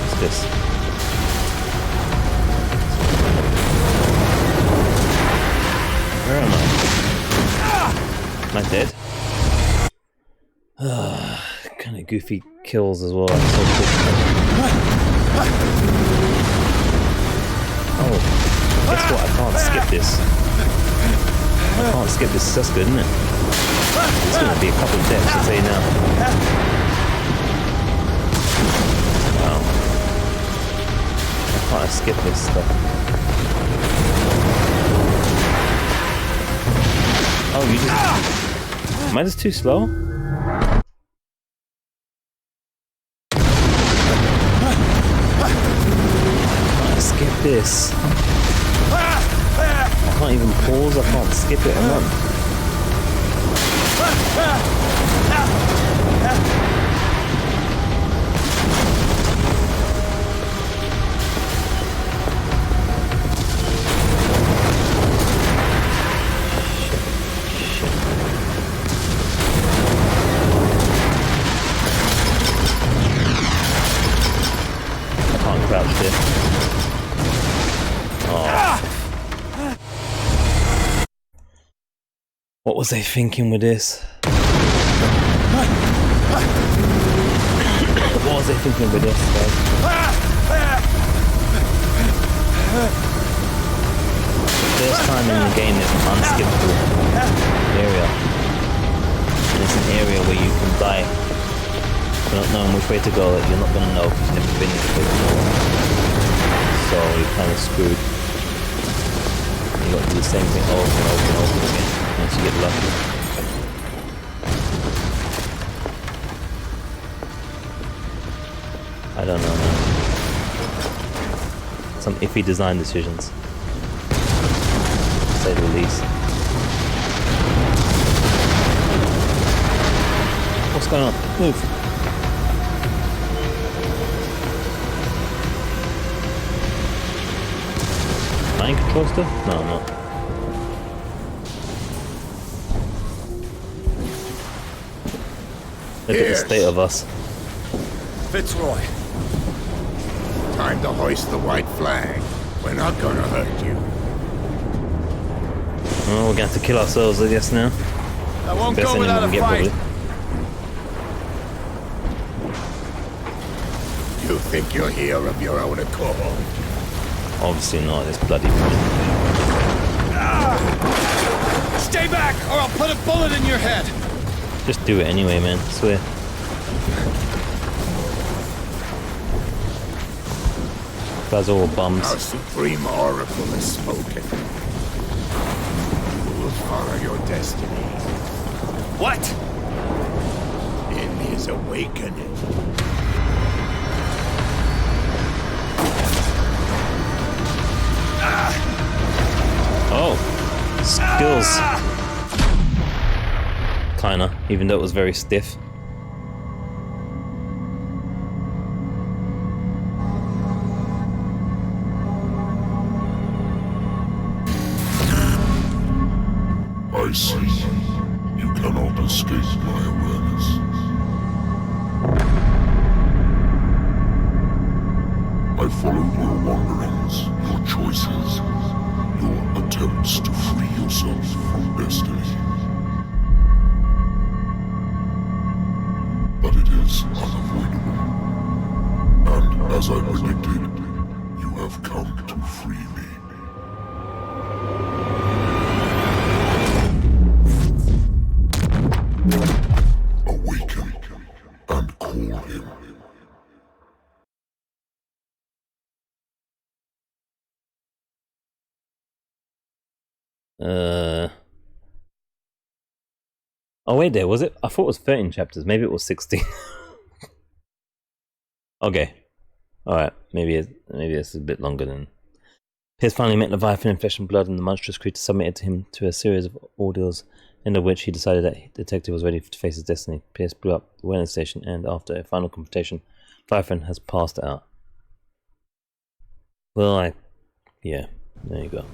S1: What's this? Where am I? Am I dead? Kind of goofy kills as well. Oh, guess what? I can't skip this. I can't skip this. That's good, isn't it? There's going to be a couple of deaths, I'll tell you now. Wow. I can't skip this stuff. Oh, you just... Am I just too slow? Skip this. I can't even pause, I can't skip it and run. I can't crouch here. What was I thinking with this? What was I thinking with this, guys? The first time in the game there's an unskippable area. And it's an area where you can die. Not knowing which way to go, you're not going to know because you've never been this way before. So you're kind of screwed. You got to do the same thing over and over and over again. Once you get lucky. I don't know, man. Some iffy design decisions, to say the least. What's going on? Move. Am I in control still? No, I'm not. Look at the state of us.
S12: Fitzroy. Time to hoist the white flag. We're not gonna hurt you.
S1: Oh, we're going to have to kill ourselves, I guess, now.
S12: I won't go without a fight. You think you're here of your own accord?
S1: Obviously not, this bloody...
S15: Stay back, or I'll put a bullet in your head!
S1: Just do it anyway, man. I swear. Guys are all bums.
S12: Our supreme oracle has spoken. You will follow your destiny.
S15: What?
S12: In his awakening.
S1: Oh, skills. Kinda, even though it was very stiff.
S14: I see. You cannot escape my awareness. I followed your wanderings, your choices, your attempts to free yourself from destiny. But it is unavoidable. And as I predicted, you have come to free me. Awaken and call him.
S1: Oh wait, there was it? I thought it was 13 chapters. Maybe it was 16. Okay. Alright, maybe it's a bit longer than... Pierce finally met Leviathan in flesh and blood, and the monstrous creature submitted him to a series of ordeals, end of which he decided that the detective was ready to face his destiny. Pierce blew up the weather station, and after a final confrontation, Leviathan has passed out. Well, yeah, there you go.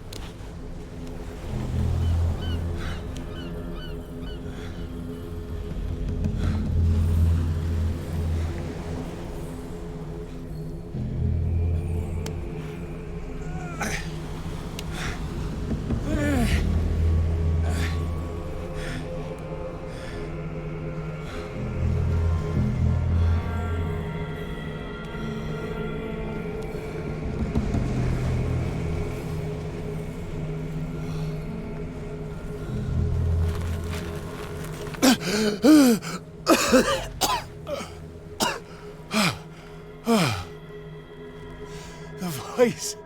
S15: The voice.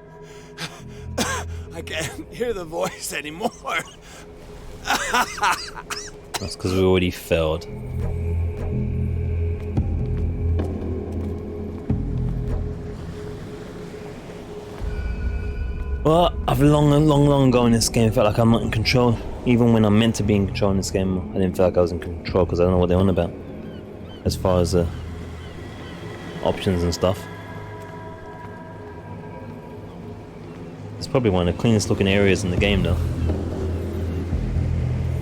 S15: I can't hear the voice anymore.
S1: That's because we already failed. Well, I've long ago in this game felt like I'm not in control. Even when I'm meant to be in control in this game, I didn't feel like I was in control because I don't know what they're on about. As far as options and stuff. It's probably one of the cleanest looking areas in the game though.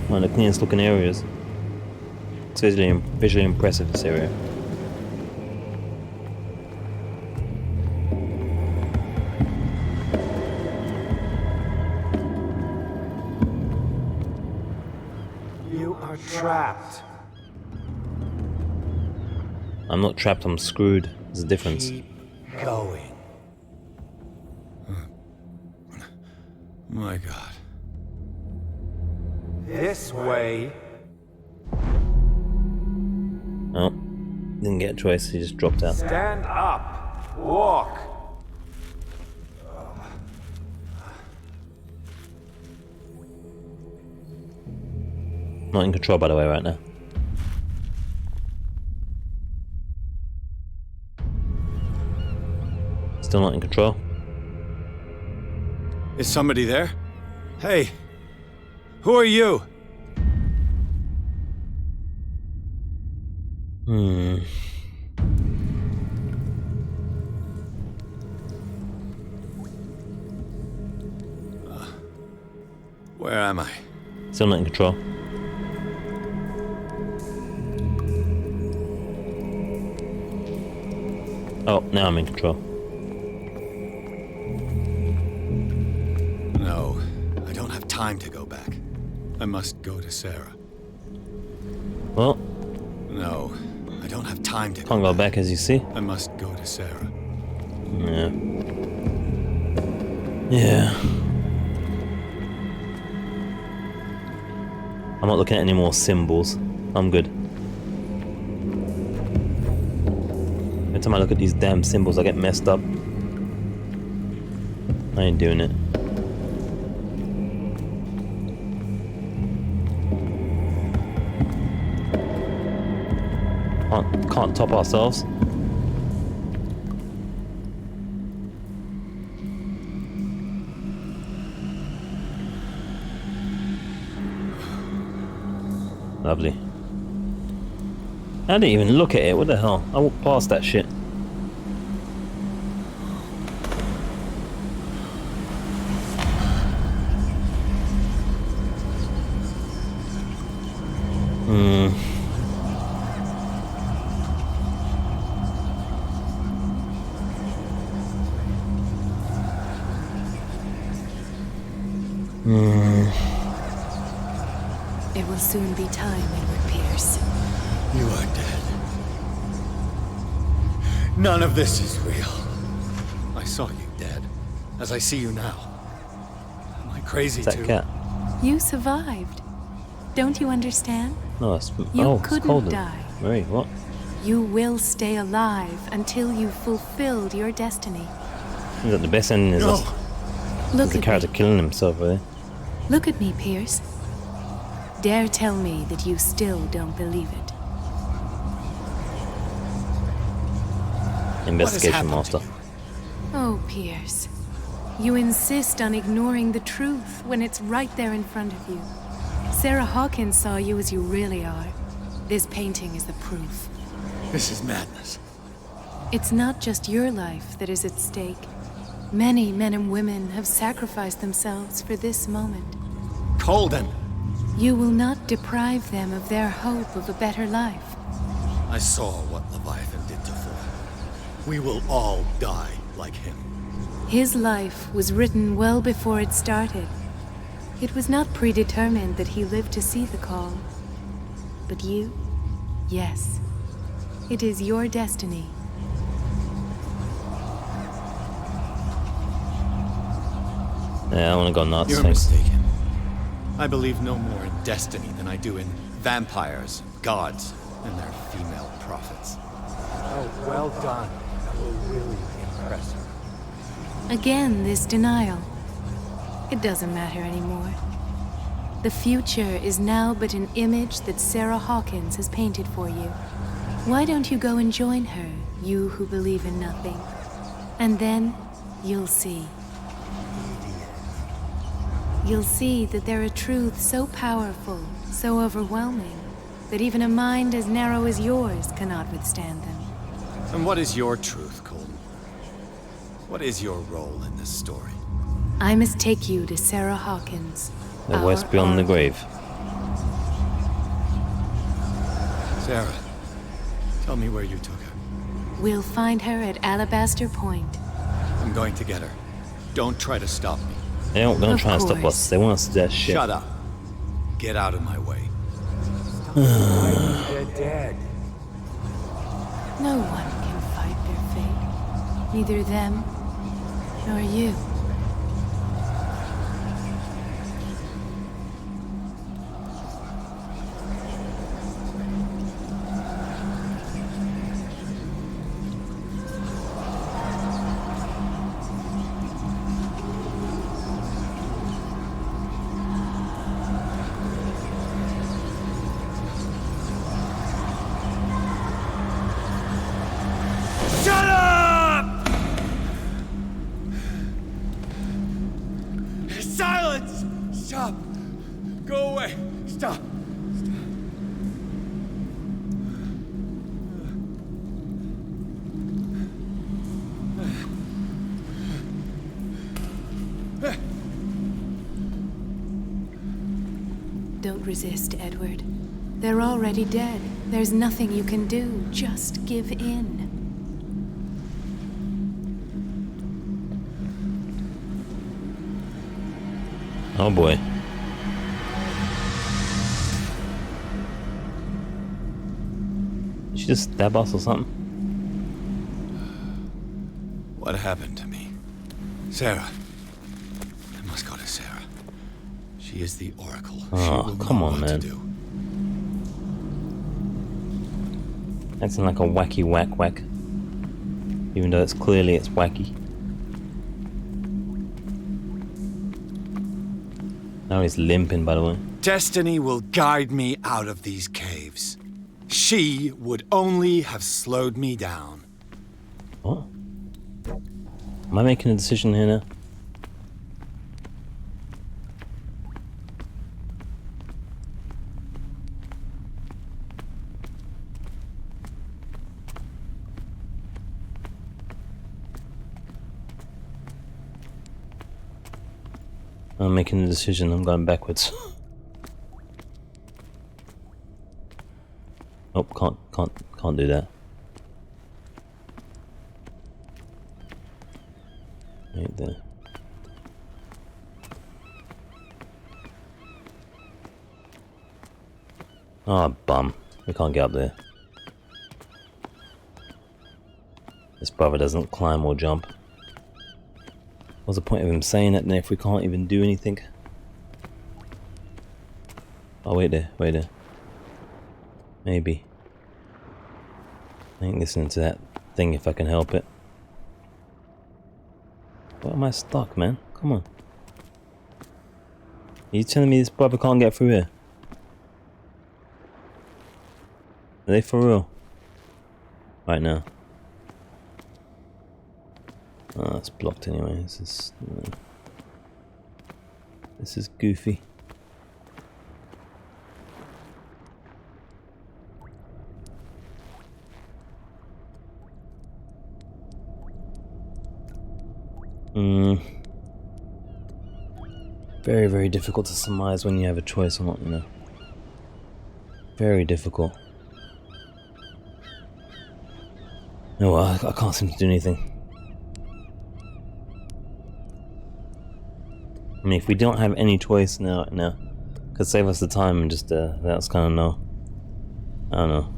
S1: One of the cleanest looking areas. It's visually impressive, this area.
S15: You are trapped.
S1: I'm not trapped, I'm screwed. There's a difference.
S15: Keep going.
S13: My God.
S15: This way.
S1: Oh, didn't get a choice, he just dropped out.
S15: Stand up. Walk.
S1: Not in control, by the way, right now. Still not in control.
S15: Is somebody there? Hey, who are you?
S13: Where am I?
S1: Still not in control. Oh, now I'm in control.
S15: No, I don't have time to go back. I must go to Sarah.
S1: Well,
S15: No, I don't have time to
S1: can't go back as you see.
S15: I must go to Sarah.
S1: Yeah. Yeah. I'm not looking at any more symbols. I'm good. Every time I look at these damn symbols, I get messed up. I ain't doing it. Can't top ourselves. Lovely. I didn't even look at it. What the hell? I walked past that shit.
S3: It will soon be time, Edward Pierce.
S15: You are dead. None of this is real. I saw you dead, as I see you now. Am I crazy
S1: It's that
S15: too?
S1: cat.
S3: You survived. Don't you understand?
S1: No, it's,
S3: You
S1: it's
S3: couldn't
S1: colder.
S3: die.
S1: Wait, what?
S3: You will stay alive until you've fulfilled your destiny.
S1: Is that the best ending? Is
S15: No.
S3: Look
S1: the
S3: at
S1: character
S3: me.
S1: killing himself, really?
S3: Look at me, Pierce. Dare tell me that you still don't believe it.
S1: Investigation master.
S3: Oh, Pierce. You insist on ignoring the truth when it's right there in front of you. Sarah Hawkins saw you as you really are. This painting is the proof.
S15: This is madness.
S3: It's not just your life that is at stake. Many men and women have sacrificed themselves for this moment.
S15: Colden!
S3: You will not deprive them of their hope of a better life.
S15: I saw what Leviathan did to Thor. We will all die like him.
S3: His life was written well before it started. It was not predetermined that he lived to see the call. But you? Yes. It is your destiny.
S1: Yeah, I want to go nuts.
S15: You're
S1: Thanks.
S15: mistaken. I believe no more in destiny than I do in vampires, gods, and their female prophets.
S4: Oh, well done. That will really impress her.
S3: Again, this denial. It doesn't matter anymore. The future is now but an image that Sarah Hawkins has painted for you. Why don't you go and join her, you who believe in nothing? And then you'll see. You'll see that there are truths so powerful, so overwhelming, that even a mind as narrow as yours cannot withstand them.
S15: And what is your truth, Colden? What is your role in this story?
S3: I must take you to Sarah Hawkins.
S1: The West beyond the grave.
S15: Sarah, tell me where you took her.
S3: We'll find her at Alabaster Point.
S15: I'm going to get her. Don't try to stop me.
S1: They aren't going
S3: Of
S1: to try and stop
S3: course.
S1: us. They want us to death shit.
S15: Shut up. Get out of my way.
S4: They're dead.
S3: No one can fight their fate. Neither them, nor you.
S15: Shut up! Silence! Stop! Go away! Stop!
S3: Don't resist, Edward. They're already dead. There's nothing you can do. Just give in.
S1: Oh boy. Did she just stab us or something?
S15: What happened to me? Sarah. I must go to Sarah. She She is the Oracle. She
S1: Oh,
S15: will
S1: come
S15: know
S1: on,
S15: what
S1: man.
S15: to do.
S1: Acting like a wacky whack. Even though it's wacky. Now he's limping, by the way.
S15: Destiny will guide me out of these caves. She would only have slowed me down.
S1: What? Am I making a decision here now? I'm making a decision, I'm going backwards. Nope, can't do that. Right there. Oh, bum. We can't get up there. This brother doesn't climb or jump. What's the point of him saying it then if we can't even do anything? Oh, wait there. Maybe. I ain't listening to that thing if I can help it. Why am I stuck, man? Come on. Are you telling me this brother can't get through here? Are they for real? Right now. Oh, it's blocked anyway. This is goofy. Very, very difficult to surmise when you have a choice or not, you know. Very difficult. No, I can't seem to do anything. I mean, if we don't have any choice now, could save us the time and just, that's kind of no. I don't know.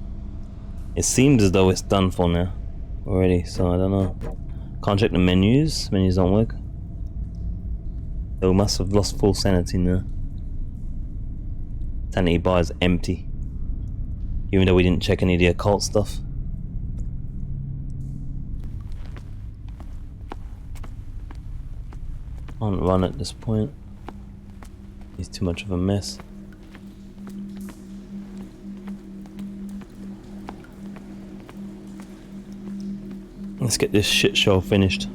S1: It seems as though it's done for now already, so I don't know. Can't check the menus. Menus don't work. So we must have lost full sanity now. Sanity bar is empty. Even though we didn't check any of the occult stuff. Can't run at this point. He's too much of a mess. Let's get this shit show finished.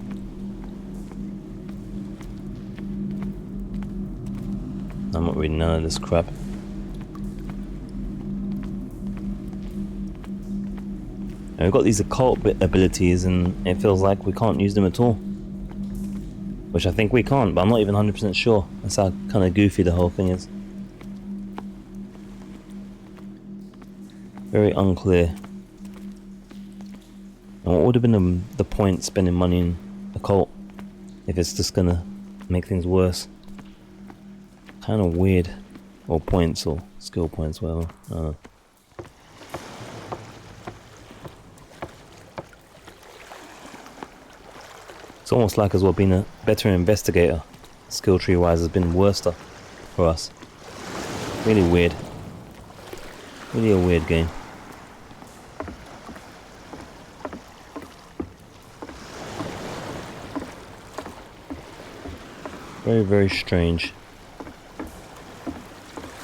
S1: I'm not reading none of this crap. And we've got these occult abilities and it feels like we can't use them at all. Which I think we can't, but I'm not even 100% sure. That's how kind of goofy the whole thing is. Very unclear. And what would have been the point spending money in occult if it's just gonna make things worse? Kind of weird. Or points, or skill points, whatever. I don't know. It's almost like as well being a better investigator. Skill tree wise has been worse stuff for us. Really weird. Really a weird game. Very, very strange.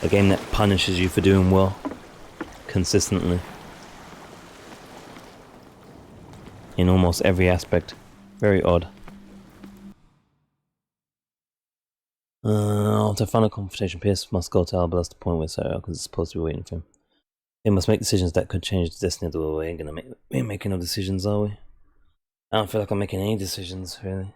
S1: A game that punishes you for doing well. Consistently. In almost every aspect. Very odd. After final confrontation, Pierce must go to Alba. That's the point with Sarah, because it's supposed to be waiting for him. They must make decisions that could change the destiny of the world. We ain't gonna we ain't making no decisions, are we? I don't feel like I'm making any decisions, really.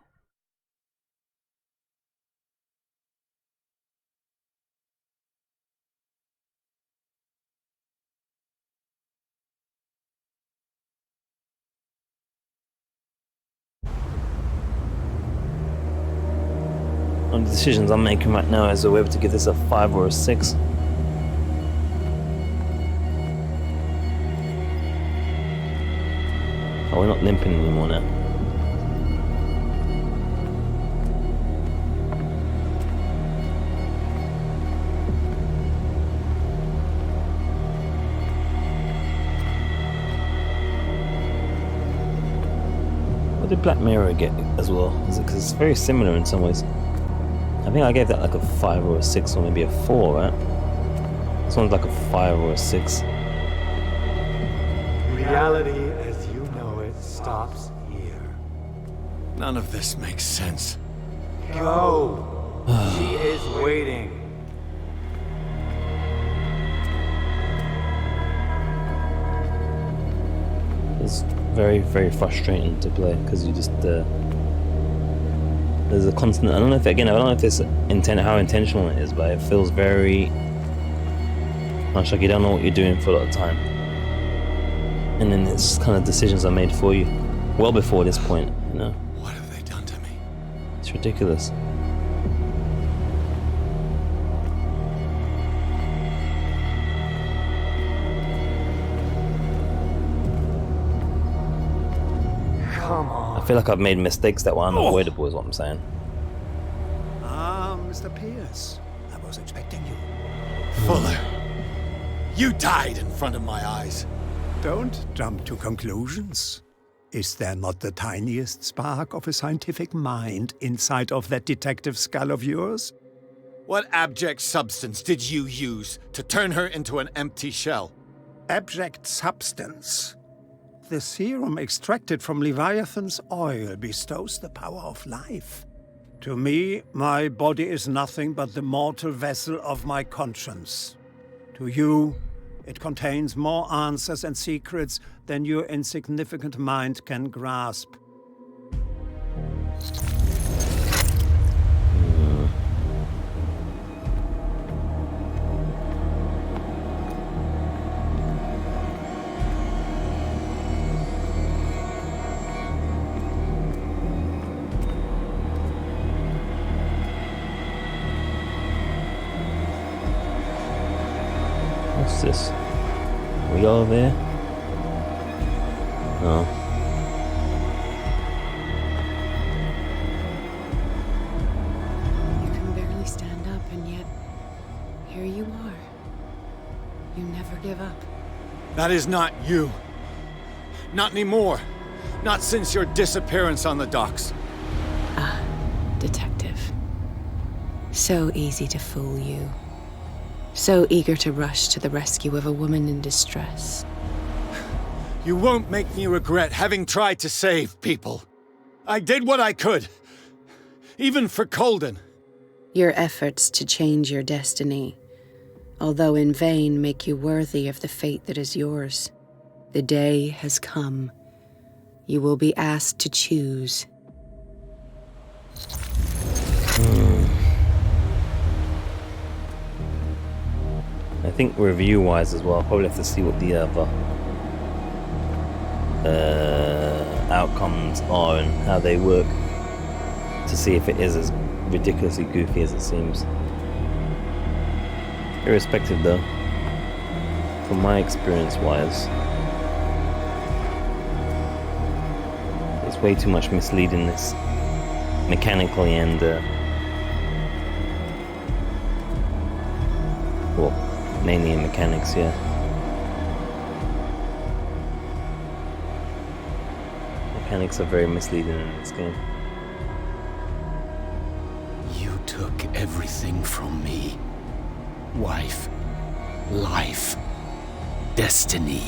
S1: The decisions I'm making right now is whether to give this a 5 or a 6. Oh, we're not limping anymore now. did Black Mirror get as well? Is it because it's very similar in some ways? I think I gave that like a 5 or a 6 or maybe a 4, right? This one's like a 5 or a 6.
S15: Reality as you know it stops here. None of this makes sense. Go! She is waiting.
S1: It's very, very frustrating to play because you just there's a constant. I don't know if it's how intentional it is, but it feels very much like you don't know what you're doing for a lot of time, and then it's kind of decisions are made for you well before this point. You know.
S15: What have they done to me?
S1: It's ridiculous.
S15: Come on.
S1: I feel like I've made mistakes that were unavoidable, is what I'm saying.
S9: Ah, Mr. Pierce. I was expecting you.
S15: Fuller, you died in front of my eyes.
S2: Don't jump to conclusions. Is there not the tiniest spark of a scientific mind inside of that detective skull of yours?
S15: What abject substance did you use to turn her into an empty shell?
S2: Abject substance. The serum extracted from Leviathan's oil bestows the power of life. To me, my body is nothing but the mortal vessel of my conscience. To you, it contains more answers and secrets than your insignificant mind can grasp.
S1: What's this? We all there? No.
S6: You can barely stand up, and yet here you are. You never give up.
S15: That is not you. Not anymore. Not since your disappearance on the docks.
S3: Ah, detective. So easy to fool you. So eager to rush to the rescue of a woman in distress.
S15: You won't make me regret having tried to save people. I did what I could. Even for Colden.
S3: Your efforts to change your destiny, although in vain, make you worthy of the fate that is yours. The day has come. You will be asked to choose.
S1: I think review-wise as well, I'll probably have to see what the other outcomes are and how they work to see if it is as ridiculously goofy as it seems. Irrespective though, from my experience-wise, there's way too much misleadingness mechanically and well, mainly in mechanics, yeah. Mechanics are very misleading in this game.
S12: You took everything from me. Wife, life, destiny.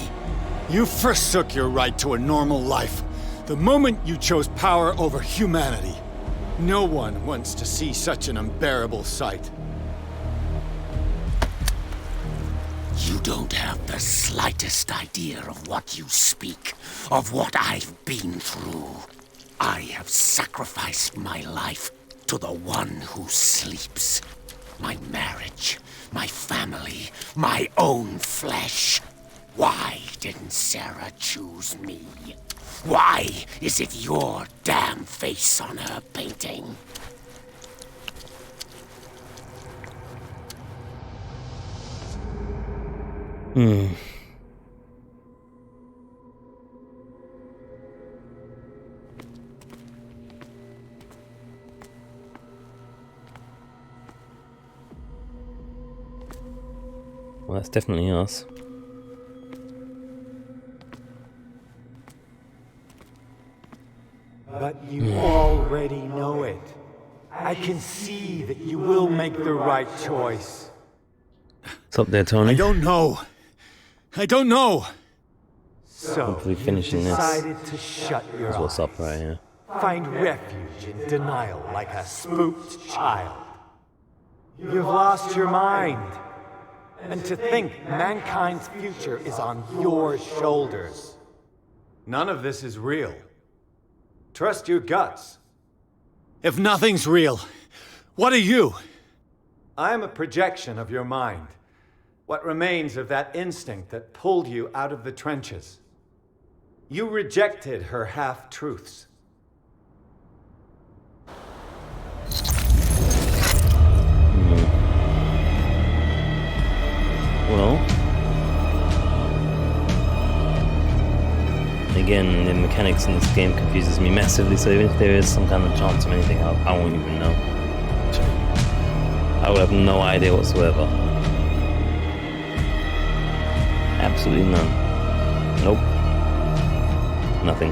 S15: You forsook your right to a normal life the moment you chose power over humanity. No one wants to see such an unbearable sight.
S12: You don't have the slightest idea of what you speak, of what I've been through. I have sacrificed my life to the one who sleeps. My marriage, my family, my own flesh. Why didn't Sarah choose me? Why is it your damn face on her painting?
S1: Well, that's definitely us.
S16: But you already know it. I can see that you will make the right choice.
S1: What's up there, Tony?
S19: I don't know. I don't know.
S16: So,
S1: hopefully
S16: you've
S1: finishing this.
S16: decided to shut your
S1: That's what's
S16: eyes.
S1: up right here.
S16: Find refuge in denial like a spooked child. You've lost your mind. And to think mankind's future is on your shoulders. None of this is real. Trust your guts.
S19: If nothing's real, what are you?
S16: I am a projection of your mind. What remains of that instinct that pulled you out of the trenches. You rejected her half-truths.
S1: Well, again, the mechanics in this game confuses me massively, so even if there is some kind of chance of anything, I won't even know. I would have no idea whatsoever. Absolutely none. Nope. Nothing.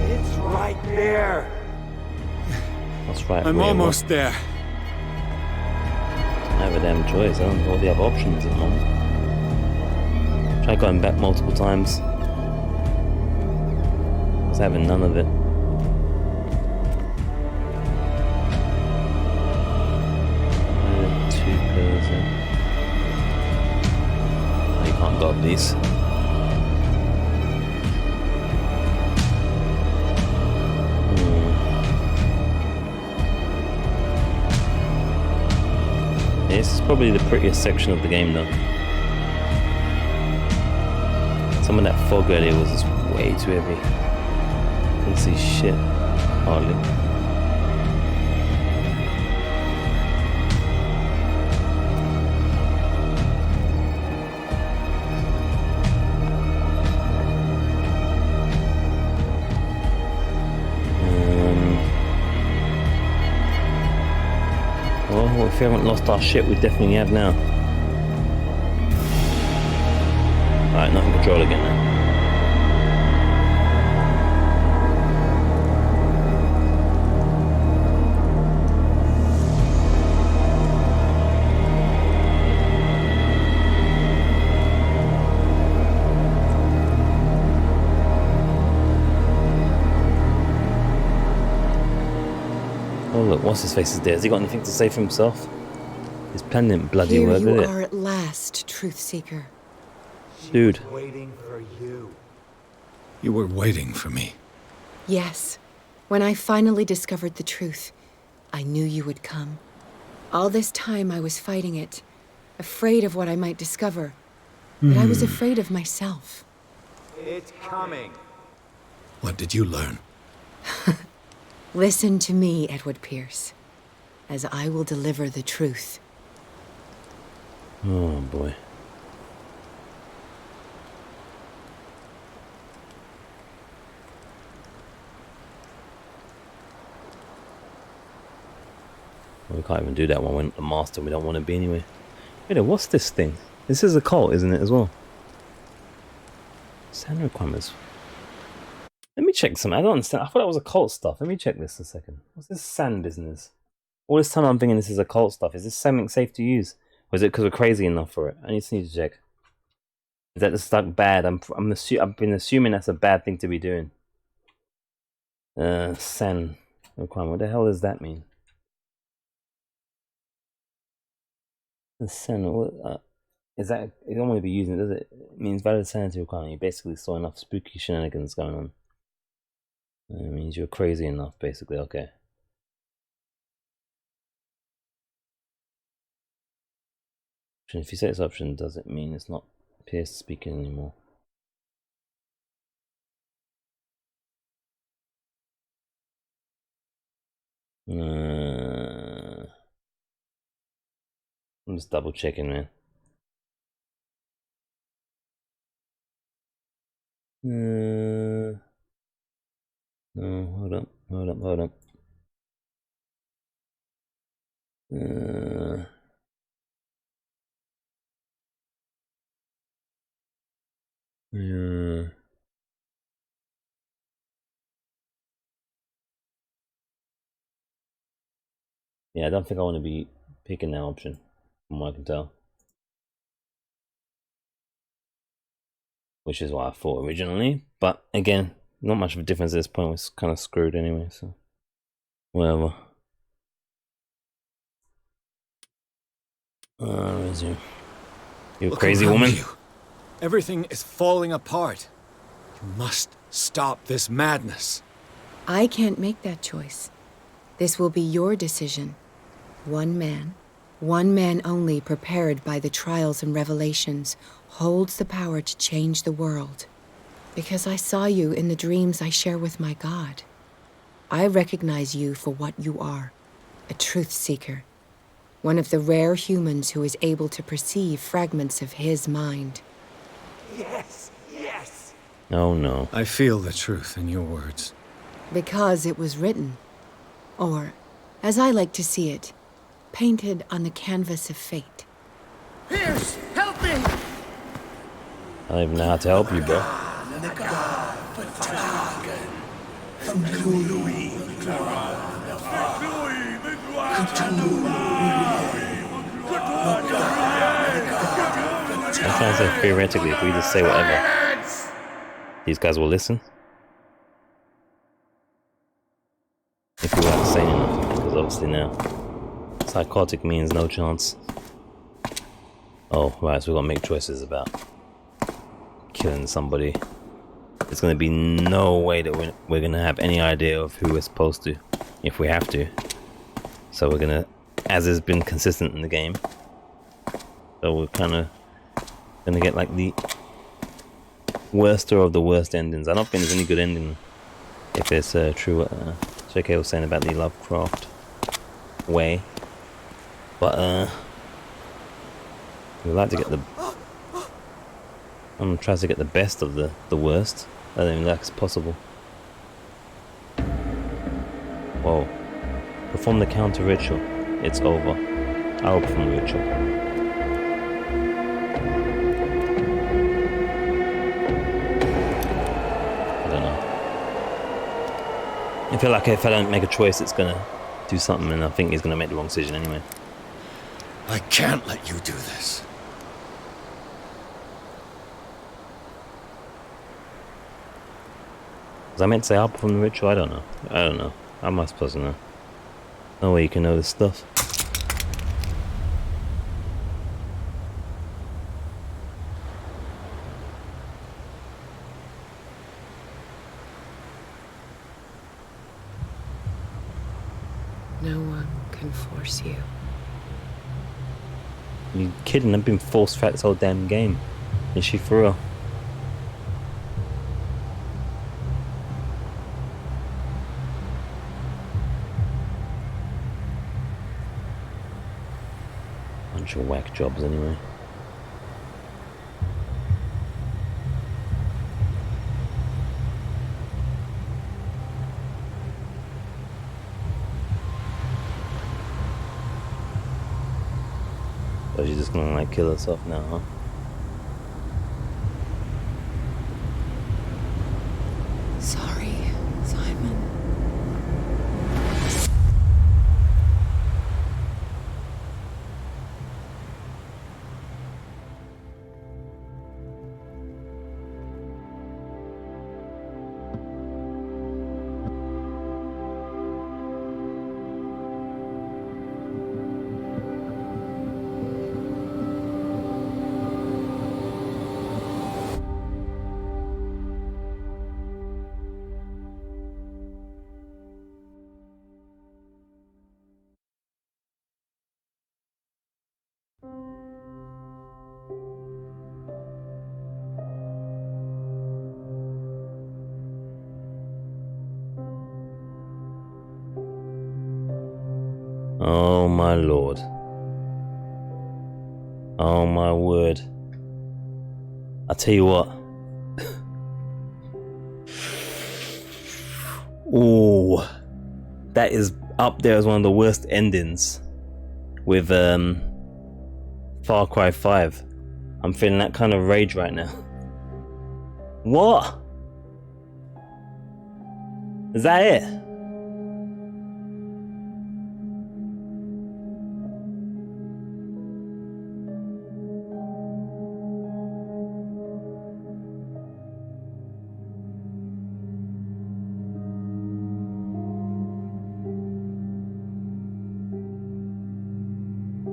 S16: It's right there.
S1: That's right.
S19: I'm
S1: where
S19: almost there.
S1: I have a damn choice. I don't know all the other options at the moment. Tried going back multiple times. I was having none of it. Two pillars in. Oh, you can't go up these. This is probably the prettiest section of the game though. Some of that fog earlier was just way too heavy. Couldn't see shit, hardly. Well, if we haven't lost our shit, we definitely have now. Alright, not in control again now. Oh look, what's his face is there? Has he got anything to say for himself? His pen didn't bloody
S18: Here
S1: work,
S18: you
S1: did it?
S18: are at last, Truth Seeker.
S1: Dude.
S16: Waiting for you.
S19: You were waiting for me.
S18: Yes. When I finally discovered the truth, I knew you would come. All this time I was fighting it, afraid of what I might discover. But I was afraid of myself.
S16: It's coming.
S19: What did you learn?
S18: Listen to me, Edward Pierce, as I will deliver the truth.
S1: Oh boy. Well, we can't even do that one when the master we don't want to be anyway. Wait, what's this thing? This is a cult, isn't it, as well? Standard requirements. Let me check something. I don't understand. I thought that was occult stuff. Let me check this a second. What's this sand business? All this time I'm thinking this is occult stuff. Is this something safe to use? Or is it because we're crazy enough for it? I need to check. Is that just like bad? I've been assuming that's a bad thing to be doing. Sand requirement. What the hell does that mean? The sand. Is that? You don't want to be using it, does it? It means valid sanity requirement. You basically saw enough spooky shenanigans going on. It means you're crazy enough, basically. Okay. If you say it's option, does it mean it's not Pierce speaking anymore? I'm just double checking, man. No, hold Hold up, hold up. Yeah. Yeah, I don't think I want to be picking that option, from what I can tell. Which is what I thought originally, but again, not much of a difference at this point. It's kind of screwed anyway, so whatever. Where is you? You
S15: Look
S1: crazy
S15: around
S1: woman?
S15: you. Everything is falling apart. You must stop this madness.
S18: I can't make that choice. This will be your decision. One man only, prepared by the trials and revelations, holds the power to change the world. Because I saw you in the dreams I share with my God. I recognize you for what you are, a truth seeker. One of the rare humans who is able to perceive fragments of his mind.
S16: Yes, yes.
S1: Oh no.
S15: I feel the truth in your words.
S18: Because it was written. Or, as I like to see it, painted on the canvas of fate.
S5: Pierce, help me!
S1: I don't even know how to help you, bro. I'm trying to say theoretically, if we just say whatever, these guys will listen. If we weren't saying anything, because obviously now, psychotic means no chance. Oh, right, so we've got to make choices about killing somebody. There's going to be no way that we're going to have any idea of who we're supposed to, if we have to. So we're going to, as has been consistent in the game, so we're kind of going to get like the worster of the worst endings. I don't think there's any good ending if it's true what JK was saying about the Lovecraft way. But we like to get the... I'm trying to get the best of the worst. I don't even think it's possible. Whoa. Perform the counter ritual. It's over. I will perform the ritual. I don't know. I feel like if I don't make a choice, it's gonna do something, and I think he's gonna make the wrong decision anyway.
S15: I can't let you do this.
S1: Was I meant to say I'll perform the ritual? I don't know. I don't know. How am I supposed to know? No way you can know this stuff.
S18: No one can force you.
S1: You kidding? I've been forced throughout this whole damn game. Is she for real? Bunch of whack jobs anyway. So she's just gonna like kill herself now, huh?
S18: Sorry, Simon.
S1: Oh my lord. Oh my word. I tell you what. Ooh. that is up there as one of the worst endings with Far Cry 5. I'm feeling that kind of rage right now. What? Is that it?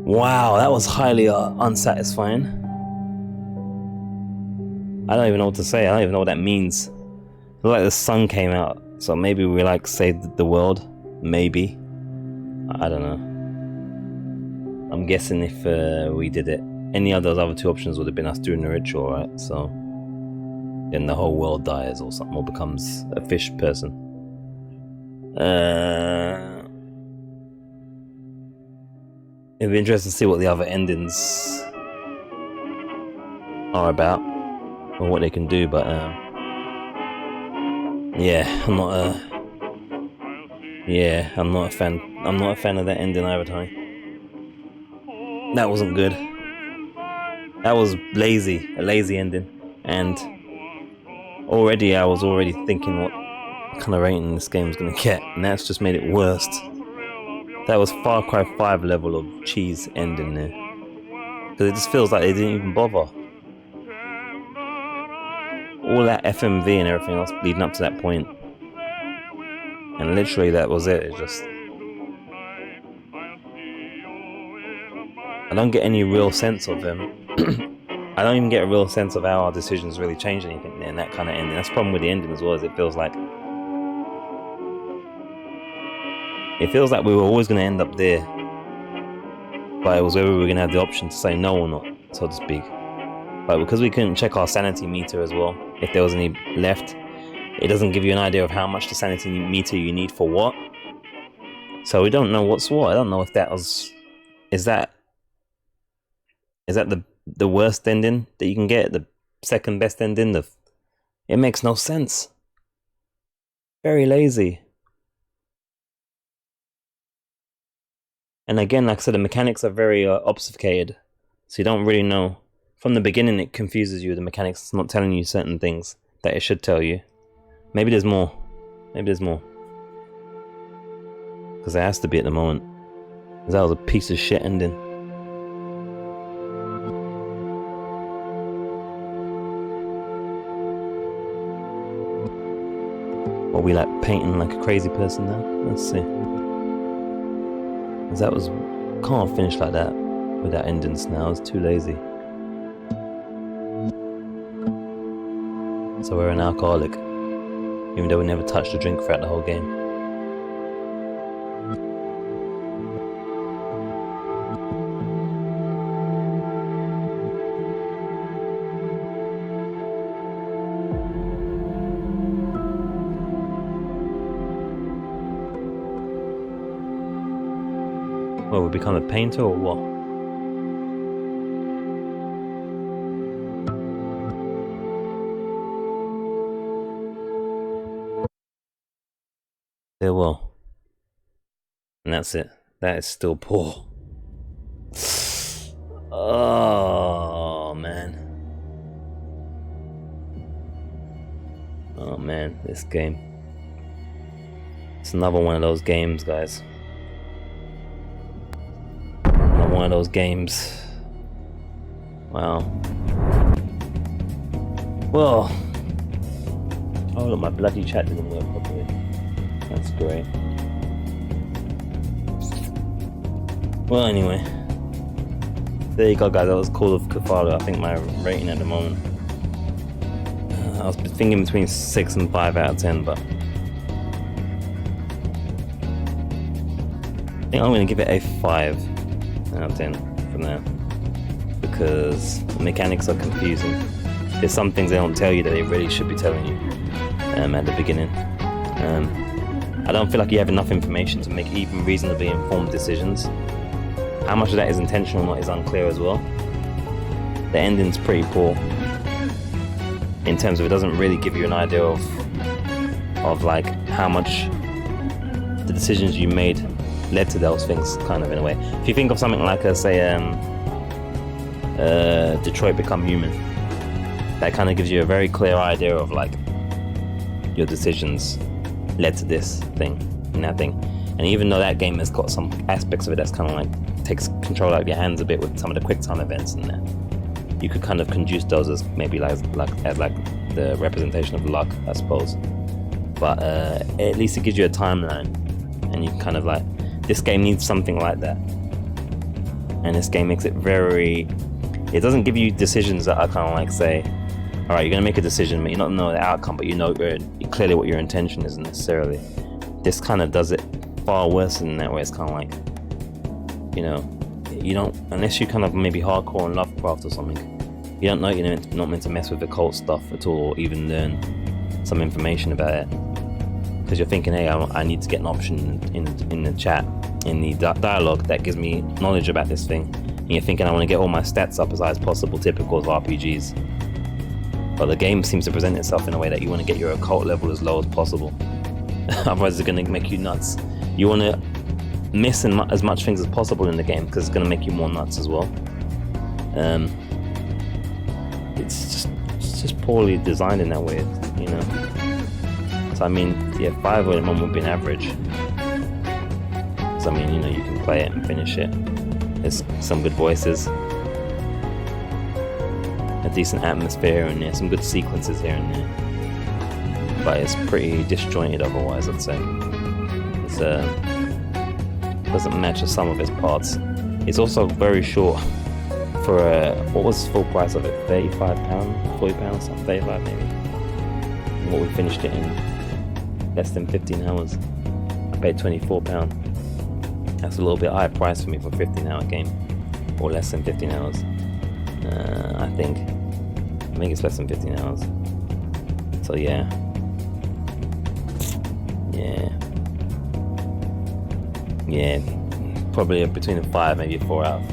S1: Wow, that was highly unsatisfying. I don't even know what to say. I don't even know what that means. It looked like the sun came out, so maybe we like saved the world. Maybe. I don't know. I'm guessing if we did it, any of those other two options would have been us doing the ritual, right? So then the whole world dies or something, or becomes a fish person. It'd be interesting to see what the other endings are about, or what they can do, but yeah, I'm not a fan. I'm not a fan of that ending either, Tony. That wasn't good. That was lazy, a lazy ending, and already I was already thinking what kind of rating this game was gonna get, and that's just made it worse. That was Far Cry 5 level of cheese ending there. Because it just feels like they didn't even bother. All that FMV and everything else leading up to that point. And literally that was it. It's just... I don't get any real sense of them. I don't even get a real sense of how our decisions really change anything in that kind of ending. That's the problem with the ending as well, is it feels like... It feels like we were always going to end up there, but it was whether we were going to have the option to say no or not, so to speak. But because we couldn't check our sanity meter as well, if there was any left, it doesn't give you an idea of how much the sanity meter you need for what. So we don't know what's what. I don't know if that was... Is that the worst ending that you can get? The second best ending? It makes no sense. Very lazy. And again, like I said, the mechanics are very obfuscated. So you don't really know. From the beginning, it confuses you. The mechanics is not telling you certain things that it should tell you. Maybe there's more. Maybe there's more. Because there has to be at the moment. Because that was a piece of shit ending. Are we like painting like a crazy person now? Let's see. Because that was... Can't finish like that without endings now. It's too lazy. So we're an alcoholic. Even though we never touched a drink throughout the whole game. Well, we become a painter or what? Yeah, well. And that's it. That is still poor. Oh, man. Oh, man. This game. It's another one of those games, guys. One of those games. Wow. Well. Oh, look, my bloody chat didn't work properly. That's great. Well, anyway. There you go, guys. That was Call of Cthulhu. I think my rating at the moment. I was thinking between 6 and 5 out of 10, but... I think I'm going to give it a 5 out of 10 from there, because the mechanics are confusing. There's some things they don't tell you that they really should be telling you at the beginning. I don't feel like you have enough information to make even reasonably informed decisions. How much of that is intentional or not is unclear as well. The ending's pretty poor in terms of it doesn't really give you an idea of like how much the decisions you made led to those things, kind of, in a way. If you think of something like, say, Detroit Become Human, that kind of gives you a very clear idea of like your decisions led to this thing and that thing. And even though that game has got some aspects of it that's kind of like takes control out of your hands a bit with some of the quick time events and that, you could kind of conduce those as maybe like the representation of luck, I suppose. But at least it gives you a timeline, and you kind of like, this game needs something like that. And this game makes it very, it doesn't give you decisions that are kind of like, say, all right, you're gonna make a decision, but you don't know the outcome, but you know clearly what your intention is necessarily. This kind of does it far worse than that, where it's kind of like, you know, you don't, unless you kind of maybe hardcore on Lovecraft or something, you don't know you're not meant to mess with occult stuff at all, or even learn some information about it. Because you're thinking, hey, I need to get an option in the chat, in the dialogue that gives me knowledge about this thing. And you're thinking, I want to get all my stats up as high as possible, typical of RPGs. But the game seems to present itself in a way that you want to get your occult level as low as possible. Otherwise it's going to make you nuts. You want to miss as much things as possible in the game, because it's going to make you more nuts as well. It's just poorly designed in that way, you know. So I mean, yeah, 5 at the moment would be an average. So I mean, you know, you can play it and finish it. There's some good voices, a decent atmosphere in there, some good sequences here and there. But it's pretty disjointed otherwise, I'd say. It's doesn't match the sum of its parts. It's also very short for what was the full price of it? £35, £40, something, 35 maybe. And what we finished it in less than 15 hours. I paid £24. That's a little bit high price for me for a 15-hour game, or less than 15 hours. I think it's less than 15 hours. So yeah. Probably between a 5, maybe a 4 out of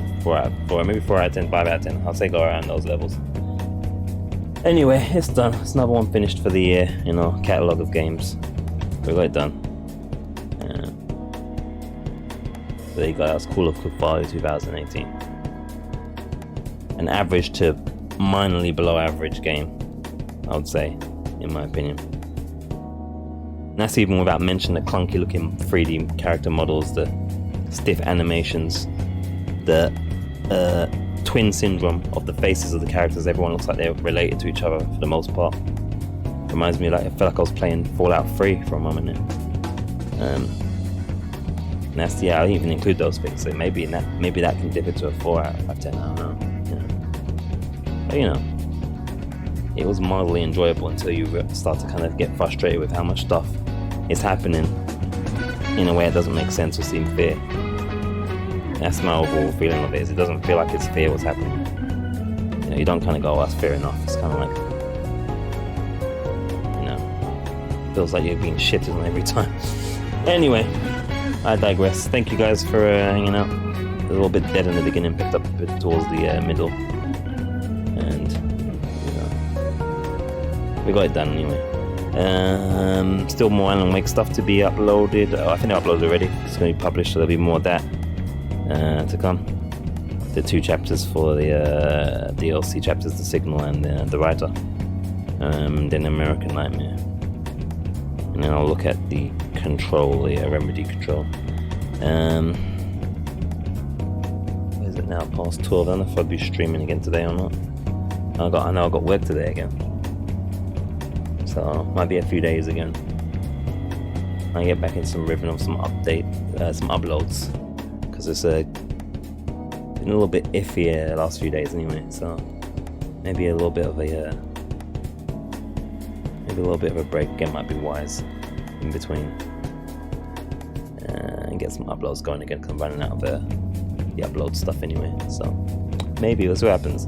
S1: 10, 5 out of 10. I'll say go around those levels. Anyway, it's done. It's another one finished for the year, you know, catalogue of games. We got it done. So there you go, that's Call of Cthulhu 2018. An average to minorly below average game, I would say, in my opinion. And that's even without mentioning the clunky looking 3D character models, the stiff animations, the twin syndrome of the faces of the characters. Everyone looks like they're related to each other for the most part. Reminds me, like, I felt like I was playing Fallout 3 for a moment there. And that's, yeah, I didn't even include those things, so maybe that can dip it to a 4 out of 10, I don't know. But you know, it was mildly enjoyable until you start to kind of get frustrated with how much stuff is happening in a way that doesn't make sense or seem fair. That's my overall feeling of it, is it doesn't feel like it's fair what's happening. You know, you don't kind of go, oh, that's fair enough. It's kind of like, you know, feels like you're being shitted on every time. Anyway, I digress. Thank you guys for hanging out. A little bit dead in the beginning, picked up a bit towards the middle. And, you know, we got it done anyway. Still more Alan Wake stuff to be uploaded. I think they're uploaded already. It's going to be published, so there'll be more of that to come. The 2 chapters for the DLC chapters, The Signal and The Writer. Then American Nightmare. And then I'll look at the Control, the Remedy Control. Where is it now? Past 12. I don't know if I'll be streaming again today or not. I know I got work today again. So might be a few days again. I get back in some rhythm of some uploads, because it's been a little bit iffy the last few days anyway. So maybe a little bit of a break again might be wise in between, and get some uploads going again, because I'm running out of the upload stuff anyway. So maybe we'll see what happens.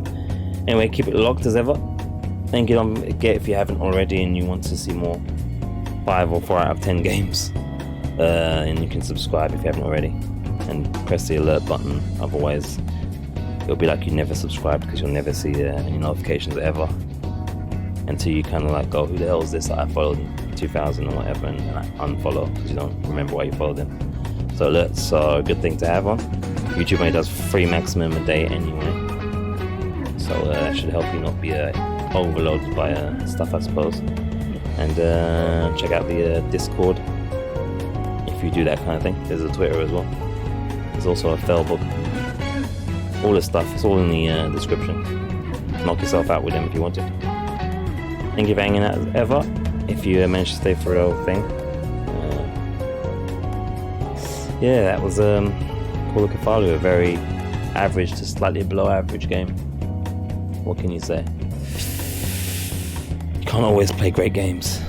S1: Anyway, keep it locked as ever. And get if you haven't already and you want to see more 5 or 4 out of 10 games, and you can subscribe if you haven't already, and press the alert button. Otherwise it'll be like you never subscribed, because you'll never see any notifications ever, until you kind of like go, who the hell is this that I followed 2000 or whatever, and like, unfollow because you don't remember why you followed them. So alerts are a good thing to have on. YouTube only does 3 maximum a day anyway, so that should help you not be overloaded by stuff, I suppose. And check out the Discord if you do that kind of thing. There's a Twitter as well. There's also a Fell book. All this stuff, it's all in the description. Knock yourself out with them if you want to. Thank you for hanging out as ever. If you managed to stay for the whole thing. Yeah, that was Call of Cthulhu, a very average to slightly below average game. What can you say? You can't always play great games.